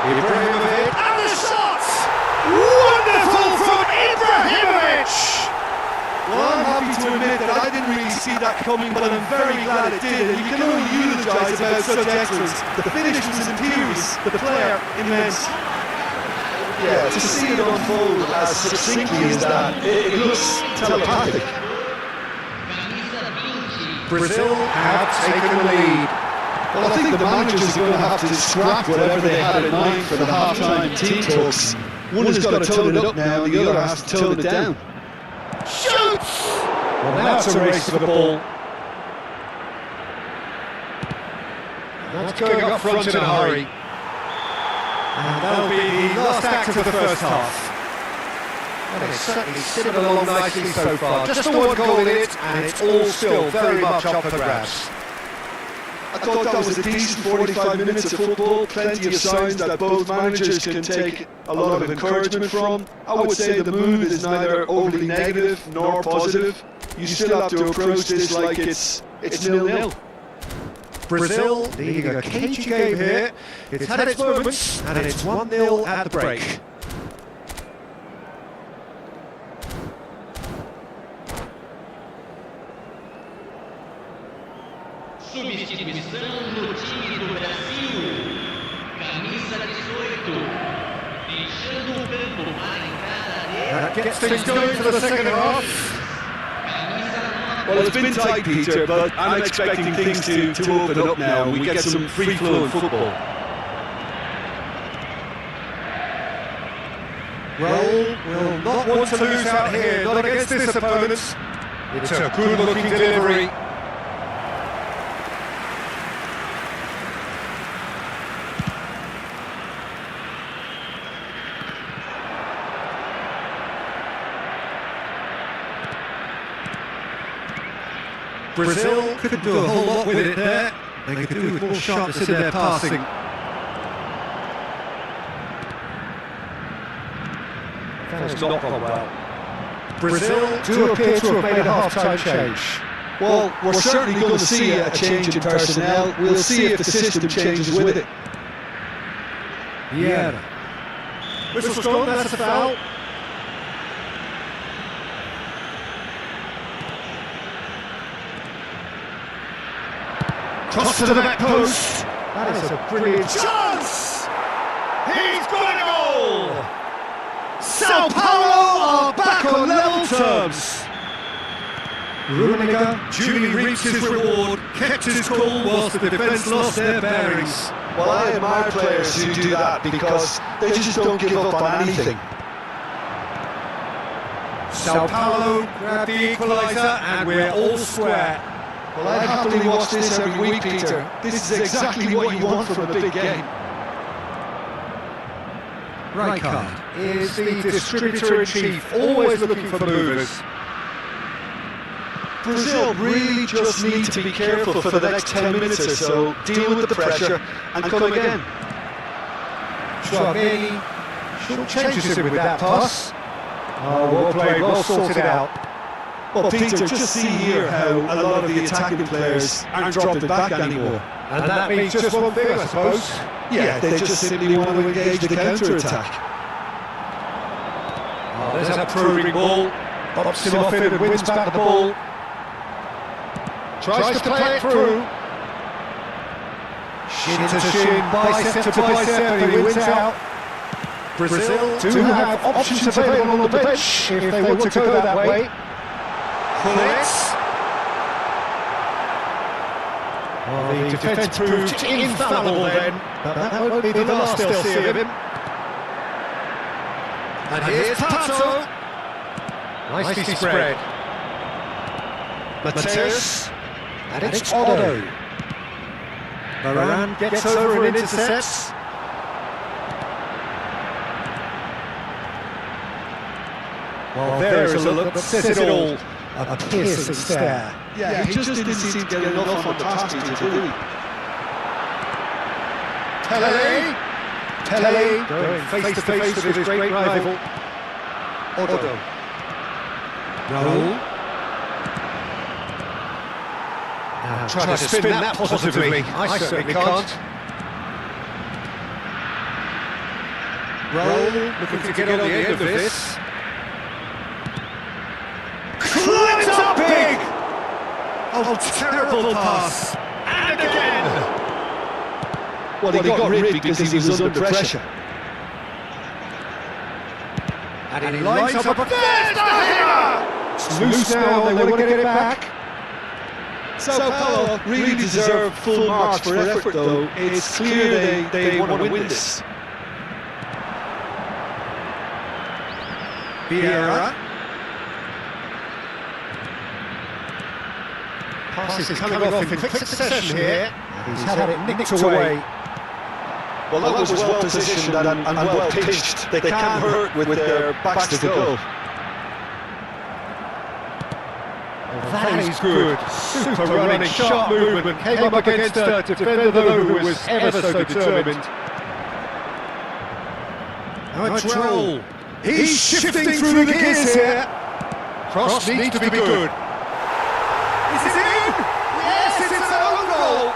[SPEAKER 1] Ibrahimovic. And the shot! Wonderful from Ibrahimovic!
[SPEAKER 2] Well, I'm happy to admit that I didn't really see that coming, but I'm very glad it did, and you can only eulogise about such excellence. The finish was imperious, the player immense. Yeah, to see it unfold as succinctly as that, it looks telepathic.
[SPEAKER 1] Brazil have taken the lead.
[SPEAKER 2] Well, I think the managers are going to have to scrap whatever they had in mind for the half-time team talks. One has got to tone it up now, and the other has to tone it down.
[SPEAKER 1] Shoots! Well, now it's a race for the ball. That's going up front in a hurry. And that'll be the last act of the first half. Well, it's certainly sitting along nicely so far. Just the one goal in it, and it's all still very much up for grabs.
[SPEAKER 2] I thought that was a decent 45 minutes of football, plenty of signs that both managers can take a lot of encouragement from. I would say the mood is neither overly negative nor positive. You still have to approach this like it's 0-0.
[SPEAKER 1] Brazil leading a cagey game here. It's had its moments, and it's 1-0 at the break.
[SPEAKER 5] Substituição no time do Brasil. Camisa 18. Deixando o campo para a entrada dele.
[SPEAKER 1] That gets things going for the second half.
[SPEAKER 2] Well, it's been tight, Peter, but I'm expecting things to open up now and we get some free-flowing football.
[SPEAKER 1] Well, we'll not want to lose out here, not against this opponent. It's a good-looking delivery. Brazil couldn't do a whole lot with it there. They could do with more sharpness in their passing. That's not gone well. Brazil do appear to have made a half-time change.
[SPEAKER 2] Well, we're certainly going to see a change in personnel. We'll see if the system changes with it.
[SPEAKER 1] Yeah. Whistle's gone, that's a foul. Cross to the back post. That is a brilliant chance! He's got a goal! Sao Paulo are back on level terms. Rummenigge duly reaped his reward, kept his cool whilst the defence lost their bearings.
[SPEAKER 2] Well, I admire players who do that because they just don't give up on anything.
[SPEAKER 1] Sao Paulo grabbed the equaliser and we're all square.
[SPEAKER 2] Well, I happily watch this every week, Peter. This is exactly what you want from a big game.
[SPEAKER 1] Rijkaard is the distributor-in-chief, always looking for movers.
[SPEAKER 2] Brazil really just need to be careful for the next 10 minutes or so, deal with the pressure and come again.
[SPEAKER 1] Tchouaméni short changes him with that pass. Oh, well played, well sorted out.
[SPEAKER 2] Well, Peter, just see here how a lot of the attacking players aren't dropping back anymore.
[SPEAKER 1] And that means just one thing, I suppose.
[SPEAKER 2] Yeah, they just simply want to engage the counter-attack.
[SPEAKER 1] Oh, there's a probing ball. Bops him off him and wins back the ball. Tries to play it through. Shin to shin, bicep to bicep, and he wins out. Brazil do have options available on the bench if they want to go that way. Bullets. Well, the defence proved infallible then, but that won't be the last they'll see of him. And here's Pato. Nicely spread. Mateus, and it's Otto. Varane gets over and intercepts. Well, there is a look that says it all. A piercing stare.
[SPEAKER 2] Yeah, he just didn't seem to get enough on the pass to do.
[SPEAKER 1] Tele going face to face with his great rival. Otto. No. Now try to spin that positively. I certainly can't. Roll, looking to get on the end of this. Climbs up big! Oh, terrible pass. And again!
[SPEAKER 2] Well, he got rid because he was under pressure.
[SPEAKER 1] And he lines up a... There's the header! It's loose now, they want to get it back.
[SPEAKER 2] Sao Paulo really deserve full marks for effort, though. It's clear they want to win this.
[SPEAKER 1] Vieira. Pass is coming off in quick succession here. He's had it nicked away.
[SPEAKER 2] Well, that was well positioned and well pitched. They can hurt with their backs to goal.
[SPEAKER 1] That is good. Super running, sharp movement. Came up against a defender though who was ever so determined. Now it's Raul. He's shifting through the gears here. Cross needs to be good. Is it in? Yes, it's an own goal.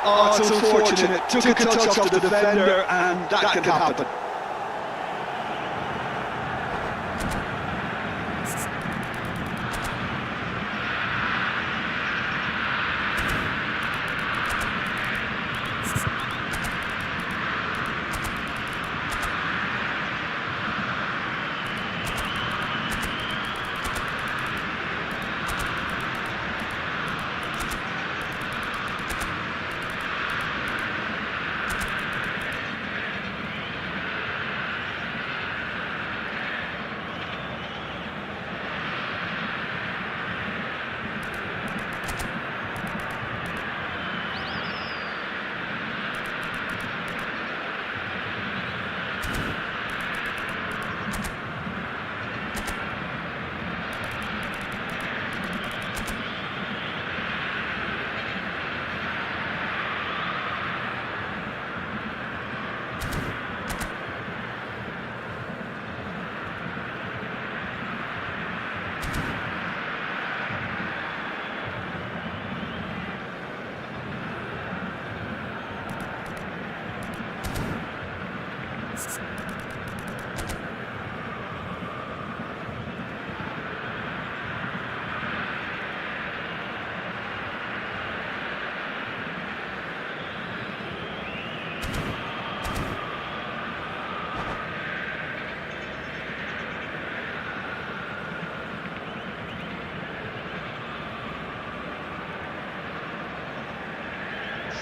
[SPEAKER 2] Oh, it's unfortunate. Took a touch off the defender and that can happen.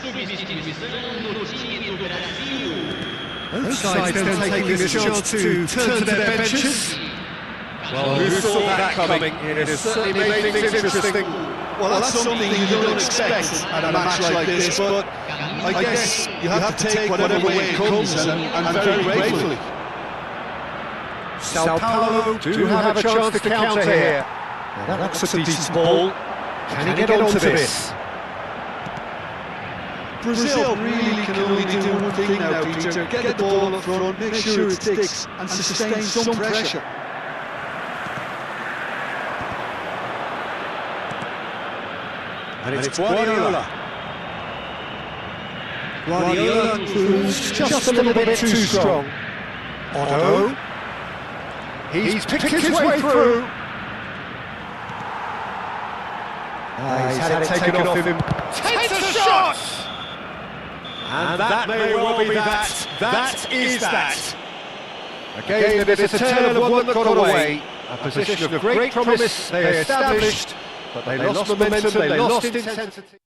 [SPEAKER 5] Substituição no time do Brasil.
[SPEAKER 1] Both sides then taking this chance to turn to their benches. Well, who saw that coming? It has certainly made things interesting.
[SPEAKER 2] Well, that's something you don't expect at a match like this, but I guess you have to take whatever way it comes, and very gratefully.
[SPEAKER 1] Sao Paulo do have a chance to counter here. Now that's a decent ball. Can he get onto this?
[SPEAKER 2] Brazil really can only do one thing now, Peter. Get the ball up front, make sure it sticks, and sustain some pressure.
[SPEAKER 1] And it's Guardiola. Guardiola proves just a little bit too strong. Otto. He's picked his way through. He's had it taken off him. Takes a shot! And that may well be that. That is that. Again, it is a tale of one that got away. A position of great promise they established, but they lost momentum, they lost intensity.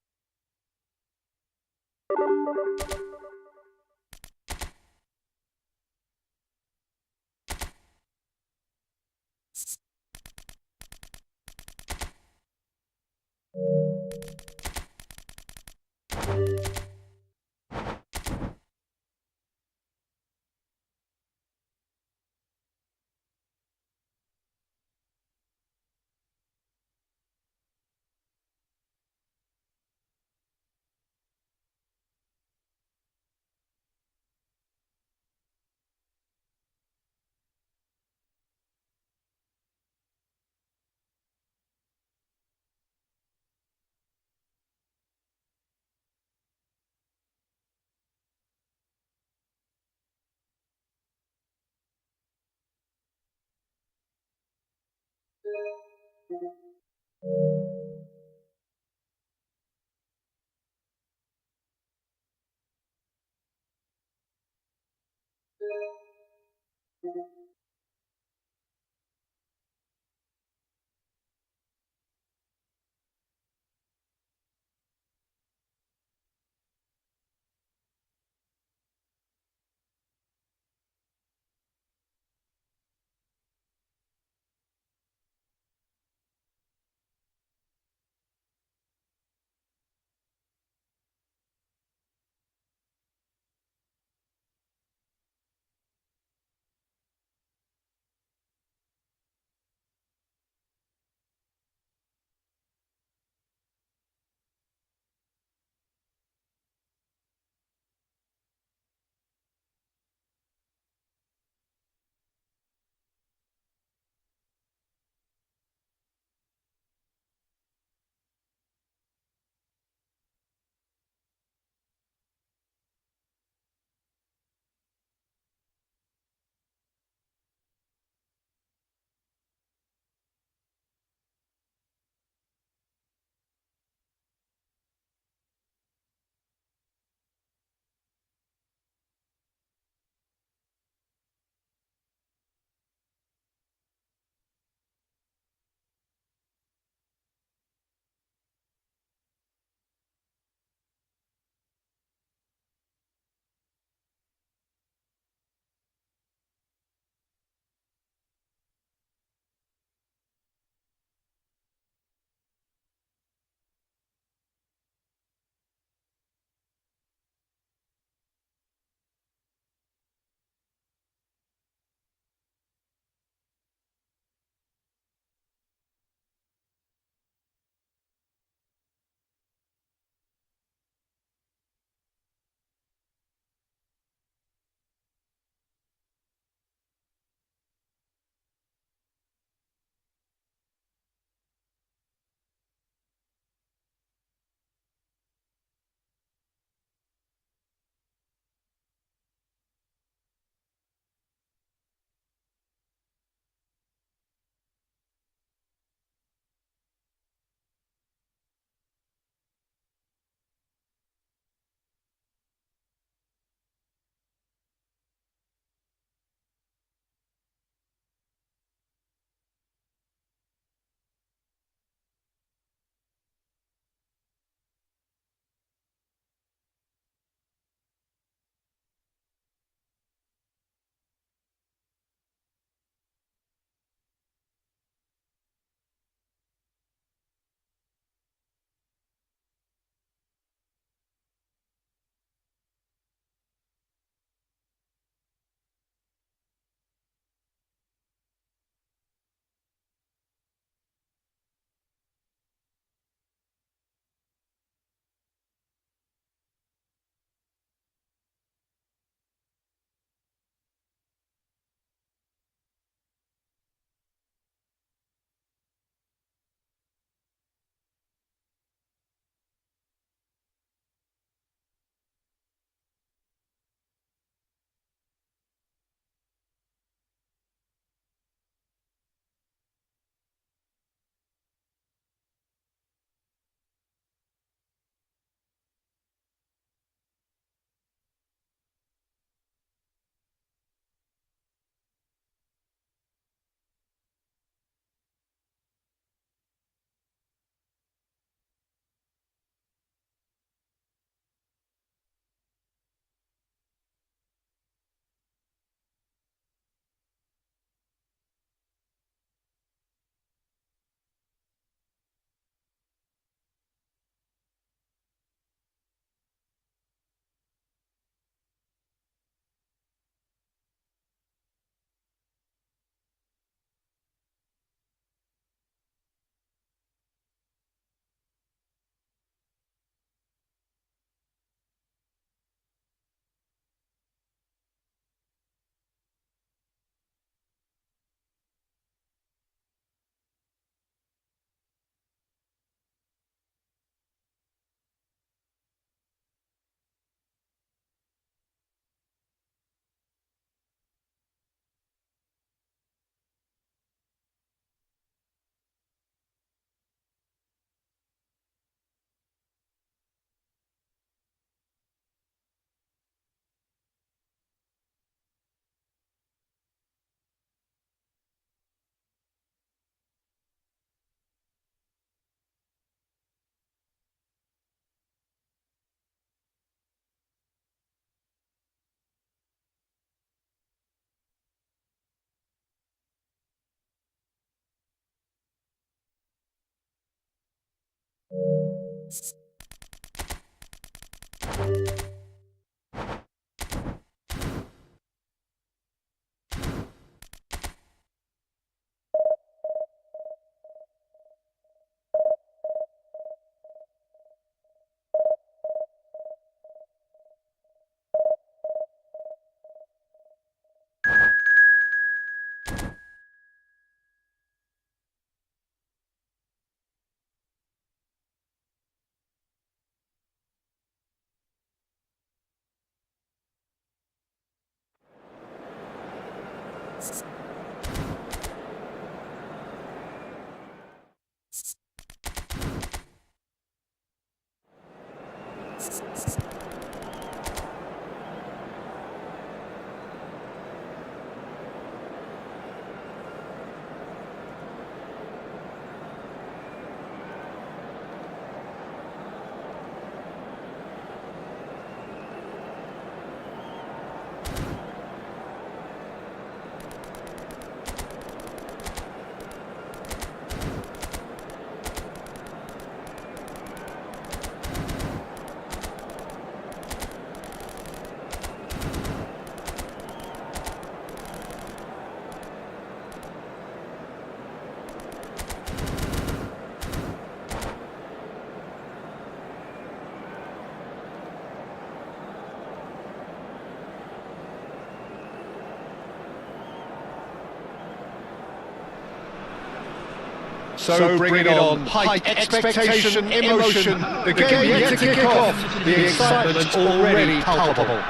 [SPEAKER 1] So bring it on. Height, expectation, emotion. The game yet to kick off. The excitement already palpable.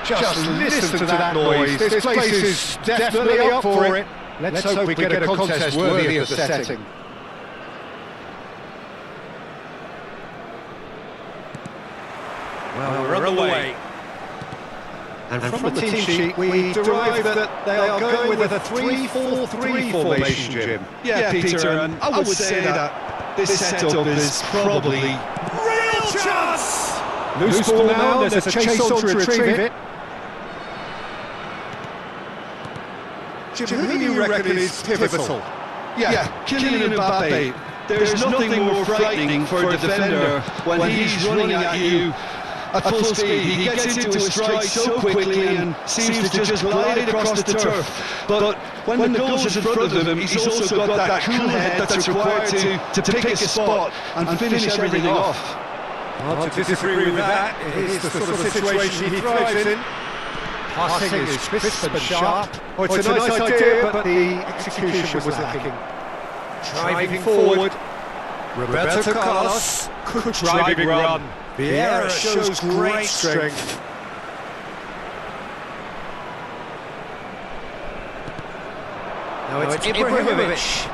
[SPEAKER 1] Just listen to that noise. This place is definitely up for it. Let's hope we get a contest worthy of the setting. Well, we're on the way. And from the team sheet, we derive that they are going with a 3-4-3 formation, Jim.
[SPEAKER 2] Yeah, Peter, and I would say that this setup is probably...
[SPEAKER 1] Real chance! Loose ball now, there's a chase on to retrieve it. Jim, who do you reckon is pivotal?
[SPEAKER 2] Yeah, Kylian Mbappe. There's nothing more frightening for a defender when he's running at you at full speed. He gets into his stride so quickly and seems to just glide across the turf. But when the goal's in front of him, he's also got that cool head that's required to pick a spot and finish everything off.
[SPEAKER 1] Hard to disagree with that. It is the sort of situation he thrives in. Passing is crisp and sharp. Oh, it's a nice idea, but the execution was lacking. Driving forward, Roberto Carlos, good driving run. Vieira shows great strength. Now it's Ibrahimovic.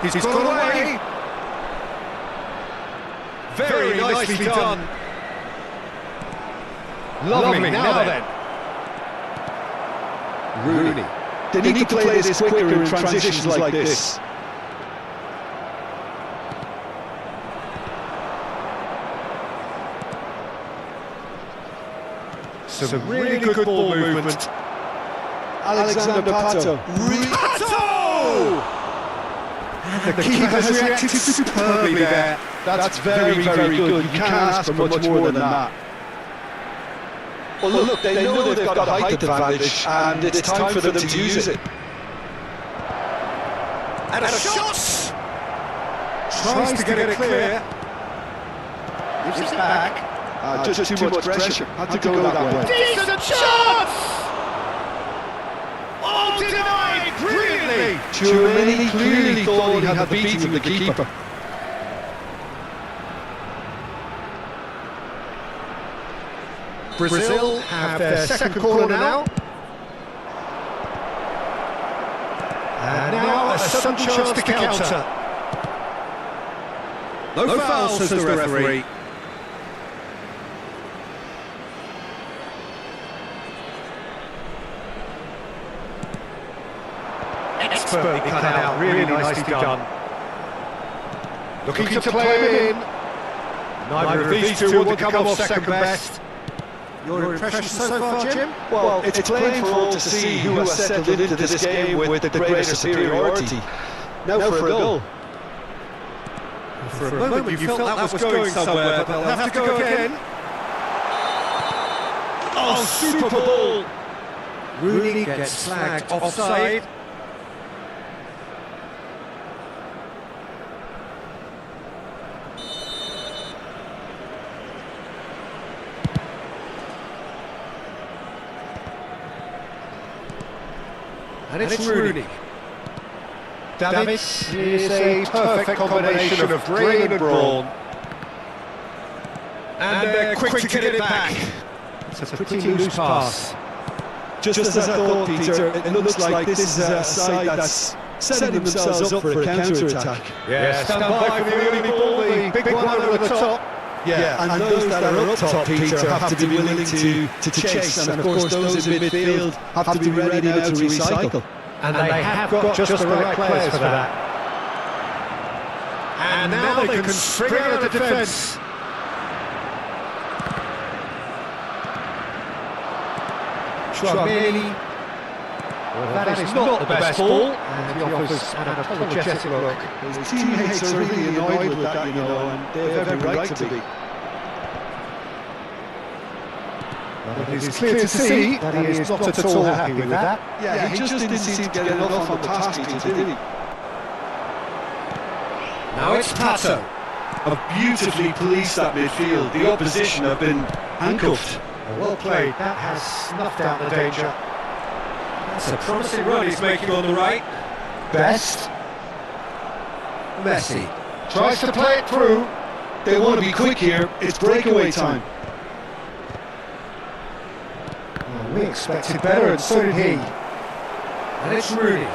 [SPEAKER 1] He's gone away. Very nicely done. Lovely. Now then. Rooney.
[SPEAKER 2] They need to play this quicker in transitions like this.
[SPEAKER 1] Some really good ball movement.
[SPEAKER 2] Alexander Pato.
[SPEAKER 1] The keeper has reacted superbly there.
[SPEAKER 2] That's very, very good. You can't ask for much more than that. Well, look, they know they've got a height advantage, and it's time for them to use it.
[SPEAKER 1] And a shot! Tries to get it clear. Gives it back.
[SPEAKER 2] Just too much pressure. Had to go that way.
[SPEAKER 1] Decent shot! Oh, denied brilliantly!
[SPEAKER 2] Tchouameni clearly thought he had the beating of the keeper.
[SPEAKER 1] Brazil have their second corner now. And now a sudden chance to counter. No foul, says the referee. Expertly cut out, really nicely done. Looking to play him in. Neither of these two want to come off second best. Your impression so far, Jim?
[SPEAKER 2] Well, it's plain for all to see who has settled into this game with the greater superiority. Now for a goal.
[SPEAKER 1] For a moment you felt that was going somewhere, but they'll have to go again. Oh, super ball! Rooney gets flagged offside. And it's Rooney. David is a perfect combination of brain and brawn. And they're quick to get it back. It's a pretty loose pass.
[SPEAKER 2] Just as I thought, Peter, it looks like this is a side that's setting themselves up for a counter-attack.
[SPEAKER 1] Yeah, stand by for the early ball, the big one over the top.
[SPEAKER 2] Yeah, and those that are up top, Peter, have to be willing to chase, and of course those in midfield have to be ready now to recycle.
[SPEAKER 1] And they have got just the right players for that. And now they can spring out of defence. Chouameni. Well, that is not the best ball. And he offers an apologetic look.
[SPEAKER 2] His teammates are really annoyed with that, you know, and they have every right to be.
[SPEAKER 1] But it is clear to see that he is not at all happy with that.
[SPEAKER 2] Yeah, he just didn't seem to get enough on the pass, Peter, did he?
[SPEAKER 1] Now it's Pato.
[SPEAKER 2] Have beautifully policed that midfield. The opposition have been handcuffed.
[SPEAKER 1] Well played. That has snuffed out the danger. That's a promising run he's making on the right. Best. Messi tries to play it through.
[SPEAKER 2] They want to be quick here. It's breakaway time.
[SPEAKER 1] Well, we expected better, and so did he. And it's Rooney.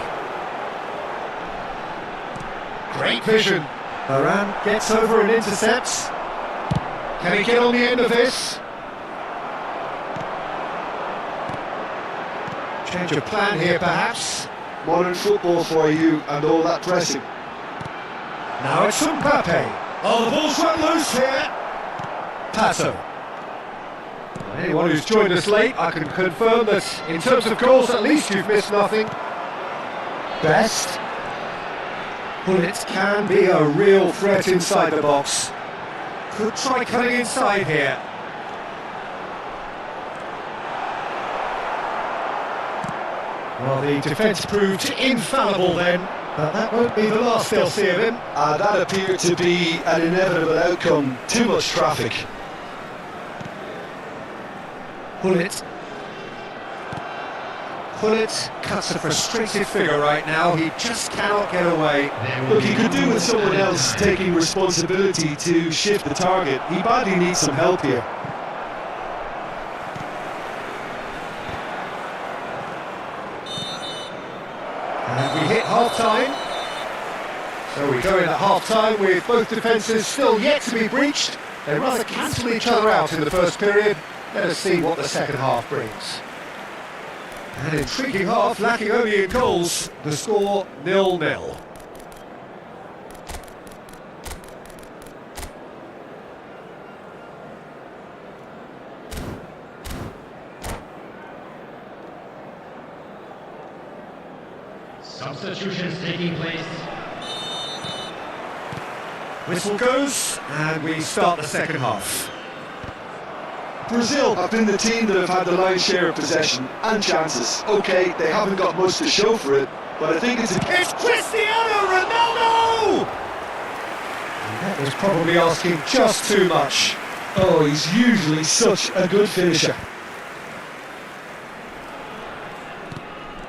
[SPEAKER 1] Great vision. Varane gets over and intercepts. Can he get on the end of this? Change of plan here, perhaps.
[SPEAKER 2] Modern football for you and all that pressing.
[SPEAKER 1] Now it's Mbappe. Oh, the ball's run loose here. Pato. Anyone who's joined us late, I can confirm that in terms of goals, at least you've missed nothing. Best. Bullets can be a real threat inside the box. Could try cutting inside here. Well, the defence proved infallible then, but that won't be the last they'll see of him.
[SPEAKER 2] That appeared to be an inevitable outcome. Too much traffic.
[SPEAKER 1] Bullet cuts a frustrated figure right now. He just cannot get away.
[SPEAKER 2] Look, he could do with someone else taking responsibility to shift the target. He badly needs some help here.
[SPEAKER 1] And we hit half-time. So we go in at half-time with both defences still yet to be breached. They rather cancel each other out in the first period. Let us see what the second half brings. An intriguing half, lacking only in goals. The score 0-0.
[SPEAKER 3] Substitutions taking place.
[SPEAKER 1] Whistle goes, and we start the second half.
[SPEAKER 2] Brazil have been the team that have had the lion's share of possession and chances. Okay, they haven't got much to show for it, but I think it's
[SPEAKER 1] Cristiano Ronaldo! And that was probably asking just too much.
[SPEAKER 2] Oh, he's usually such a good finisher.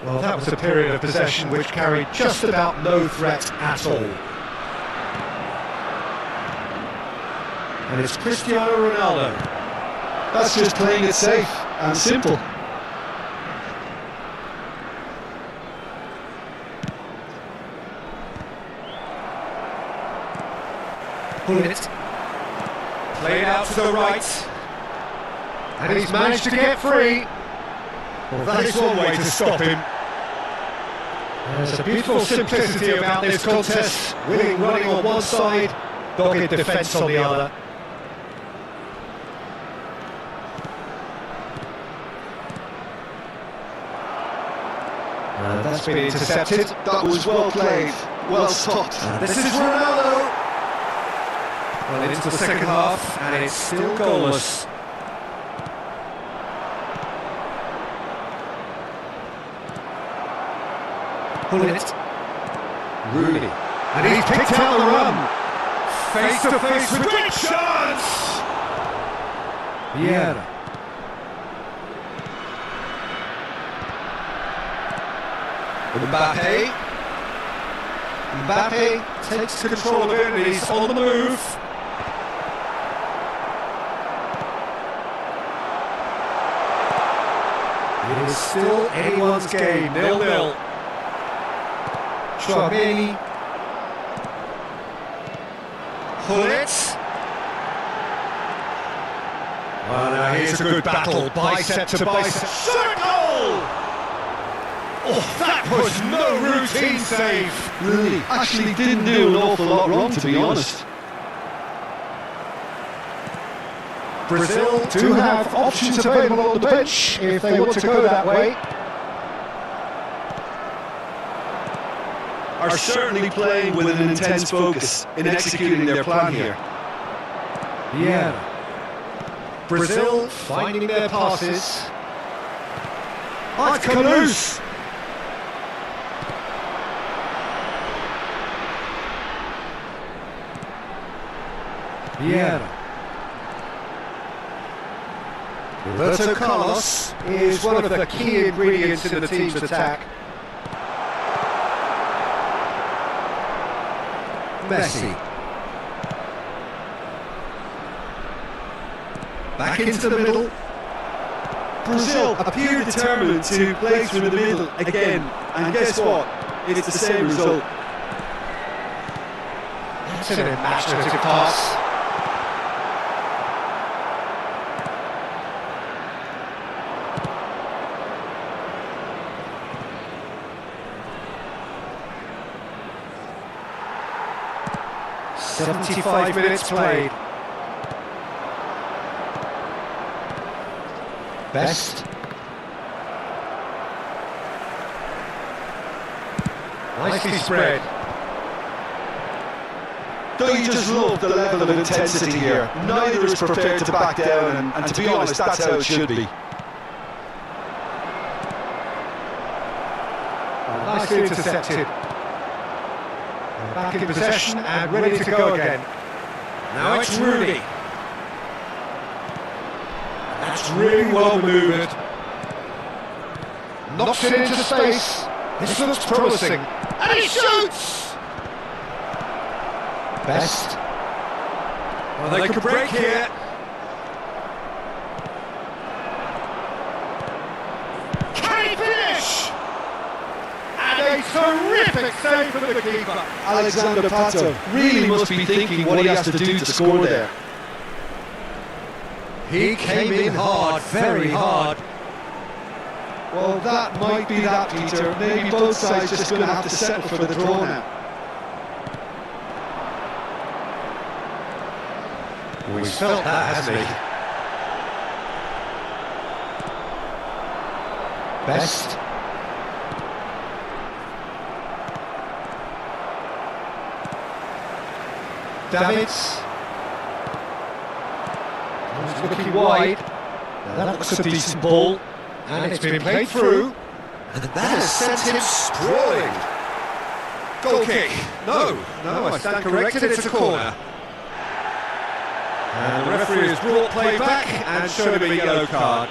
[SPEAKER 1] Well, that was a period of possession which carried just about no threat at all. And it's Cristiano Ronaldo.
[SPEAKER 2] That's just playing it safe and simple.
[SPEAKER 1] Bullet. Played out to the right. And he's managed to get free. Well, that is one way to stop him. There's a beautiful simplicity about this contest. Winning running on one side, dogged defence on the other. And that's been intercepted.
[SPEAKER 2] That was well played, well stopped.
[SPEAKER 1] And this is Ronaldo. Well, into the second half, and it's still goalless. Bullet. Rooney. And he's picked out the run. Face to face with great chance. Vieira. Mbappe takes control of it and he's on the move. It is still anyone's game, 0-0. Chouameni. Hullet. Well, now here's a good battle, bicep to bicep. Circle! Oh, that was no routine save.
[SPEAKER 2] Really, actually didn't do an awful lot wrong, to be honest.
[SPEAKER 1] Brazil do have options available on the bench if they want to go that way.
[SPEAKER 2] Are certainly playing with an intense focus in executing their plan here.
[SPEAKER 1] Yeah. Brazil finding their passes. Oh, it's come loose. Vieira. Roberto Carlos is one of the key ingredients in the team's attack. Messi. Back into the middle.
[SPEAKER 2] Brazil appear determined to play through the middle again, and guess what? It's the same result.
[SPEAKER 1] That's an imaginative pass. "75 minutes played. Best. Nicely spread.
[SPEAKER 2] Don't you just love the level of intensity here? Neither is prepared to back down, and to be honest, that's how it should be.
[SPEAKER 1] Nicely intercepted. Back in possession and ready to go again. Now it's Rooney. That's really well manoeuvred. Knocks it into space. This looks promising. And he shoots! Best. Well, they could break here. Can he finish? And a terrific save from the keeper.
[SPEAKER 2] Alexander Pato really must be thinking what he has to do to score there.
[SPEAKER 1] He came in hard, very hard.
[SPEAKER 2] Well, that might be that, Peter. Maybe both sides just going to have to settle for the draw now.
[SPEAKER 1] We've felt that, hasn't he? Best. Davids. He's looking wide. Now that looks a decent ball. And it's been played through. And that has sent him sprawling. Goal kick. No, I stand corrected, it's a corner. And the referee has brought play back and showed him a yellow card.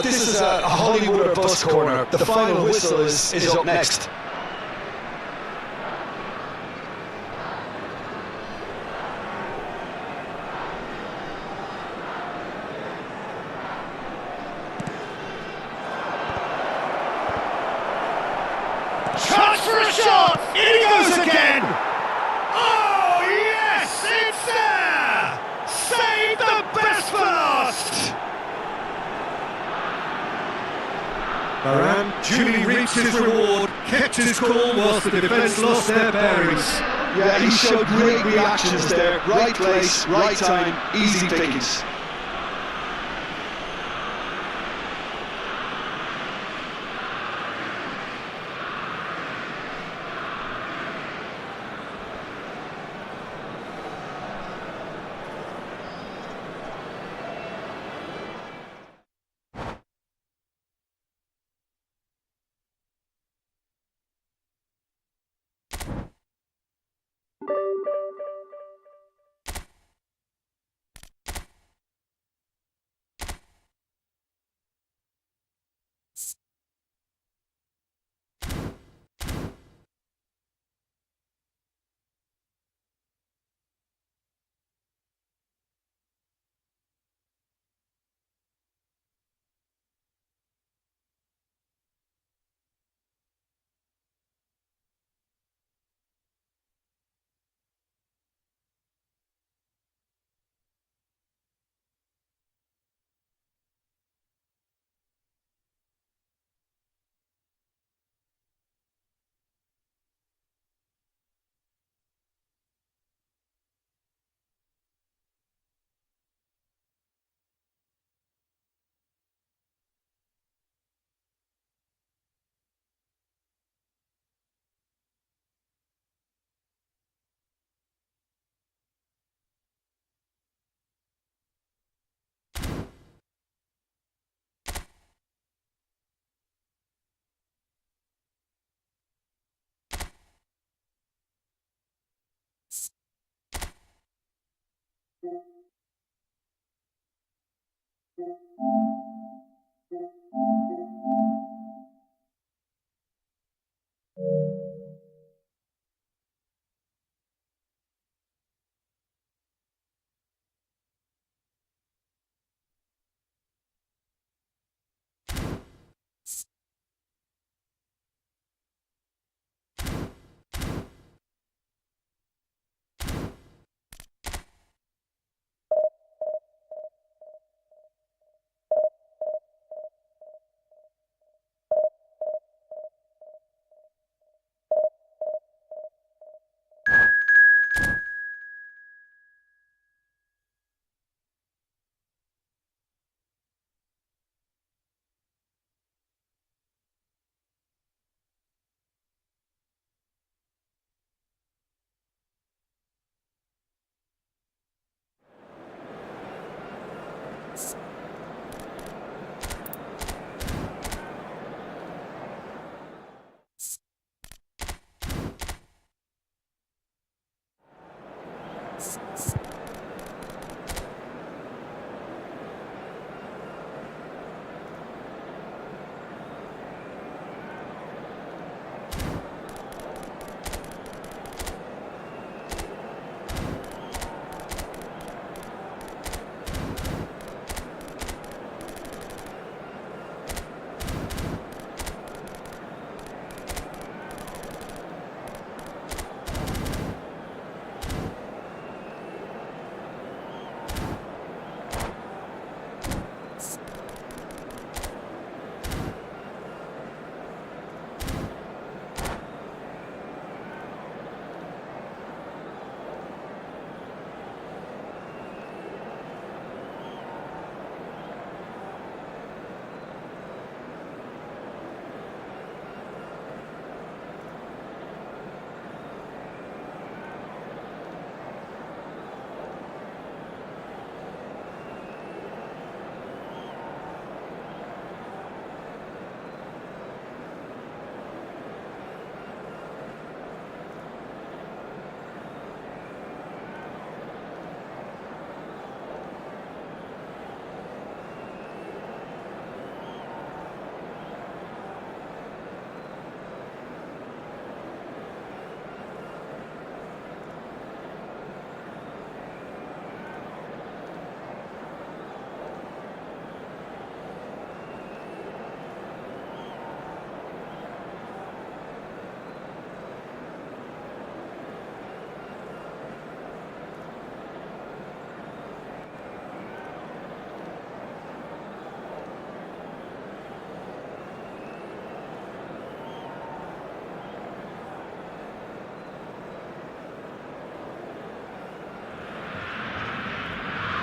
[SPEAKER 2] This is a Hollywood or bust corner. The final whistle is up next.
[SPEAKER 4] Chance for a shot! In he goes again! Oh yes, it's there! Save the best for last!
[SPEAKER 1] Varane duly reached his reward, kept his cool whilst the defence lost their bearings.
[SPEAKER 2] Yeah, he showed great reactions there. Right place, right time, easy pickings.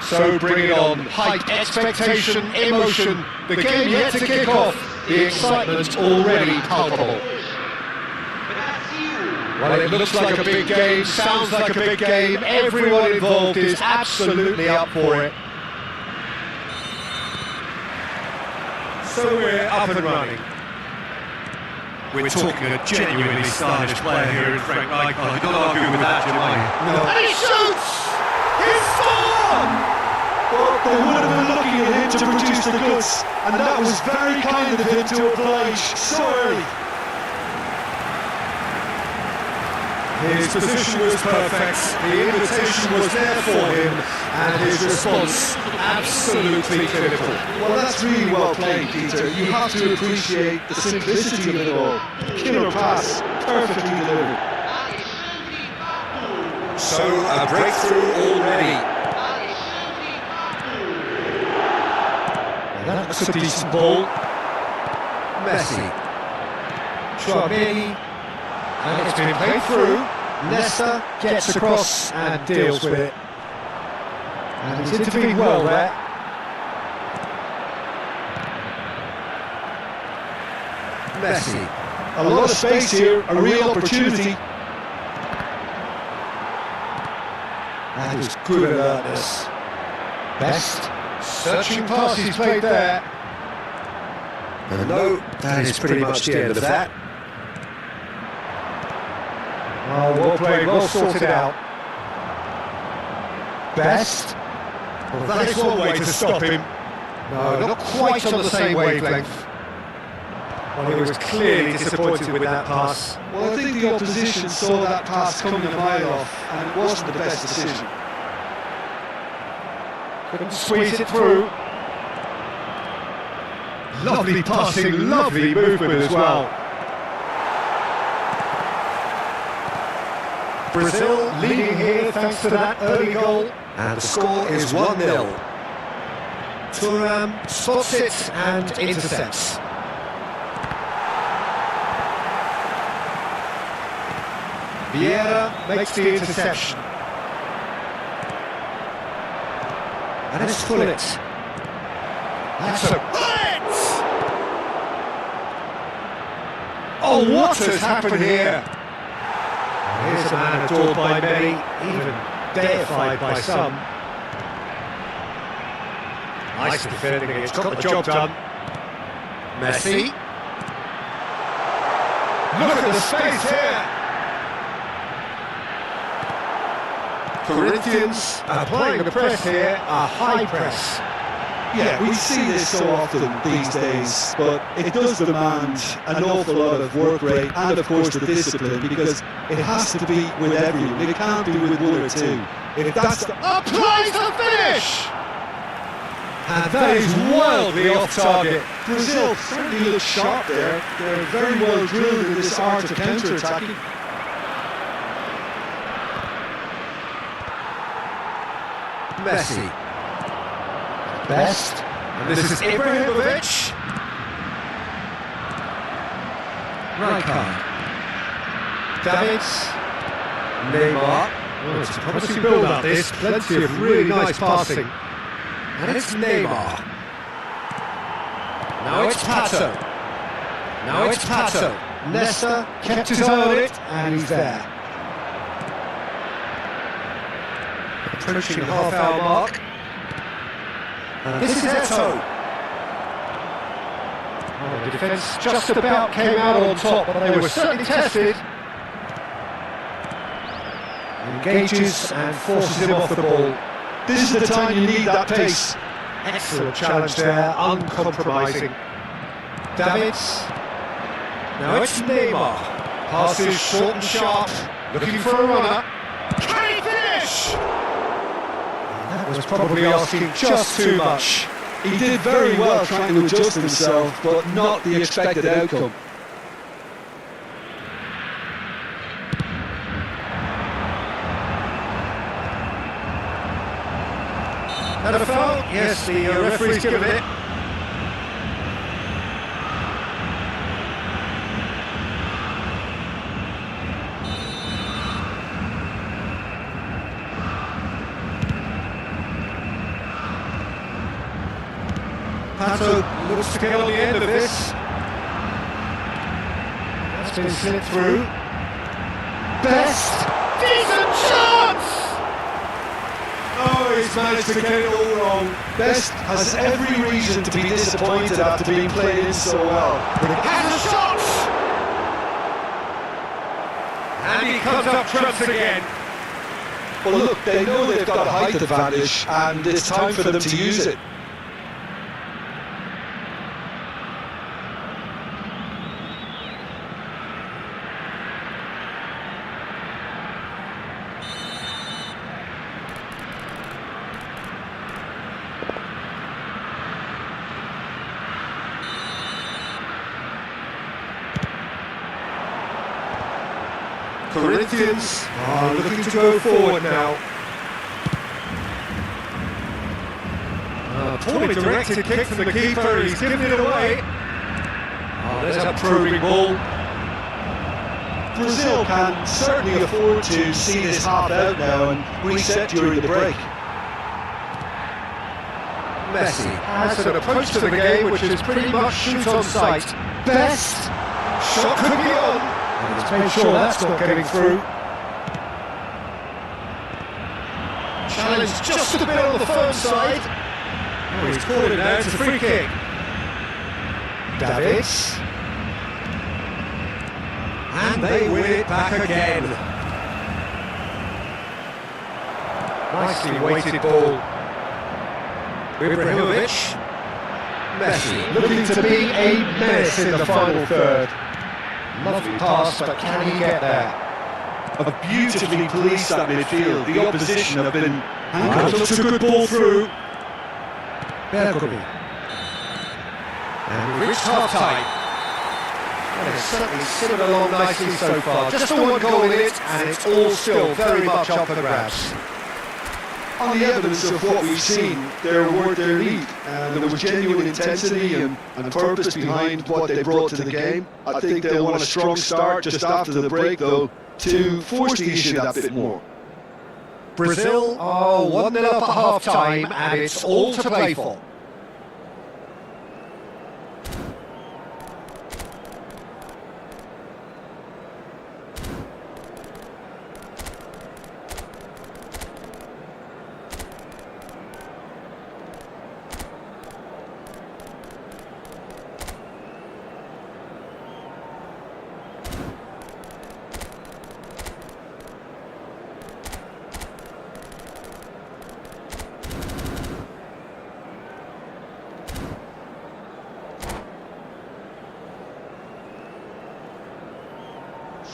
[SPEAKER 1] So bring it on. Height, expectation, emotion. The game yet to kick off. The excitement already palpable. Well, it looks like a big game, sounds like a big game. Everyone involved is absolutely up for it. So we're up and running. We're talking a genuinely stylish player here in Frank Rijkaard. You can't argue with that, Jim, are you?
[SPEAKER 2] No.
[SPEAKER 4] And he shoots! He's scored!
[SPEAKER 2] But they would have been looking at him to produce the goods, and that was very kind of him to oblige so early.
[SPEAKER 1] His position was perfect, the invitation was there for him, and his response absolutely clinical.
[SPEAKER 2] Well, that's really well played, Peter. You have to appreciate the simplicity of it all. Killer pass, perfectly delivered.
[SPEAKER 1] So, a breakthrough already. That's a decent ball. Messi. Chouameni. And it's been played through. Nesta gets across and deals with it. And he's intervened well there. Messi.
[SPEAKER 2] A lot of space here, a real opportunity.
[SPEAKER 1] That is good alertness. Best. Searching pass he's played there. And no, that is pretty much the end of that. Oh, well played, well sorted out. Best. Well, that is one way to stop him. No, not quite on the same wavelength. Well, he was clearly disappointed with that pass.
[SPEAKER 2] Well, I think the opposition saw that pass coming a mile off, and it wasn't the best decision.
[SPEAKER 1] Couldn't squeeze it through. Lovely passing, lovely movement as well. Brazil leading here thanks to that early goal. And the score is 1-0. Thuram spots it and intercepts. Vieira makes the interception. And it's Gullit. That's a... Gullit! Oh, what has happened here? Here's a man adored by many, even deified by some. Nice defending, it's got the job done. Messi. Look at the space here! Corinthians applying the press here, a high press.
[SPEAKER 2] Yeah, we see this so often these days, but it does demand an awful lot of work rate and, of course, the discipline, because it has to be with everyone. It can't be with one or two. If that's the...
[SPEAKER 1] Applies the finish! And that is wildly off target.
[SPEAKER 2] Brazil certainly look sharp there. They're very well drilled in this art of counter-attacking.
[SPEAKER 1] Messi. Best. And this is Ibrahimovic. Rijkaard. Davids. Neymar. Oh, it's a promising build-up this. Plenty of really nice passing. And it's Neymar. Now it's Pato. Now it's Pato. Nesta kept his eye on it, and he's there. Approaching the half-hour mark. This is Eto'o. Oh, the defence just about came out on top, but they were certainly tested. Engages and forces him off the ball.
[SPEAKER 2] This is the time you need that pace.
[SPEAKER 1] Excellent challenge there, uncompromising. Davids. Now it's Neymar. Passes short and sharp, looking for a runner. Can he finish? That was probably asking just too much.
[SPEAKER 2] He did very well trying to adjust himself, but not the expected outcome.
[SPEAKER 1] And a foul? Yes, the referee's given it. Pato looks to get on the end of this. That's been slipped through. Best!
[SPEAKER 4] Decent chance!
[SPEAKER 1] Oh, he's managed to get it all wrong.
[SPEAKER 2] Best has every reason to be disappointed after being played in so well.
[SPEAKER 4] Has a shot!
[SPEAKER 1] And he comes up trumps again.
[SPEAKER 2] Well, look, they know they've got a height advantage, and it's time for them to use it.
[SPEAKER 1] Corinthians are looking to go forward now. Poorly directed kick from the keeper, he's given it away. Oh, there's a probing ball.
[SPEAKER 2] Brazil can certainly afford to see this half out now and reset during the break.
[SPEAKER 1] Messi has an approach to the game which is pretty much shoot on sight. Best! Shot could be on! And he's made sure that's not getting through. Challenge just a bit on the firm side. Oh, he's caught it now, it's a free kick. Davids. And they win it back again. Nicely weighted ball. Ibrahimovic. Messi looking to be a menace in the final third. Lovely pass, but can he get there?
[SPEAKER 2] Have beautifully policed that midfield. The opposition have been
[SPEAKER 1] That looks a good ball through. Bergomi. And we reached half-time. Well, it's certainly simmered along nicely so far. Just the one goal in it, and it's all still very much up for grabs.
[SPEAKER 2] on the evidence of what we've seen, they're worth their lead. There was genuine intensity and purpose behind what they brought to the game. I think they'll want a strong start just after the break, though, to force the issue that bit more.
[SPEAKER 1] Brazil are 1-0 up at half-time, and it's all to play for.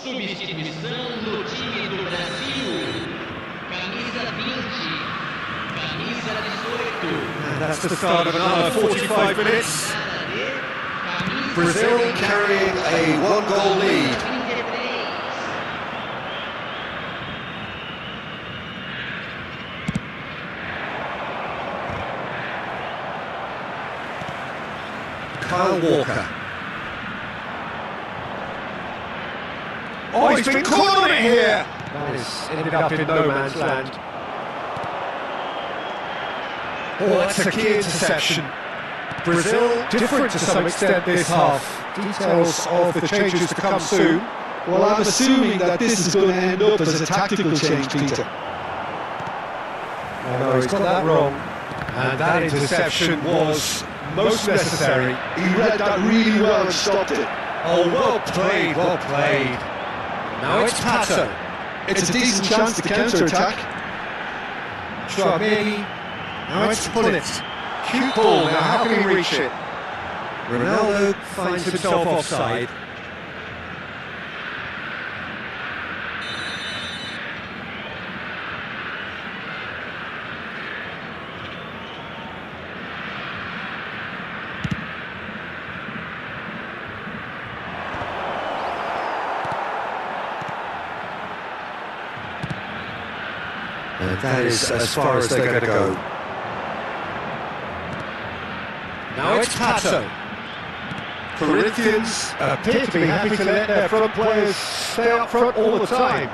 [SPEAKER 5] Substituição do time do Brasil. Camisa 20, camisa 18.
[SPEAKER 1] And that's the start of another 45 minutes. Brazil carrying a one-goal lead. Kyle Walker. Oh, he's been caught on it here! That has ended up in no man's land. Oh, that's a key interception. Brazil different to some extent this half. Details of the changes to come soon.
[SPEAKER 2] Well, I'm assuming that this is going to end up as a tactical change, Peter.
[SPEAKER 1] Oh no, he's got that wrong. And that interception was most necessary.
[SPEAKER 2] He read that really well and stopped it.
[SPEAKER 1] Oh, well played, well played. Now it's Pato.
[SPEAKER 2] It's a decent chance to counter-attack.
[SPEAKER 1] Chouameni. Now it's Pullet. Cute ball, now how can he reach it? Ronaldo finds himself offside. And that is as far as they're going to go. Now it's Pato. Corinthians appear to be happy to let their front players stay up front all the time.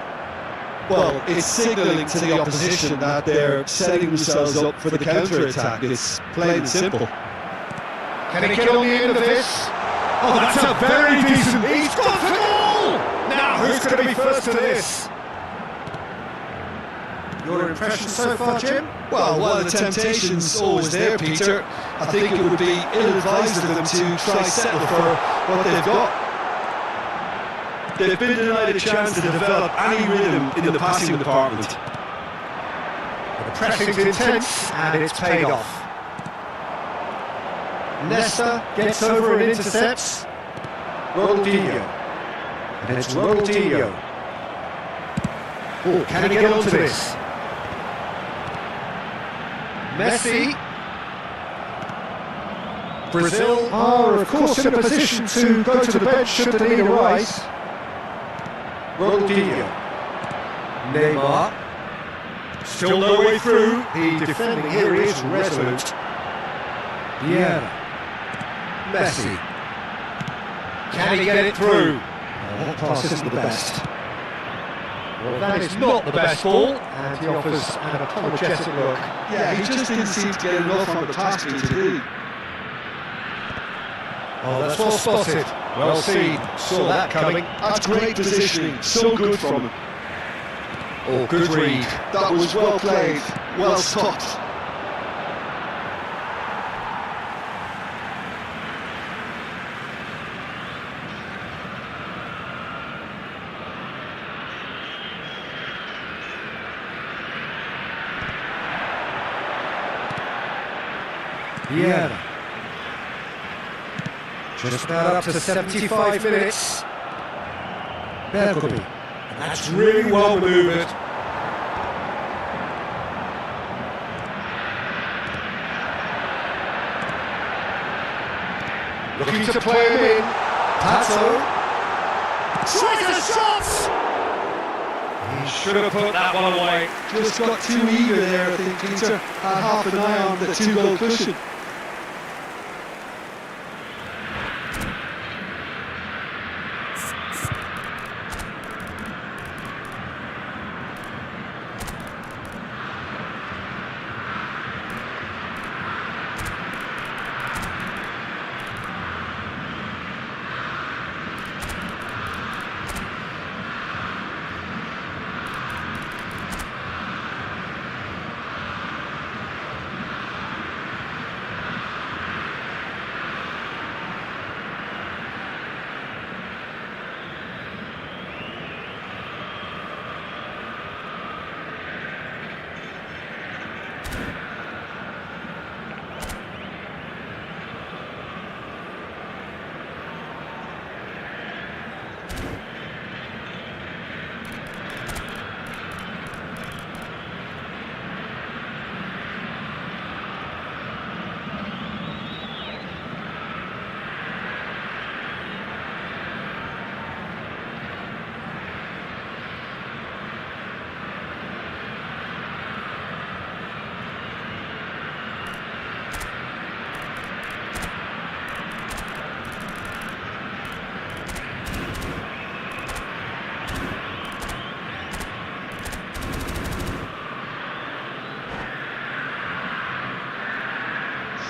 [SPEAKER 2] Well, it's signalling to the opposition that they're setting themselves up for the counter-attack. It's plain and simple.
[SPEAKER 1] Can he get on the end of this? Oh, that's a very decent... He's got it all! Now, who's going to be first to this? Your impression so far, Jim?
[SPEAKER 2] Well, while the temptation's always there, Peter, I think it would be ill-advised of them to try settle for what they've got. They've been denied a chance to develop any rhythm in the passing department.
[SPEAKER 1] The pressing's intense, and it's paid off. Nesta gets over and intercepts. Ronaldinho. And it's Ronaldinho. Oh, can he get onto this? Messi. Brazil are, of course, in a position to go to the bench should the need arise. Ronaldinho. Neymar. Still no way through. The defending here is resolute. Vieira. Messi. Can he get it through? That pass isn't the best. Well, that is not the best ball, and he offers an apologetic look.
[SPEAKER 2] Yeah, he just didn't seem to get enough on the pass to today.
[SPEAKER 1] Oh, that's well spotted. Well seen. Saw that coming.
[SPEAKER 2] That's great positioning. So good from him.
[SPEAKER 1] Oh, good read.
[SPEAKER 2] That was well played. Well stopped.
[SPEAKER 1] Vieira. Just about up to 75 minutes. Bergobi. And that's really well manoeuvred. Looking to play him in. Pato. Striker's shot! He should have put that one away.
[SPEAKER 2] Just got too eager there, I think, Peter. Had half an eye on the two-goal cushion.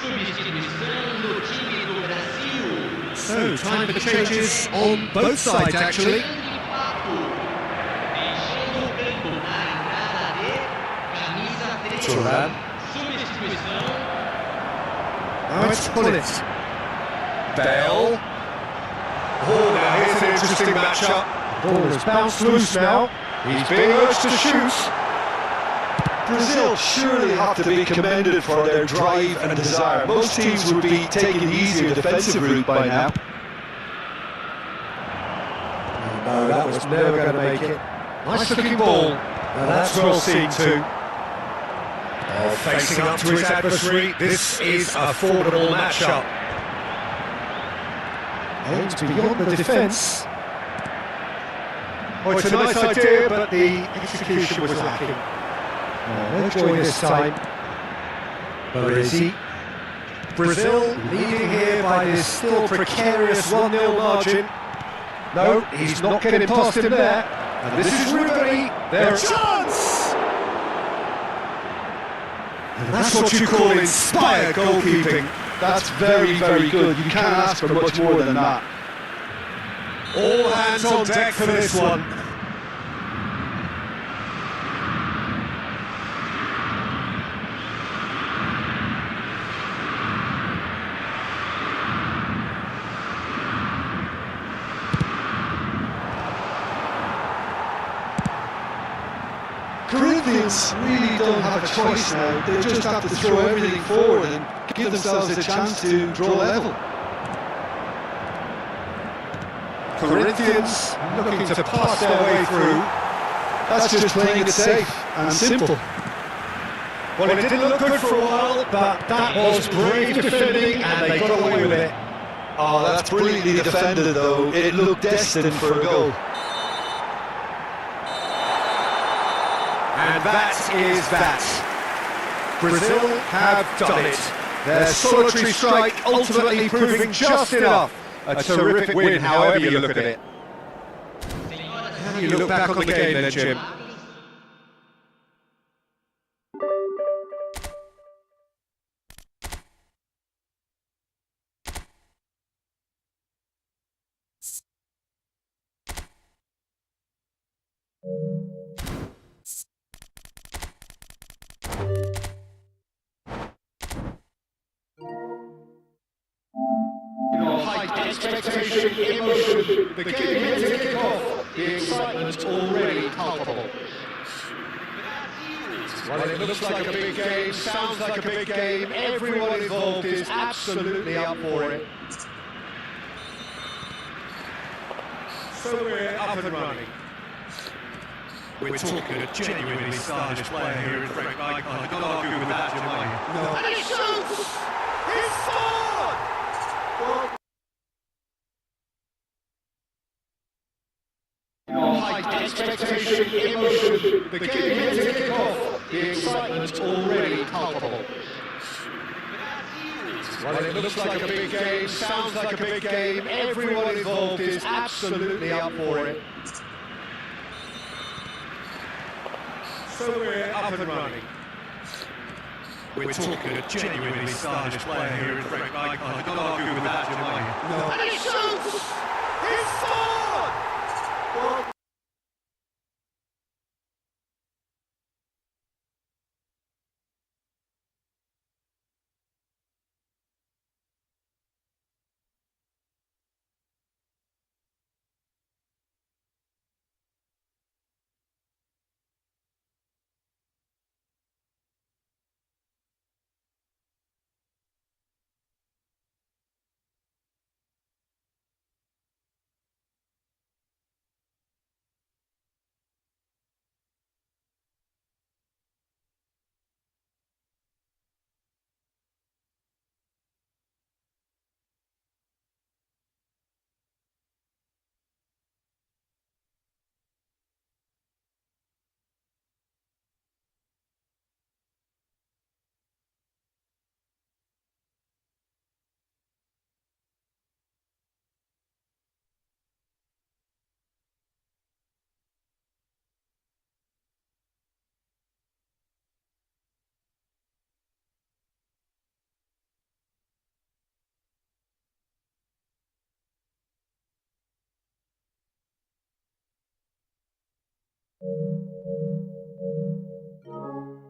[SPEAKER 5] Substituição do time do Brasil.
[SPEAKER 1] So, time for changes on both sides, actually.
[SPEAKER 5] Deixando o campo na entrada de camisa 3.
[SPEAKER 1] Turan.
[SPEAKER 5] Substituição.
[SPEAKER 1] Now it's Pullet. Bell. Oh, now here's an interesting matchup. The ball has bounced loose now. He's being urged to shoot.
[SPEAKER 2] Brazil surely have to be commended for their drive and desire. Most teams would be taking the easier defensive route by now.
[SPEAKER 1] No, that was never going to make it. Nice looking ball. Now that's well seen too. Oh, facing up to his adversary. This is a formidable matchup. Aims beyond the defence. Oh, it's a nice idea, but the execution was lacking. No joy this time. Baresi. Brazil leading here by this still precarious 1-0 margin. No, he's not getting past him there. And this is Ribery. Their chance! And that's what you call inspired goalkeeping.
[SPEAKER 2] That's very, very good. You can't ask for much more than that.
[SPEAKER 1] All hands on deck for this one.
[SPEAKER 2] Corinthians really don't have a choice now. They just have to throw everything forward and give themselves a chance to draw level.
[SPEAKER 1] Corinthians looking to pass their way through.
[SPEAKER 2] That's just playing it safe and simple.
[SPEAKER 1] Well, it didn't look good for a while, but that was brave defending and they got away with it.
[SPEAKER 2] Oh, that's brilliantly defended though. It looked destined for a goal.
[SPEAKER 1] And that is that. Brazil have done it. Their solitary strike ultimately proving just enough. A terrific win, however you look at it. How do you look back on the game then, Jim?
[SPEAKER 4] Expectation, emotion, the game hits a kick-off, the excitement already palpable. Well, it looks like a big game, sounds like a big game, everyone involved is absolutely up for it. So we're up and running.
[SPEAKER 1] We're talking a genuinely stylish player here in Frank Rijkaard. I can't argue with that, Jim, are you?
[SPEAKER 4] No. And he shoots! He's scored! Well, expectation, emotion, the game hits a kick-off, the excitement already palpable. Well, it looks like a big game, sounds like a big game, everyone involved is absolutely up for it. So we're up and running.
[SPEAKER 1] We're talking a genuinely stylish player here in Frank Rijkaard. I can't argue with that, Jim, are you?
[SPEAKER 4] No. And he shoots! He's scored! Well,